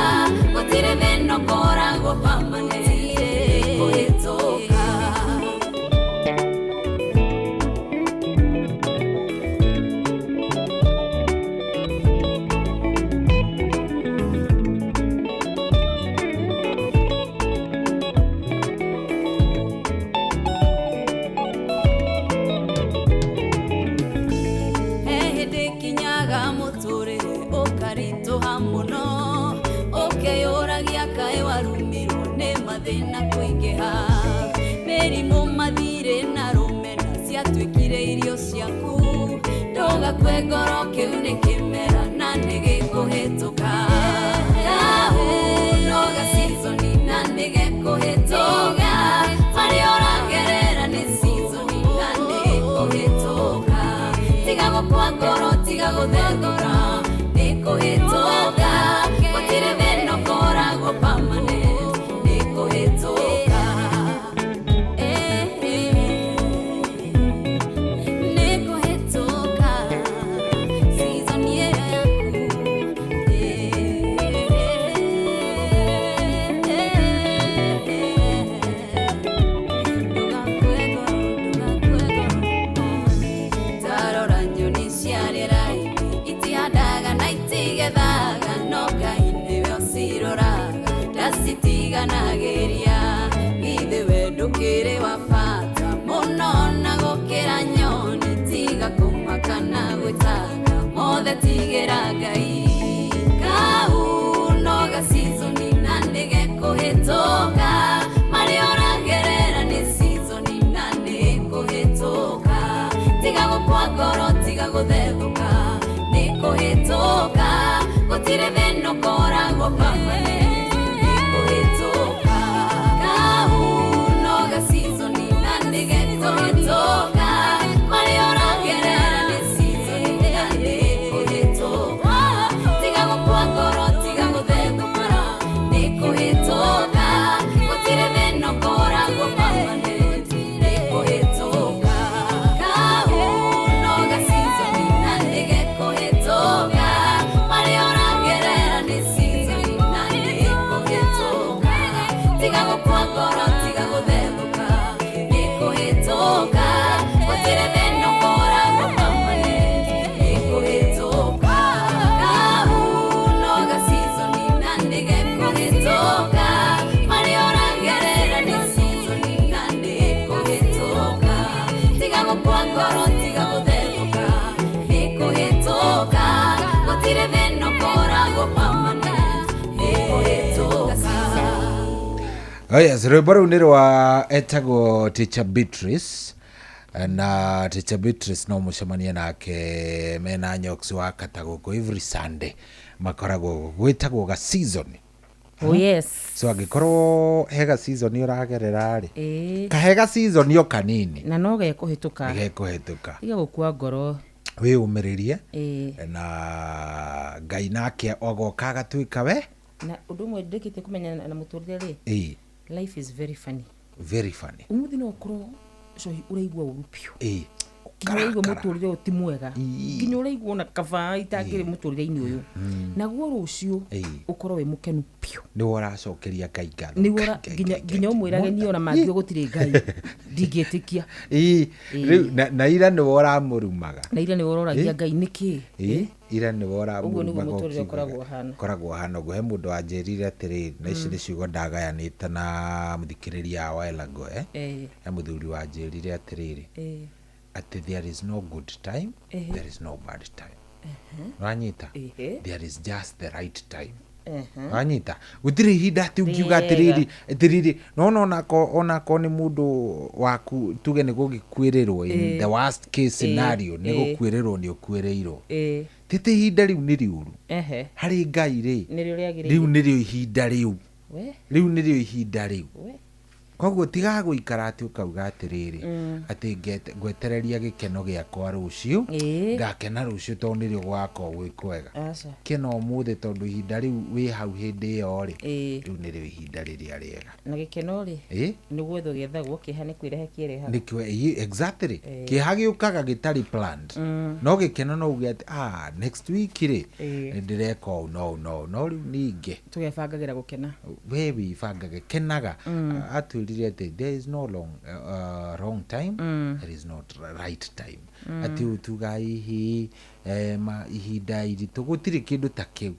S1: gũtirĩ thĩna ũkoragwo permanent nĩkũhĩtũka thĩna kũingĩha mĩrimũ mathirĩ na rũmena ciatuĩkire irio ciaku ndũgakue ngoro kĩu nĩ kĩmera na nĩgĩkũhĩtũka kau noga seasoni na nĩgĩkũhĩtũka marĩ orangerera nĩ seasoni na nĩgĩkũhĩtũka tiga gũkua ngoro tiga gũthethũka nĩkũhĩtũka gũtirĩ thĩna ũkoragwo permanent kwa ngoro tiga gũtherũka nĩkũhĩtũka gũtirĩ thĩna ũkoragwo permanent nĩkũhĩtũka kahuno ga season na nĩgekũhĩtũka marĩa ũragerera nĩ season na nĩkũhĩtũka tiga gũkua ngoro tiga gũtherũka nĩkũhĩtũka gũtirĩ thĩna ũkoragwo permanent nĩkũhĩtũka.
S3: Oh yes, rwĩmbo rũu nĩ rwa etagwo Teacher Beatrice, na Teacher Beatrice no mũcemanie nake mena Nyox wa Katagũkũ every Sunday makoragwo gwĩtagwo ga season.
S5: Oh yes.
S3: So angĩkorwo hega season ũragerera rĩ kahega season yo kanini
S5: na no gekũhĩtũka
S3: tiga
S5: gũkua ngoro
S3: wĩyũmĩrĩrie na Ngai nake ogoka agatuĩka we
S5: na ũndũ ũmwe ndĩkĩte kũmenya na mũtũrĩre rĩ life is very funny umuthi no ũkorwo cohi ũraigua ũru biũ ũraigua mũtũrĩre ũyũ ti mwega nginya ũraigua na kaba itangĩrĩ mũtũrĩre-inĩ ũyũ naguo rũciũ ũkorwo wĩ mũkenu biũ
S3: nĩwe ũracokeria Ngai ngatho
S5: nginya ũmwĩrage niĩ ona mangĩo gũtirĩ Ngai ndingĩtĩkia
S3: na ira nĩwe ũramũrumaga
S5: na ira nĩwe ũroragia Ngai nĩkĩ
S3: ira nĩwe ũramũrumaga
S5: ũkoragwo
S3: hana ũguo he mũndũ wanjĩrire atĩrĩ na ici nĩ ciugo ndagayanĩte na mũthikĩrĩria wa Elago he mũthuri wanjĩrire atĩrĩrĩ atĩ there is no good time there is no bad time wanyita there is just the right time wanyita gũtirĩ ihinda atĩ ungiuga atĩrĩrĩ no onako nĩ mũndũ waku tuge nĩ gũgĩkwĩrĩrwo in the worst case scenario nĩ gũkwĩrĩrwo nĩ ũkwĩrĩirwo tĩtĩ ihinda rĩu nĩ rĩũru harĩ Ngai rĩ rĩu nĩrĩo ihinda rĩu koguo tiga gũikara atĩ ũkauga atĩrĩrĩ atĩ ngwetereria gĩkeno gĩakwa rũciũ ngakena rũciũ tondũ nĩrĩo gwakorwo gwĩ kwega kena ũmũthĩ tondũ ihinda rĩu wĩ hau hĩndĩ ĩyo rĩ rĩu nĩrĩo ihinda rĩrĩa rĩega
S5: na gĩkeno rĩ nĩ gwetho gĩethagwo kĩeha nĩ kwĩrehe kĩereha
S3: exactly kĩeha gĩũkaga gĩtarĩ planned no gĩkeno no uge atĩ next week rĩ nĩndĩreka ũũ no rĩu ningĩ
S5: tũgebangagĩra gũkena
S3: we wĩbangage kenaga atwĩrire atĩ there is no wrong time there is not right time atĩ ũtuga ihi ihinda iritũ gũtirĩ kĩndũ ta kĩu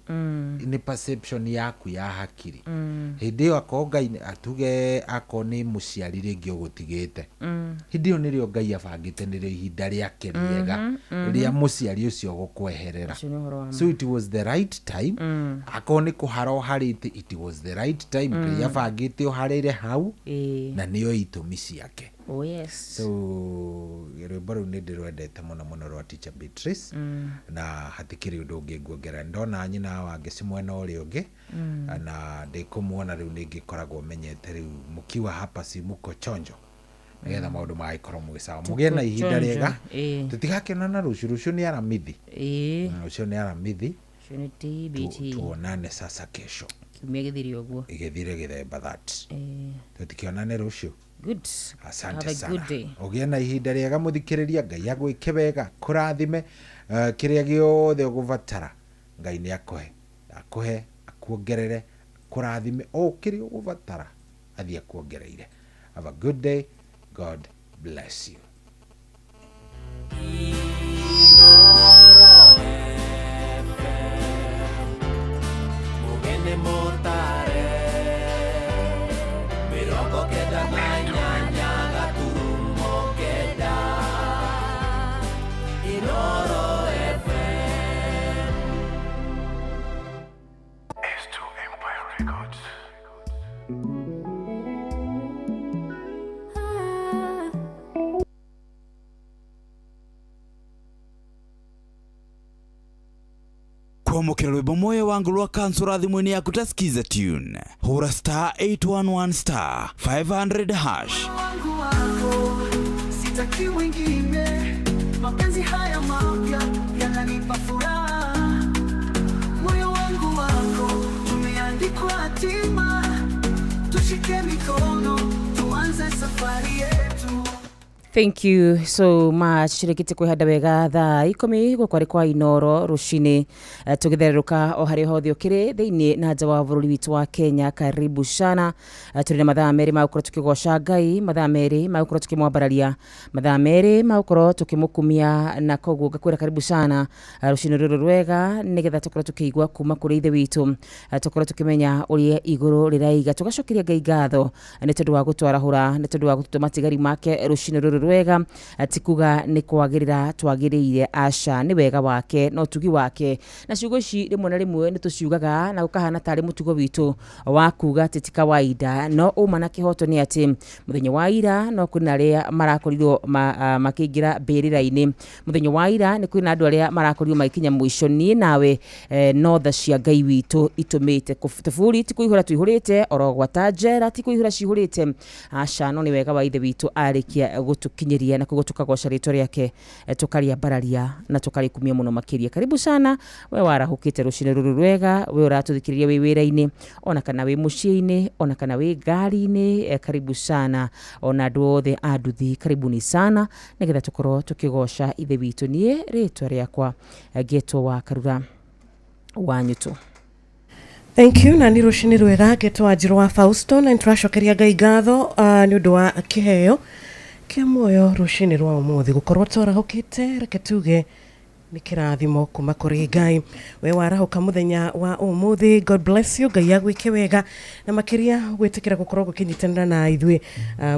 S3: nĩ perception yaku ya hakiri hĩndĩ ĩyo akorwo Ngai atuge akorwo nĩ mũciari rĩngĩ ũgũtigĩte hĩndĩ ĩyo nĩrĩo Ngai abangĩte nĩrĩo ihinda rĩake rĩega rĩrĩa mũciari ũcio gũkweherera so it was the right time akorwo nĩ kũhara ũharĩte it was the right time rĩrĩa abangĩte ũharĩre hau na nĩyo itũmi ciake.
S5: Oh yes.
S3: So rwĩmbo rũu nĩ ndĩrwendete mũno rwa Teacher Beatrice na hatikĩrĩ ũndũ ũngĩ nguongerera ndona nyina wa Ngeci mwena ũrĩa ũngĩ na ndĩkũmuona rĩu nĩ ngĩkoragwo menyete rĩu mũkiwa hapa si muko chonjo nĩgetha maũndũ magĩkorwo mũgĩcawa mũgĩe na ihinda rĩega tũtigakenana rũciũ nĩ aramithi rũciũ nĩ aramithi tuonane sasa kesho
S5: kiumia gĩthire ũguo
S3: igĩthire gĩthemba that tũtikionane rũciũ.
S5: Good.
S3: Asante sana. Ũgĩe na ihinda rĩega mũthikĩrĩria Ngai agwĩke wega kũrathime kĩrĩa gĩothe ũgũbatara Ngai nĩ akũhe akuongerere kũrathime kĩrĩa ũgũbatara athiĩ akuongereire. Have a good day. God bless you.
S6: kwamũkĩra rwĩmbo moyo wangu rwa kansũra thimũ-inĩ yaku ta skiza tune hũra star 811 star 500 hash
S15: wangu wako sitaki wengine mapenzi haya mapya yananipa furaha moyo wangu wako tumeandikwa hatima tushike mikono tuanze safari yetu
S5: Thank you so much. Shirikite kwihanda wega thaa 10 gukwari kwa Inoro rucini tugitherũka o hari hothe ukiri thiini na nja wa bururi witu wa Kenya. Karibu sana. Turi na mathaa meri ma gũkorwo tukigoca Ngai, mathaa meri ma gũkorwo tukimwambararia, mathaa meri ma gũkorwo tukimukumia, na koguo ngakwira karibu sana rucini ruru rwega nigetha tukorwo tukigwa kuma kuri ithe witu, tukorwo tukimenya uria iguru riraiga, tugacokeria Ngai ngatho ni tondu wa gutwarahura, ni tondu wa gutuma tigari make rucini ruru rwega, atikuga ni kwagirira twagiriire, aca ni wega wake no tugi wake. Na ciugo ici rimwe na rimwe ni tuciugaga na ukahana tari mutugo witu wa kuga titi kawaida, no uma na kihoto ni ati muthenya wa ira no kwina aria marakorirwo makiingira mbirira-ini. Muthenya wa ira ni kwina andu aria marakorirwo makinya mwisho. Nie nawe no tha cia Ngai witu itumite tufuri ti kuihura tuihurite, oro gwatanjera ti kuihura cihurite, aca no ni wega wa ithe witu arikia gutukinyiria na kugo tukagoca ritwa riake, tukaria bararia na tukarikumia muno makiria. Karibu sana we warahukite rucini ruru rwega, we uratuthikiriria wi wira-ini, ona kana wi mucii-ini, ona kana wi ngari-ini, karibu sana. Ona andu othe anduthi karibuni sana, nigetha tukorwo tukigoca ithe witu. Nie ritwa riakwa Getwo wa Karura Wanyutu.
S16: Thank you. Na ni rucini rwega Getwo wa Njiro wa Fausto, na turacokeria Ngai ngatho ni undu wa kiheo kia muoyo rucini rwa umuthi gukorwo twarahukite. Reke tuge ni kirathimo kuma kuri Ngai. We warahuka muthenya wa umuthi, God bless you. Ngai agwike wega na makiria gwitikira gukorwo gukinyitanira na ithui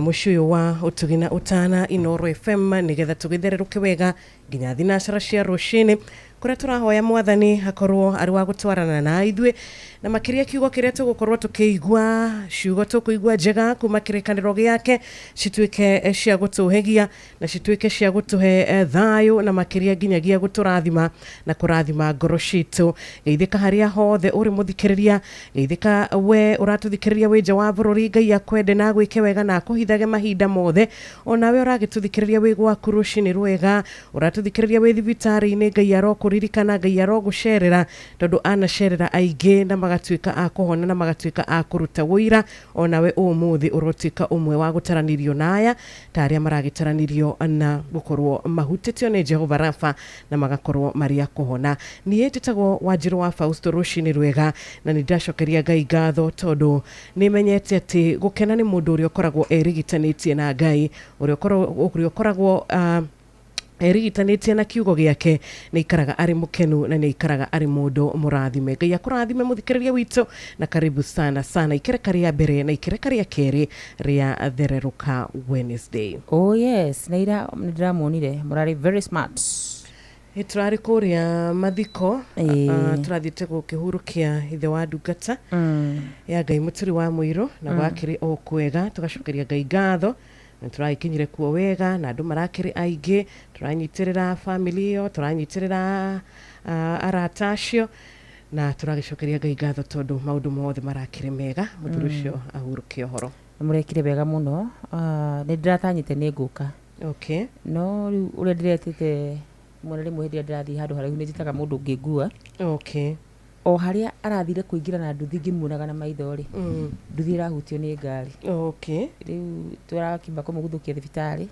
S16: muciuyu wa utugina utana Inoro FM nigetha tugithereruke wega nginya thinacara cia rucini kuria turahoya Mwathani akorwo ari wa gutwarana na ithui, na makiria kiugo kiria tugukorwo tukiigua, ciugo tukuigua njega kuma kirikaniro giake cituike cia gutuhegia na cituike cia gutuhe thayo, na makiria nginyagia guturathima na kurathima ngoro citu. Geithika haria hothe uri muthikiriria, geithika we uratuthikiriria wi nja wa bururi. Ngai akwende na gwike wega na akuhithage mahinda mothe. Ona we uragituthikiriria wi gwaku rucini rwega, uratuthikiriria wi thibitari-ini, Ngai arokuririkana, Ngai arogucerera tondu anacerera aingi na magatuika akuhona na magatuika akuruta wira. Ona we umuthi urotuika umwe wa gutaranirio naya taria maragitaranirio na gukorwo mahutitio ni Jehova Rafa na magakorwo maria kuhona. Nie njitagwo Wanjiru wa Fausto rucini rwega, na ni ndacokeria Ngai ngatho tondu ni menyete ati gukena ni mundu uria ukoragwo erigitanitie na Ngai, uria ukoragwo erigitanitie na kiugo giake, ni ikaraga ari mukenu na ni ikaraga ari mundu murathime. Ngai akurathime muthikiriria witu, na karibu sana sana ikereka ria mbere na ikereka ria keri ria Thereruka Wednesday.
S5: Oh yes, na ira ndiramonire murari very smart.
S16: Turari kuria mathiko, turathite gukihurukia ithe wa ndungata ya Ngai muturi wa muiro na gwakiri o kwega. Tugacokeria Ngai ngatho turakinyire kuo wega na andu marakiri aingi, turanyitirira family yo, turanyitirira aratacio, na turagicokeria Ngai ngatho tondu maundu mothe marakiri mega. Muthuri ucio ahurukie horo
S5: murekire wega muno. Ni ndirathanyite ni nguka.
S16: Okay.
S5: No uria ndiretite mwana rimwe hindi ndirathi handu haraihu ni njitaga mundu ngingua.
S16: Okay.
S5: O haria arathire kuingira na nduthi ngimunaga na maitho ri nduthi irahutio ni ngari.
S16: Okay.
S5: Riu turakimba kumuguthukia thibitari.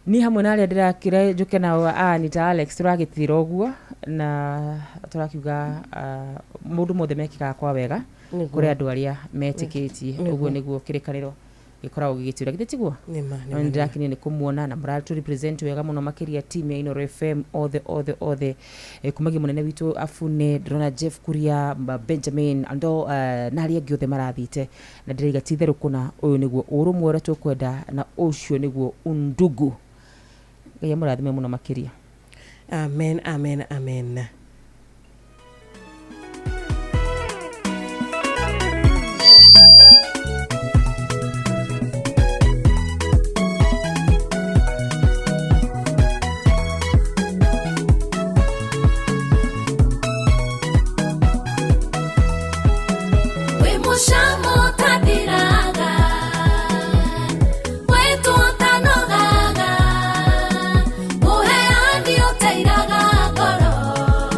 S5: Ni hamwe na aria ndirakire njuke na ni ta Alex turagitira uguo, na turakiuga mundu mothe mekikaga kwa wega kuri andu aria metikitie. Uguo niguo kirikaniro gikoragwo gigitira gitiguo. Ndirakinya ni kumuona na murali to represent wega muno makiria team ya Inoro FM othe kumagi munene witu Afune, Drona Jeff Kuria, Benjamin ando na aria giothe marathite, na ndiriga titherukuna uyu niguo urumwe ura tukwenda na ucio niguo undugu. Ngai amurathime muno makiria.
S16: Amen, amen, amen.
S1: Shamo tadiraga, wetu otanogaga, muheani oteiraga goro.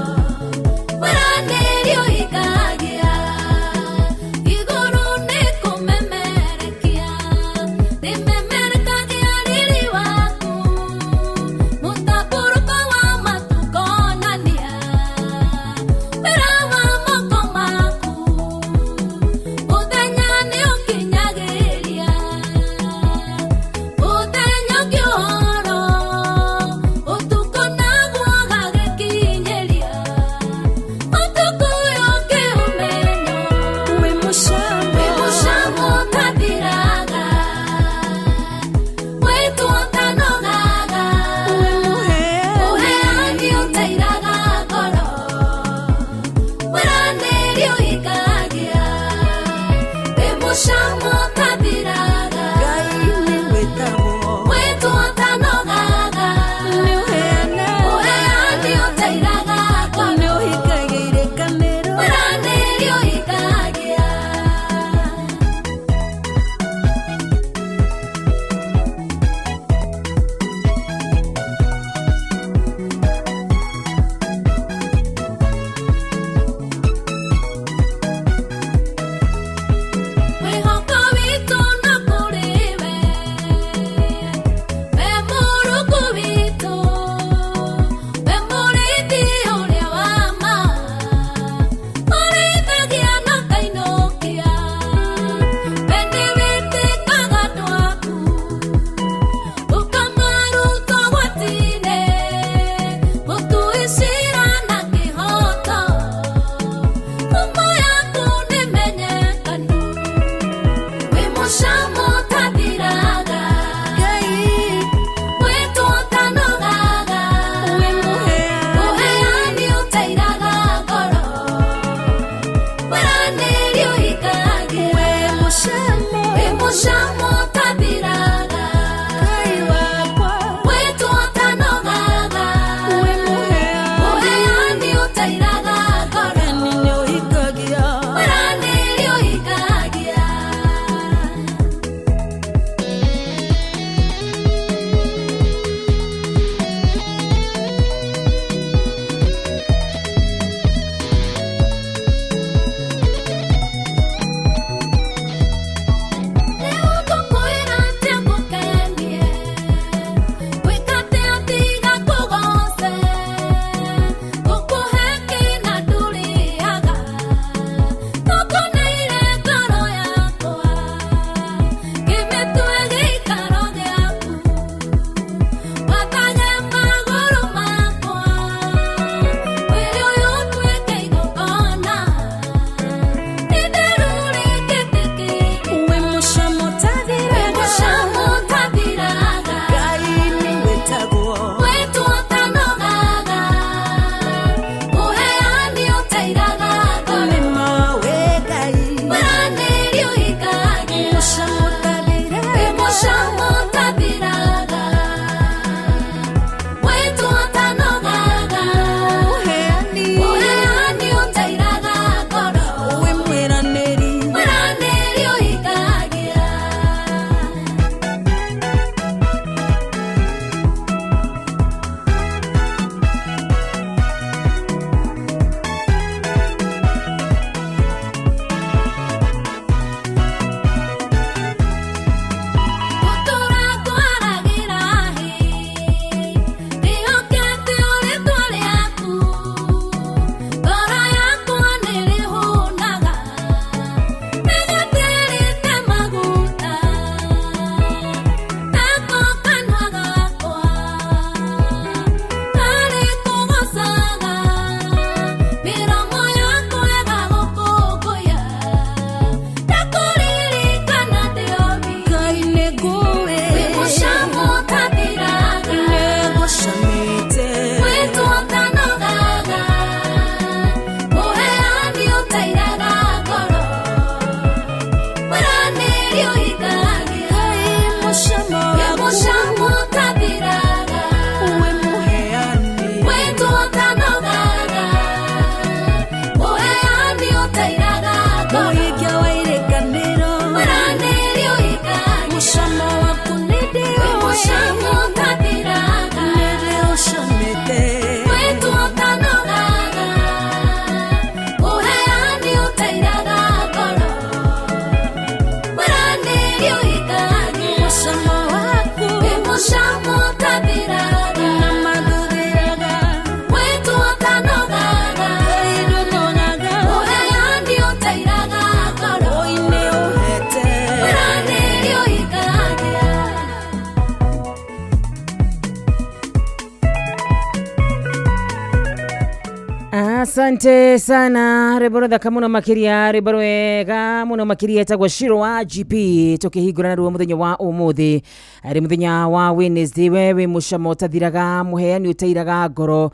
S5: Asante sana Reborotha kamuno makiria Reborwega muno makiria tagwa Shiro wa GP tukihigurana ruo muthenya wa umuthi ari muthenya wa Wednesday wewe mucamo tathiraga muheani uteiraga ngoro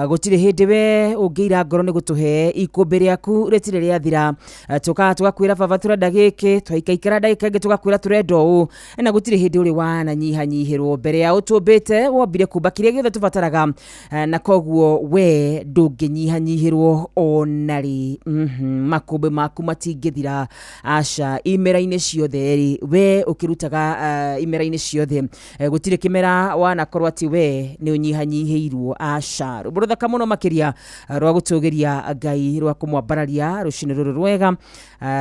S5: gutire hindi we ungiira ngoro ni gutuhe ikumbi riaku retire riathira tugakwira baba turenda giki twaikaikara ndagika ingi tugakwira turendo u na gutire hindi uri wana nyihanyihirwo mbere ya utumbite wombire kumba kiria giothe tubataraga na koguo we ndunginyihanyihirwo onari makumbi maku matingithira aca imera-ini ciothe we ukirutaga imera-ini ciothe gutire kimera wanakorwo ati we ni unyihanyihirwo aca ruburutha muno makiria rwa gutugiria ngai rwa kumwambararia rucini ruru rwega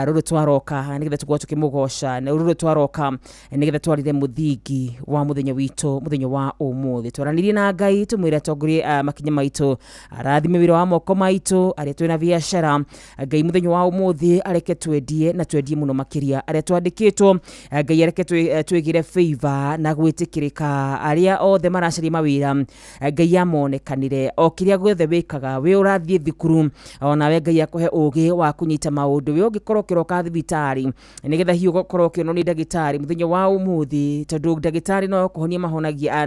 S5: ruru twaroka nigetha tugwa tukimugoca na ruru twaroka nigetha twarire muthingi wa muthenya witu muthenya wa umuthi twaranirie na ngai tumwira tongorie makinya maitu arathime wira wa moko maitu aria twina biashara ngai muthenya wa umuthi areke twendie na twendie muno makiria aria twandikitwo ngai areke twigire favor na gwitikirika aria othe maracari mawira ngai amonekanire o kiria gwethe wikaga we urathie thukuru ona we ngai akuhe ugi wa kunyita maundu we ungikorwo kiroka thibitari nigetha hiu gukorwo kiono ni ndagitari muthenya wa umuthi tondu ndagitari no kuhonia mahonagia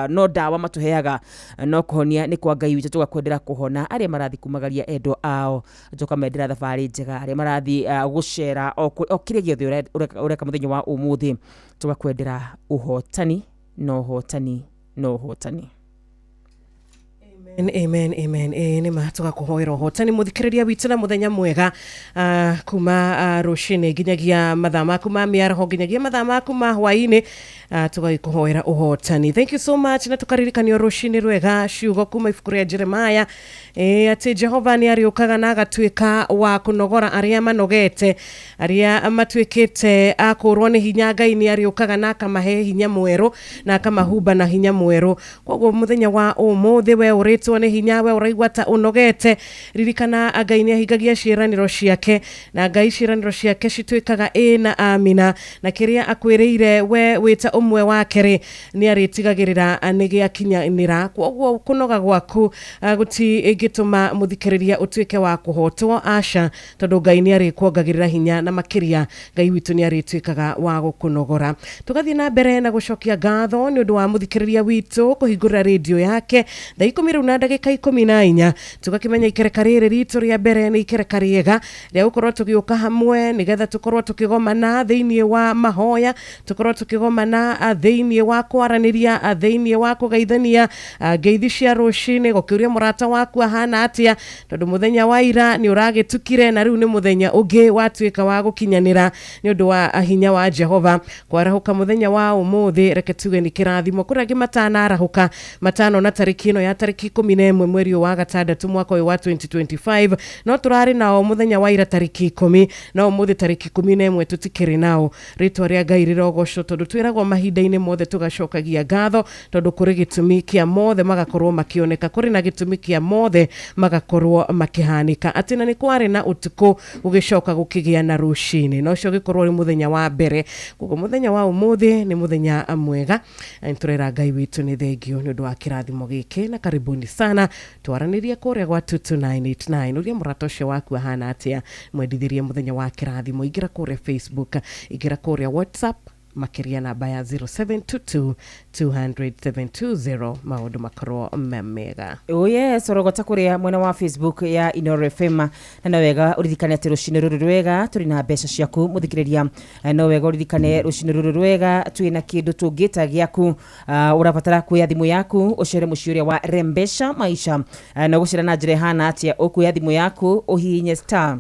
S5: no dawa matuheaga no kuhonia ni kwa ngai witu tugakwendera kuhona aria marathi kumagaria endo ao tukamendera thabari njega aria marathi gucera o kiria giothe ureka muthenya wa umuthi tugakwendera uhotani no hotani no hotani.
S16: Amen. Ni matuga kuhoera hotani muthikiriria witu na muthenya mwega kuma rucini nginyagia mathaa maku ma miaraho nginyagia mathaa maku ma hwaini tugagikuhoera uhotani. Thank you so much na tukaririkanio rucini rwega ciugo kuma ibuku ria Jeremiah ati Jehova ni ariukaga na agatuika wa kunogora aria manogete aria matuikite akurwo ni hinya ngai ni ariukaga na akamahe hinya mweru na akamahumba na hinya mweru. Koguo muthenya wa umuthi we uritwo ni hinya we uraigwa ta unogete ririkana ngai ni ahingagia ciiraniro ciake na ngai ciiraniro ciake cituikaga na amina na kiria akwiriire we wita umwe wake ri ni aritigagirira ni giakinyanira. Koguo kunoga gwaku guti gituma muthikiriria utuike wa kuhotwo aca tondu ngai ni arikuongagirira hinya na makiria ngai witu ni arituikaga wa gukunogora. Tugathie na mbere na gucokia ngatho ni undu wa muthikiriria witu kuhingura radio yake thaa 10 riu na ndagika 14 tugakimenya ikereka riri ritu ria mbere ni ikereka riega ria gukorwo tugiuka hamwe nigetha tukorwo tukigomana thiini wa mahoya tukorwo tukigomana thiini wa kwaraniria thiini wa kugeithania ngeithi cia rucini gukiuria murata waku ahana atia tondu muthenya wa ira ni uragitukire na riu ni muthenya ungi watuika wa gukinyanira ni undu wa hinya wa Jehova kwarahuka muthenya wa umuthi reke tuge ni kirathimo kuragi matana arahuka matano na tariki ino ya tariki 11 mweri wa gatandatu mwaka wa 2025 no turari nao muthenya wa ira tariki 10 no umuthi tariki 11 tutikiri nao ritwa ria ngai rirogoco tondu twiragwo mahinda-ini mothe tugacokagia ngatho tondu kuri gitumi kia mothe magakorwo makioneka kuri na gitumi kia mothe magakorwo makihanika atina ni kwari na utuku ugicoka gukigia na rucini no cio gikorwo ri muthenya wa mbere kuko muthenya wa umuthi ni muthenya mwega turera ngai witu ni thengio ni undu wa kirathimo giki na karibuni sana twaranirie kuria gwa 22989 uria murata ucio waku ahana atia mwendithirie muthenya wa kirathimo igira kuria Facebook igira kuria WhatsApp makiria namba ya 0722-200-720 maundu makorwo mega.
S5: Yes, orogota kuria mwena wa Facebook ya Inoro FM na wega uririkane ati rucini ruru rwega turi na mbeca ciaku muthikiriria no wega uririkane rucini ruru rwega twina kindu tungita giaku urabatara kuya thimu yaku ucere muciuria wa Rembesha Maisha na gucira na njire hana atia ukuya thimu yaku uhinye star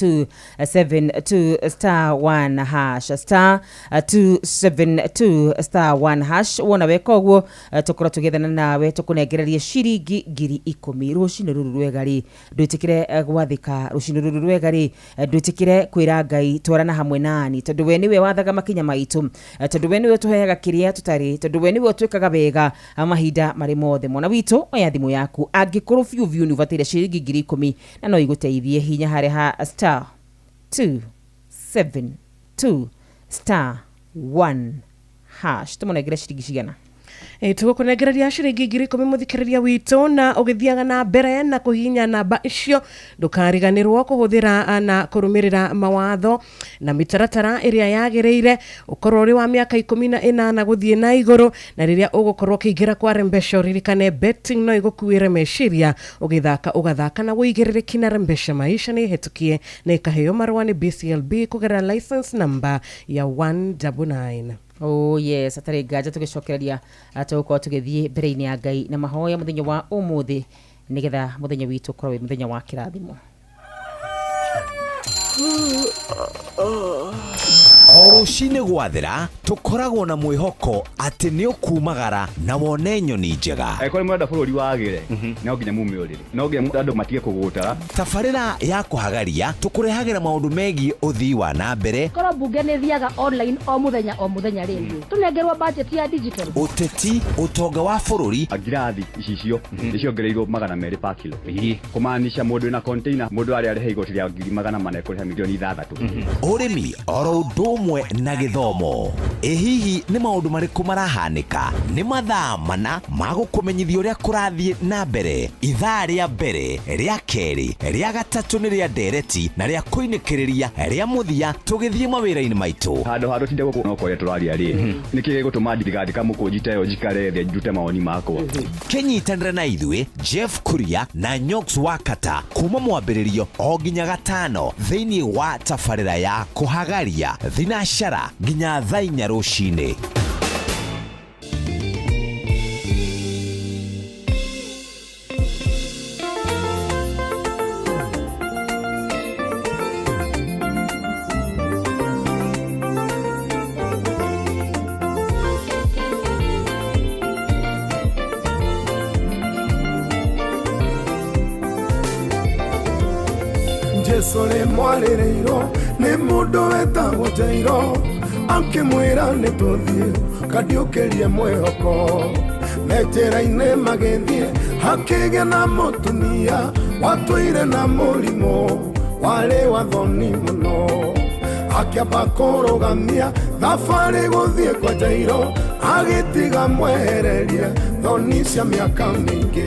S5: 272 star 1 hash star 272 star 1 hash wona weka uguo tukora tugethana nawe tukunegereria ciringi 10,000 rucini ruru rwega ri ndwitikire gwathika rucini ruru rwega ri ndwitikire kwira ngai twarana hamwe nani tondu we niwe wathaga makinya maitu tondu we niwe tuheaga kiria tutari tondu we niwe twikaga wega mahinda mari mothe mona witu oya thimu yaku angikorwo fiu ni uvatire ciringi 10,000 na no iguteithie hinya hare ha star 272 star 1 hash tumonegera ciringi cigana
S16: tugukunegereria ciringi 10,000 muthikiriria witu na ugithiaga na mbere na kuhinya namba icio ndukariganirwo kuhuthira na kurumirira mawatho na mitaratara iria yagireire ukorwo uri wa miaka 18 guthie na iguru na riria ugukorwo kiingira kwa rembesha ririkane betting no igukuire meciria ugithaka ugathaka na wigiririki na rembesha maisha ni hetukie na ikaheo marwa ni BCLB kugera license number ya 199.
S5: Oh yes, atari gaja tugicokereria atuko tugithie mbere-ini ya Ngai na mahoya muthenya wa umuthi nigetha muthenya witu korwo muthenya wa kirathimo.
S8: Orucine gwathira tukoragwo na mwihoko ati ni ukumagara na wone nyoni njega.
S9: Ekore mwenda bururi wagire no nginya mumiurire no nginya andu matige kugutara.
S8: Tafarira ya kuhagaria tukurehagira maundu megi uthii wa na mbere.
S10: Korwo bunge ni thiaga online o muthenya ringi tunengerwa budget ya digital.
S8: Uteti utonga wa bururi
S9: agirathi icicio niciongereirwo 200 per kilo. Kumaanisha mundu na container mundu ari ari igoti rya 400 kuriha milioni 6.
S8: Urimi oro ndumwe na githomo. Hihi ni maundu mariku marahanika ni mathaa mana magukumenyithia uria kurathie na mbere. Ithaa ria mbere ria keri ria gatatu ni ria ndereti na ria kuinikiriria ria muthia tugithie mawira-ini maitu.
S9: Hado tinde guku no koya turaria ri niki gutuma ndirigadi kamukujita yo jikare thia njute maoni makwa.
S8: Kenyitanira na ithue Jeff Kuria na Nyox Wakata kuma mwambiririo o nginya gatano thiini wa tafarira ya kuhagaria thinashara nginya thaa 4 rucini.
S7: Jesole mwarireiro ni mundu wetagwo Jairo akimwira ni tuthie kadiukirie mwihoko mejera-ine magithie hakigia na mutumia watwire na murimo wari wathoni muno akiamba kurugamia thabari guthie kwa Jairo agitiga mwehererie thoni cia miaka mingi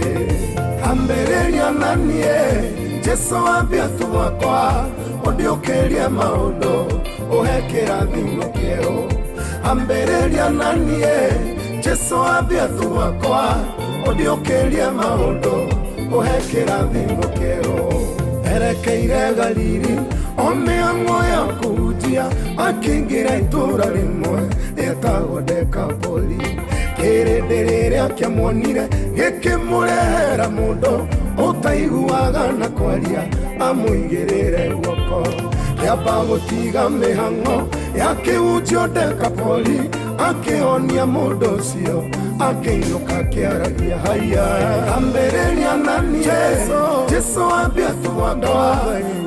S7: ambĩrĩria na niĩ Jesu ambia tu wakwa ondiũkĩrie maũndũ ũhe kĩrathimo kĩerũ ambĩrĩria na niĩ Jesu ambia tu wakwa ondiũkĩrie maũndũ ũhe kĩrathimo kĩerũ erekeire Galili o mĩhang'o ya kũhunjia akĩingĩra itũũra rĩmwe rĩetagwo Dekapoli kĩrĩndĩ rĩrĩa kĩamuonire gĩkĩmũrehera mũndũ utaiguaga na kwaria amũigĩrĩre guoko rĩamba gũtiga mĩhang'o yakĩhunjio Dekapoli akĩhonia mũndũ ũcio akĩinũka akĩaragia haiya ambĩrĩria na niĩ Jesu ambia tu wakwa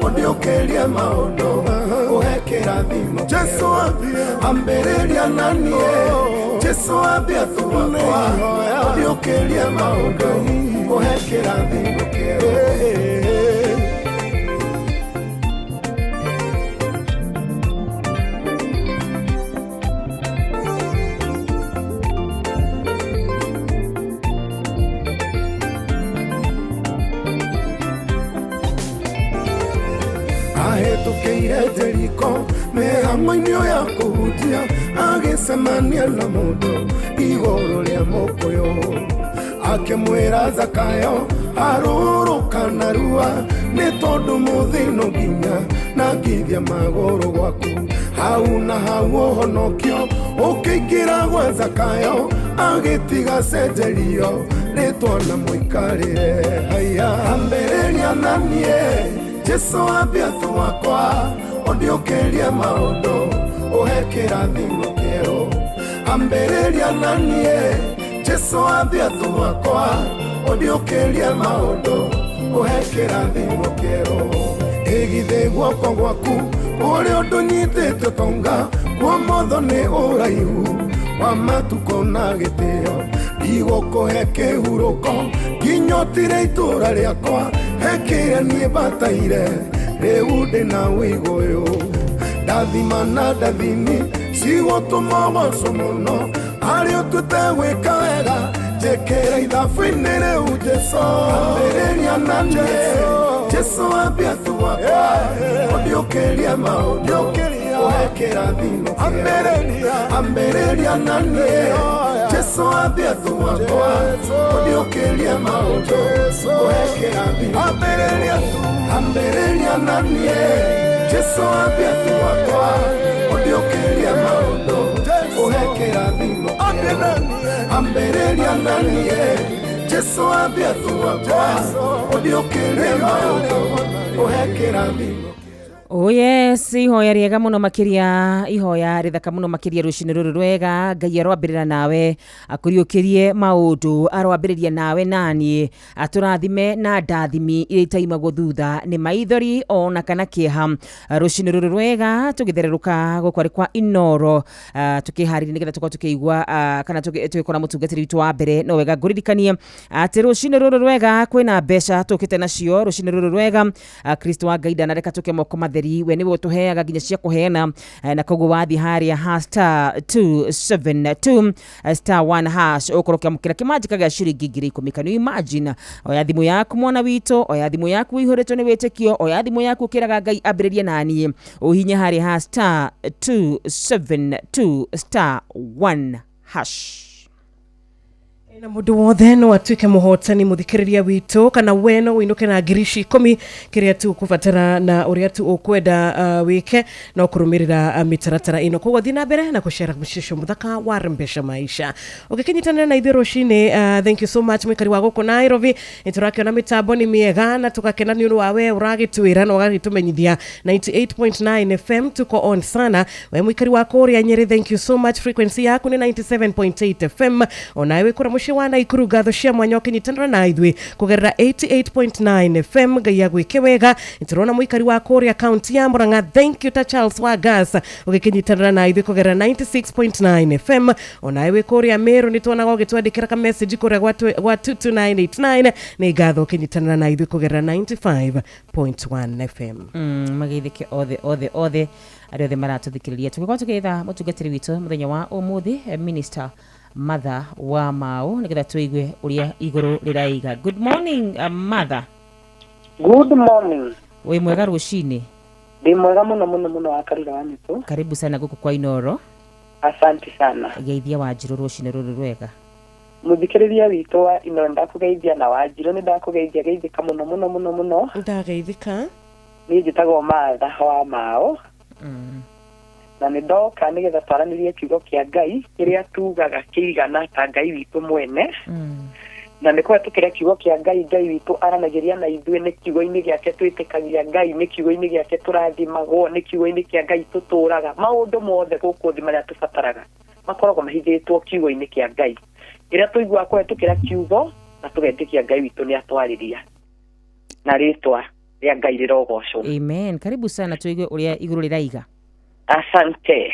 S7: ondiũkĩrie maũndũ ũhe kĩrathimo Jesu ambĩrĩria na niĩ Jesu ambia tu wakwa ondiũkĩrie maũndũ ũhe kĩrathimo kĩerũ. Ahĩtũkĩire Jeriko mĩhang'o-inĩ ya kũhunjia agĩcemania na mũndũ igũrũ rĩa mũkũyũ akĩmwĩra Zakayo arũrũka narua nĩ tondũ mũthĩ no nginya na ngithia magũrũ gwaku hau na hau ũhonokio ũkĩingĩra gwa Zakayo agĩtiga cenjerio rĩtwa na mũikarĩre haiya ambĩrĩria na niĩ Jesu ambia tu wakwa ondiũkĩrie maũndũ ũhe kĩrathimo kĩerũ ambĩrĩria na niĩ Jesu ambia tu wakwa ondiũkĩrie maũndũ ũhe kĩrathimo kĩerũ ĩgithĩ guoko gwaku ũrĩa ndũnyitĩte tonga kwa motho nĩ ũraihu wa matukũ na gĩtĩo igũkũhe kĩhurũko nginyotire itũũra rĩakwa hekĩre niĩ bataire rĩu ndĩ na wĩigũyũ ndathima na ndathini cigũtũma goco mũno arĩ ũtute gwĩka wega njĩkĩra ithabu-inĩ rĩu Jesũ ambĩrĩria na niĩ Jesũ ambia tu wakwa ũndiũkĩrie maũndũ ũhe kĩrathimo ambĩrĩria na niĩ Jesũ ambia tu wakwa ũndiũkĩrie maũndũ ũhe kĩrathimo ambĩrĩria na niĩ Jesũ ambia tu wakwa ũndiũkĩrie maũndũ ũhe kĩrathimo ambĩrĩria na niĩ Jesũ ambia tu wakwa ũndiũkĩrie maũndũ ũhe kĩrathimo.
S5: Oh yes, ihoya riega muno makiria, ihoya rithaka muno makiria rucini ruru rwega, Ngai arwambirira nawe, akuriukirie maundu, arwambiriria nawe nani, aturathime na ndathimi iria itaimagwo thutha ni maithori ona kana kieha. Rucini ruru rwega tugithereruka gukwari kwa Inoro, tukihariria nigetha tukorwo tukiigua kana tugikora mutungatiri witu wa mbere. No wega nguririkanie ati rucini ruru rwega kwina mbeca tukite nacio. Rucini ruru rwega Kristo wa Ngai ndareka tuke moko we niwe tuheaga nginya cia kuheana, na koguo wathi haria *272 *1# ukorokia mukira kimajika ga shiringi 10,000. Can you imagine? Oya thimu yaku mwana wito, oya thimu yaku ihoretwo ni witikio, oya thimu yaku kiraga Ngai ambiririe nani, uhinya haria *272 *1#.
S16: Na mundu wothe no atuike muhotani muthikiriria witu kana weno winuke na ngirici 10 kiria tu kubatara na uria tu ukwenda wike no kurumirira mitaratara ino koguo thina mbere na kushare mshisho muthaka wa Rembesha Maisha. Ukikinyitana na ithero shine, thank you so much mwikari wa guku Nairobi. Iturakiona mitambo ni miega na tukakena ni uru wawe uragitwira no ugagitumenyithia 98.9 FM tuko on sana. We mwikari wa Korea Nyeri, thank you so much. Frequency yaku ni 97.8 FM. Onawe kura wana ikuru gatho cia mwanya ukinyitana na ithwi kugerera 88.9 FM. Ngai agwike wega. Iturona mwikari wa Korea County ya Murang'a, thank you ta Charles Wagas ukinyitana na ithwi kugerera 96.9 FM. Onawe Korea Meru nitwona ugitwandikira ka message kuria gwa 22989 ni gatho ukinyitana na ithwi kugerera 95.1 FM.
S5: Magithike othe ariothe maratuthikiriria tukikwa tukitha mutungatiri witu muthenya wa umuthi Minister Mother wa Mau nigetha tuigue uria iguru riraiga. Good morning Mother.
S14: Good morning.
S5: We mwega rucini?
S14: Ndi mwega muno wa karura wanyu.
S5: Karibu sana guku kwa Inoro.
S14: Asante sana.
S5: Geithia Wanjiru rucini ruru rwega.
S14: Muthikiriria witu wa Inoro ndakugeithia na Wanjiru ni ndakugeithia geithika muno.
S16: Ndageithika.
S14: Ni njitagwo Mother wa Mau. Na ndoka nigetha twaranirie kiugo kia Ngai kiria tugaga kiigana ta Ngai witu mwene. Na nikuwa tukiria kiugo kia Ngai witu aranagiria na ithue ni kiugo-ini giake twitikagia Ngai, ni kiugo-ini giake turathimagwo, ni kiugo-ini kia Ngai tuturaga. Maundu mothe guku thi maria tubataraga makoragwo mahithitwo kiugo-ini kia Ngai. Iria tuigua tukira kiugo na tugetikia Ngai witu ni atwariria. Na ritwa ria Ngai rirogocwo.
S5: Amen. Karibu sana tuigue uria iguru riraiga.
S14: Asante.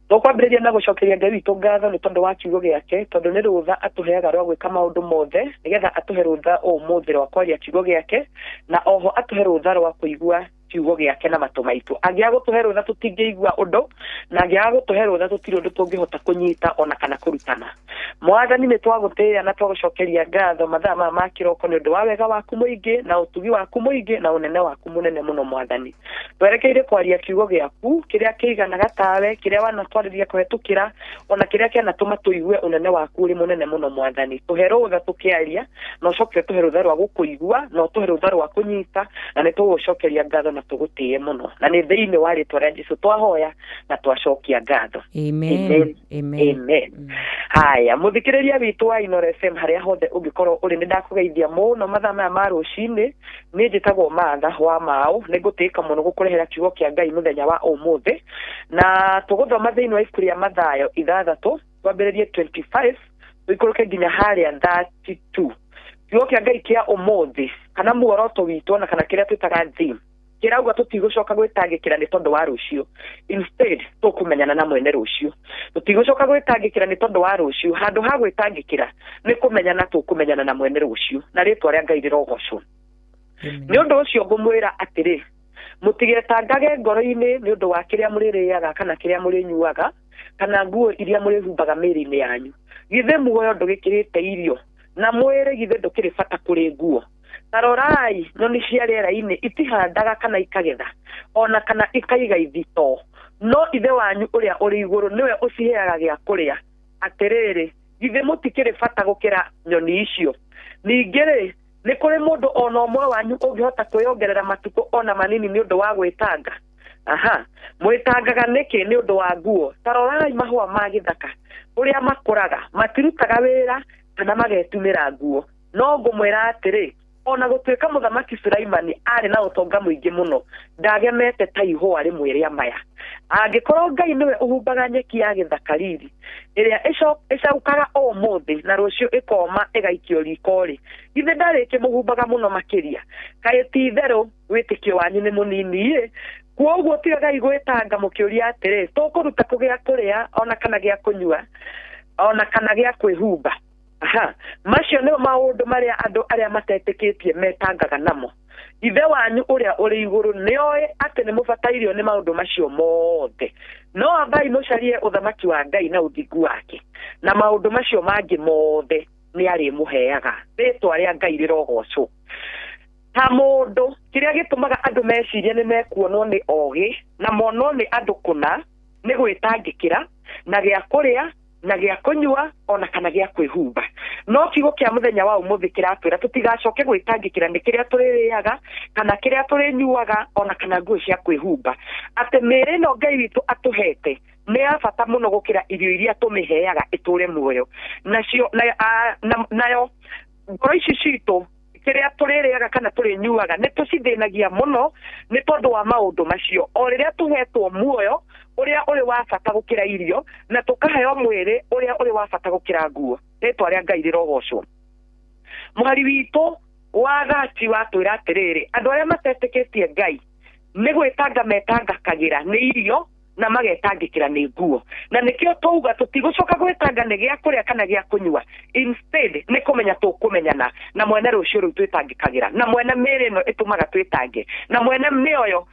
S14: Tukwambiriria na gucokeria Ngai witu ngatho ni tondu wa kiugo giake, tondu ni rutha atuheaga rwa gwika maundu mothe nigetha atuhe rutha umuthi rwa kwaria kiugo giake, na oho atuhe rutha rwa kuigua kiugo giake na matu maitu. Angia gutuhe rutha tutingĩigua undu, na angia gutuhe rutha tutiri undu tungihota kunyita ona kana kurutana. Mwathani ni twagutĩĩa na twagucokeria ngatho mathaa maya ma kiroko ni undu wa wega waku muingi na utugi waku muingi na unene waku munene muno Mwathani. Twerekeire kwaria kiugo giaku kiria kiiganaga tawe, kiria wanatwarĩria kuhetukira, ona kiria kianatuma tuigue unene waku uri munene muno Mwathani. Tuhe rutha tukiaria na ucoke tuhe rutha rwa gukuigua na tuhe rutha rwa kunyita, na ni tugucokeria ngatho na tugutĩĩa muno, na ni thĩinĩ wa rĩtwa rĩa Jesũ twahoya na twacokia ngatho.
S5: Amen.
S14: Amen. Haya, muthikiriria witu wa Inoro FM haria hothe ungikorwo uri ni ndakugeithia muno mathaa maya ma rucini. Ni njitagwo Mother wa Mau, ni ngutĩĩka muno gukurehera kiugo kia Ngai muthenya wa umuthi, na tuguthoma thĩinĩ wa ibuku rĩa Mathayo 6 twambĩrĩrie 25 tuikũrũke nginya haria 32. Kiugo kia Ngai kia umuthi kana muoroto witu na kana kiria twitaga theme kirauga tutigucoka gwitangikira ni tondu wa rucio. Instead tukumenyana na mwene rucio. Tutigucoka gwitangikira ni tondu wa rucio, handu ha gwitangikira ni kumenyana tukumenyana na mwene rucio, na ritwa ria Ngai rirogocwo. Ni undu ucio ngumwira atiri, mutigetangage ngoro-ini ni undu wa kiria muririaga kana kiria murinyuaga, kana nguo iria mũrĩhumbaga mĩĩrĩ-inĩ yanyu. Githĩ muoyo ndũgĩkĩrĩte irio na mwĩrĩ githĩ ndũkĩrĩ bata kũrĩ nguo. Tarorai nyoni cia rĩera-inĩ itihandaga kana ikagetha ona kana ikaiga ithito, no ithe wanyu ũrĩa ũrĩ igũrũ niwe ũciheaga gĩa kũrĩa. Atĩrĩrĩ, githĩ mũtikĩrĩ bata gũkĩra nyoni icio? Ningĩ-rĩ, nĩ kũrĩ mũndũ ona ũmwe wanyu ũngĩhota kwĩongerera matukũ ona manini nĩ ũndũ wa gwĩtanga? Mwĩtangaga nĩkĩ nĩ ũndũ wa nguo? Tarorai mahũa ma gĩthaka ũrĩa makũraga, matirutaga wĩra kana magetumĩra nguo. No ngũmwĩra atĩrĩ, ona gũtuĩka mũthamaki Sulaimani arĩ na ũtonga mũingĩ mũno, ndagemete ta ihũa rĩmwe rĩa maya. Angĩkorwo Ngai niwe ũhumbaga nyeki ya gĩthaka riri ĩrĩa ĩcaukaga ũmũthĩ na rũciũ ĩkoma ĩgaikio riko-rĩ, githĩ ndarĩkĩ mũhumbaga mũno makĩria? Kaĩ ti itherũ wĩtĩkio wanyu nĩ mũnini-ĩ? Kuoguo tigagai gwĩtanga mũkĩũria atĩrĩ, tũkũruta kũgĩa kũrĩa ona kana gĩa kũnyua ona kana gĩa kwĩhumba. Macio nĩmo maũndũ marĩa andũ arĩa matetĩkĩtie metangaga namo. Ithe wanyu ũrĩa ũrĩ igũrũ nĩoĩ atĩ nĩ mũbatairio nĩ maũndũ macio mothe. No ambai mũcarie ũthamaki wa Ngai na ũthingu wake, na maũndũ macio mangĩ mothe nĩ arĩmũheaga. Rĩĩtwa rĩa Ngai rĩrogocwo. Ta mũndũ kĩrĩa gĩtũmaga andũ mecirie nĩ mekuonwo nĩ ogĩ na monwo nĩ andũ kũna nĩ gwĩtangĩkĩra na gĩa kũrĩa na gĩa kũnyua ona kana gĩa kwĩhumba. No kiugo kĩa mũthenya wa ũmũthĩ kĩratwĩra tũtigacoke gwĩtangĩkĩra nĩ kĩrĩa tũrĩrĩaga kana kĩrĩa tũrĩnyuaga ona kana nguo cia kwĩhumba. Atĩ mĩĩrĩ ĩno Ngai witũ atũhete nĩ ya bata mũno gũkĩra irio iria tũmĩheaga ĩtũre muoyo. Nayo ngoro ici citũ kĩrĩa tũrĩrĩaga kana tũrĩnyuaga nĩ tũcithĩnagia mũno nĩ tondũ wa maũndũ macio. O rĩrĩa tũhetwo muoyo ũrĩa ũrĩ wa bata gũkĩra irio na tũkaheo mwĩrĩ ũrĩa ũrĩ wa bata gũkĩra nguo. Rĩĩtwa rĩa Ngai rĩrogocwo. Mũhari witũ wa gati watwĩra atĩrĩrĩ, andũ arĩa matetĩkĩtie Ngai nĩ gwĩtanga metangakagĩra nĩ irio na magetangĩkĩra nĩ nguo. Na nĩkĩo twauga tũtigũcoka gwĩtanga nĩ gĩa kũrĩa kana gĩa kũnyua. Instead nĩ kũmenya tũkũmenyana na mwene rũciũ rũu twĩtangĩkagĩra, na mwene mĩĩrĩ ĩno ĩtũmaga twĩtange, na mwene muoyo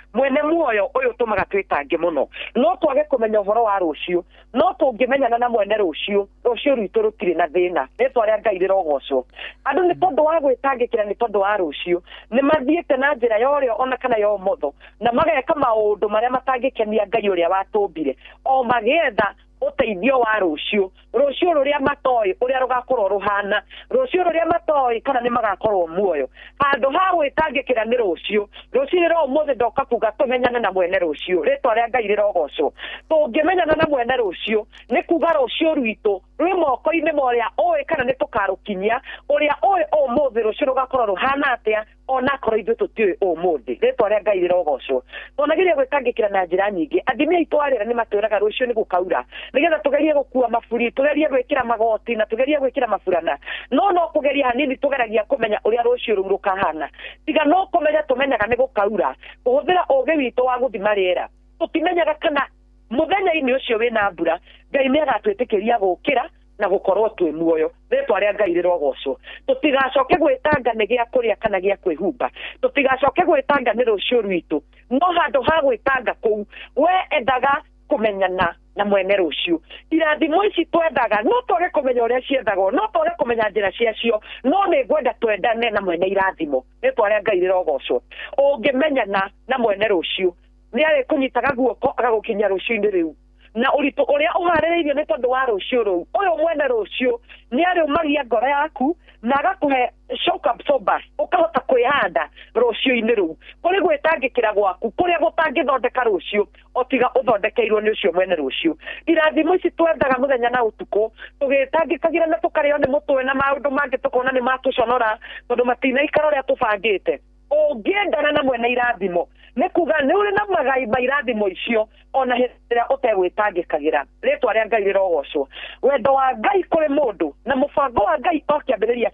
S14: ũyũ ũtũmaga twĩtange mũno. No twage kũmenya ũhoro wa rũciũ, no tũngĩmenyana na mwene rũciũ rwitũ rũtirĩ na thĩna. Rĩĩtwa rĩa Ngai rĩrogocwo. Andũ nĩ tondũ wa gwĩtangĩkĩra nĩ tondũ wa rũciũ nĩ mathiĩte na njĩra ya ũrĩo ona kana ya ũmotho na mageka maũndũ marĩa matangĩkenia Ngai ũrĩa watũmbire, o magĩetha ũteithio wa rũciũ rũrĩa matoĩ ũrĩa rũgakorwo rũhana, rũciũ rũrĩa matoĩ kana nĩ magakorwo muoyo. Handũ ha gwĩtangĩkĩra nĩ rũciũ rwa ũmũthĩ ndoka kuga tũmenyane na mwene rũciũ. Rĩĩtwa rĩa Ngai rĩrogocwo. Tũngĩmenyana na mwene rũciũ nĩ kuga rũciũ rwitũ rwĩ moko-inĩ ma ũrĩa ũĩ kana nĩ tũkarũkinyia, ũrĩa ũĩ ũmũthĩ rũciũ rũgakorwo rũhana atĩa ona akorwo ithuĩ tũtiũĩ ũmũthĩ. Rĩĩtwa rĩa Ngai rĩrogocwo. Tũnageria gwĩtangĩkĩra na njĩra nyingĩ. Athimi aitũ a rĩera nĩ matwĩraga rũciũ nĩ gũkaura, nĩgetha tũgerie gũkua maburi, tũgerie gwĩkĩra magoti na tũgerie gwĩkĩra maburana. No kũgeria hanini tũgeragia kũmenya ũrĩa rũciũ rũu rũkahana. Tiga no kũmenya tũmenyaga nĩ gũkaura kũhũthĩra ũũgĩ witũ wa gũthima rĩera. Tũtimenyaga kana mũthenya-inĩ ũcio wĩna mbura Ngai nĩ agatwĩtĩkĩria gũkĩra na gũkorwo twĩ muoyo. Rĩĩtwa rĩa Ngai rĩrogocwo. Tũtigacoke gwĩtanga nĩ gĩa kũrĩa kana gĩa kwĩhumba, tũtigacoke gwĩtanga nĩ rũciũ rwitũ. No handũ ha gwĩtanga kũu we endaga kũmenyana na mwene rũciũ. Irathimo ici twendaga no twage kũmenya ũrĩa ciethagwo, no twage kũmenya njĩra ciacio, no nĩ ngwenda twendane na mwene irathimo. Rĩĩtwa rĩa Ngai rĩrogocwo. Ũngĩmenyana na mwene rũciũ nĩ arĩkũnyitaga guoko agagũkinyia rũciũ-inĩ rĩu na ũritũ ũrĩa ũharĩrĩirio nĩ tondũ wa rũciũ rũu. Ũyũ mwene rũciũ nĩ arĩũmagia ngoro yaku na agakũhe shock absorbers ũkahota kwĩhanda rũciũ-inĩ rũu. Kũrĩ gwĩtangĩkĩra gwaku kũrĩa gũtangĩthondeka rũciũ o tiga ũthondekeirwo nĩ ũcio mwene rũciũ. Irathimo ici twendaga mũthenya na ũtukũ tũgĩtangĩkagĩra na tũkarĩo nĩ mũtwe na maũndũ mangĩ tũkona nĩ matũconora tondũ matinaikara ũrĩa tũbangĩte. Ũngĩendana na mwene irathimo nĩ kuga nĩ ũrĩ na magai ma irathimo icio ona hĩndĩ ũtegwĩtangĩkagĩra. Rĩĩtwa rĩa Ngai rĩrogocwo. Wendo wa Ngai kũrĩ mũndũ na mũbango wa Ngai o kĩambĩrĩria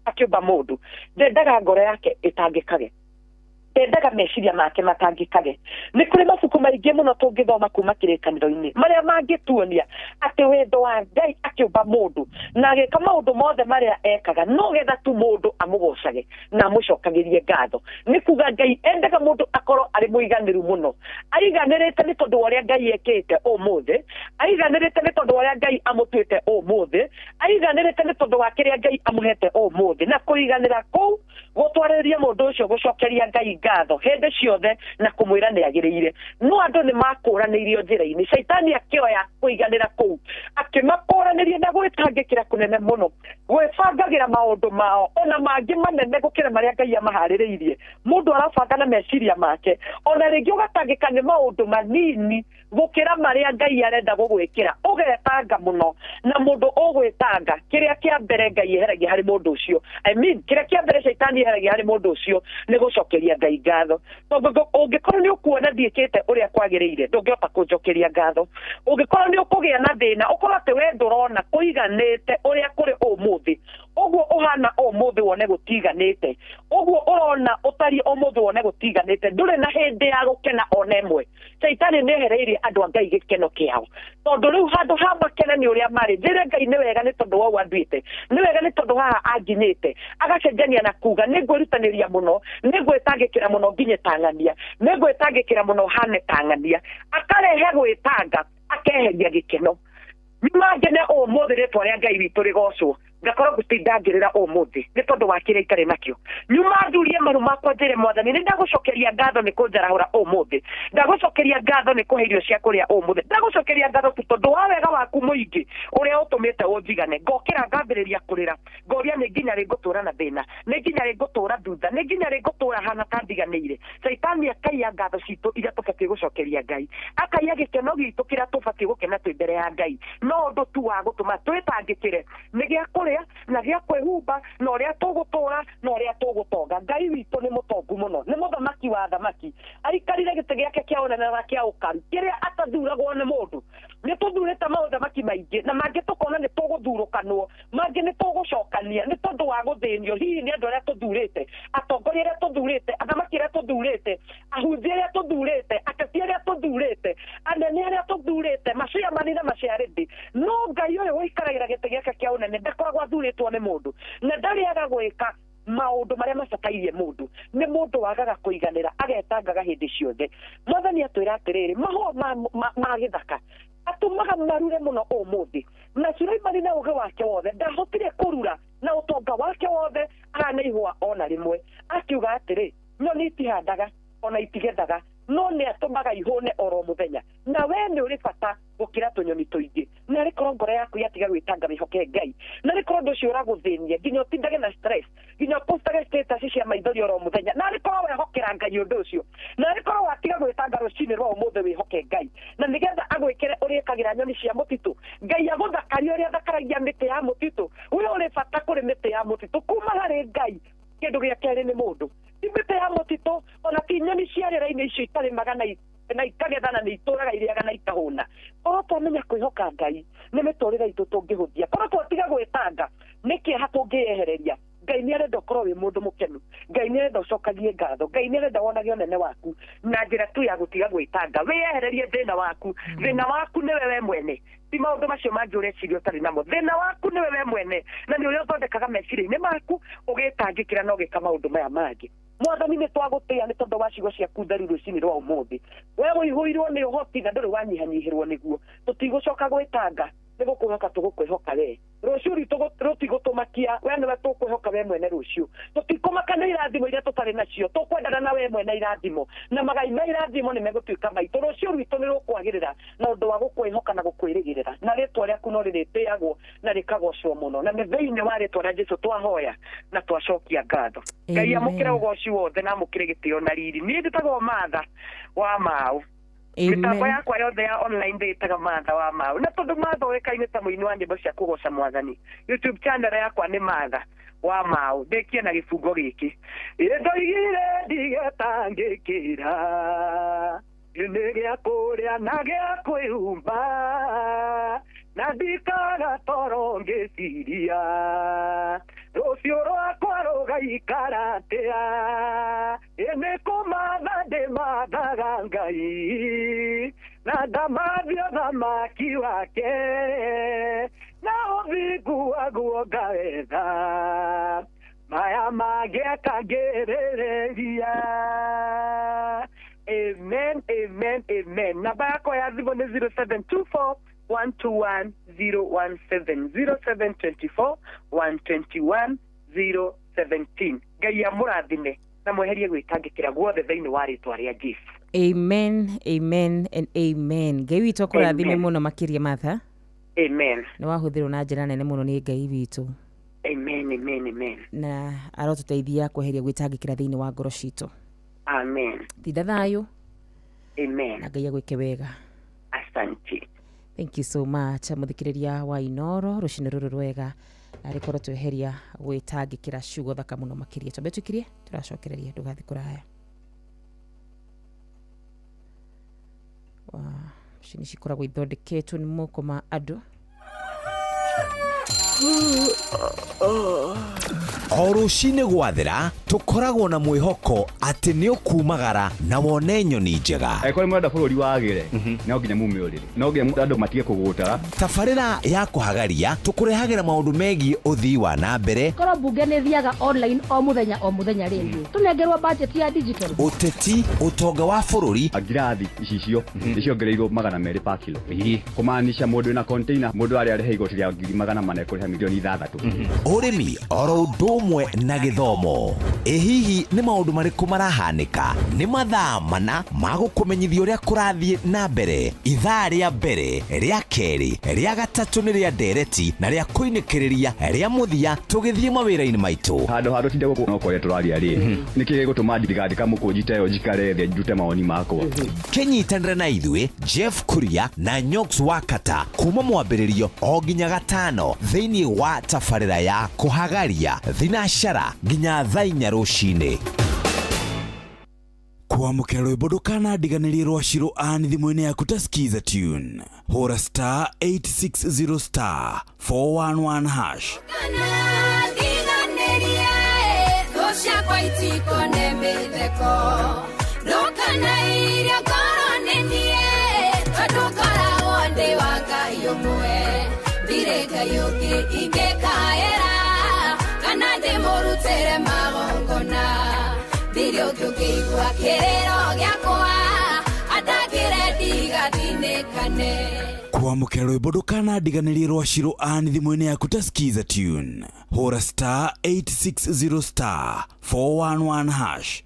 S14: akĩũmba mũndũ ndendaga ngoro yake ĩtangĩkage. endaga meciria make matangikage ni kuri mabuku maingĩ mũno tũngĩthoma kuma kĩrĩkanĩro-inĩ marĩa mangĩtuonia atĩ wendo wa Ngai akĩũmba mũndũ na agĩka maũndũ mothe marĩa ekaga no getha tu mũndũ amũgocage na amũcokagĩrie ngatho nĩ kuga Ngai endaga mũndũ akorwo arĩ mũiganĩru mũno aiganĩrĩte nĩ tondũ wa ũrĩa Ngai ekĩte ũmũthĩ aiganĩrĩte nĩ tondũ wa ũrĩa Ngai amũtuĩte ũmũthĩ aiganĩrĩte nĩ tondũ wa kĩrĩa Ngai amũhete ũmũthĩ na kũiganĩra kũu gũtwarĩria mũndũ ũcio gũcokeria Ngai ngatho hĩndĩ ciothe na kũmwĩra nĩ agĩrĩire no andũ nĩ makũranĩirio njĩra-inĩ Shaitani akĩoya kũiganĩra kũu akĩmakũranĩria na gwĩtangĩkĩra kũnene mũno gwĩbangagĩra maũndũ mao ona mangĩ manene gũkĩra marĩa Ngai amaharĩrĩirie mũndũ arabanga na meciria make ona rĩngĩ ũgatangĩka nĩ maũndũ manini gũkĩra marĩa Ngai arenda gũgwĩkĩra ũgetanga mũno na mũndũ ũgwĩtanga kĩrĩa kĩa mbere Ngai eheragia harĩ mũndũ ũcio kĩrĩa kĩa mbere Shaitani eheragia harĩ mũndũ ũcio nĩ gũcokeria Ngai ngatho tondũ ũngĩkorwo nĩ ũkuona ndiĩkĩte ũrĩa kwagĩrĩire ndũngĩhota kũnjokeria ngatho ũngĩkorwo nĩ ũkũgĩa na thĩna ũkorwo atĩ we ndũrona kũiganĩte ũrĩa kũrĩ ũmũthĩ ũguo ũhana ũmũthĩ wone gũtiganĩte ũguo ũrona ũtari ũmũthĩ wone gũtiganĩte ndũrĩ na hĩndĩ ya gũkena ona ĩmwe Shaitani nĩ ehereirie andũ a Ngai gĩkeno kĩao tondũ rĩu handũ ha makenani ũrĩa marĩ njĩre Ngai nĩ wega nĩ tondũ wa andũĩte nĩ wega nĩ tondũ haha anginyĩte agacenjania na kuga nĩ ngwĩrutanĩria mũno nĩ ngwĩtangĩkĩra mũno nginye tang'ania nĩ ngwĩtangĩkĩra mũno hane tang'ania akarehe gwĩtanga akeheria gĩkeno nimangene ũmũthĩ rĩtwa rĩa Ngai witũ rĩgocwo ngakorwo gũtindangĩrĩra ũmũthĩ nĩ tondũ wa kĩrĩa itarĩ nakĩo nyuma ndurie maru makwa njĩre Mwathani nĩ ndagũcokeria ngatho nĩ kũnjarahũra ũmũthĩ ndagũcokeria ngatho nĩ kũhe irio cia kũrĩa ũmũthĩ ndagũcokeria ngatho tondũ wa wega waku mũingĩ ũrĩa ũtũmĩte ũnjigane ngokĩra ngambĩrĩria kũrĩra ngoria nĩ nginya rĩ ngũtũra na thĩna nĩ nginya rĩ ngũtũra thutha nĩ nginya rĩ ngũtũra hana tandiganĩire Shaitani akaiya ngatho citũ iria tũbatiĩ gũcokeria Ngai akaiya gĩkeno gitũ kĩrĩa tũbatiĩ gũkena twĩ mbere ya Ngai no ũndũ tu wa gũtũma twĩtangĩkĩre nĩ gĩa kũrĩa na gĩa kwĩhumba na ũrĩa tũgũtũra na ũrĩa tũgũtonga Ngai witũ nĩ mũtongu mũno nĩ mũthamaki wa thamaki aikarire gĩtĩ gĩake kĩa ũnene na kĩa ũkaru kĩrĩa atathuragwo nĩ mũndũ nĩ tũthurĩte maũthamaki maingĩ na mangĩ tũkona nĩ tũgũthurũkanwo mangĩ nĩ tũgũcokania nĩ tondũ wa gũthĩnio hihi nĩ andũ arĩa tũthurĩte atongoria arĩa tũthurĩte athamaki arĩa tũthurĩte ahunjia arĩa tũthurĩte ateti arĩa tũthurĩte anene arĩa tũthurĩte maciamani na maciarĩthi no Ngai ũyũ ũikaragĩra gĩtĩ gĩake kĩa ũnene ndakoragwo athurĩtwo nĩ mũndũ na ndarĩaga gwĩka maũndũ marĩa macakairie mũndũ nĩ mũndũ wagaga kũiganĩra agetangaga hĩndĩ ciothe Mwathani atwĩra atĩrĩrĩ mahũa ma gĩthaka atũmaga marure mũno ũmũthĩ na Sulaimani na ũũgĩ wake wothe ndahotire kũrura na ũtonga wake wothe ahana ihũa ona rĩmwe akiuga atĩrĩ nyoni itihandaga ona itigethaga no nĩ atũmaga ihũne oro mũthenya na we nĩ ũrĩ bata gũkĩra tũnyoni tũingĩ na rĩkorwo ngoro yaku yatiga gwĩtanga wĩhoke Ngai na rĩkorwo ũndũ ũcio ũragũthĩnia nginya ũtindage na stress nginya postage status cia maithori oro mũthenya na rĩkorwo wehokera Ngai ũndũ ũcio na rĩkorwo watiga gwĩtanga rũcinĩ rwa ũmũthĩ wĩhoke Ngai na nĩgetha agwĩkĩre ũrĩkagĩra nyoni cia mũtitũ Ngai agũthakaria ũrĩa thakaragia mĩtĩ ya mũtitũ we ũrĩ bata kũrĩ mĩtĩ ya mũtitũ kuma harĩ Ngai kĩndũ gĩa kerĩ nĩ mũndũ ti mĩtĩ ya mũtitũ ona ti nyoni cia rĩera-inĩ icio itarĩ magana na ikagethana nĩ itũraga irĩaga na ikahũna korwo twamenya kwĩhoka Ngai nĩ mĩtũrĩre itũ tũngĩhũthia korwo twatiga gwĩtanga nĩ kĩeha tũngĩyehereria Ngai nĩ arenda ũkorwo wĩ mũndũ mũkenu Ngai nĩ arenda ũcokagie ngatho Ngai nĩ arenda wonage ũnene waku na njĩra tu ya gũtiga gwĩtanga wĩyehererie thĩna waku nĩ we mwene ti maũndũ macio mangĩ ũreciria ũtarĩ namo thĩna waku nĩ we mwene na nĩ ũrĩa ũthondekaga meciria-inĩ maku ũgĩtangĩkĩra na ũgĩka maũndũ maya mangĩ Mwathani nĩ twagũtĩĩa nĩ tondũ wa ciugo ciaku theru rũcinĩ rwa ũmũthĩ we wĩihũirwo nĩ ũhoti na ndũrĩ wanyihanyihĩrwo nĩguo tũtigũcoka gwĩtanga nĩ gũkwĩhoka tũgũkwĩhoka we rũciũ rwitũ rũtigũtũmakia we nĩwe tũkwĩhoka we mwene rũciũ tũtikũmaka nĩ irathimo iria tũtarĩ nacio tũkwendana na we mwene irathimo na magai ma irathimo nĩ megũtuĩka maitũ rũciũ rwitũ nĩ rũkwagĩrĩra na ũndũ wa gũkwĩhoka na gũkwĩrĩgĩrĩra na rĩtwa rĩaku no rĩrĩtĩagwo na rĩkagocwo mũno na nĩ thĩinĩ wa rĩtwa rĩa Jesũ twahoya na twacokia ngatho Ngai amũkĩre ũgoci wothe na amũkĩre gĩtĩo na riri niĩ ndĩtagwo Martha wa Mau mĩtambo yakwa yothe ya online ndĩtaga Martha wa Mau na tondũ Martha ũĩkaine ta mũini wa nyĩmbo cia kũgoca Mwathani YouTube channel yakwa nĩ Martha wa Mau ndĩkie na gĩbungo gĩkĩ ndoigire ndigetangĩkĩra nĩ gĩa kũrĩa na gĩa kwĩhumba na ndikaga toro ngĩciria
S2: Rũciũ rwakwa rũgaikaratea nĩ kũmatha ndĩmathaga Ngai na ndamathio thamaki wake na ũthingu waguo ngawetha maya mangĩ akangĩrĩrĩria. Amen, amen, amen. Namba yakwa ya thimũ nĩ 0724 121 017 0724 121 017. Ngai amũrathime na mweherie gwĩtangĩkĩra guothe thĩinĩ wa rĩtwa rĩa Jesũ.
S5: Amen, amen and amen. Ngai witũ akũrathime mũno makĩria Martha.
S2: Amen.
S5: Nĩ wahũthĩrwo na njĩra nene mũno nĩ Ngai witũ.
S2: Amen, amen, amen.
S5: Na arotũteithia kweheria gwĩtangĩkĩra thĩinĩ wa ngoro citũ.
S2: Amen.
S5: Thinda thayũ.
S2: Amen.
S5: Na Ngai agwĩke wega.
S2: Asante.
S5: Thank you so much. Mũthikĩrĩria wa Inoro rũcinĩ rũrũ rwega arĩkorwo tweheria gwĩtangĩkĩra ciugo thaka mũno makĩria. Twambe tũkirie tũracokereria ndũgathi kũraya. Cini cikoragwo ithondeketwo nĩ moko ma andũ.
S8: O rũcinĩ gwathĩra tũkoragwo na mwĩhoko atĩ nĩ ũkumagara na wone nyoni njega.
S9: Kũrĩ mwenda bũrũri wagĩre no nginya mume ũrĩrĩ, no nginya andũ matige kũgũta.
S8: Tabarĩra ya kũhagaria tũkũrehagĩra maũndũ megiĩ ũthii wa na mbere.
S10: Korwo mbunge nĩ thiaga online o mũthenya rĩngĩ. Tũnengerwo budget ya digital.
S8: Ũteti, ũtonga wa bũrũri.
S9: Ngirathi icio nĩciongereirwo 200 per kilo. Kũmaanisha mũndũ na container mũndũ arĩa arĩhe igoti rĩa 400 ekũrĩha milioni 6.
S8: Ũrĩmi oro ũndũ ũmwe na gĩthomo. Hihi nĩ maũndũ marĩkũ marahanĩka? Nĩ mathaa mana ma gũkũmenyithia ũrĩa kũrathiĩ na mbere. Ithaa rĩa mbere, rĩa kerĩ, rĩa gatatũ nĩ rĩa ndereti na rĩa kũinĩkĩrĩria rĩa mũthia tũgĩthiĩ mawĩra-inĩ maitũ.
S9: Handũ tinde gũkũ no kũrĩa tũraria rĩ. Nĩkĩ gũtũma ndirikandĩka mũkũnjita ĩyo njikare thĩ ndute mawoni makwa.
S8: Kenyitanĩre na ithuĩ Jeff Kuria na Nyox Wakata kuma mwambĩrĩrio o nginya gatano thĩinĩ wa tabarĩra ya kũhagaria thinashara nginya thaa 4 rũcinĩ.
S6: Kwamũkĩra rwĩmbo ndũkanandiganĩrie rwa Shiro Ann thimũ-inĩ yaku ta skiza tune. Hũra star 860 star 411 hash.
S1: Ndiganĩria thũ ciakwa itikone mĩtheko ndũkana iria ngoro nĩ niĩ tondũ ngoragwo ndĩ wa Ngai ũmwe ndirĩ Ngai ũngĩ ingĩkaĩra kana ndĩmũrutĩre magongona ndirĩ ũngĩ ũngĩigua kĩrĩro gĩakwa andagĩre ndigathinĩkane.
S6: Kwamũkĩra rwĩmbo ndũkanandiganĩrie rwa Shiro Ann thimũ-inĩ yaku ta skiza tune. Hũra star 860 star 411 hash.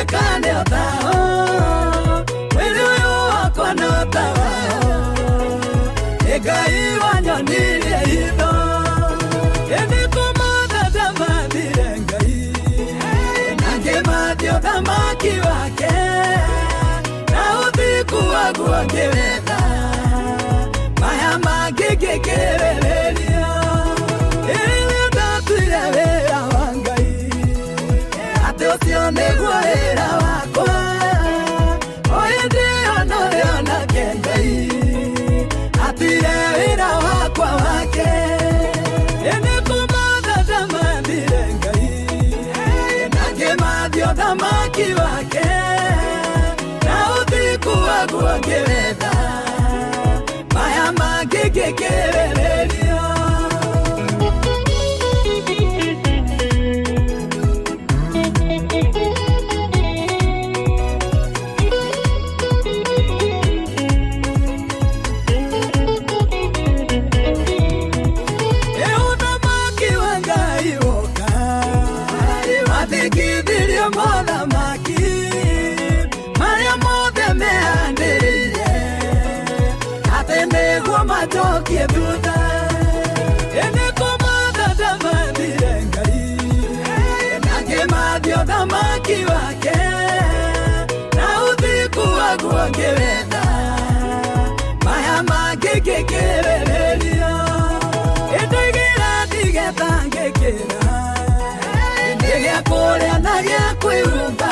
S7: Kane otao mwili uyu wako na otao Egai wanyonirie hito Enikumoda tamadire ngai Nangematio tamaki wake Na uthiku wagu wangereta Maya magigekerererio Ili ndatuire wera wangai Ate ucio niguo wera wakwa Oye ndio noriona kengai Atire wera wakwa wake Enikumoda tamadire ngai Nangematio tamaki wake Na uthiku wagu wangereta Maya magigekerererio Matokie duta Enikumoda tamadire ngai Nangematio tamaki wake Na uthiku wagu wangereta Maya magigekerererio
S11: magĩkĩkĩrĩrĩria ĩndaigĩra ndigetangĩkĩra ĩndĩ gĩa kũrĩa na gĩa kwĩhumba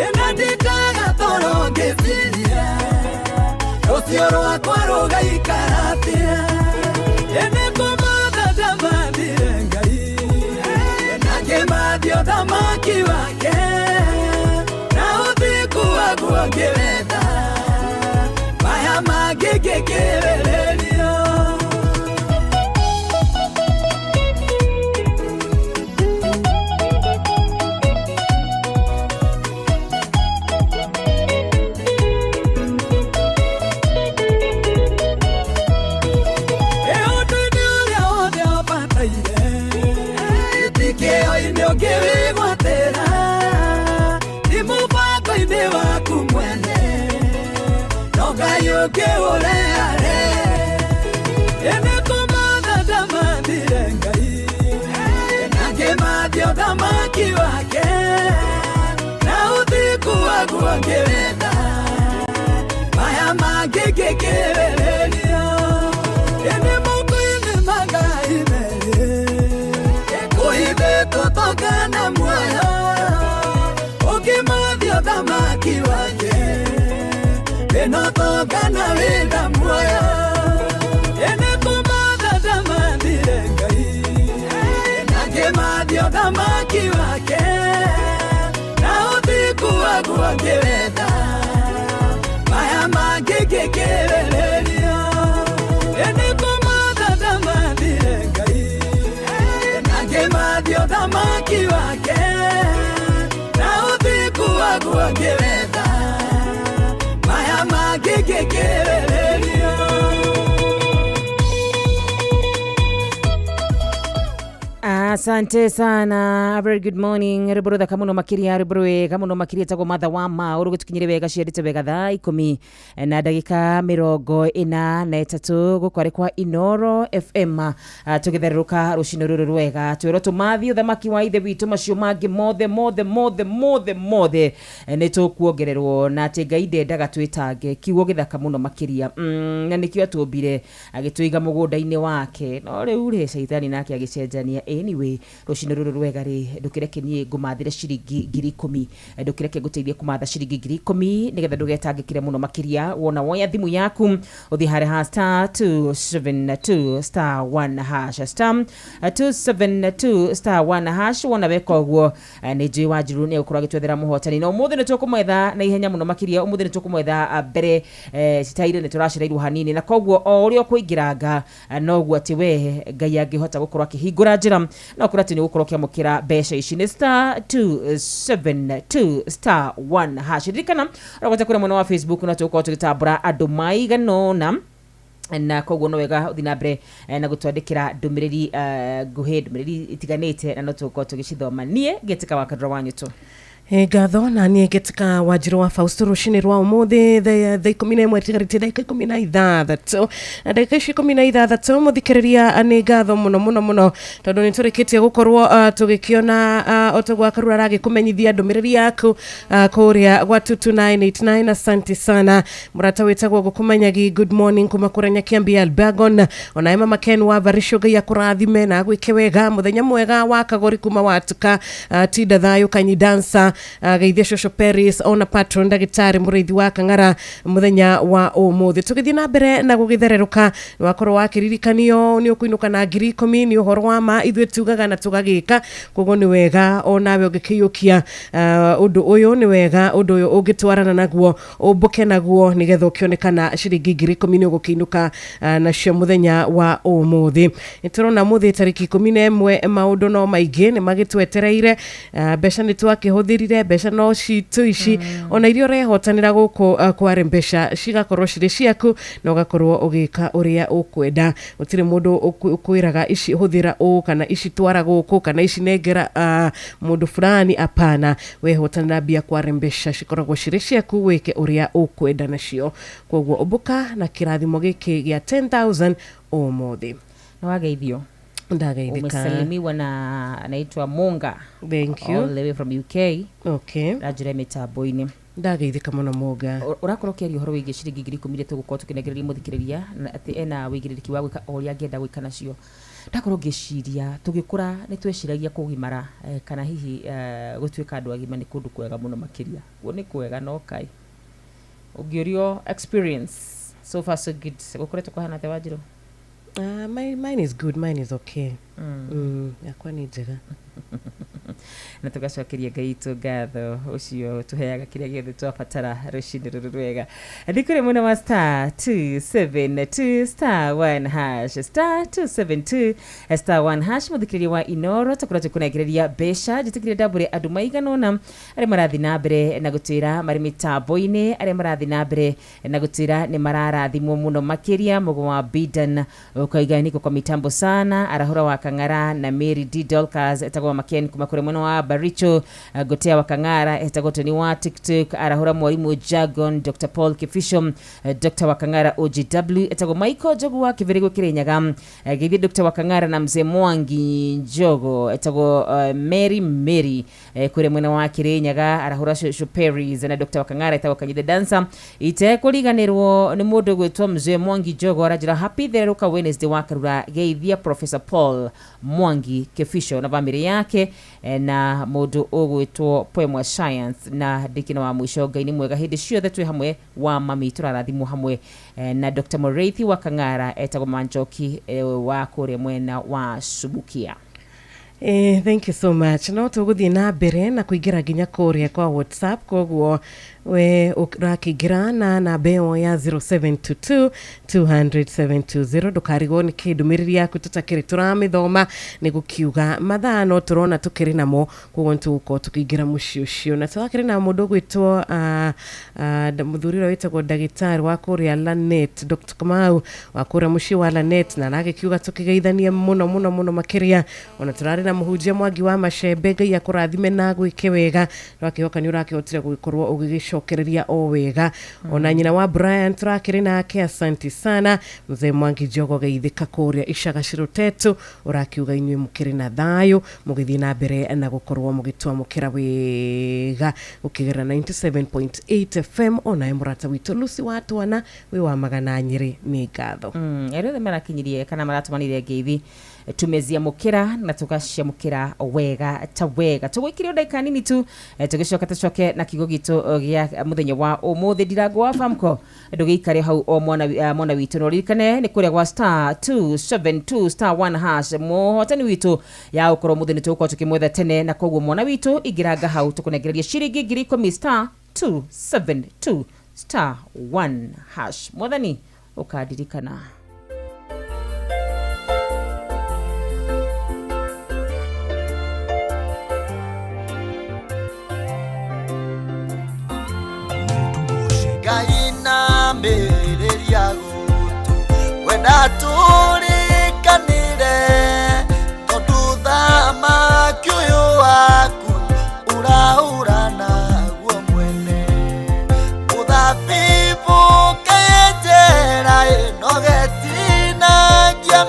S11: ĩna ndikaga toro ngĩciria rũciũ rwakwa rũgaikara atĩa ĩnĩ kũmatha ndamathire Ngai na ngĩmathia ũthamaki wake na ũthiku waguo ngĩwenda maya mangĩngĩkĩrĩrĩrio ngĩwĩgwatĩra nĩ mũbango-inĩ waku mwene no Ngai ũngĩũreare ĩnĩ kũmatha ndamathire Ngai na ngĩmathia ũthamaki wake na ũthiku waguo ngĩwenda maya mangĩngĩkĩrĩrĩrio ĩnĩ moko-inĩ ma Ngai merĩ kuhithĩtwo toka na muoyo ũkĩmathia ũthamaki wake ĩno toka na wĩna muoyo ĩnĩ kũmatha ndamathire Ngai na ngĩmathia ũthamaki wake na ũthiku waguo ngĩwenda maya mangĩngĩkĩrĩrĩrio ĩnĩ kũmatha ndamathire Ngai ngĩmathia ũthamaki wake na ũthiku waguo ngĩwenda maya mangĩngĩkĩrĩrĩrio
S5: Asante sana. A very good morning. Riburu da kamuno makiria riburu kamuno makiria tago matha wa ma urugu tukinyire wega ciarite wega thaa 10 na ndagika 43 gukware kwa Inoro FM tugitheruka rucino ruru rwega twiro tumathi uthamaki wa ithe witu macio mangi mothe ni tukuongererwo na ati Ngai ndendaga twitange kiugo githaka muno makiria na nikio atumbire agituiga mugunda-ini wake no riu ri shaitani nake agicenjania anyway rucino ruru rwega ri ndukireke nie ngumathire ciringi 10,000 ndukireke guteithie kumatha ciringi 10,000 nigetha ndugetangikire muno makiria wona woya thimu yaku uthi hare *272 *1 hash *272 hash wona weka uguo ni njui wa Njiru ni ukorwo agitwethera muhotani no umuthi ni tukumwetha na ihenya muno makiria umuthi ni tukumwetha mbere citaire ni turacirairwo hanini na koguo o urio kuingiranga no guo ati we Ngai angihota gukorwo akihingura njira na kurati ni gukorwo kiamukira besha ici ni *272 *1 hash dirikana rogota kura mwana wa Facebook na tuko tugitambura andu maiganona na koguo no wega uthina mbere na gutwandikira ndumiriri nguhi ndumiriri itiganite na no tuko tugicithoma nie ngetika wakadra wanyu tu
S16: ngatho na niĩ ngetika Wanjiru wa Fausto rucini rwa umuthi thaa 11 tigarite dakika 16 na dakika 16 muthikiriria ni ngatho muno tondu ni turikitie gukorwo tugikiona otogwa karura ragi kumenyithia ndumiriri yaku kuria gwa 22989 asante sana murata wetagwo gukumanyagi good morning kuma kuranya Kiambi Albagon ona ema Maken wa Varisho Ngai akurathime na gwike wega muthenya mwega wa Kagori kuma watuka Tida thayo kanyi dancer geithia Shosho Paris ona patron ndagitari murithi wa Kang'ara muthenya wa umuthi tugithie na mbere na gugithereruka wakorwo wakiririkanio ni ukuinuka na 10,000 ni uhoro wa ma ithwe tugaga na tugagika koguo ni wega onawe ugikiyukia undu uyu ni wega undu uyu ugitwarana naguo ubuke naguo nigetha ukionekana ciringi 10,000 ni ugukiinuka nacio muthenya wa umuthi niturona muthi tariki 11 maundu no maingi ni magitwetereire besha ni twakihuthirire besha no citu ici ona irio rehotanira guku kware besha cigakorwo ciri ciaku na ugakorwo ugika uria ukwenda utire mundu ukwiraga ici huthira u kana ici twara guku kana ici negera mundu fulani apana wehotanira bia kware besha cikoragwo ciri ciaku wike uria ukwenda nacio koguo ubuka na kirathimo giki gia 10,000 umuthi
S5: na wageithio
S16: ndageithika
S5: umesalimiwa na anaitwa Monga
S16: thank you
S5: all the way from UK
S16: okay
S5: rajire mitambo-ini
S16: Ndageithika muno Muga.
S5: Urakorwo kiari uhoro wigi ciringi 10,000 tugukorwo tukinegereria muthikiriria ati ena wigiriki wa gwika oria angenda gwika nacio. Ndakorwo ngiciria tugikura ni tweciragia kugimara kana hihi gutwika andu agima ni kundu kwega muno makiria. Guo ni kwega no kai. Ugiorio experience so far so good. Gukoretwo kuhana te Wanjiru?
S16: Mine is good, mine is okay. Yakwa ni njega.
S5: Na tugacokeria Ngai itu ngatho ucio tuheaga kiria giothe twabatara rucini ruru rwega. Ndikure muno wa star 272 star 1 hash star 272 star 1 hash muthikiriria wa Inoro tukurate kunegereria besha jitikire dabure andu maiganona ari marathi na mbere na gutira mari mitambo-ini ari marathi na mbere na gutira ni mararathimwo muno makiria mugo wa Bidan ukaiganiko kwa mitambo sana arahura wa Kang'ara na Mary D Dolcas etagwa Maken kuma kure mwana wa Baricho Gotea wa Kang'ara etagotoni wa TikTok arahura mwalimu Jagon Dr. Paul Kifisho Dr. wa Kang'ara OGW etagwa Michael Jogo wa Kiverego Kirenyaga githie Dr. wa Kang'ara na mzee Mwangi Jogo etagwa Mary kure mwana wa Kirenyaga arahura Shoperi na Dr. wa Kang'ara etagwa Kanyithe Dancer ite kuriganirwo ni mundu gwitwa mzee Mwangi Jogo arajira happy there ka Wednesday wa Karura geithia Professor Paul Mwangi Kifisho na family yake na mundu ugwitwo Poemwa Science na dikino wa mwisho Ngai ni mwega hindi ciothe twi hamwe wa mami turarathimu hamwe na Dr. Moreithi wa Kang'ara etagwo Manjoki wa kure mwena wa Subukia.
S16: Thank you so much. No tuguthie na mbere na kuingira nginya kuria kwa WhatsApp koguo we urakigira na namba yo ya 0722 200 ndukarigo ni kindumiriri yaku tutakiri turamithoma ni gukiuga mathano turona tukiri namo koguo tuko tukiingira muci ucio na twakiri na mundu gwitwo muthuriro witagwo ndagitari wa kuria Lanet Dr. Kamau wa kuria muci wa Lanet na nagikiuga tukigeithania muno makiria ona turari na muhunjia Mwangi wa Macembe Ngai akurathime na gwike wega twakihoka ni urakihotire gugikorwo ugigicokereria o wega ona nyina wa Brian turakiri nake asante sana mzee Mwangi Jogo geithika kuria Icagaciro tetu urakiuga inywe mukiri na thayo mugithii na mbere na gukorwo mugitwa mukira wega ukigera 97.8 FM ona emurata witu Lucy watwana we wa Magana Nyeri ni ngatho
S5: erothe marakinyirie kana maratumanire ngeithi tumezia mukira na tukashia mukira wega ta wega tugwikirio ndaika nini tu tugicoka tucoke na kigo gitu gia muthenya wa umuthi Ndirango wa Famco ndugikare hau o mwana witu no ririkane ni kuria gwa star 272 star 1 hash muhotani witu ya ukoro muthenya tuko tukimwetha tene na koguo mwana witu igiranga hau tukunegereria ciringi 10,000 star 272 star 1 hash muthani ukadirikana
S11: Gaina mbereria gutu wenda turikanire tondu thama kiuyu waku uraurana guo mwene muthabibu kayenjera inogetina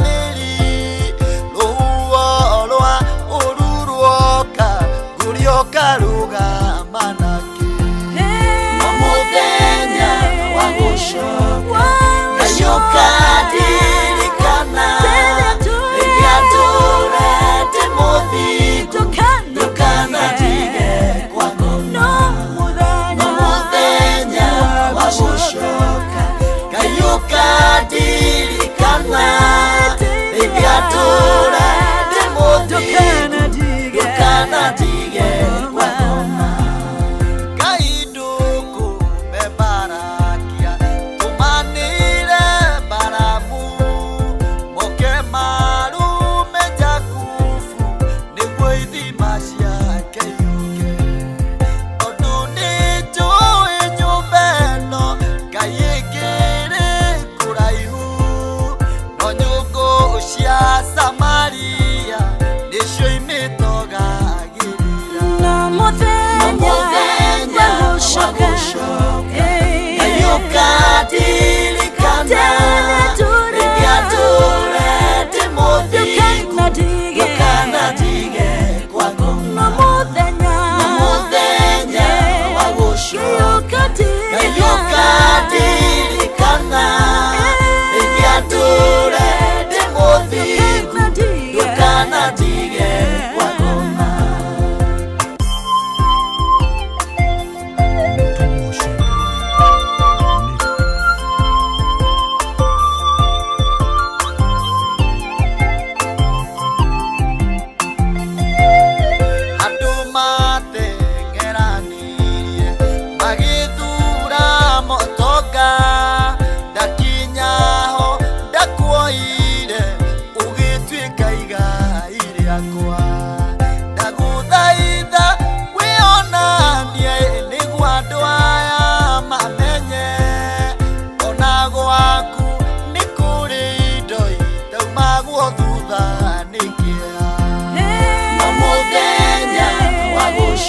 S11: miri ruo rwa ururuoka gurioka rugamana Kadirikana Egiature Timothy Tukana tige kwa nona No muthenya wa gusho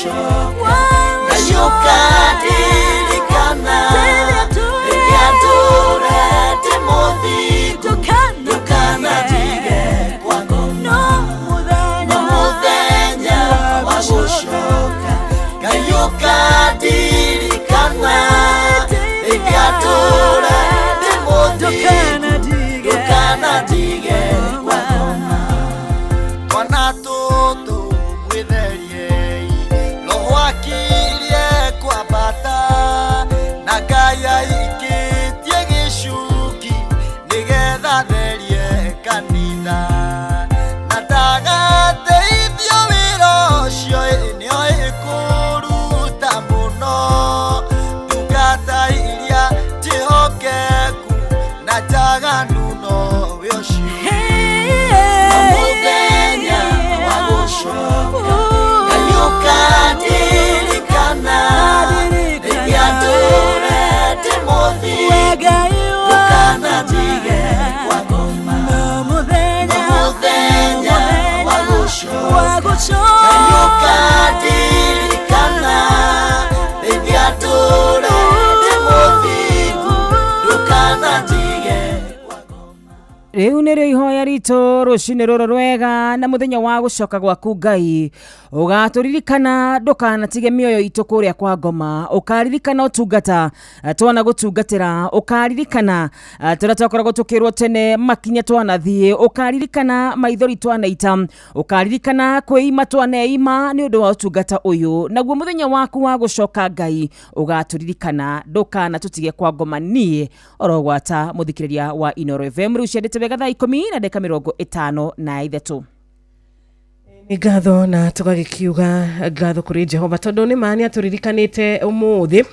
S11: gushoka ayukadirikana yature demothi dukana tige kwako no muthenya wa gushoka ayukadirikana yature demothi dukana tige kwako kwana tutu mwitherie lowakirie kwa bata na gaya ikitie gishuki nigetha therie kanitha na ndagateithio wira ucio nio ikuruta muno ndungata iria tihokeku na njaganu no we ucio muthenya wa gushoka ayukadirikana yature demothi dukana tige kwako muthenya wa gushoka ayukadirikana yature demothi dukana tige
S5: riu nä rä ihoya ritå rå cinä rå rå rwega na må thenya wa gå coka gwaku Ngai å gatå ririkana ndåkanatige mä oyo itå kå rä a kwa ngoma å karirikana å tungata twana gå tungatä ra å karirikana tå rä a twakoragwo tå kä rwo tene makinya twanathiä å karirikana maithori twanaita å karirikana kwä ima twaneima nä å ndå wa å tungata å yå naguo må thenya waku wa gå coka Ngai å gatå ririkana ndåkanatå tige kwa ngoma niä orogwata må thikä rä ria wa Inoro FM rä u ciendete wega thaa 10:53
S16: nĩ ngatho na tũgagĩkiuga ngatho kũrĩ Jehova tondũ nĩ mani atũririkanĩte ũmũthĩ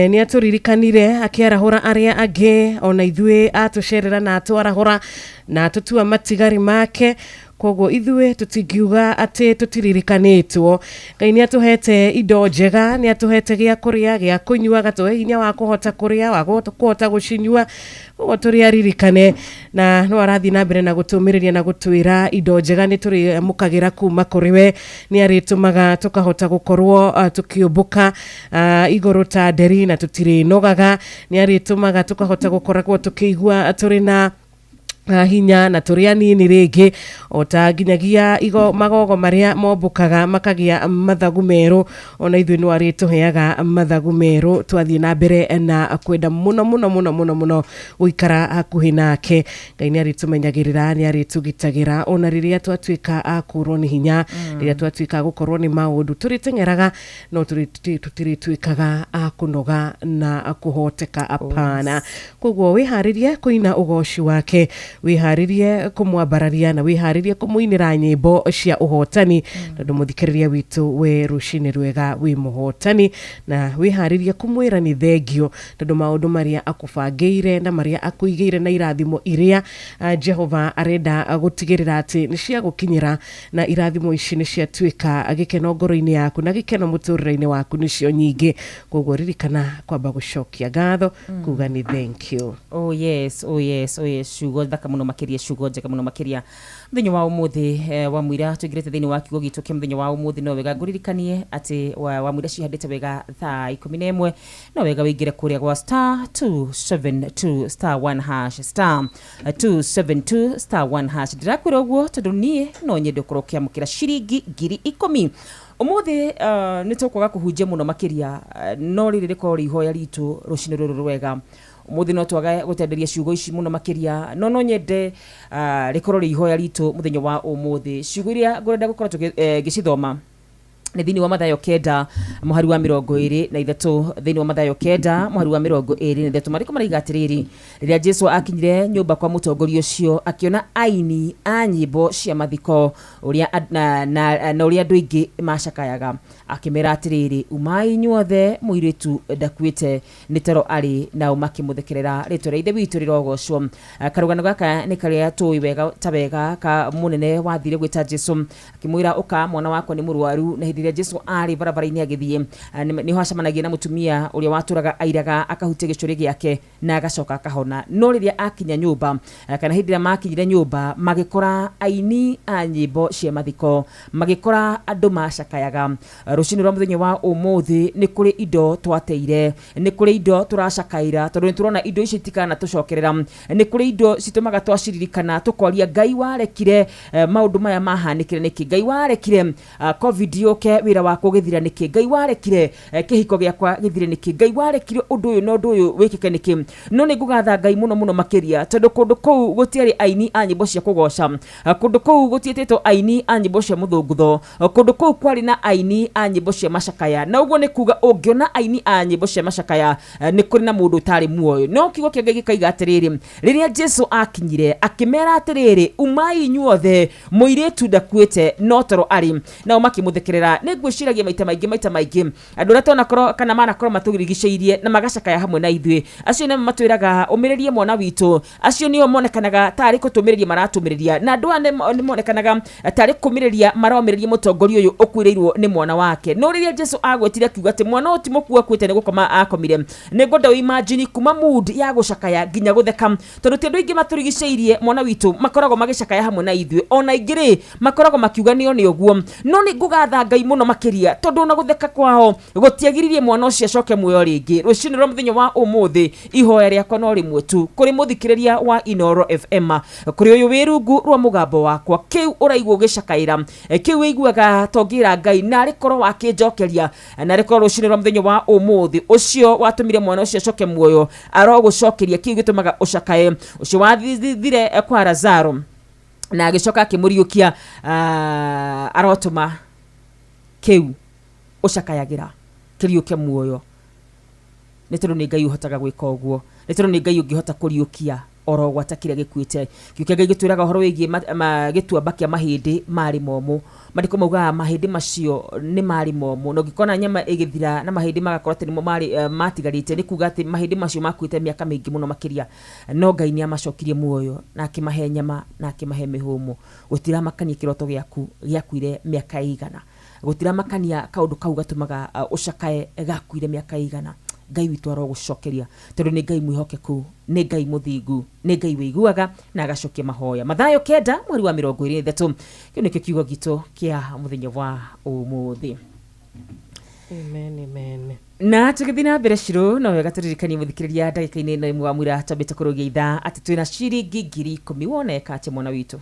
S16: nĩ atũririkanire akĩarahũra arĩa angĩ ona ithuĩ atũcerera na atwarahũra na tũtua matigari make koguo ithuĩ tũtingiuga atĩ tũtiririkanĩtwo Ngai nĩ atũhete indo njega nĩ atũhete gĩa kũrĩa gĩa kũnyua agatũhe hinya wa kũhota kũrĩa wa kũhota gũcinyua koguo tũrĩ aririkane na no arathi na mbere na gũtũmĩrĩria na gũtwĩra indo njega nĩ tũrĩamũkagĩra kuma kũrĩ we nĩ arĩtũmaga tũkahota gũkorwo tũkĩũmbũka igũrũ ta nderi na tũtirĩnogaga nĩ arĩtũmaga tũkahota gũkoragwo tũkĩigua tũrĩ na hinya na tũrĩ anini rĩngĩ o ta nginyagia magogo marĩa mombũkaga makagia mathagu merũ ona ithuĩ no arĩtũheaga mathagu merũ twathiĩ na mbere na kwenda mũno gũikara hakuhĩ nake Ngai nĩ arĩtũmenyagĩrĩra nĩ arĩtũgitagĩra ona rĩrĩa twatuĩka akũrwo nĩ hinya rĩrĩa twatuĩka gũkorwo nĩ maũndũ tũrĩteng'eraga no tũtirĩtuĩkaga akũnoga na kũhoteka apana koguo wĩharĩrie kũina ũgoci wake wĩharĩrie kũmwambararia na wĩharĩrie kũmũinĩra nyĩmbo cia ũhotani tondũ mũthikĩrĩria witũ we rũcinĩ rwega wĩ mũhotani na wĩharĩrie kũmwĩra nĩ thengio tondũ maũndũ marĩa akũbangĩire na marĩa akũigĩire na irathimo iria Jehova arenda gũtigĩrĩra atĩ nĩ cia gũkinyĩra na irathimo ici nĩ ciatuĩka gĩkeno ngoro-inĩ yaku na gĩkeno mũtũrĩre-inĩ waku nĩcio nyingĩ koguo ririkana kwamba gũcokia ngatho kuga nĩ thank you ciugo thaka muno makiria ciugo njega muno makiria thĩinĩ wa ũmũthĩ wa mũira tũingĩrĩte thĩinĩ wa kiugo gitũ kĩa mũthenya wa ũmũthĩ no wega ngũririkanie atĩ wa mũira cihandĩte wega thaa 11 no wega wĩingĩre kũrĩa gwa *272 *1# *272 ndĩrakwĩra ũguo tondũ niĩ no nyende ũkorwo ũkĩamũkĩra ciringi 10,000 ũmũthĩ nĩ tũkwaga kũhunjia mũno makiria no rĩrĩ rĩkorwo rĩ ihoya ritũ rũcinĩ rũrũ rwega umuthi no twaga gutenderia ciugo ici muno makiria no nyende rikorwo ri ihoya ritu muthenya wa umuthi ciugo iria ngurenda gukorwo ngicithoma nĩ thĩinĩ wa Mathayo 9 mũhari wa 23 thĩinĩ wa Mathayo 9 mũhari wa 23 marĩko maraiga atĩrĩrĩ rĩrĩa Jesũ akinyire nyũmba kwa mũtongoria ũcio akiona aini a nyĩmbo cia mathiko ũrĩa na ũrĩa andũ aingĩ macakayaga akĩmera atĩrĩrĩ umai inyuothe mũirĩtu ndakuĩte nĩ toro arĩ nao makĩmũthekerera rĩtwa rĩa ithe witũ rĩrogocwo karũgano gaka nĩ karĩa tũĩ wega ta wega ka mũnene wathire gwĩta Jesũ akĩmwĩra ũka mwana wakwa nĩ mũrwaru na hĩndĩ
S5: riria Jesu ari barabara-ini agithie niho acemanagia na mutumia uria waturaga airaga akahutia gicuri giake na agacoka akahona. No riria akinya nyumba kana hindi makinyire nyumba magikora aini a nyimbo cia mathiko, magikora andu macakayaga. Rucini rwa muthenya wa umuthi ni kuri indo twateire, ni kuri indo turacakaira tondu turona indo ici tikana tucokerera, ni kuri indo citumaga twaciririkana tukoria Ngai warekire maundu maya mahanikire niki, Ngai warekire covid yoke wira wako githira niki, Ngai warekire kihiko giakwa githire niki, Ngai warekire undu uyu no undu uyu wikike niki. No ni ngugatha Ngai muno muno makiria tondu kundu kou gutiari aini a nyimbo cia kugoca, kundu kou gutietetwo aini a nyimbo cia muthungutho, kundu kou kwari na aini a nyimbo cia macakaya. Na uguo ni kuga ungiona aini a nyimbo cia macakaya ni kuri na mundu utari muoyo. No kiugo kia Ngai gikaiga atiriri, riria Jesu akinyire akimera atiriri, umai inyuothe muiritu ndakuite no toro ari, na makimuthekerera. Ni ngwiciragia maita maingi andu aria tona kana manakorwo matugirigiceirie na magacakaya hamwe na ithui, acio nĩ matwiraga umiririe mwana witu, acio nĩo monekanaga tari kutumiriria maratumiriria, na andu nĩ monekanaga tari kumiriria maromiririe mutongoria uyu ukuireirwo ni mwana wake. No riria Jesu agwetire kiuga ati mwana uti mukua kwite ni gukoma akomire, ni ngoda imagine kuma mood ya gucakaya nginya gutheka, tondu ti andu ingi maturigiceirie mwana witu makoragwo magicakaya hamwe na ithui, ona ingiri makoragwo makiuga ni uguo. No ni ngugatha Ngai muno makiria tondu na gutheka kwao gutiagiririe mwana ucio acoke muoyo ringi. Rucini rwa muthenya wa umuthi ihoya riakwa no rimwe tu kuri muthikiriria wa Inoro FM, kuri uyu wirungu rwa mugambo wakwa, kiu uraigwo gicakaira, kiu wiguaga tongira Ngai na rikorwo wakinjokeria, na rikorwo rucini rwa muthenya wa umuthi ucio watumire mwana ucio acoke muoyo arogucokeria kiu gitumaga ucakae. Ucio wathithire kwa Lazaro na agicoka akimuriukia arotuma kiu ucakayagira kiriuke muoyo. Ni tondu ni Ngai uhotaga gwika uguo, ni tondu ni Ngai ungihota kuriukia oro gwatakire gikuite. Kiuke Ngai gitwiraga horo wigie gituamba kia mahindi mari momu, mandiko mauga mahindi macio ni mari momu, no gikona nyama igithira na mahindi magakorwo ati nimo mari matigarite, ni kuga ati mahindi macio makuite miaka mingi muno makiria. No Ngai ni amacokirie muoyo na akimahe nyama na akimahe mihumu. Gutira makania kiroto giaku giakuire miaka igana, gutira makania kaundu kau gatumaga ucakae gakuire miaka igana. Ngai witu arogucokeria tondu ni Ngai mwihokeku, ni Ngai muthingu, ni Ngai wiguaga na agacokia mahoya. Mathayo 9 mweri wa 23 kiu nikio kiugo gitu kia muthenya wa umuthi.
S16: Amen, amen.
S5: Na tukithina mbere Shiro no wega turirikanie muthikiriria ndagika-ini ino imwe wa mwira twambite kurugia ithaa ati twina ciringi 10,000 woneka ati mwana witu.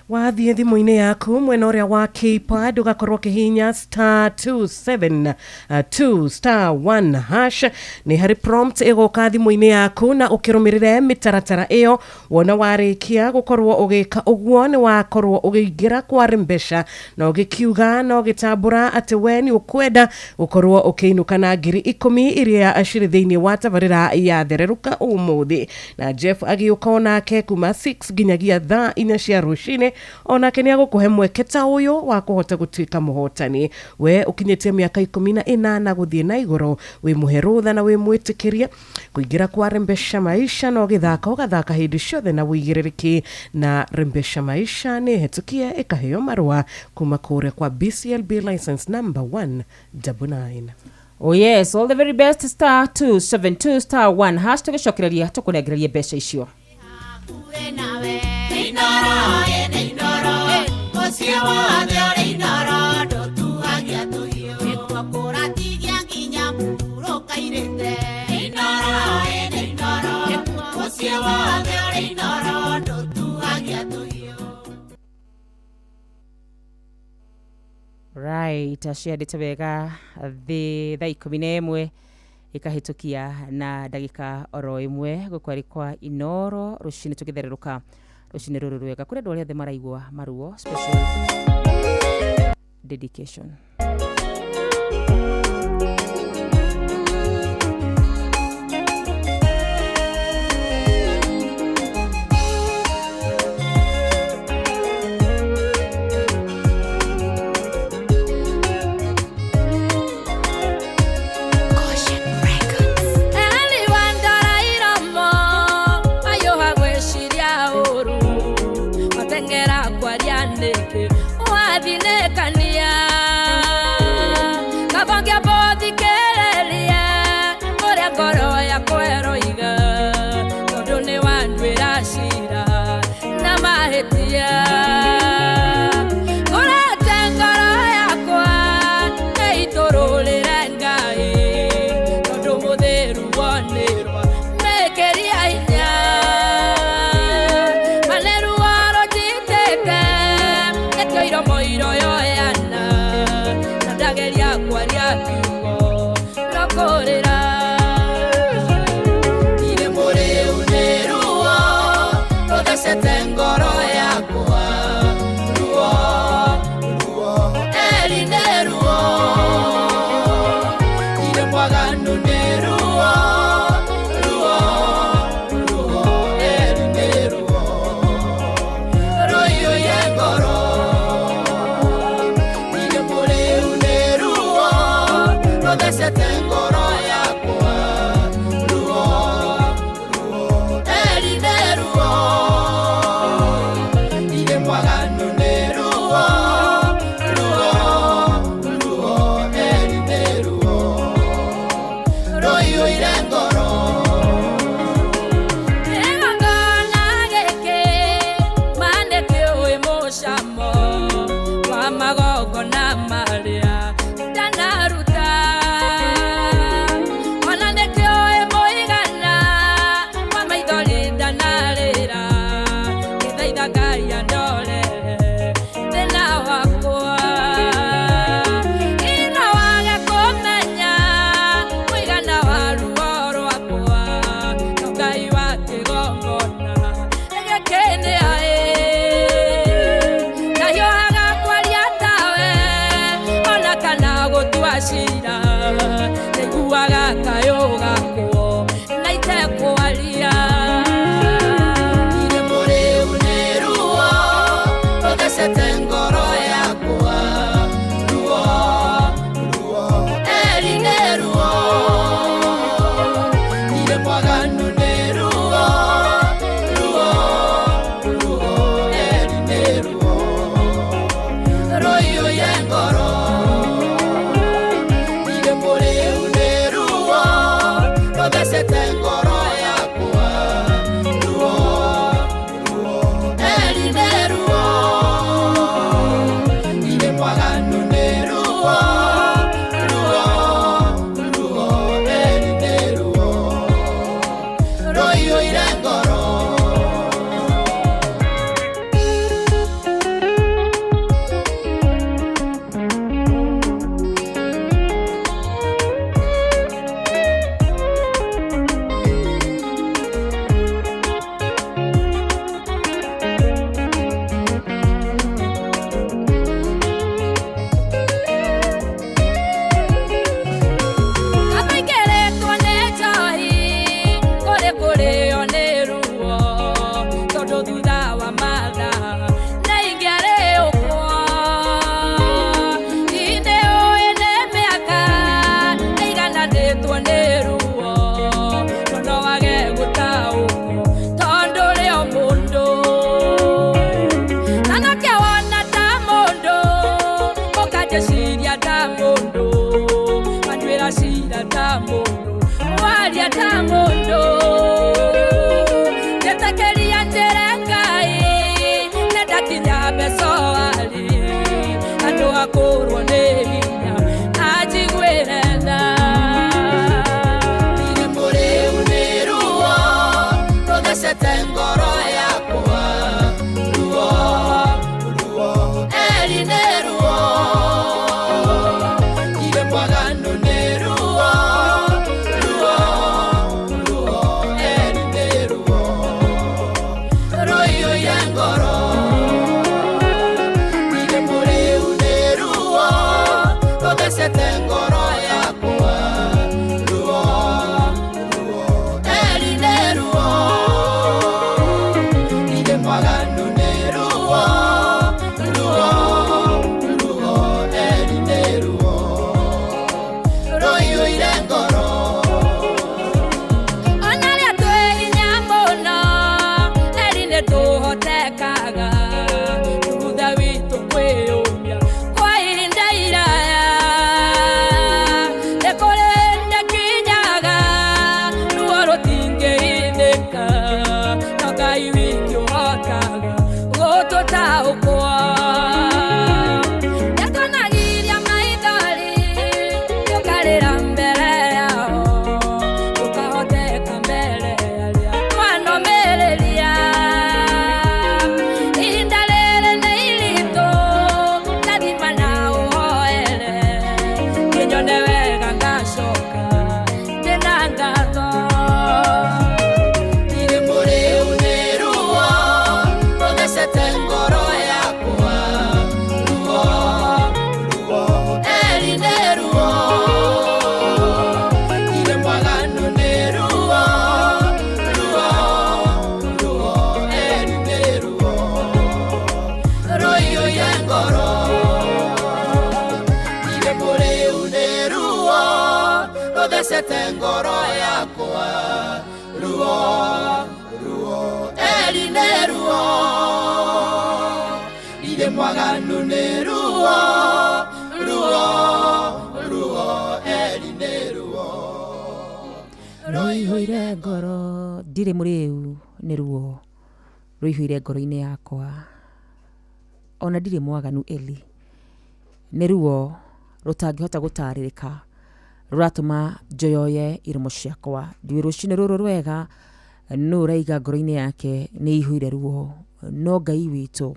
S16: Wathie thimu-ini yaku mwena uria wa keypad ugakorwo kihinya *272*1# ni hari prompt igoka thimu-ini yaku na ukirumirire mitaratara iyo. Wona warikia gukorwo ugika uguo ni wakorwo ugiingira kwa Rimbesha na ugikiuga na ugitambura ati we ni ukwenda ukorwo ukiinuka na 10,000 iria ashiri thiini wa tabarira ya thereruka umuthi. Na Jeff agiuka onake kuma 6 ginyagia thaa 4 cia rucini, ona kenia gukuhe mweke ta uyu wa kuhota gutuika muhotani. We ukinyetie miaka 18 guthie na iguru, wi muherutha na wi mwitikiria kuingira kwa Rimbesha Maisha no githaka ugathaka hindi ciothe na wigiririki. Na Rimbesha Maisha ni hetukie ikaheo marua kuma kuria kwa BCLB license number 199.
S5: Oh yes, all the very best. *272*1# tugicokereria tukunegereria mbeca icio. Right, aciandite wega thaa 11 ikahitukia na ndagika oro imwe gukwari kwa Inoro rucini tugithereruka rucini ruru rwega kuri andu othe maraigwa maruo special dedication.
S1: Watengera kwa rianeke wathinekania
S11: mwaganu nĩ ruo, ruo, ruo, eri nĩ ruo, rũiyũire ngoro, irĩ mũrĩu nĩ ruo, rũthecete ngoro yakwa, ruo, ruo, eri nĩ ruo, irĩ mwaganu nĩ ruo, ruo, ruo, eri nĩ ruo, rũiyũire ngoro. Kamaikeretwo nĩ njohi, kũrĩ kũrĩo nĩ ruo, tondũ thutha wa mathaa nĩ ingĩarĩũkwo. Inĩ ũĩ nĩ mĩaka ĩigananĩtwo nĩ ruo, no no wage gũtaũkwo, tondũ ũrĩ o mũndũ. Na nake wona ta mũndũ, ũkanjĩciria ta mũndũ, wanduĩra cira ta mũndũ, waria ta mũndũ. Njĩtĩkĩria njĩre Ngai, nĩndakinya mbecoarĩ, andũ akũrwo nĩ hinya, anjiguĩre tha. Irĩ mũrĩu nĩ ruo, rũthecete ngoro yakwa, ruo, ruo, eri nĩ ruo, irĩ mwaganu nĩ ruo, ruo, ruo, eri nĩ ruo, rũiyũire ngoro, irĩ mũrĩu nĩ ruo, rũthecete ngoro yakwa, ruo, ruo, eri nĩ ruo, irĩ mwaganu nĩ ruo, ruo, ruo, eri nĩ ruo, rũiyũire ngoro. Ona rĩa twĩ hinya mũno, eri nĩ tũhotekaga, thutha witũ kwĩyũmia kwa ihinda iraya. Nĩ kũrĩ ndĩkinyaga, ruo rũtingĩinĩka, no Ngai wiki ũhotaga gũtũtaũkwo. Nĩtũnagiria maithori, tũkarĩra mbere yao, tũkahoteka mbere arĩa twanũmĩrĩria. Ihinda rĩrĩ nĩ iritũ, ndathima na ũhoere, ngĩnyone wega ngacoka ndĩna ngatho. Irĩ mũrĩu nĩ ruo, rũthecete ngoro yakwa, ruo, ruo, eri nĩ ruo, irĩ mwaganu nĩ ruo, ruo, ruo, eri nĩ ruo, rũiyũire ngoro, irĩ mũrĩu nĩ ruo, rũthecete ngoro yakwa, ruo, ruo, eri nĩ ruo, irĩ mwaganu nĩ ruo, ruo, ruo, eri nĩ ruo,
S5: rũihũire ngoro, ndirĩ mũrĩu nĩ ruo, rũihũire ngoro-inĩ yakwa, ona ndirĩ mwaganu Eli, nĩ ruo rũtangĩhota gũtarĩrĩka, rũratũma njoyoye iromo ciakwa. Ndiũĩ rũciinĩ rũrũ rwega nũ ũraiga ngoro-inĩ yake nĩ ihũire ruo, no Ngai witũ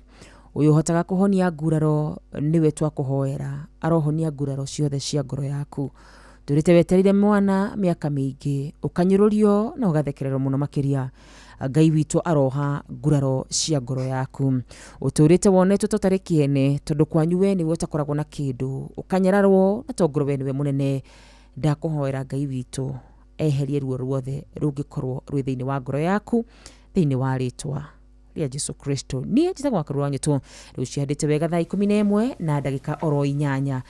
S5: ũyũ ũhotaga kũhonia nguraro nĩwe twakũhoera, arohonia nguraro ciothe cia ngoro yaku. Tũrĩte wetereire mwana mĩaka mĩingĩ, ũkanyũrũrio na ũgathekererwo mũno makĩria. Ngai witũ aroha nguraro cia ngoro yaku. Ũtũrĩte wonetwo tũtarĩ kĩene, tondũ kwanyu we nĩwe ũtakoragwo na kĩndũ, ũkanyararwo na tongoro we nĩwe mũnene. Ndakũhoera Ngai witũ eherie ruo ruothe rũngĩkorwo rwĩ thĩinĩ wa ngoro yaku, thĩinĩ wa rĩtwa ria Jesu Kristo. Nie njitagwo Akarura Nyetu. Riu ciandite wega thaa 11 na ndagika oro 8.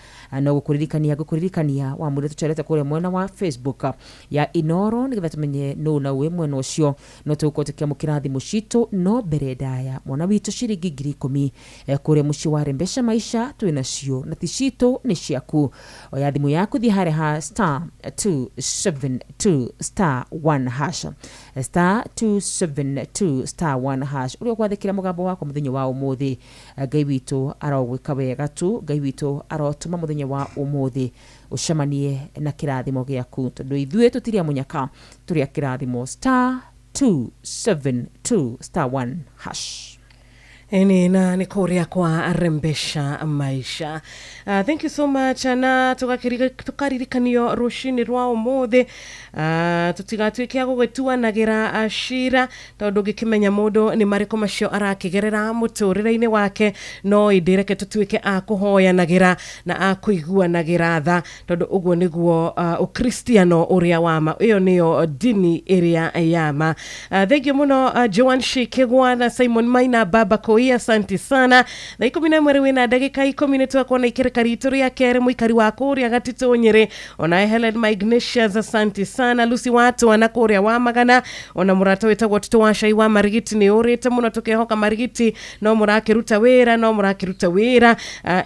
S5: No gukuririkania wa mundu tucherete kure mwena wa Facebook ya Inoro nigetha tumenye no na we mwena ucio no tukotekia mukirathi mushito no mbere ndaya mwana witu ciringi 10,000 kure muci wa Rembesha Maisha twina cio na tishito ni ciaku. Oya thimu yaku thi hare ha *272*1# *272*1# uri kwathikira mugambo wako muthenya wa umuthi. Ngai witu arogwika wega tu, Ngai witu arotuma muthenya wa umuthi ucemanie na kirathimo giaku tondu ithuĩ tutiria munyaka turia kirathimo *272*1#.
S16: Eni na ni kuria kwa Rembesha Maisha. Thank you so much. Na tukaririkanio rushini rwa umuthi. Tutigatuikia gugituanagira shira tondu gikimenya mundu ni mariko macio arakigerera muturire-ini wake no idireke tutuike akuhoyanagira na akuiguanagira tha tondu uguo niguo ukristiano uria wama. Iyo niyo dini iria yama. Thank you muno Joan Shikegwa na Simon Maina Baba Koia, asante sana. Na 11 wina ndagika 10 twakwa na ikireka ritu ria kere muikari wa kuria gatito nyere ona Helen Ignatius, asante sana. Lucy watu anakuria wa magana ona murata wetagwo watoto wa Shai wa Marigiti ni urite muno tukehoka Marigiti no murakiruta wira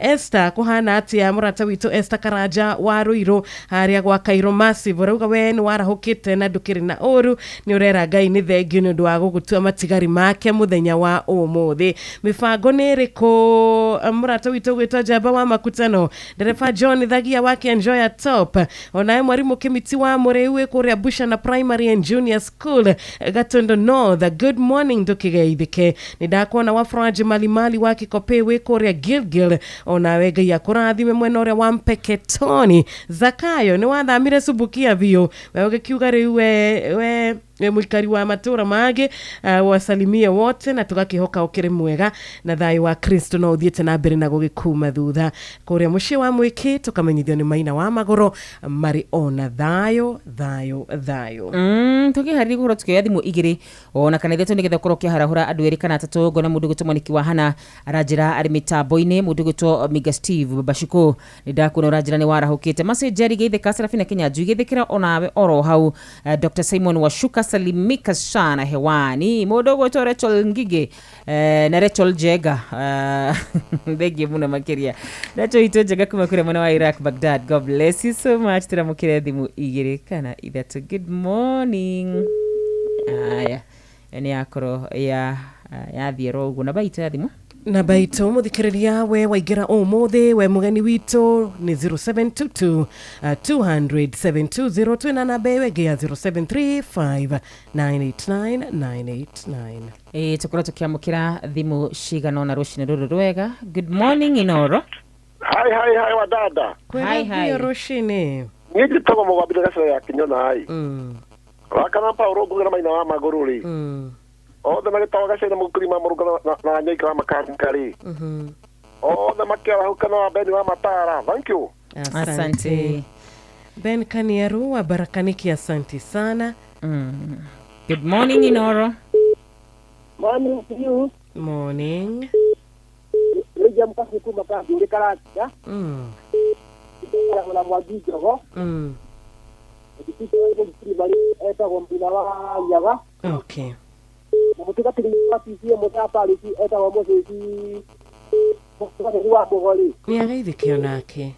S16: Esther kuhana atia murata witu Esther Karaja wa Ruiro haria gwa Kairo Massive rauga we ni warahukite na ndukiri na oru ni urera Ngai ni thengio ni ndu wa gugutua matigari make muthenya wa umuthi. Mifango niriko murata witu gwitwa Jamba wa Makutano ndereba John Thagia wake Enjoy Top ona mwarimu Kimiti wa Murewe kuria Busha na Primary and Junior School Gatondo North. Good morning tukigeithike ni ndakuona wa Fraji Malimali wa Kikopewe kuria Gilgil ona wega ya kurathime mwena uria wa Mpeketoni. Zakayo ni wathamire Subukia vio wewe kiuga riu we mwikari wa matura mage wasalimie wote na tugakihoka ukiri mwega na thayo wa Kristo no uthiete na mbere na gugikuma thutha kuria muci wa mwiki tukamenyithio ni Maina wa Magoro mari ona thayo tukihariri goro tukiya thimu igiri ona kana ithe nigetha korwo kiharahura andu eri kana atatu ngona mundu gitwa Niki wa Hana arajira ari mitambo-ini mundu gitwa Miga Steve Babashiko ni ndakuna arajira ni warahukite message geithe Kasarafina Kenya juigithikira onawe oro hau. Dr. Simon Washuka salimika sana hewani mudogo to Rachel Ngige na Rachel Jega ndege muna makiria nacho ito Jega kuma kure mwana wa Iraq Baghdad. God bless you so much. Turamukire thimu igiri kana ithatu. Good morning. Aya eni akoro ya thiero ugu na baita thimu na baito muthikiriria we waigira umuthi we mugeni witu ni 0722 200 twina na bewe gia 0735 989 tukura tukiamukira thimu cigana na rushini ruru rwega. Good morning Inoro.
S12: Hi wadada.
S16: Hi rushini
S12: niji togo mugabire gasere ya kinyona hai wakana Paulo ngugera Maina wa Magoro ri othe magitawa gacere mukurima muruga na nyaika wa makankari othe makiara hukana wa Beni wa Matara. Thank you.
S16: Asante Ben Kaniaru wa Barakaniki, asante sana.
S5: Good morning Inoro.
S12: Morning to you.
S16: Morning.
S12: Leja mkasi kuma kasi uri karata la mwagijo
S16: okay.
S12: Mutika tiliwa pisi mutapa lisi eta wa mosesi mutika tiliwa bogoli
S16: ni agaithikio nake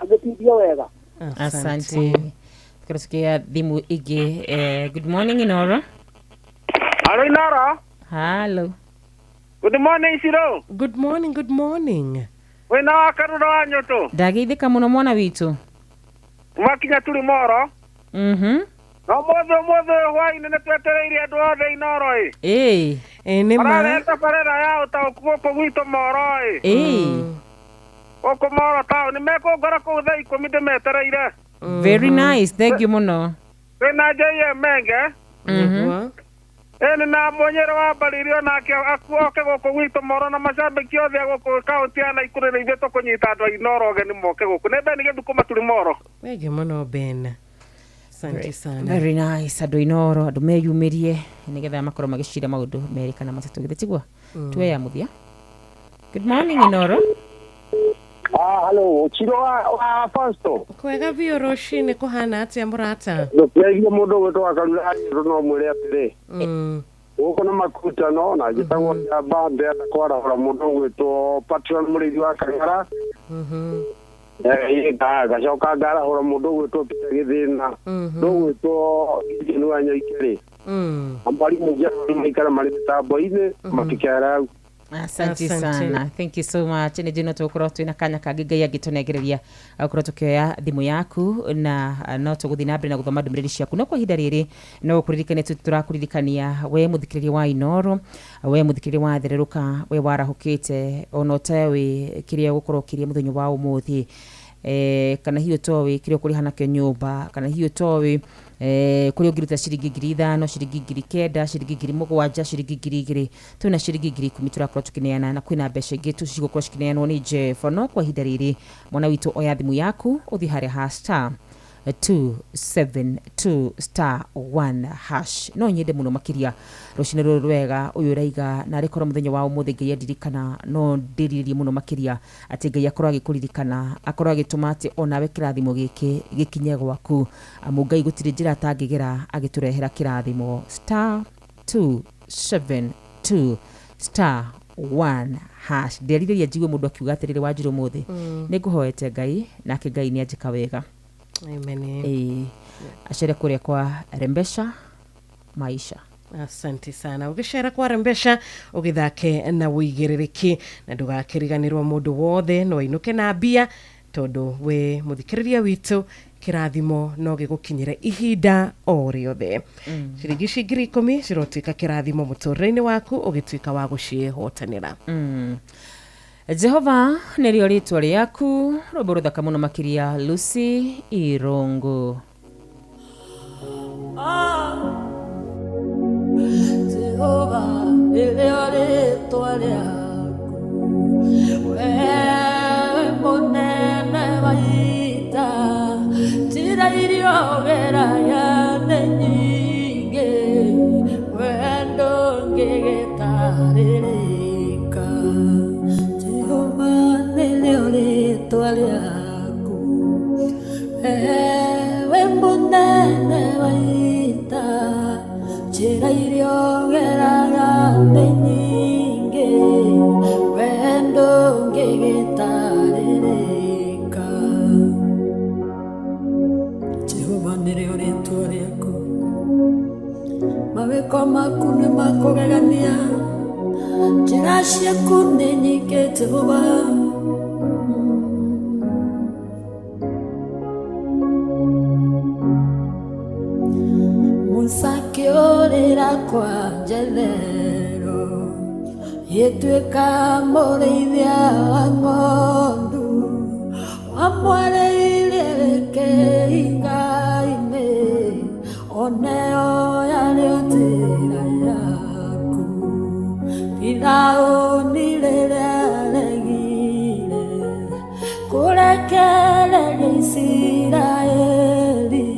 S12: agetimbia wega.
S5: Asante. Tukarasikia thimu igi. Good morning Inoro.
S12: Hello Inoro.
S5: Hello.
S12: Good morning Siro.
S16: Good morning.
S12: Wena wakarura wa Nyoto.
S5: Ndageithika muno mwana witu.
S12: Wakinya tuli moro. No mothe hwai nene twetereire andu othe Inoro
S16: ni ma
S12: arareta parera ya utakuko gwito moro oko moro tao ni mekongora ku thaa 10 ndemetereire.
S5: Very nice, thank you muno.
S12: Wena jaye menge ene na monyero wa baririo nake akuoke goko gwito moro na macambiki othe goko kaunti ya Naikuru ni ithe tukunyita andu Inoro geni moke goko ne beni githu kuma tuli moro
S16: wege muno Ben. Asante sana.
S5: Very nice. Andũ Inoro, andũ meyumĩrie nĩgetha makorwo magĩcira maũndũ merĩ kana matatũ gĩtigwa. Tuwe ya muthia. Good morning Inoro.
S18: Hello, Chiro wa Fausto.
S16: Kwega biũ rũcinĩ kũhana atĩa mũrata?
S18: Ndũkĩaria mũndũ gwĩtwo Karura no mwĩre atĩrĩ. Gũkũ nĩ makutano na njĩtagwo Njamba ndĩrenda kwarahũra mũndũ gwĩtwo Patron mũrĩithi wa Kang'ara. Gacoka ngarahũra mũndũ gwĩtwo Peter Gĩthĩna. Ndũgwĩtwo Gideon wa Nyaikĩrĩ. Ambari mũngĩ maikara marĩ mĩtambo-inĩ matikera au.
S5: Asante sana. Thank you so much. Nĩ njino tũkorwo twĩna kanya kangĩ Ngai agĩtũnengereria gũkorwo tukĩoya thimũ yaku na no tũgũthiĩ na mbere na gũthoma ndũmĩrĩri ciaku. No kwa ihinda rĩrĩ no kũririkania tũrakũririkania we mũthikĩrĩria wa Inoro, we mũthikĩrĩria wa Thererũka, we warahũkĩte ona ũtawe kĩrĩa gũkorwo kĩrĩa mũthenya wa ũmũthĩ. Kana hiyo towe kĩrĩa kũrĩha nakĩo nyũmba, kana hiyo towe kuri ũngĩruta ciringi 5,000, ciringi 9,000, ciringi 7,000, ciringi 2,000, twina ciringi 10,000 turakorwo tukineana na kwina mbeca ingĩ tucigũkorwo cikineanwo ni Jeff. No kwa ihinda rĩrĩ mwana witũ oya thimũ yaku uthi harĩa *272*1#. No nyende muno makiria rũcinĩ rũrũ rwega ũyũ raiga na rĩkorwo mũthenya wa ũmũthĩ Ngai andirikana, no ndĩrirĩrie muno makiria atĩ Ngai akorwo agĩkũririkana, akorwo agĩtũma atĩ onawe kĩrathimo gĩkĩ gĩkinye gwaku. Amu Ngai gũtirĩ njĩra atangĩgera agĩtũrehera kĩrathimo. *272*1#. Nderirĩria njigue mũndũ akiuga atĩrĩrĩ Wanjiru mũthĩ nĩngũhoete Ngai nake Ngai nĩanjĩka wega.
S16: Amen.
S5: Achere kũrĩa kwa Rembesha Maisha.
S16: Asante sana. Ũgĩcera kwa Rembesha ũgĩthake na wĩigĩrĩrĩki na ndũgakĩriganĩrwo mũndũ wothe no ainũke na mbia tondũ we mũthikĩrĩria witũ kĩrathimo no gĩgũkinyĩre ihinda o rĩothe. Ciringi 10,000 cirotuĩka kĩrathimo mũtũrĩre-inĩ waku ũgĩtuĩka wa gũciĩhotanĩra.
S5: Jehova nĩrĩo rĩtwa rĩaku. Rwĩmbo rũthaka mũno makĩria Lucy Irongo.
S11: Jehova nĩrĩo rĩtwa rĩaku, wewe mũnene wa ita, njĩra iria ũgeraga nĩ nyingĩ, wee ndũngĩgĩtarĩrĩka. Jehova nĩrĩo rĩtwa rĩaku, wewe mũnene wa ita, njĩra iria ũgeraga nĩ nyingĩ, wee ndũngĩgĩtarĩrĩka. Jehova nĩrĩo rĩtwa rĩaku, mawĩko maku nĩ makũgegania, njĩra ciaku nĩ nyingĩ Jehova. Musa akĩũrĩra kwa Jethero, gĩtuĩka mũrĩithia wa ng'ondu, wamwereire kĩhinga-inĩ, oneo yarĩo njĩra yaku. Firaũni rĩrĩa aregire kũrekereria Isiraeli,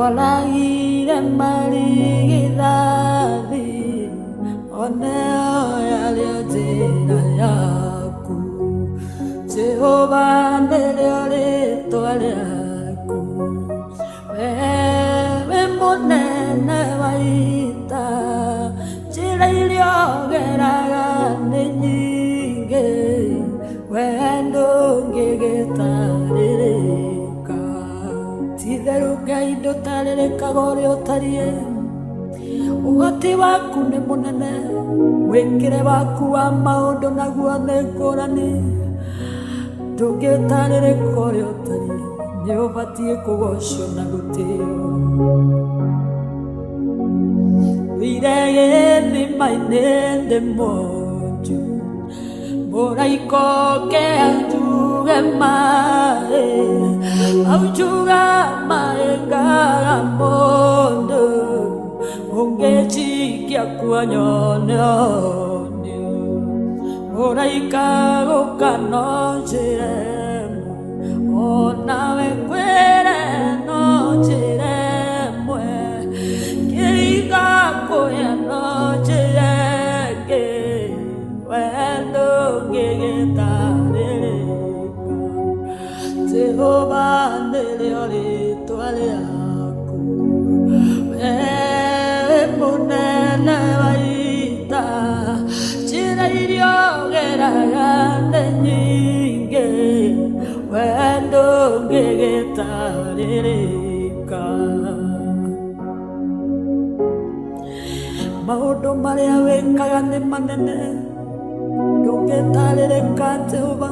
S11: oragire marigithathi, oneo yarĩo njĩra yaku. Jehova nĩrĩo rĩtwa rĩaku, wewe mũnene wa ita, njĩra iria ũgeraga nĩ nyingĩ, wee ndũngĩgĩtarĩrĩka. Ti-itherũ Ngai ndũtarĩrĩkaga ũrĩa ũtariĩ, ũhoti waku nĩ mũnene, wĩkĩre waku wa maũndũ naguo nĩ ngũrani, ndũngĩtarĩrĩka ũrĩa ũtariĩ, nĩ ũbatiĩ kũgocwo na gũtĩo. Wĩire gĩthima-inĩ ndĩ monju, mũraika oke anjuge maĩ, aujuga maĩ ngaga mũndũ, ũngĩnjikia kuo nyone onio. Mũraika gũka no njĩre, onawe kwĩre no njĩre rĩaku we mũnene wa ita njĩra iria ũgeraga nĩ nyingĩ we ndũngĩgĩtarĩrĩka maũndũ marĩa wĩkaga nĩ manene ndũngĩtarĩrĩka Jehova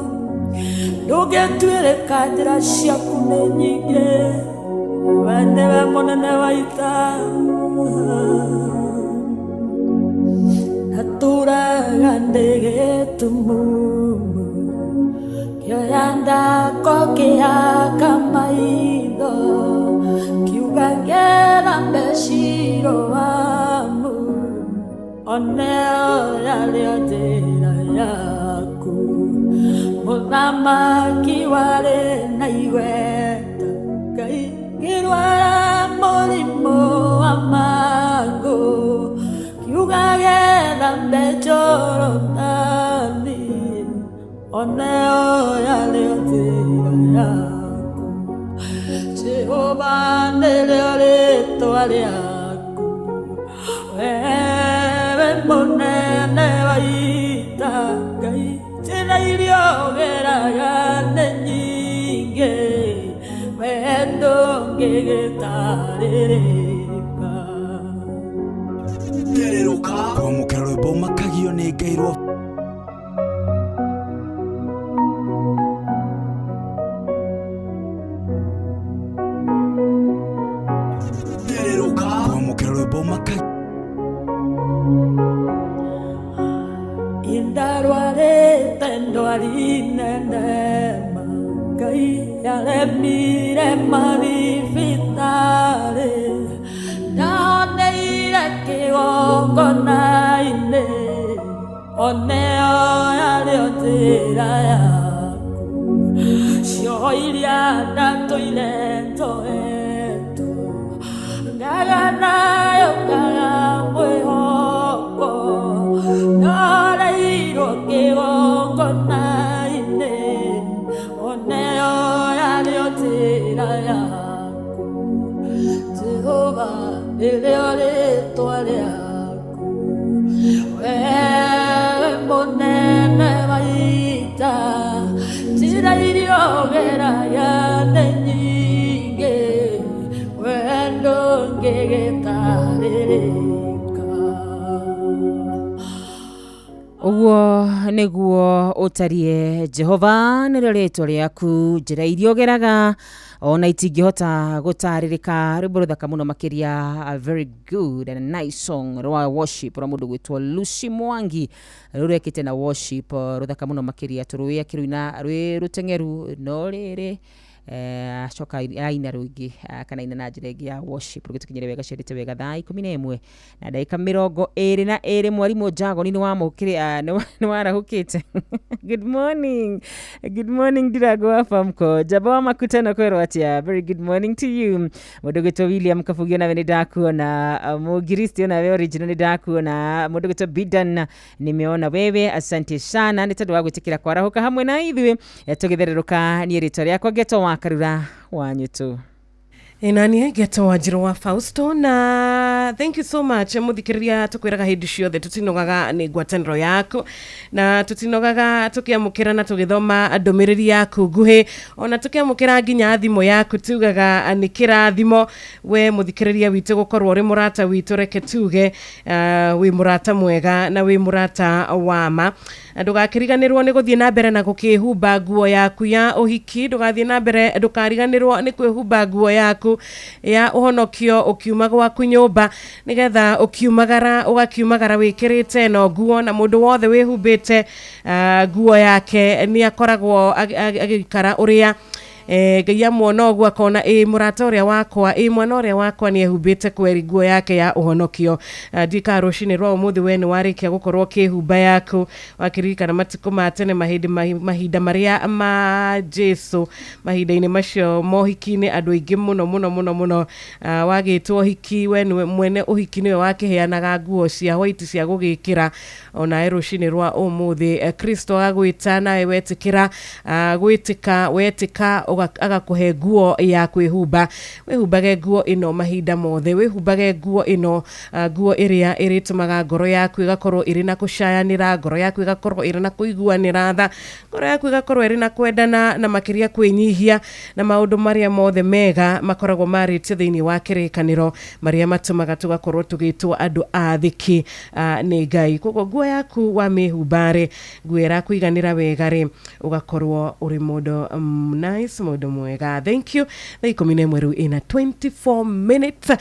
S11: ndũngĩtuĩrĩka njĩra ciaku nĩ nyingĩ we nĩwe mũnene wa ita naturaga ndĩgĩtumumu kĩoya ndako kĩhaka maitho kiuga ngera mbeciro wamu oneo yarĩo njĩra yaku mũthamaki warĩ na igweta Ngai ngĩrwara mũrimũ wa mangũ kiuga gethambe Jorodani oneo yarĩo njĩra yaku Jehova nĩrĩo rĩĩtwa rĩaku wewe mũnene wa ita Ngai njĩra iria ũgeraga nĩ nyingĩ we ndũngĩgĩtarĩrĩka
S6: kwamũkĩra rwĩmbo makagio nĩ Ngai rwa kwamũkĩra rwĩmbo makagio
S11: indarwarĩte ndwari nene Ngai yaremire mathibitarĩ ndahoneire kĩgongona-inĩ oneo yarĩo njĩra yaku cioho iria ndatũire njohetwo ngaganayo ngaga mwĩhoko ndareirwo kĩgongona-inĩ oneo yarĩo njĩra yaku Jehova nĩrĩo rĩĩtwa rĩaku wewe mũnene wa ita njĩra iria ũgeraga nĩ nyingĩ we ndũngĩgĩtarĩrĩka
S5: Uguo nĩguo ũtarie Jehova nĩrĩo rĩĩtwa rĩaku njĩra iria ũgeraga ona itingĩhota gũtarĩrĩka rwĩmbo rũthaka mũno makĩria a very good and a nice song rwa worship rwa mũndũ gwĩtwo Lucy Mwangi rũrekĩte na worship rũthaka mũno makĩria tũrũĩ akĩrũina rwĩ rũtengeru no rĩrĩ acoka aina rũingĩ kana ina na njĩra ĩngĩ ya worship rũgĩtũkinyĩre wega ciarĩte wega thaa 11 na ndagĩka 22 mwarimũ Jago nĩ wamũkĩre nĩ warahũkĩte good morning Ndirago wa Famco Jaba wa Makutano kwero atia very good morning to you mũndũ gwĩtwo William Kabugio nawe nĩ ndakuona Mũgiristi nawe original nĩ ndakuona mũndũ gwĩtwo Bidan nimeona wewe asante sana nĩ tondũ wa gwĩtĩkĩra kwarahũka hamwe na ithuĩ tũgĩthererũka niĩ rĩtwa rĩakwa Geto wa Karura wanyu tu
S16: Inani Geto wa Njiro wa Fausto na thank you so much muthikiriria tukwiraga hindi ciothe tutinogaga ni ngwataniro yaku na tutinogaga tukiamukira na tugithoma ndumiriri yaku nguhi ona tukiamukira nginya thimo yaku tugaga ni kirathimo we muthikiriria witu gukorwo ri murata witu reke tuge wi murata mwega na wi murata wama ndugakiriganirwo ni guthie na mbere na gukihumba nguo yaku ya uhiki ndugathie na mbere ndukariganirwo ni kwihumba nguo yaku ya uhonokio ukiuma gwaku nyumba nigetha ugakiumagara wikirite no nguo na mundu wothe wihumbite nguo yake ni akoragwo agikara uria Ngai muona ogwa kona murata uria wakwa mwana uria wakwa ni ehumbite kweri nguo yake ya uhonokio ndika rucini rwa umuthi we ni warikia gukorwo kihumba yaku wakiririkana matiko matene mahinda maria ma Jesu mahinda-ini macio mohiki-ini andu aingi muno wagitwo hiki we ni mwene uhiki ni wakiheanaga nguo cia white cia gugikira ona rucini rwa umuthi Kristo agwita nawe wetikira gwitika wetika agakuhe nguo ya kwihumba. Wihumbage nguo ino mahinda mothe, wihumbage nguo ino nguo iria iritumaga ngoro yaku igakorwo iri na kucayanira, ngoro yaku igakorwo iri na kuiguanira tha, ngoro yaku igakorwo iri na kwendana na makiria kwinyihia na maundu maria mothe mega makoragwo maritio thiini wa kirikaniro maria matumaga tugakorwo tugitwo andu athiki ni Ngai. Koguo nguo yaku wa mihumbare, nguo irakuiganira wega ri ugakorwo uri mundu nice, mundu mwega. Thank you. Thaa 11 riu ina 24 minutes.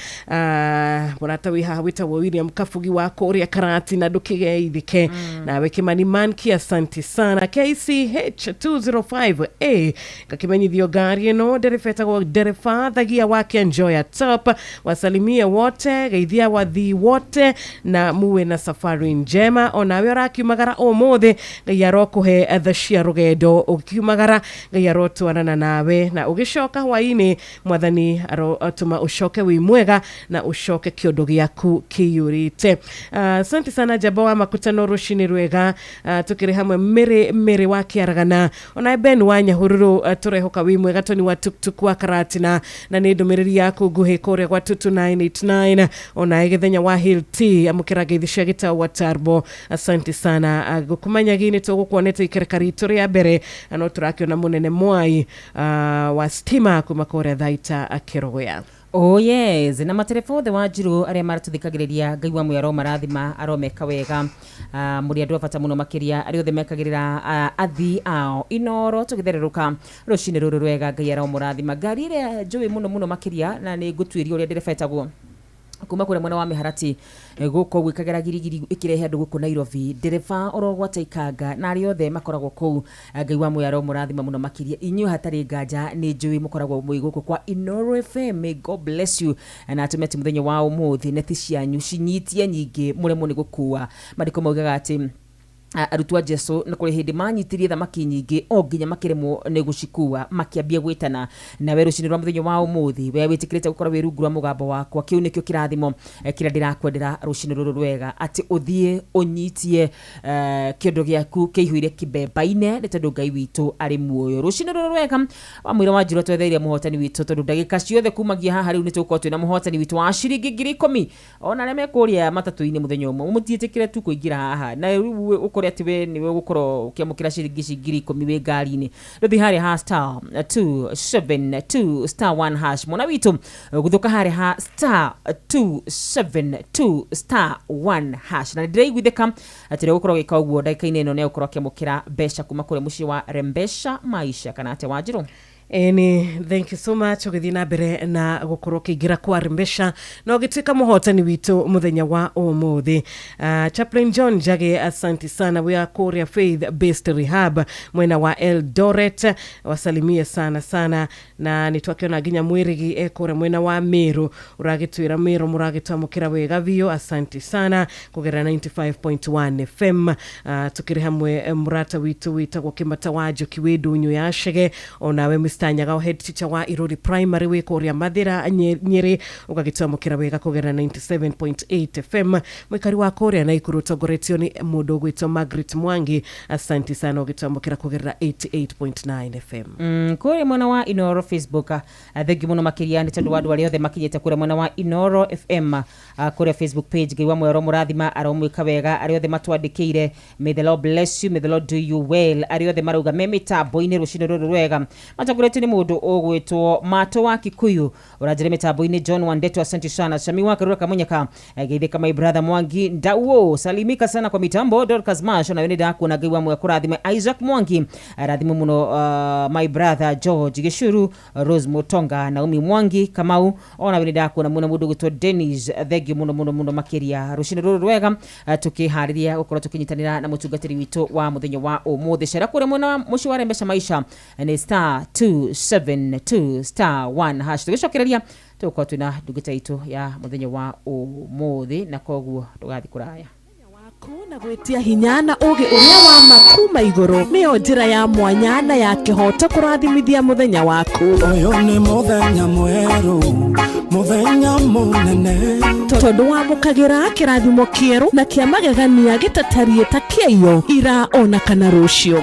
S16: Murata wi haha witagwo William Kafugi wa Korea Karati na ndukigeithike nawe Kimani Manki, asante sana. KCH 205A kakimenyithio gari ino derefetagwo derefa thagia wake Enjoy Top. Wasalimie wote, geithia wathi wote na muwe na safari njema. Onawe urakiumagara omothe Ngai arokuhe thashia rugendo ukiumagara, Ngai arotwarana nawe na ugicoka hwaini mwathani arotuma ushoke wi mwega na ushoke kiondo giaku kiyurite. Asante sana Jabo wa makutano rushini rwega, tukiri hamwe mere wa Kiaragana. Ona Ben wa Nyahururu turehoka wi mwega, Toni wa Tuktuk wa Karatina na ni ndumiriri yaku nguhi kore kwa 2989. Ona egethenya wa Hill T amukira geithisha gita wa Tarbo. Asante sana gukumanya gini tugukwonete ikerekari turi ya bere ano turakiona munene Mwai wa stima kuma kore thaita akirogoya.
S5: Oh yes, na matelefone wa Jiru aria maratuthikagiriria Ngai wa mwaro marathima aromeka wega. Muri andu afata muno makiria ari othe mekagirira athi ao inoro tugithereruka rucini ruru rwega Ngai ara murathima. Ngari ire njui muno makiria na ni ngutwirio uria ndirefetagwo kuma kure mwana wa Miharati guko gwikagera girigiri ikirehe andu guku Nairobi. Dereva orogwata ikanga na ari othe makoragwo kuu Ngai wa mwaro murathima muno makiria. Inyu hatari nganja ni njui mukoragwo mwi guku kwa Inoro FM. May God bless you. Na atumeti muthenya wa umuthi neti cianyu cinyitie nyingi muremo ni gukua. Mandiko maugaga ati arutwa Jesu na kuri hindi manyitirie thamaki nyingi o nginya makiremo ni gucikua makiambia gwitana na weru cinirwa muthenya wa umuthi we witikirite gukora wirungu rwa mugambo wakwa. Kiu nikio kirathimo kira ndirakwendera rucini ruru rwega ati uthie unyitie kiondo giaku kiihuire kibemba-ine ni tondu Ngai witu ari muoyo. Rucini ruru rwega wa mwira wa Njiro twetheria muhotani witu tondu ndagika ciothe kumagia haha riu ni tuko twina muhotani witu wa ciringi 10,000 ona reme kuria matatu-ini muthenya umwe mutietikire tu kuingira haha na riu kore atiwe niwe gukoro ukiamukira ciringi 10,000 we ngari-ini. Ruthi hari ha star 272 star 1 hash mona witu guthuka hari ha star 272 star 1 hash na ndiraiguithika atire gukoro gika uguo ndagika-ini ino ne gukoro akiamukira besha kuma kure muci wa Rembesha Maisha kana ate wa Njiro. Thank you so much. Ugithina bere na gukoro kigira kwa Rembesha na ugitwika muhotani witu muthenya wa umuthi. Chaplain John Jage, asante sana. We are Korea Faith Based Rehab mwena wa Eldoret. Wasalimie sana na nitwakiona ginya mwirigi kore mwena wa Meru. Uragitwira Meru muragitwamukira wega vio. Asante sana kugera 95.1 FM. Tukiri hamwe murata witu witagwo Kimata wa Jokiwedu Nyuyashege. Onawe Stanyaga head teacher wa Irori Primary we Korea Mathira Nyeri ugagitwamukira wega kugera 97.8 FM. Mwikari wa Korea na Ikuru togoretio ni mudogo gwitwa Margaret Mwangi. Asante sana ugitwamukira kugera 88.9 FM. Kore mwana wa Inoro Facebook thegi muno makiria ni tondu wandu waliothe makinyete kure mwana wa Inoro FM kore Facebook page Ngai wa mwaro murathima aromwika wega ariothe matwandikire. May the Lord bless you, may the Lord do you well. Ariothe maruga mitambo-ini rucini ruru rwega matagurete ni mundu ogwitwo Mato wa Kikuyu urajire mitambo-ini John Wandeto. Asante sana Shami wa Karura Kamunyaka geithika my brother Mwangi Ndauo salimika sana kwa mitambo. Dorcas Mash na wenida kuona Ngai wa mwako kurathima Isaac Mwangi arathimu muno my brother George Gishuru Rose Mutonga Naomi Mwangi Kamau ona wenida kuona muno mundu gwitwo Dennis thegi muno makiria rucini ruru rwega tukihariria gukora tukinyitanira na mutungatiri witu wa muthenya wa umuthi cera kure muna muci wa Rembesha Maisha ni star 272 star 1 hash tugicokereria tuko twina ndugita itu ya muthenya wa umuthi na koguo tugathi kuraya
S16: na gwetia hinya na ugi uria wa makuma iguru niyo njira ya mwanya na ya kihota kurathimithia muthenya waku.
S13: Uyu ni muthenya mweru, muthenya munene,
S16: tondu wa mukagira kirathimo kieru na kia magegania gitatarie ta kieyo ira ona kana rucio.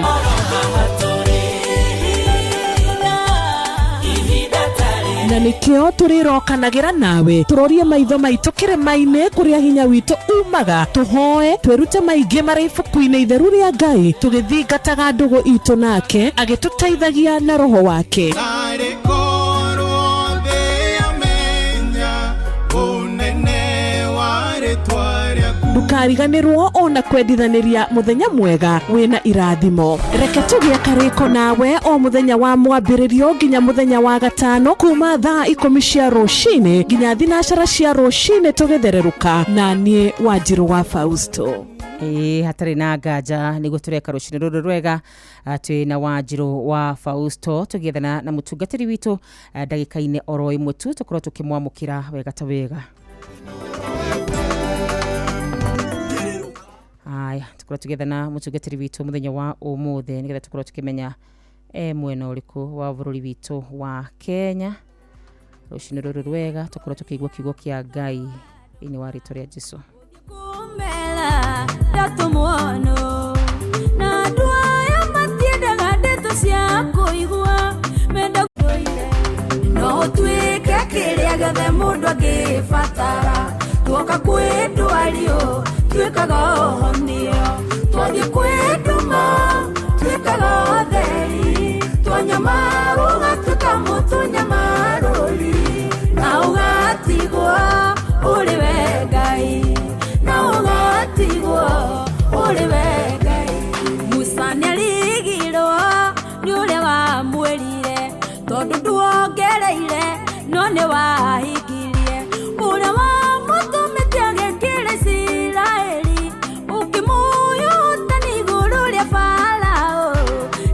S16: na nikio turirokanagĩra nawe turorie maitho maitũ kĩrĩma-inĩ kũrĩa hinya witũ umaga tuhoe twĩrute maingĩ marĩ ibuku-inĩ itheru rĩa Ngai tũgĩthingataga ndũgũ itũ nake agĩtũteithagia na roho wake. Ndukariganĩrwo ona kwendithanĩria mũthenya mwega wĩna irathimo. Reke tũgĩe karĩko nawe o mũthenya wa mwambĩrĩrio nginya mũthenya wa gatano kuma thaa 10 cia rũcinĩ nginya thinacara cia rũcinĩ tũgĩthererũka na niĩ Wanjirũ wa Fausto.
S5: Hatarĩ na nganja nĩguo tũreka rũcinĩ rũrũ rwega twĩ na Wanjirũ wa Fausto tũgĩethana na mũtungatĩri witũ ndagĩka-inĩ oro imwe tu tũkorwo tũkĩmwamũkĩra wega ta wega. Tukorwo tũgethana mũtungatĩri witũ mũthenya wa ũmũthĩ nĩgetha tũkorwo tũkĩmenya mwena ũrĩkũ wa bũrũri witũ wa Kenya. Rũcinĩ rũrũ rwega tũkorwo tũkĩigua kiugo kĩa Ngai thĩinĩ wa rĩĩtwa rĩa Jesũ.
S11: Kumela datumuono na dua ya matienda gadeto cia kuigua menda kuire no twike kiria gathe mundu angibatara tuoka kwetu alio twikaga honio twathie kwetu ma twikaga theri twanyamaru gatuka mutu nyamaruri na ugatigwa uri we Ngai na ugatigwa uri we Ngai. Musa nĩarigirwo nĩ ũrĩa wamwĩrire tondũ nduongereire no nĩ wahingirie ũrĩa wamũtũmĩte agĩkĩra Isiraeli ũkĩmũyũtani igũrũ rĩa Farao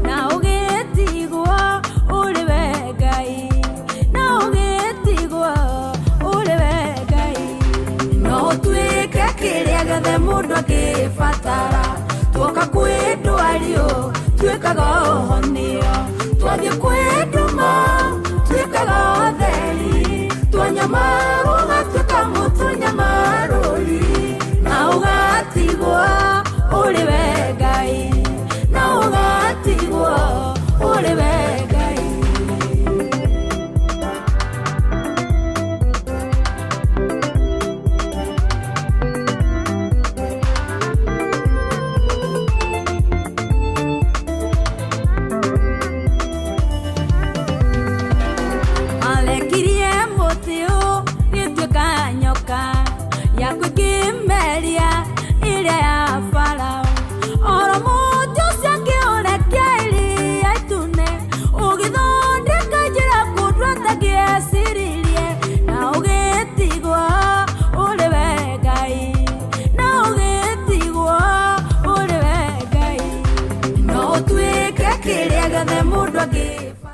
S11: na ũgĩtigwo ũrĩ we Ngai na ũgĩtigwo ũrĩ we Ngai. No twĩke kĩrĩa gĩothe mũndũ angĩbatara tuoka kwetu alio twĩkaga honio twathiĩ kwetu ma twĩkaga theri twanyamaru gatuĩka mũtu nyamarũri na ũgatigwo ũrĩ we Ngai na ũgatigwo ũrĩ we Ngai.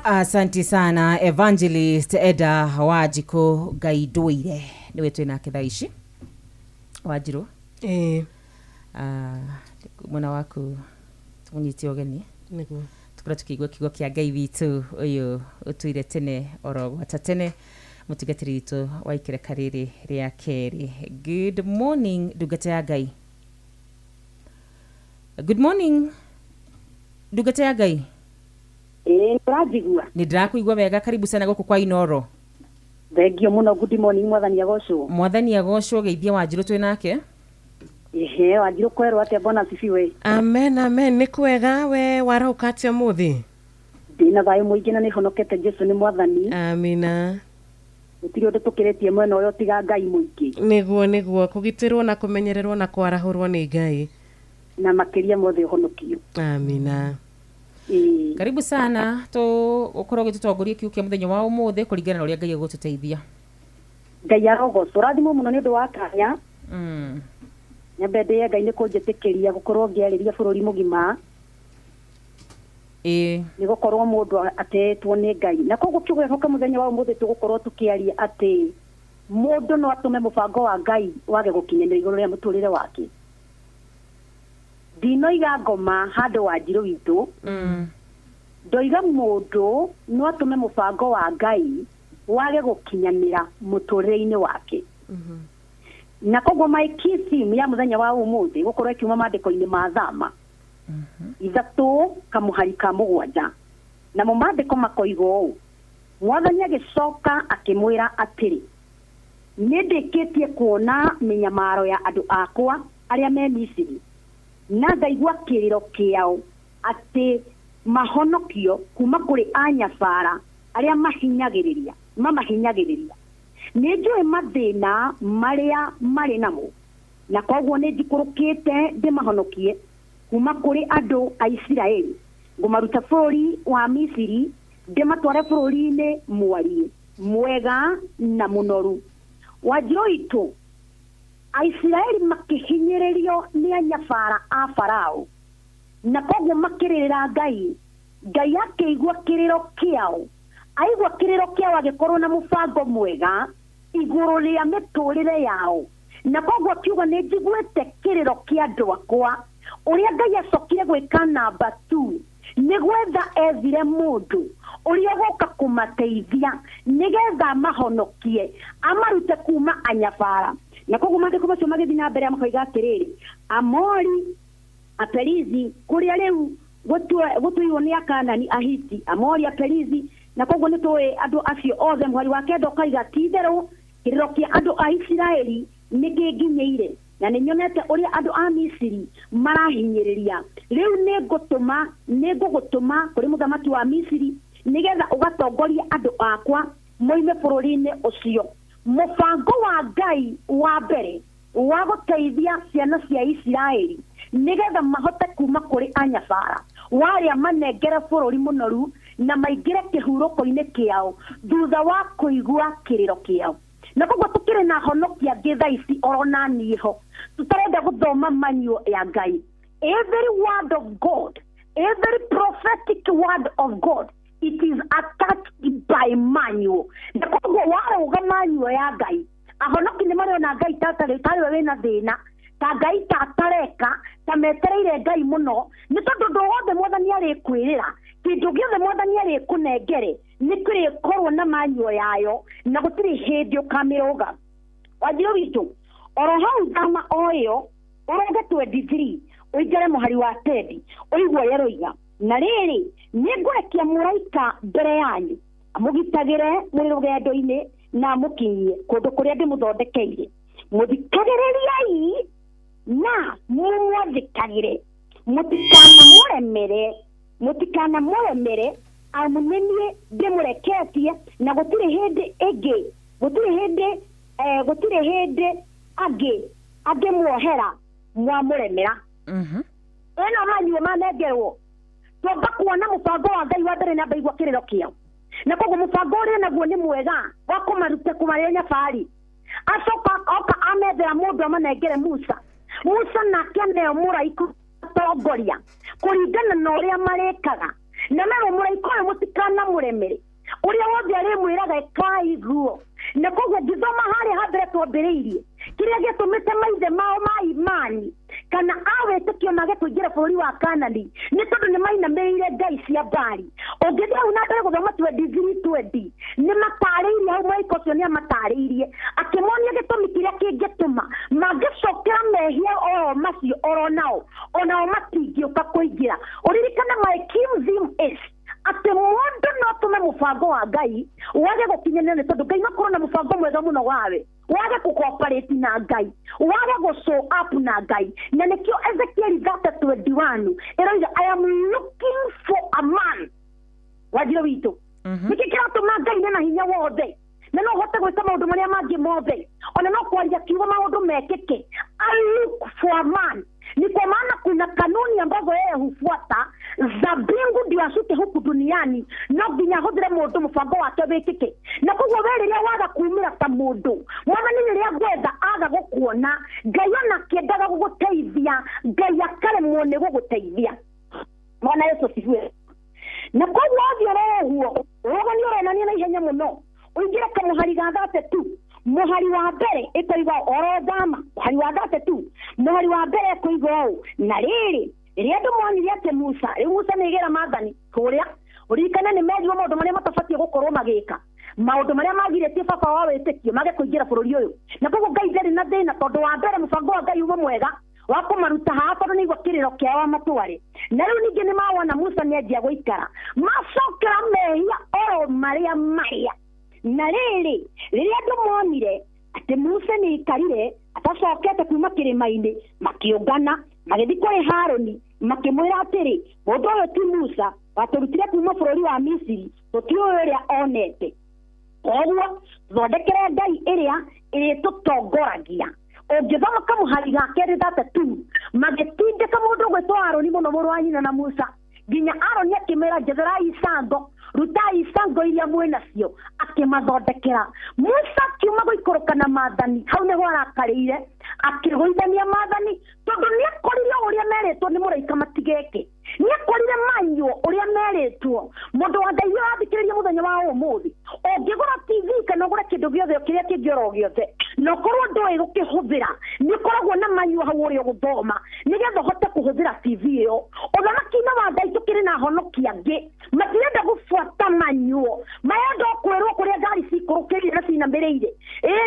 S5: Asante sana Evangelist Eda Wajiko Gaidũire niwe twina kithaa ici Wanjirũ. Mwana waku tũnyitĩ ũgeni nĩguo tũkorwo tũkĩigua kiugo kĩa Ngai witũ ũyũ ũtũire tene oro gwata tene mũtungatĩri witũ wa ikereka rĩrĩ rĩa kerĩ. Good morning ndungata ya Ngai. Good morning ndungata ya Ngai.
S4: Nĩndĩrajigua.
S5: Nĩndĩrakuigua wega, karibu sana gũkũ kwa Inoro.
S4: Thengio mũno, good morning mwathani agocwo.
S5: Mwathani agocwo, geithia Wanjirũ twĩ nake.
S4: Wanjirũ kwerwo atĩa bona cibiwe.
S16: Amen amen, nĩ kwega we warauka atĩa mũthĩ?
S4: Ndĩna thayũ mũingĩ na nĩhonokete Jesũ nĩ mwathani.
S16: Amina.
S4: Gũtirĩ ũndũ tũkĩrĩtie mwena ũyũ tiga Ngai mũingĩ.
S16: Nĩguo kũgitĩrwo na kũmenyererwo na kwarahũrwo nĩ Ngai.
S4: Na makĩria mothe ũhonokio.
S16: Amina.
S5: Karibu sana ukorwo gĩtũtongoria kiugo kĩa mũthenya wa ũmũthĩ kũringana na ũrĩa Ngai agũtũteithia.
S4: Ngai arogocwo, rathimo mũno nĩ ũndũ wa kanya. Nyambe ndĩe Ngai nĩ kũnjĩtĩkĩria gũkorwo ngĩarĩria bũrũri mũgima. Nĩ gũkorwo mũndũ atetwo nĩ Ngai. Na koguo kiugo gĩoka mũthenya wa ũmũthĩ tũgũkorwo tũkĩaria atĩ mũndũ no atũme mũbango wa Ngai wage gũkinyanĩra igũrũ rĩa mũtũrĩre wake. Ndinoiga ngoma handũ Wanjirũ witũ. Ndoiga mũndũ no atũme mũbango wa Ngai wage gũkinyanĩra mũtũrĩre-inĩ wake. Na koguo my key theme ya mũthenya wa ũmũthĩ gũkorwo ikiuma maandĩko-inĩ ma Thama 3:7 na mo maandĩko makoiga ũũ: Mwathani agicoka akimwira atiri nindikitie kuona minyamaro ya andu akwa aria me Misiri na ngaigua kiriro kiao ati mahonokio kuma kuri anyabara aria mahinyagiriria ninjui mathina maria mari namo na koguo ninjikurukite ndimahonokie kuma kuri andu a Isiraeli ngumaruta bũrũri wa Misiri ndimatware bũrũri-inĩ mwega na munoru. Wanjiro itu Aisiraeli makihinyĩrĩrio nĩ anyabara a Farao na koguo makĩrĩrĩra Ngai akĩigua kĩrĩro kĩao, aigua kĩrĩro kĩao agĩkorwo na mũbango mwega igũrũ rĩa mĩtũrĩre yao, na koguo akiuga nĩ njiguĩte kĩrĩro kĩa andũ akwa ũrĩa Ngai acokire gwĩka namba 2 nĩ gwetha ethire mũndũ ũrĩa gũka kũmateithia nĩgetha mahonokie amarute kuma anyabara. Na koguo mandĩko macio magĩthiĩ na mbere makoiga atĩrĩrĩ, Amori, Aperizi, kũrĩa rĩu gũtuirwo nĩ Akanani, Ahiti, Amori, Aperizi, na koguo nĩ tũĩ andũ acio othe. Mwari wa kenda ũkaiga ti-itherũ kĩrĩro kĩa andũ a Isiraeli nĩ kĩnginyĩire na nĩ nyonete ũrĩa andũ a Misiri marahinyĩrĩria. Rĩu nĩngũgũtũma kũrĩ mũthamaki wa Misiri nĩgetha ũgatongoria andũ akwa moime bũrũri-inĩ ũcio. Mũbango wa Ngai wa mbere wa gũteithia ciana cia Isiraeli nĩgetha mahote kuma kũrĩ anyabara warĩa manengere bũrũri mũnoru na maingĩre kĩhurũko-inĩ kĩao thutha wa kũigua kĩrĩro kĩao. Na koguo tũkĩrĩ na honokia angĩ thaa ici orona niĩ ho tũtarenda gũthoma manual ya Ngai. Every word of God, every prophetic word of God, it is attached by manual. Na koguo warauga manual ya Ngai ahonoki nĩ marĩona Ngai tarĩwe wĩna thĩna ta Ngai tatareka ta metereire Ngai mũno nĩ tondũ ũndũ wothe Mwathani arĩkwĩrĩra kĩndũ gĩothe Mwathani arĩkũnengere nĩ kĩrĩkorwo na manual yayo na gũtirĩ hĩndĩ ũkamĩrũga. Wanjirũ witũ oro hau thama o ĩyo ũroge 23 ũingĩre mũhari wa Tedi ũigua yaroiga na rĩrĩ nĩngũrekia mũraika mbere yanyu amũgitagĩre mũrĩ rũgendo-inĩ na mũkinyie kũndũ kũrĩa ndĩmũthondekeire. Mũthikagĩrĩriai na mũmwathĩkagĩre, mũtikanamũremere amu nĩ niĩ ndĩmũreketie na gũtirĩ hĩndĩ angĩmuohera mwamũremera. Ĩno manyuo manengerwo twamba kuona mũbango wa Ngai wa mbere na mbaigua kĩrĩro kĩao. Na koguo mũbango ũrĩa naguo nĩ mwega wa kũmaruta kumarĩa nyabari. Acoka oka amethera mũndũ amanengere Musa nake neo mũraika atongoria kũringana na ũrĩa marĩkaga na mero mũraika ũyũ mũtikanamũremere ũrĩa wothe arĩmwĩraga ĩkai guo. Na koguo ngĩthoma harĩa hambere twambĩrĩirie kĩrĩa gĩtũmĩte maithe mao ma imani kana awĩtĩkio mage kũingĩra bũrũri wa Kanani nĩ tondũ nĩ mainamĩrĩire ngai cia Baali. Ũngĩthiĩ hau na mbere gũthoma 23:20 nĩ matarĩirie hau mũraika ũcio nĩ amatarĩirie akĩmonia gĩtũmi kĩrĩa kĩngĩtũma mangĩcokera mehia oro macio oro nao onao matingĩũka kũingĩra. Ũririkana my accusing is atĩ mũndũ no tũme mũbango wa Ngai wage gũkinyanĩra nĩ tondũ Ngai makorwo na mũbango mwega mũno wawe wage kũcooperate na Ngai wage gũ-show up na Ngai. Na nĩkĩo Ezekiel 30:21 ĩroiga I am looking for a man. Wanjirũ witũ nĩkĩ kĩratũma Ngai nĩ na hinya wothe na no ũhote gwĩka maũndũ marĩa mangĩ mothe ona no kwaria kiugo maũndũ mekĩke. I look for a man ni kwa maana kuna kanuni ambazo yeye hufuata za mbingu ndio ashuke huku duniani no nginya hudire mũndũ mũbango wake wĩkĩke. Na koguo we rĩrĩa waga kuumĩra ta mũndũ Mwathani rĩrĩa gwetha aga gũkuona Ngai ona kĩendaga gũgũteithia Ngai akaremwo nĩ gũgũteithia. Mwana Yesu sifiwe. Na koguo othe ũguo Mwathani ũronania na ihenya mũno ũingĩre kamũhari ga 32 mũhari wa mbere ĩkoiga oro thama mũhari wa 32 mũhari wa mbere ĩkoiga ũũ na rĩrĩ rĩrĩa andũ monire atĩ Musa nĩgera Maathani kũrĩa ũririkane nĩ merirwo maũndũ marĩa matabatiĩ gũkorwo magĩka maũndũ marĩa magirĩtie baba wa wĩtĩkio mage kũingĩra bũrũri ũyũ. Na koguo Ngai ndarĩ na thĩna tondũ wa mbere mũbango wa Ngai uma mwega wako maruta hapo ni gwakiriro kiao matware na riu ningi ni mawona Musa ni ajia guikara macokera mehia oro maria na riri ndumonire ati Musa ni ikarire atacokete kuma kirima-ini makiungana magithi kuri Haroni makimwira atiri mundu uyu ti Musa waturutire kuma bururi wa Misiri tutiuyu uria onete koguo thondekere Ngai iria tutongoragia ungithoma kamuhari gake rithatatu magitindika mundu gwitwo Haroni muno muru wa nyina na Musa nginya Haroni akimera jetherai icango rutai icango iria mwenacio akimathondekera Musa kiuma guikoroka na maathani hau niho arakarire akigũithania maathani tondu ni akorire uria meretwo ni muraika matigeke ni akorire manyo uria meretwo mundu wa Ngai arathikiriria muthenya wa umuthi ungigura TV kana ugura kindu giothe kiria kingioro giothe no korwo ndoi gukihuthira ni koragwo na manyo hau uria guthoma nigetha hote kuhuthira TV iyo uthamaki-inĩ wa Ngai tukiri na honokia ngi matirenda gufuata manyo mayenda kwirwo kuria ngari cikurukirire na cinambireire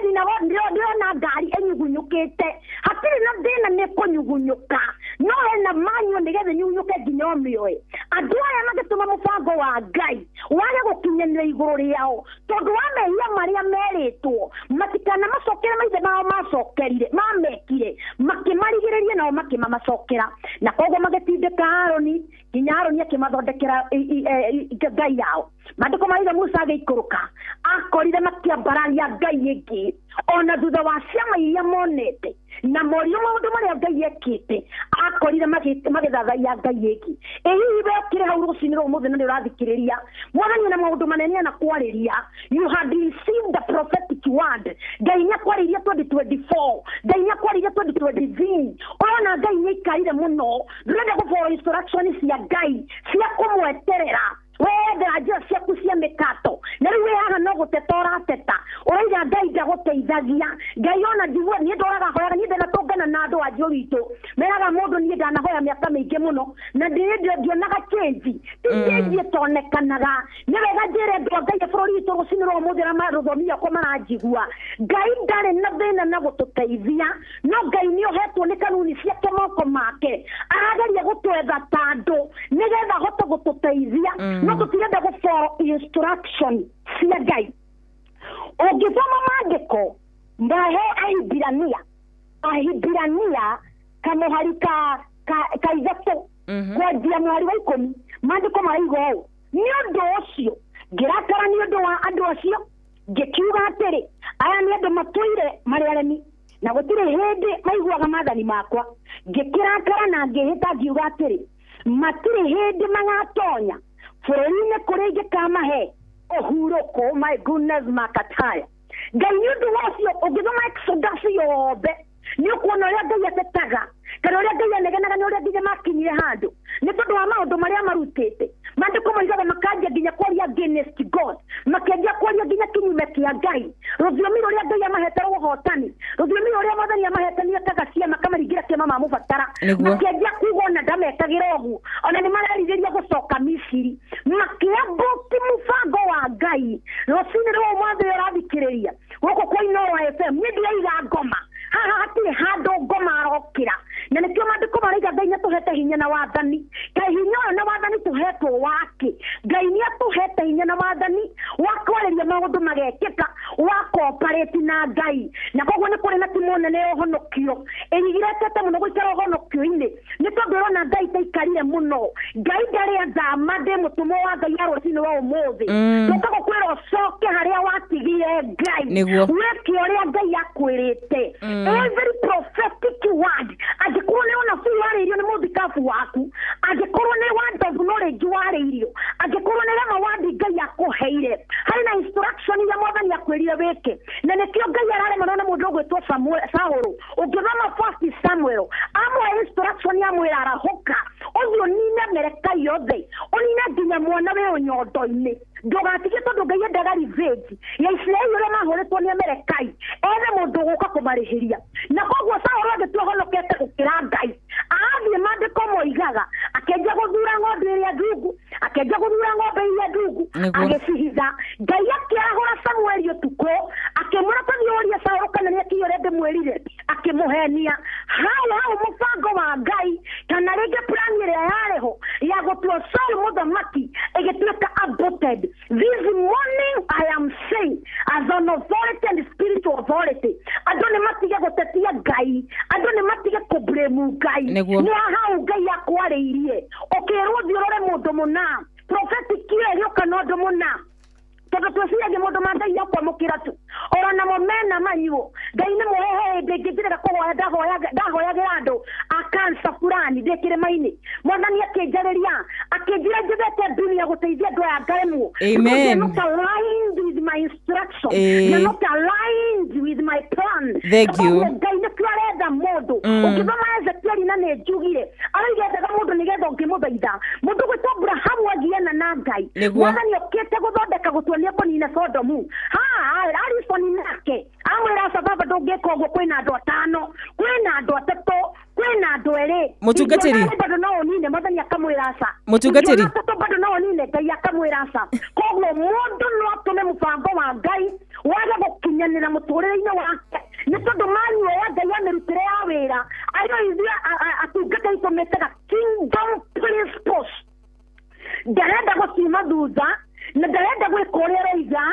S4: ni na ndirona ngari enyugunyukite hatiri na thina ni kunyugunyuka no ena manyo nigetha nyugunyuke nginya omioe andu aya magituma mubango wa Ngai wage gukinyanira iguru riao tondu wa mehia maria meritwo matikana macokera maithe mao macokerire mamekire makimarigiririe nao makimamacokera na koguo magitindika Haroni nginya Haroni akimathondekera Ngai yao mandiko maithe Musa agikuruka akorire makiambararia Ngai ingi ona thutha wa ciama iria monete na morio maundu maria Ngai ekite akorire magithathaia Ngai ingi hihi bekire hau ruciniro umuthi na ndirathikiriria mwathani na maundu manene na kwariria you had received the prophetic word Ngai nya kwariria 2024 Ngai nya kwariria 2023 ona Ngai nya ikarire muno ndurenda gufo instructions cia Ngai cia kumweterera wethera njĩra ciaku cia mĩkato na rĩu wĩ haha no gũteta ũrateta ũrauga Ngai ndagũteithagia Ngai ona njigua niĩ ndoraga hoyaga niĩ ndanatũngana na andũ a njũ witũ meraga mũndũ niĩ ndanahoya mĩaka mĩingĩ mũno na ndionaga change ti change ĩtonekanaga nĩ wega njĩre andũ a Ngai bũrũri witũ rũcinĩ rwa ũmũthĩ na marũthomia kwa maranjigua Ngai ndarĩ na thĩna na gũtũteithia no Ngai nĩ ũhetwo nĩ kanuni ciake moko make arageria gũtwetha ta andũ nĩgetha ahote gũtũteithia no tutirenda go follow instruction cia Ngai ungithoma maandiko ndahe ahibirania kamuhari ka ithatu kwanjia muhari wa 10 maandiko maraiga ũũ nĩ ũndũ ũcio ngĩrakara nĩ ũndũ wa andũ acio ngĩkiuga atĩrĩ aya nĩ andũ matũire marĩ aremi na gũtirĩ hĩndĩ maiguaga maathani makwa ngĩkĩrakara na ngĩhĩta ngiuga atĩrĩ matirĩ hĩndĩ magatonya bũrũri-inĩ kũrĩa ingĩkamahe ũhurũko my goodness makataya Ngai nĩ ũndũ wacio ũngĩthoma Exodus yothe nĩ ũkuona ũrĩa Ngai atetaga kana ũrĩa Ngai anegenaga nĩ ũrĩa nginya makinyire handũ nĩ tondũ wa maũndũ marĩa marutĩte maandĩko moigaga makanjia nginya kwaria against God makanjia kwaria nginya kinyume kĩa Ngai rũthiomi rũrĩa Ngai amahete rwa ũhotani rũthiomi rũrĩa Mwathani amahete nĩ ekaga ciama makamarigĩra kĩama mamũbatara makanjia kuuga ona ndamekagĩra ũguo ona nĩ mararigĩria gũcoka Misiri makĩambuti mũbango wa Ngai rũcinĩ rwa ũmũthĩ ũrathikĩrĩria gũkũ kwa Inooro FM nĩ ndĩraiga ngoma haha hatirĩ handũ ngoma arokĩra na nĩkĩo maandĩko maraiga Ngai nĩatũhete hinya na wathani kaĩ hinya ũyũ na wathani tũhetwo wake Ngai nĩatũhete hinya na wathani wa kwarĩria maũndũ magekĩka wa cooperate na Ngai na koguo nĩ kũrĩ na timu nene ya ũhonokio ĩrigĩrĩtete mũno gũikara ũhonokio-inĩ nĩ tondũ ũrona Ngai taikarire mũno Ngai ndarĩ athama ndĩ mũtũmwo wa Ngai ya rũcinĩ wa ũmũthĩ tũka gũkwĩra ũcoke harĩa watigire Ngai wĩke ũrĩa Ngai akwĩrĩte every prophetic word angĩkorwo nĩ ũnabii warĩirio nĩ mũthikabu waku angĩkorwo nĩ word of knowledge warĩirio angĩkorwo nĩ rema word Ngai akũheire harĩ na instruction iria Mwathani akwĩrire wĩke na nĩkĩo Ngai araremana na mũndũ ũgwĩtwo Saũlũ ũngĩthoma 1 Samuel amwe instruction ya mwĩra arahũka ũthiĩ ũnine Mĩreka yothe ũnine nginya mwana wĩ ũnyondo-inĩ ndũgatige tondũ Ngai endaga revenge ya Isiraeli ũrĩa mahũrĩtwo nĩ Amerekai ethe mũndũ gũka kũmarĩhĩria na koguo Saũlũ agĩtua honokete gũkĩra Ngai athiĩ maandĩko moigaga akĩanjia gũthura ng'ombe ĩrĩa ndungu akĩanjia gũthura ng'ombe iria ndungu agĩcihitha Ngai akĩarahũra Samueli ũtukũ akĩmwĩra tũthiĩ ũrie Saũlũ kana nĩ akĩiyũre ndĩmwĩrire akĩmũhenia hau mufango wa ngai kana rege plan ire yareho ya gotwa sol muthamaki egituika aborted. This morning I am saying as an authority and spiritual authority, adone matige gotetia ngai, adone matige kubremu ngai ni hau ngai yakwaririe okirwo thiorore mundu muna prophetic kire yoka no ndomuna todo tusiage mundu mandai yakwa mukiratu ora na momena manyu ngai ni muhehe ndingithira kuhoya ndahoya gerando akansa fulani ndekire maini mwathani akinjariria akinjira njethete dunia guteithia andu aya ngaremwo.
S5: Amen.
S4: Not aligned with my instruction. You're not aligned with my plan.
S5: Thank you.
S4: Ngai ni kwarenda mundu ukithoma Ezekieli na nejugire arigethaga mundu nigetha ngimuthaitha mundu gwitwa Abrahamu agiena na ngai mwathani okite guthondeka gutuonia konina Sodomu Alison nake amwira sababu ndungika uguo kwina andu atano kwina andu atatu kwina andu eri
S5: mutungatiri
S4: bado no nine mwathani akamwira asa
S5: mutungatiri
S4: bado no nine ngai akamwira asa koguo mundu no atume mubango wa ngai wage gukinyanira muturire-ini wake ni tondu manyu ya ngai amirutire ya wira ayo ithia atungata itometaga kingdom principles ndarenda gucima thutha na ndarenda gwika uria raiga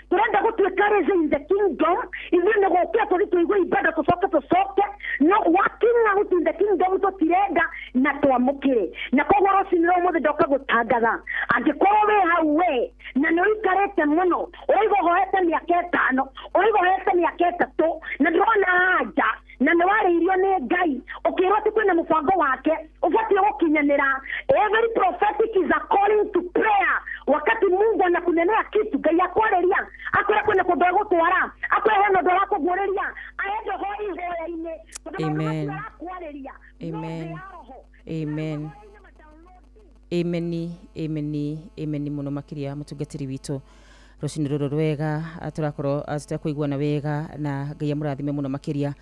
S4: turenda gutuika in the kingdom ithuĩ nĩ gũkia tũritũigua ibada tũcoke no working out in the kingdom tũtirenda na twamũkĩre na koguo rũcinĩ rwa ũmũthĩ ndoka gũtangatha angĩkorwo wĩ hau we na nĩ ũikarĩte mũno ũraiga ũhoete mĩaka ĩtano ũraiga ũhoete mĩaka ĩtatũ na ndĩrona anja na nĩ warĩirio nĩ ngai ũkĩrwo atĩ kwĩna mũbango wake ũbatiĩ gũkinyanĩra. Every prophetic is according to prayer. Wakati Mungu anakunenea kitu ngai akwarĩria akwĩra kwĩna kũndũ egũtwara akwĩra hena ũndũ arakũguũrĩria aende ho ihoya-inĩ.
S5: Amen. Amen. Amen. Ameni muno makiria mutungatiri witu rucini ruru rwega turakorwo tutakuiguana wega na ngai amurathime muno makiria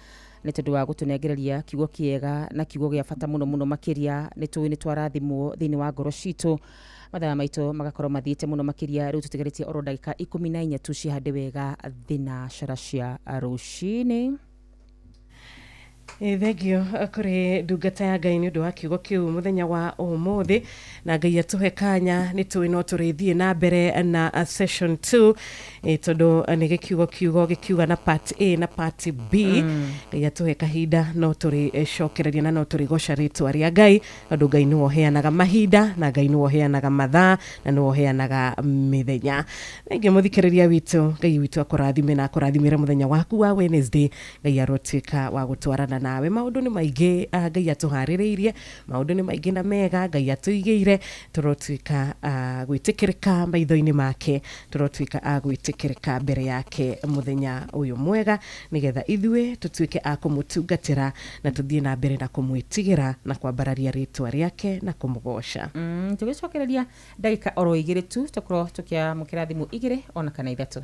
S5: nĩ tondũ wa gũtũnengereria kiugo kĩega na kiugo gĩa bata mũno makiria nĩ tũĩ nĩ twarathimwo thĩinĩ wa ngoro citũ mathaa maitũ magakorwo mathiĩte mũno makiria. Rĩu tũtigarĩtie oro ndagĩka 14 tu cihande wega thinacara cia rũcinĩ.
S16: Thengio kũrĩ ndungata ya Ngai nĩ ũndũ wa kiugo kĩu mũthenya wa ũmũthĩ na Ngai atũhe kanya nĩ tũĩ no tũrĩthiĩ na mbere na session 2 tondũ nĩ kiugo gĩkiuga na part A na part B. Ngai atũhe kahinda no tũrĩcokereria na no tũrĩgoca rĩtwa rĩa Ngai tondũ Ngai nĩwe ũheanaga mahinda na Ngai nĩwe ũheanaga mathaa na nĩwe ũheanaga mĩthenya. Thengio mũthikĩrĩria witũ Ngai witũ akũrathime na akũrathimĩre mũthenya waku wa Wednesday. Ngai arotuĩka wa gũtwarana nawe maundu ni maingi Ngai atuharĩrĩirie maundu ni maingi na mega Ngai atũigĩire turotuĩka gwĩtĩkĩrĩka maitho-inĩ make turotuĩka gwĩtĩkĩrĩka mbere yake mũthenya ũyũ mwega nigetha ithuĩ tũtuĩke kũmũtungatĩra na tũthiĩ na mbere na kũmwĩtigĩra na kwambararia rĩtwa rĩake na kũmũgoca.
S5: Tũgĩcokereria ndagĩka oro 2 tu tũkorwo tũkĩamũkĩra thimũ 2 ona kana 3.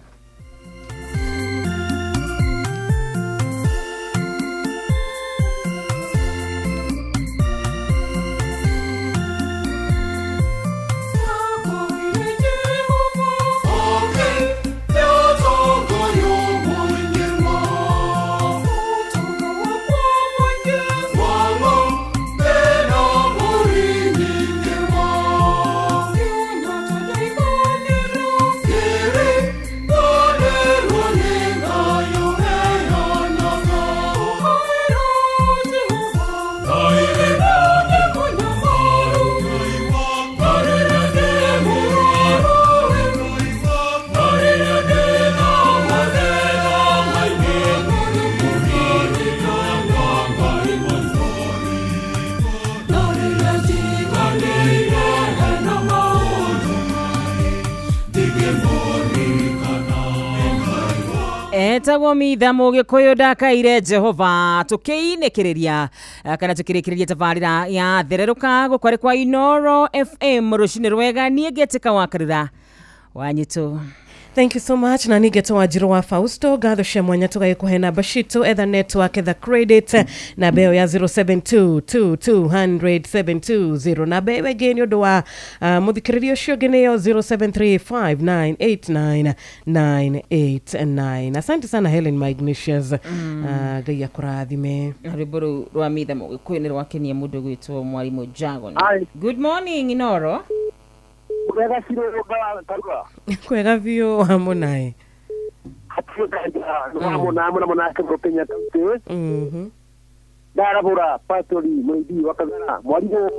S5: Etagwo mitha mũgĩkũyũ ndakaire Jehova tũkĩinĩkĩrĩria kana tũkĩrĩkĩrĩria tabarĩra ya thererũka gũkwarĩ kwa Inoro FM rũcinĩ rwega niĩ ngĩtĩka wakarĩra wanyitũ
S16: Thank you so much. Na nigeto wajiro wa Fausto gatho cia mwanya tugaikuhena bashito ether network the credit na beo ya 0722200720 na beo again yodo wa muthikiririo cio geneo 0735989989. Asante sana Helen Magnesius. Gaya kurathime.
S5: Riburu rwa mitha mo kwene rwakenia mundu gwitwo Mwalimu Jagon. Good morning Inoro.
S18: Kwega siro yoga tarua.
S16: Kwega vio hamo nae.
S18: Hatio kaja mwana Kenya County. Darabura pastori mwidi wakagana. Mwalimu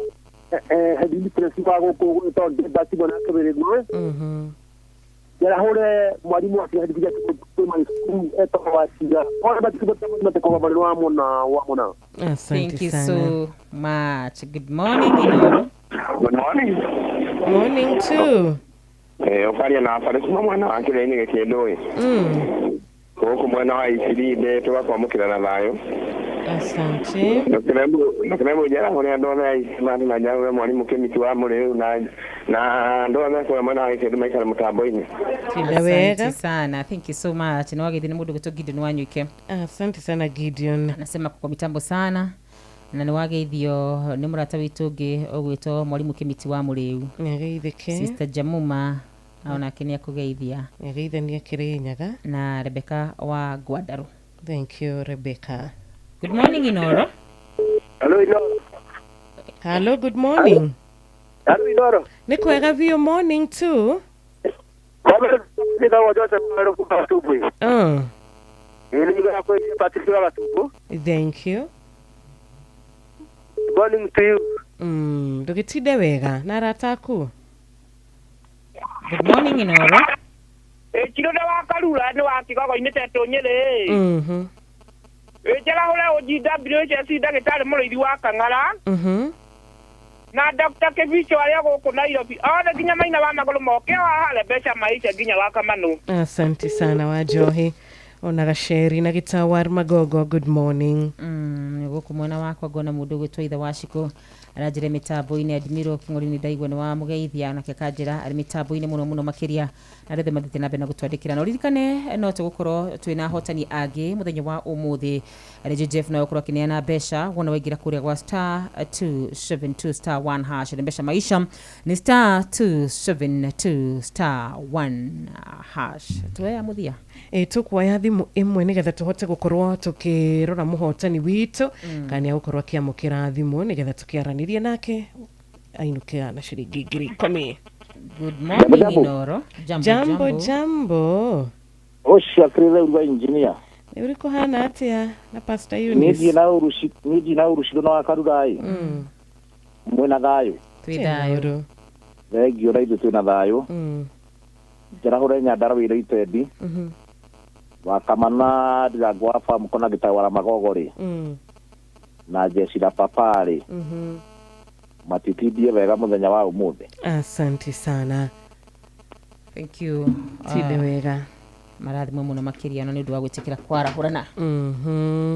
S18: hadili principal go to debati mwana keberego. Yara hore mwalimu wa hadili kwa school eto wasiga. Ona batiko tamata kwa bali wa mona.
S5: Thank you so much. Good morning Inoro.
S12: Good morning.
S16: Morning too.
S12: Ofari na afari kuma mwana wake ni ngekendoi. Koko mwana wa isiride tuwa kwa mukira na bayo.
S16: Asante.
S12: Nakenemo jara hone ndona ya isimani na nyawe mwalimu kemiti wa mure na ndona kwa mwana wa isiride maisha mutambo ini.
S5: Asante sana. Thank you so much. Na wageni mudu kutoka Gideon Wanyuke.
S16: Asante sana Gideon.
S5: Nasema kwa mitambo sana. Na niwageithio ni murata witu ngi ogwito Mwalimu Kimiti wa Muriu.
S16: Ngeithike.
S5: Sister Jamuma aona kenia kugeithia.
S16: Ngeithania Kirinyaga
S5: na Rebecca wa Gwadaru.
S16: Thank you Rebecca.
S5: Good morning Inoro.
S18: Hello Inoro.
S16: Hello, good morning.
S18: Hello Inoro.
S16: Ni kwega vio morning too.
S18: Ndio wajote mwero kwa tubu. Ili ndio kwa Patricia wa tubu.
S16: Thank you.
S18: Morning to you.
S16: Ndugitide wega na rataku.
S5: Good morning Inoro.
S22: Chiro na wakarura ni wakigogo inete tonyere. Jara hore OGW chesi dagitari mureithi wa Kang'ara. Na Dr. Kevicho aria guku Nairobi. Ona ginya maina wa maguru moke wa hale besha maisha ginya wa Kamano.
S16: Asante sana Wajohi. Ona gasheri na gitawar Magogo. Good morning.
S5: Guku mwana wakwa gona mundu gwitwa ithe washiko arajire mitambo ine Admiro King'ori ni ndaigwa ni wa mugeithia na kekanjira ari mitambo ine muno makiria na rethe mathite na bena gutwandikira no ririkane no tugukorwo twina hotani agi muthenya wa umuthi ari Jeff no gukorwo kineana besha wona waigira kuria gwa star 272 star 1 hash ni besha maisha ni star 272 star 1 hash tuya muthia
S16: tukwaya thimu imwe nigetha tuhote gukorwo tukirora muhotani witu kana gukorwo kiamukira thimu nigetha tukiaranirie nake ainukia na shiringi 10,000.
S5: Good morning Inoro.
S16: Jambo.
S21: Osha krele urwa engineer.
S16: Uriko hana atia na Pastor Eunice.
S21: Niji na urushiro na wakarurai. Mwena thayo.
S16: Twidayo.
S21: Thegio raidu twina thayo. Jara hore nyandara wira itendi. Wakamana ndiragwa famu kona gitawara magogori. Na Jeshira papari. Matitidie wega muthenya wa umuthi.
S16: Asante sana.
S5: Thank you.
S16: Tide wega.
S5: Marathimo muno makiria no ni ndu wa gwitikira kwara hurana.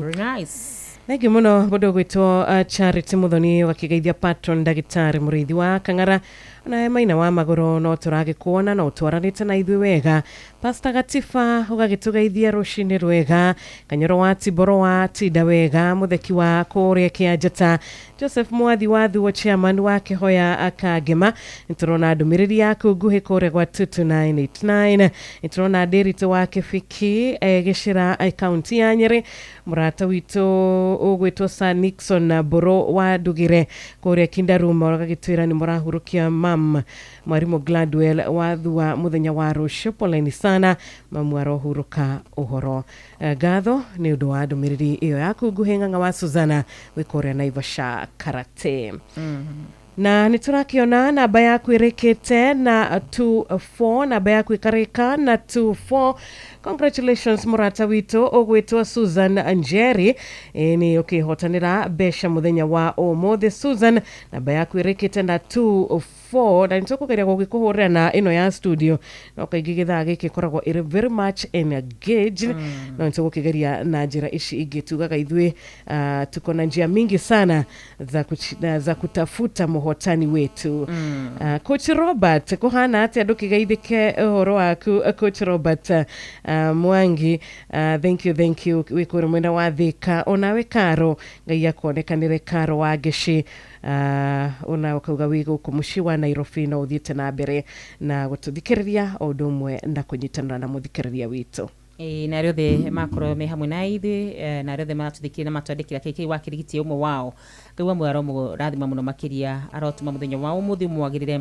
S5: Very nice.
S16: Nagi muno bodo gwitwo Charity Muthoni wakigeithia patron ndagitari mureithi wa Kang'ara na maina wa magoro no turage kuona no twaranite na ithui wega. Pastor Gatifa ugagitugeithia rushini rwega Kanyoro wa Tiboro wa Tida wega mutheki wa kuria Kianjata Joseph Mwathi wa Thuo chairman wa Kihoya Akagema niturona ndumiriri yaku nguhi kuria gwa 22989 niturona Derito wa Kifiki Gishira account ya Nyeri murata witu ugwitwo Sir Nixon Boro wa Dugire kuria Kindaruma uragitwira ni murahurukia Mwarimu Gladwell wa Thua muthenya wa rusho poleni sana mamu arohuruka uhoro gatho ni undu wa ndumiriri iyo yaku nguhenganga wa Suzana wikoria Naivasha Karate. Na niturakiona namba yaku irekete na 24 namba yaku ikarika na 24. Congratulations murata witu ogwitwa Susan Anjeri ni ukihotanira besha muthenya wa umuthi Susan namba yaku irekete na 24 na nitukugeria gugikuhurira na ino ya studio no kaingi githaa giki koragwo iri very much engaged no nitukugeria na njira ici ingi tugaga ithwe tuko na njia mingi sana za kutafuta hotani wetu. Coach Robert, kuhana ati andu kigeithike uhoro waku Coach Robert Mwangi, thank you wikuru mwena wa Thika onawe Karo ngai akonekanire Karo wa Gishi ona ukauga wigo kumushi wa Nairobi no uthiete na mbere na gututhikiriria o ndumwe na kunyitanira na muthikiriria witu.
S5: Na riothe makoro me hamwe na ithe na riothe matuthikirie na matwandikira KK wa kirigiti umwe wao ngauga mwaro rathima muno makiria arotuma muthenya wao muthi mwagirire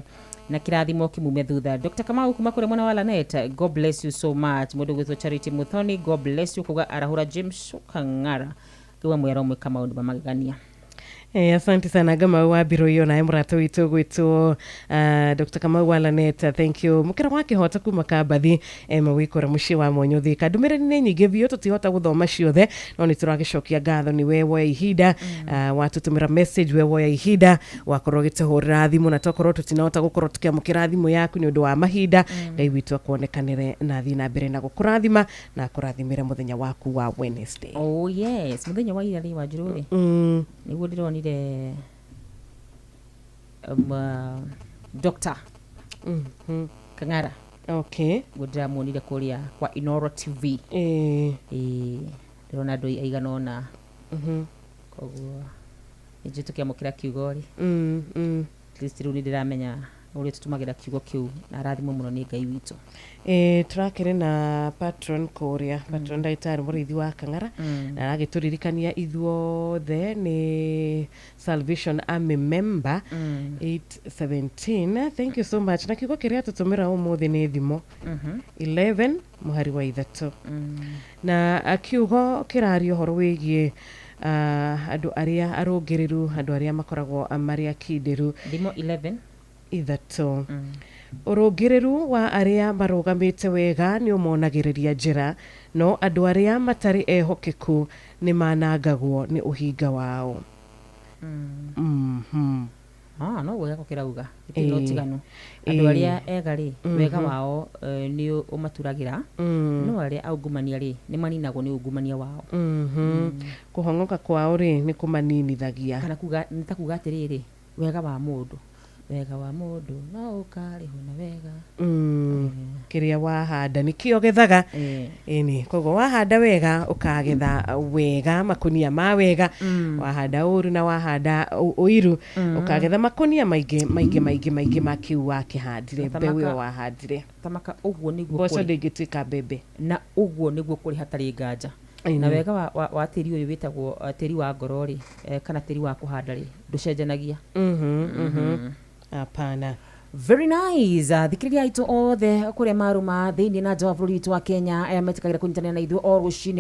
S5: na kirathimo kimume thutha. Dr. Kamau kuma kure mwana wa Lanet, God bless you so much. Mundu gwitwo Charity Muthoni, God bless you. Kuga arahura James Kangara ngauga mwaro mwe kama undu mamagania.
S16: Asante sana Kamau wa biro hiyo na mrato witu gwitwo Dr. Kamau wa Lanet, thank you. Mukira wake hota kuma kabathi mawikora mushi wa Monyo Thika. Ndumire ni nyingi bio tutihota guthoma ciothe no ni turagicokia ngatho ni wewe ya ihinda watutumira message wewe ya ihinda wakorwo gitehurira thimu na tokorwo tutinahota gukorwo tukiamukira thimu yaku ni undu wa mahinda ngai witu akuonekanire na thina mbere na gukurathima na kurathimira muthenya waku wa Wednesday.
S5: Oh yes, muthenya wa ira wa njururi niguo ndironire Dr. Kangara.
S16: Okay.
S5: Gudra muonire kuria kwa Inoro TV. Ndĩrona andũ aigana ona. Koguo nĩnjũ tũkĩamũkĩra kiugori. At least rĩu nĩndĩramenya ũrĩa tũtũmagĩra kiugo kĩu na arathimwo mũno nĩ Ngai witũ.
S16: Turakĩrĩ na patron kũrĩa patron ndagĩtarĩ mũrĩithi wa Kang'ara na aragĩtũririkania ithuothe nĩ Salvation Army member 817. Thank you so much. Na kiugo kĩrĩa tũtũmĩra ũmũthĩ nĩ thimo 11 mũhari wa ithatũ na kiugo kĩraria ũhoro wĩgiĩ andũ arĩa arũngĩrĩru, andũ arĩa makoragwo marĩ akindĩru.
S5: Thimo 11
S16: ithatũ. Urũngĩrĩru wa arĩa marũgamĩte wega nĩ ũmonagĩrĩria njĩra, no andũ arĩa matarĩ ehokeku nĩ manangagwo nĩ ũhinga wao.
S5: No wega kũkĩrauga gĩtirĩ ũtiganu. Andũ arĩa ega rĩ wega wao nĩ ũmaturagĩra, no arĩa aungumania rĩ nĩ maninagwo nĩ ungumania wao.
S16: Kũhongoka kwao rĩ nĩ kũmaninithagia.
S5: Kana nĩ ta kuga atĩrĩrĩ wega wa mũndũ no ũkarĩhwo na wega.
S16: Kĩrĩa wahanda nĩkĩo gethaga. Ĩni koguo wahanda wega ũkagetha wega, makonia ma wega. Wahanda ũru na wahanda ũiru ũkagetha makonia maingĩ ma kĩu wakĩhandire, mbeũ ĩyo wahandire.
S5: Tamaka ũguo nĩguo
S16: mboco ndĩngĩtuĩka mbembe,
S5: na ũguo nĩguo kũrĩ hatarĩ nganja. Na wega wa tĩri ũyũ wĩtagwo tĩri wa ngoro rĩ kana tĩri wa kũhanda rĩ ndũcenjanagia.
S16: Apana.
S5: Very nice. Thikiriria itu othe kuria maruma thiini na nja wa bũrũri witũ wa Kenya aya metĩkagĩra kũnyitanĩra na ithuĩ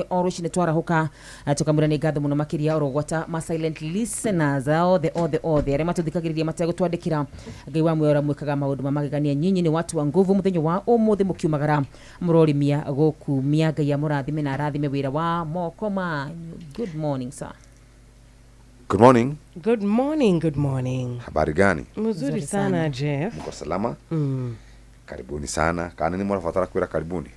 S5: o rũcinĩ twarahuka tũkamwĩra nĩ ngatho mũno makĩria orogwata ma silent listeners othe arĩa matũthikagĩrĩria mategũtwandĩkĩra. Ngai wa muoyo mwĩkaga maũndũ mamagegania. Nyinyi nĩ watu wa nguvu. Mũthenya wa ũmũthĩ mũkiumagara mũrorimia gũkumia. Ngai amũrathime na arathime wĩra wa moko manyu. Good morning sir.
S17: Good morning.
S16: Good morning, good morning.
S17: Habari gani?
S16: Mzuri sana Jeff.
S17: Mko salama? Karibuni sana. Kana ni mwafatara kwira karibuni.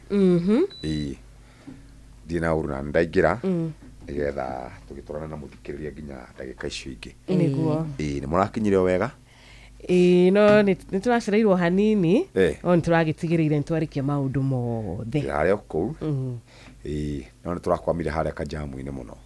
S17: Dina uruna ndaigira. Nigetha tugiturana na muthikiriria nginya ndagika icio ingi.
S16: Niguo.
S17: Ni murakinyire wega?
S16: No nituracireirwo hanini. On turagitigiriire ntwarikia maundu mothe.
S17: Haria kuu. No niturakwamire haria kajamu ine muno.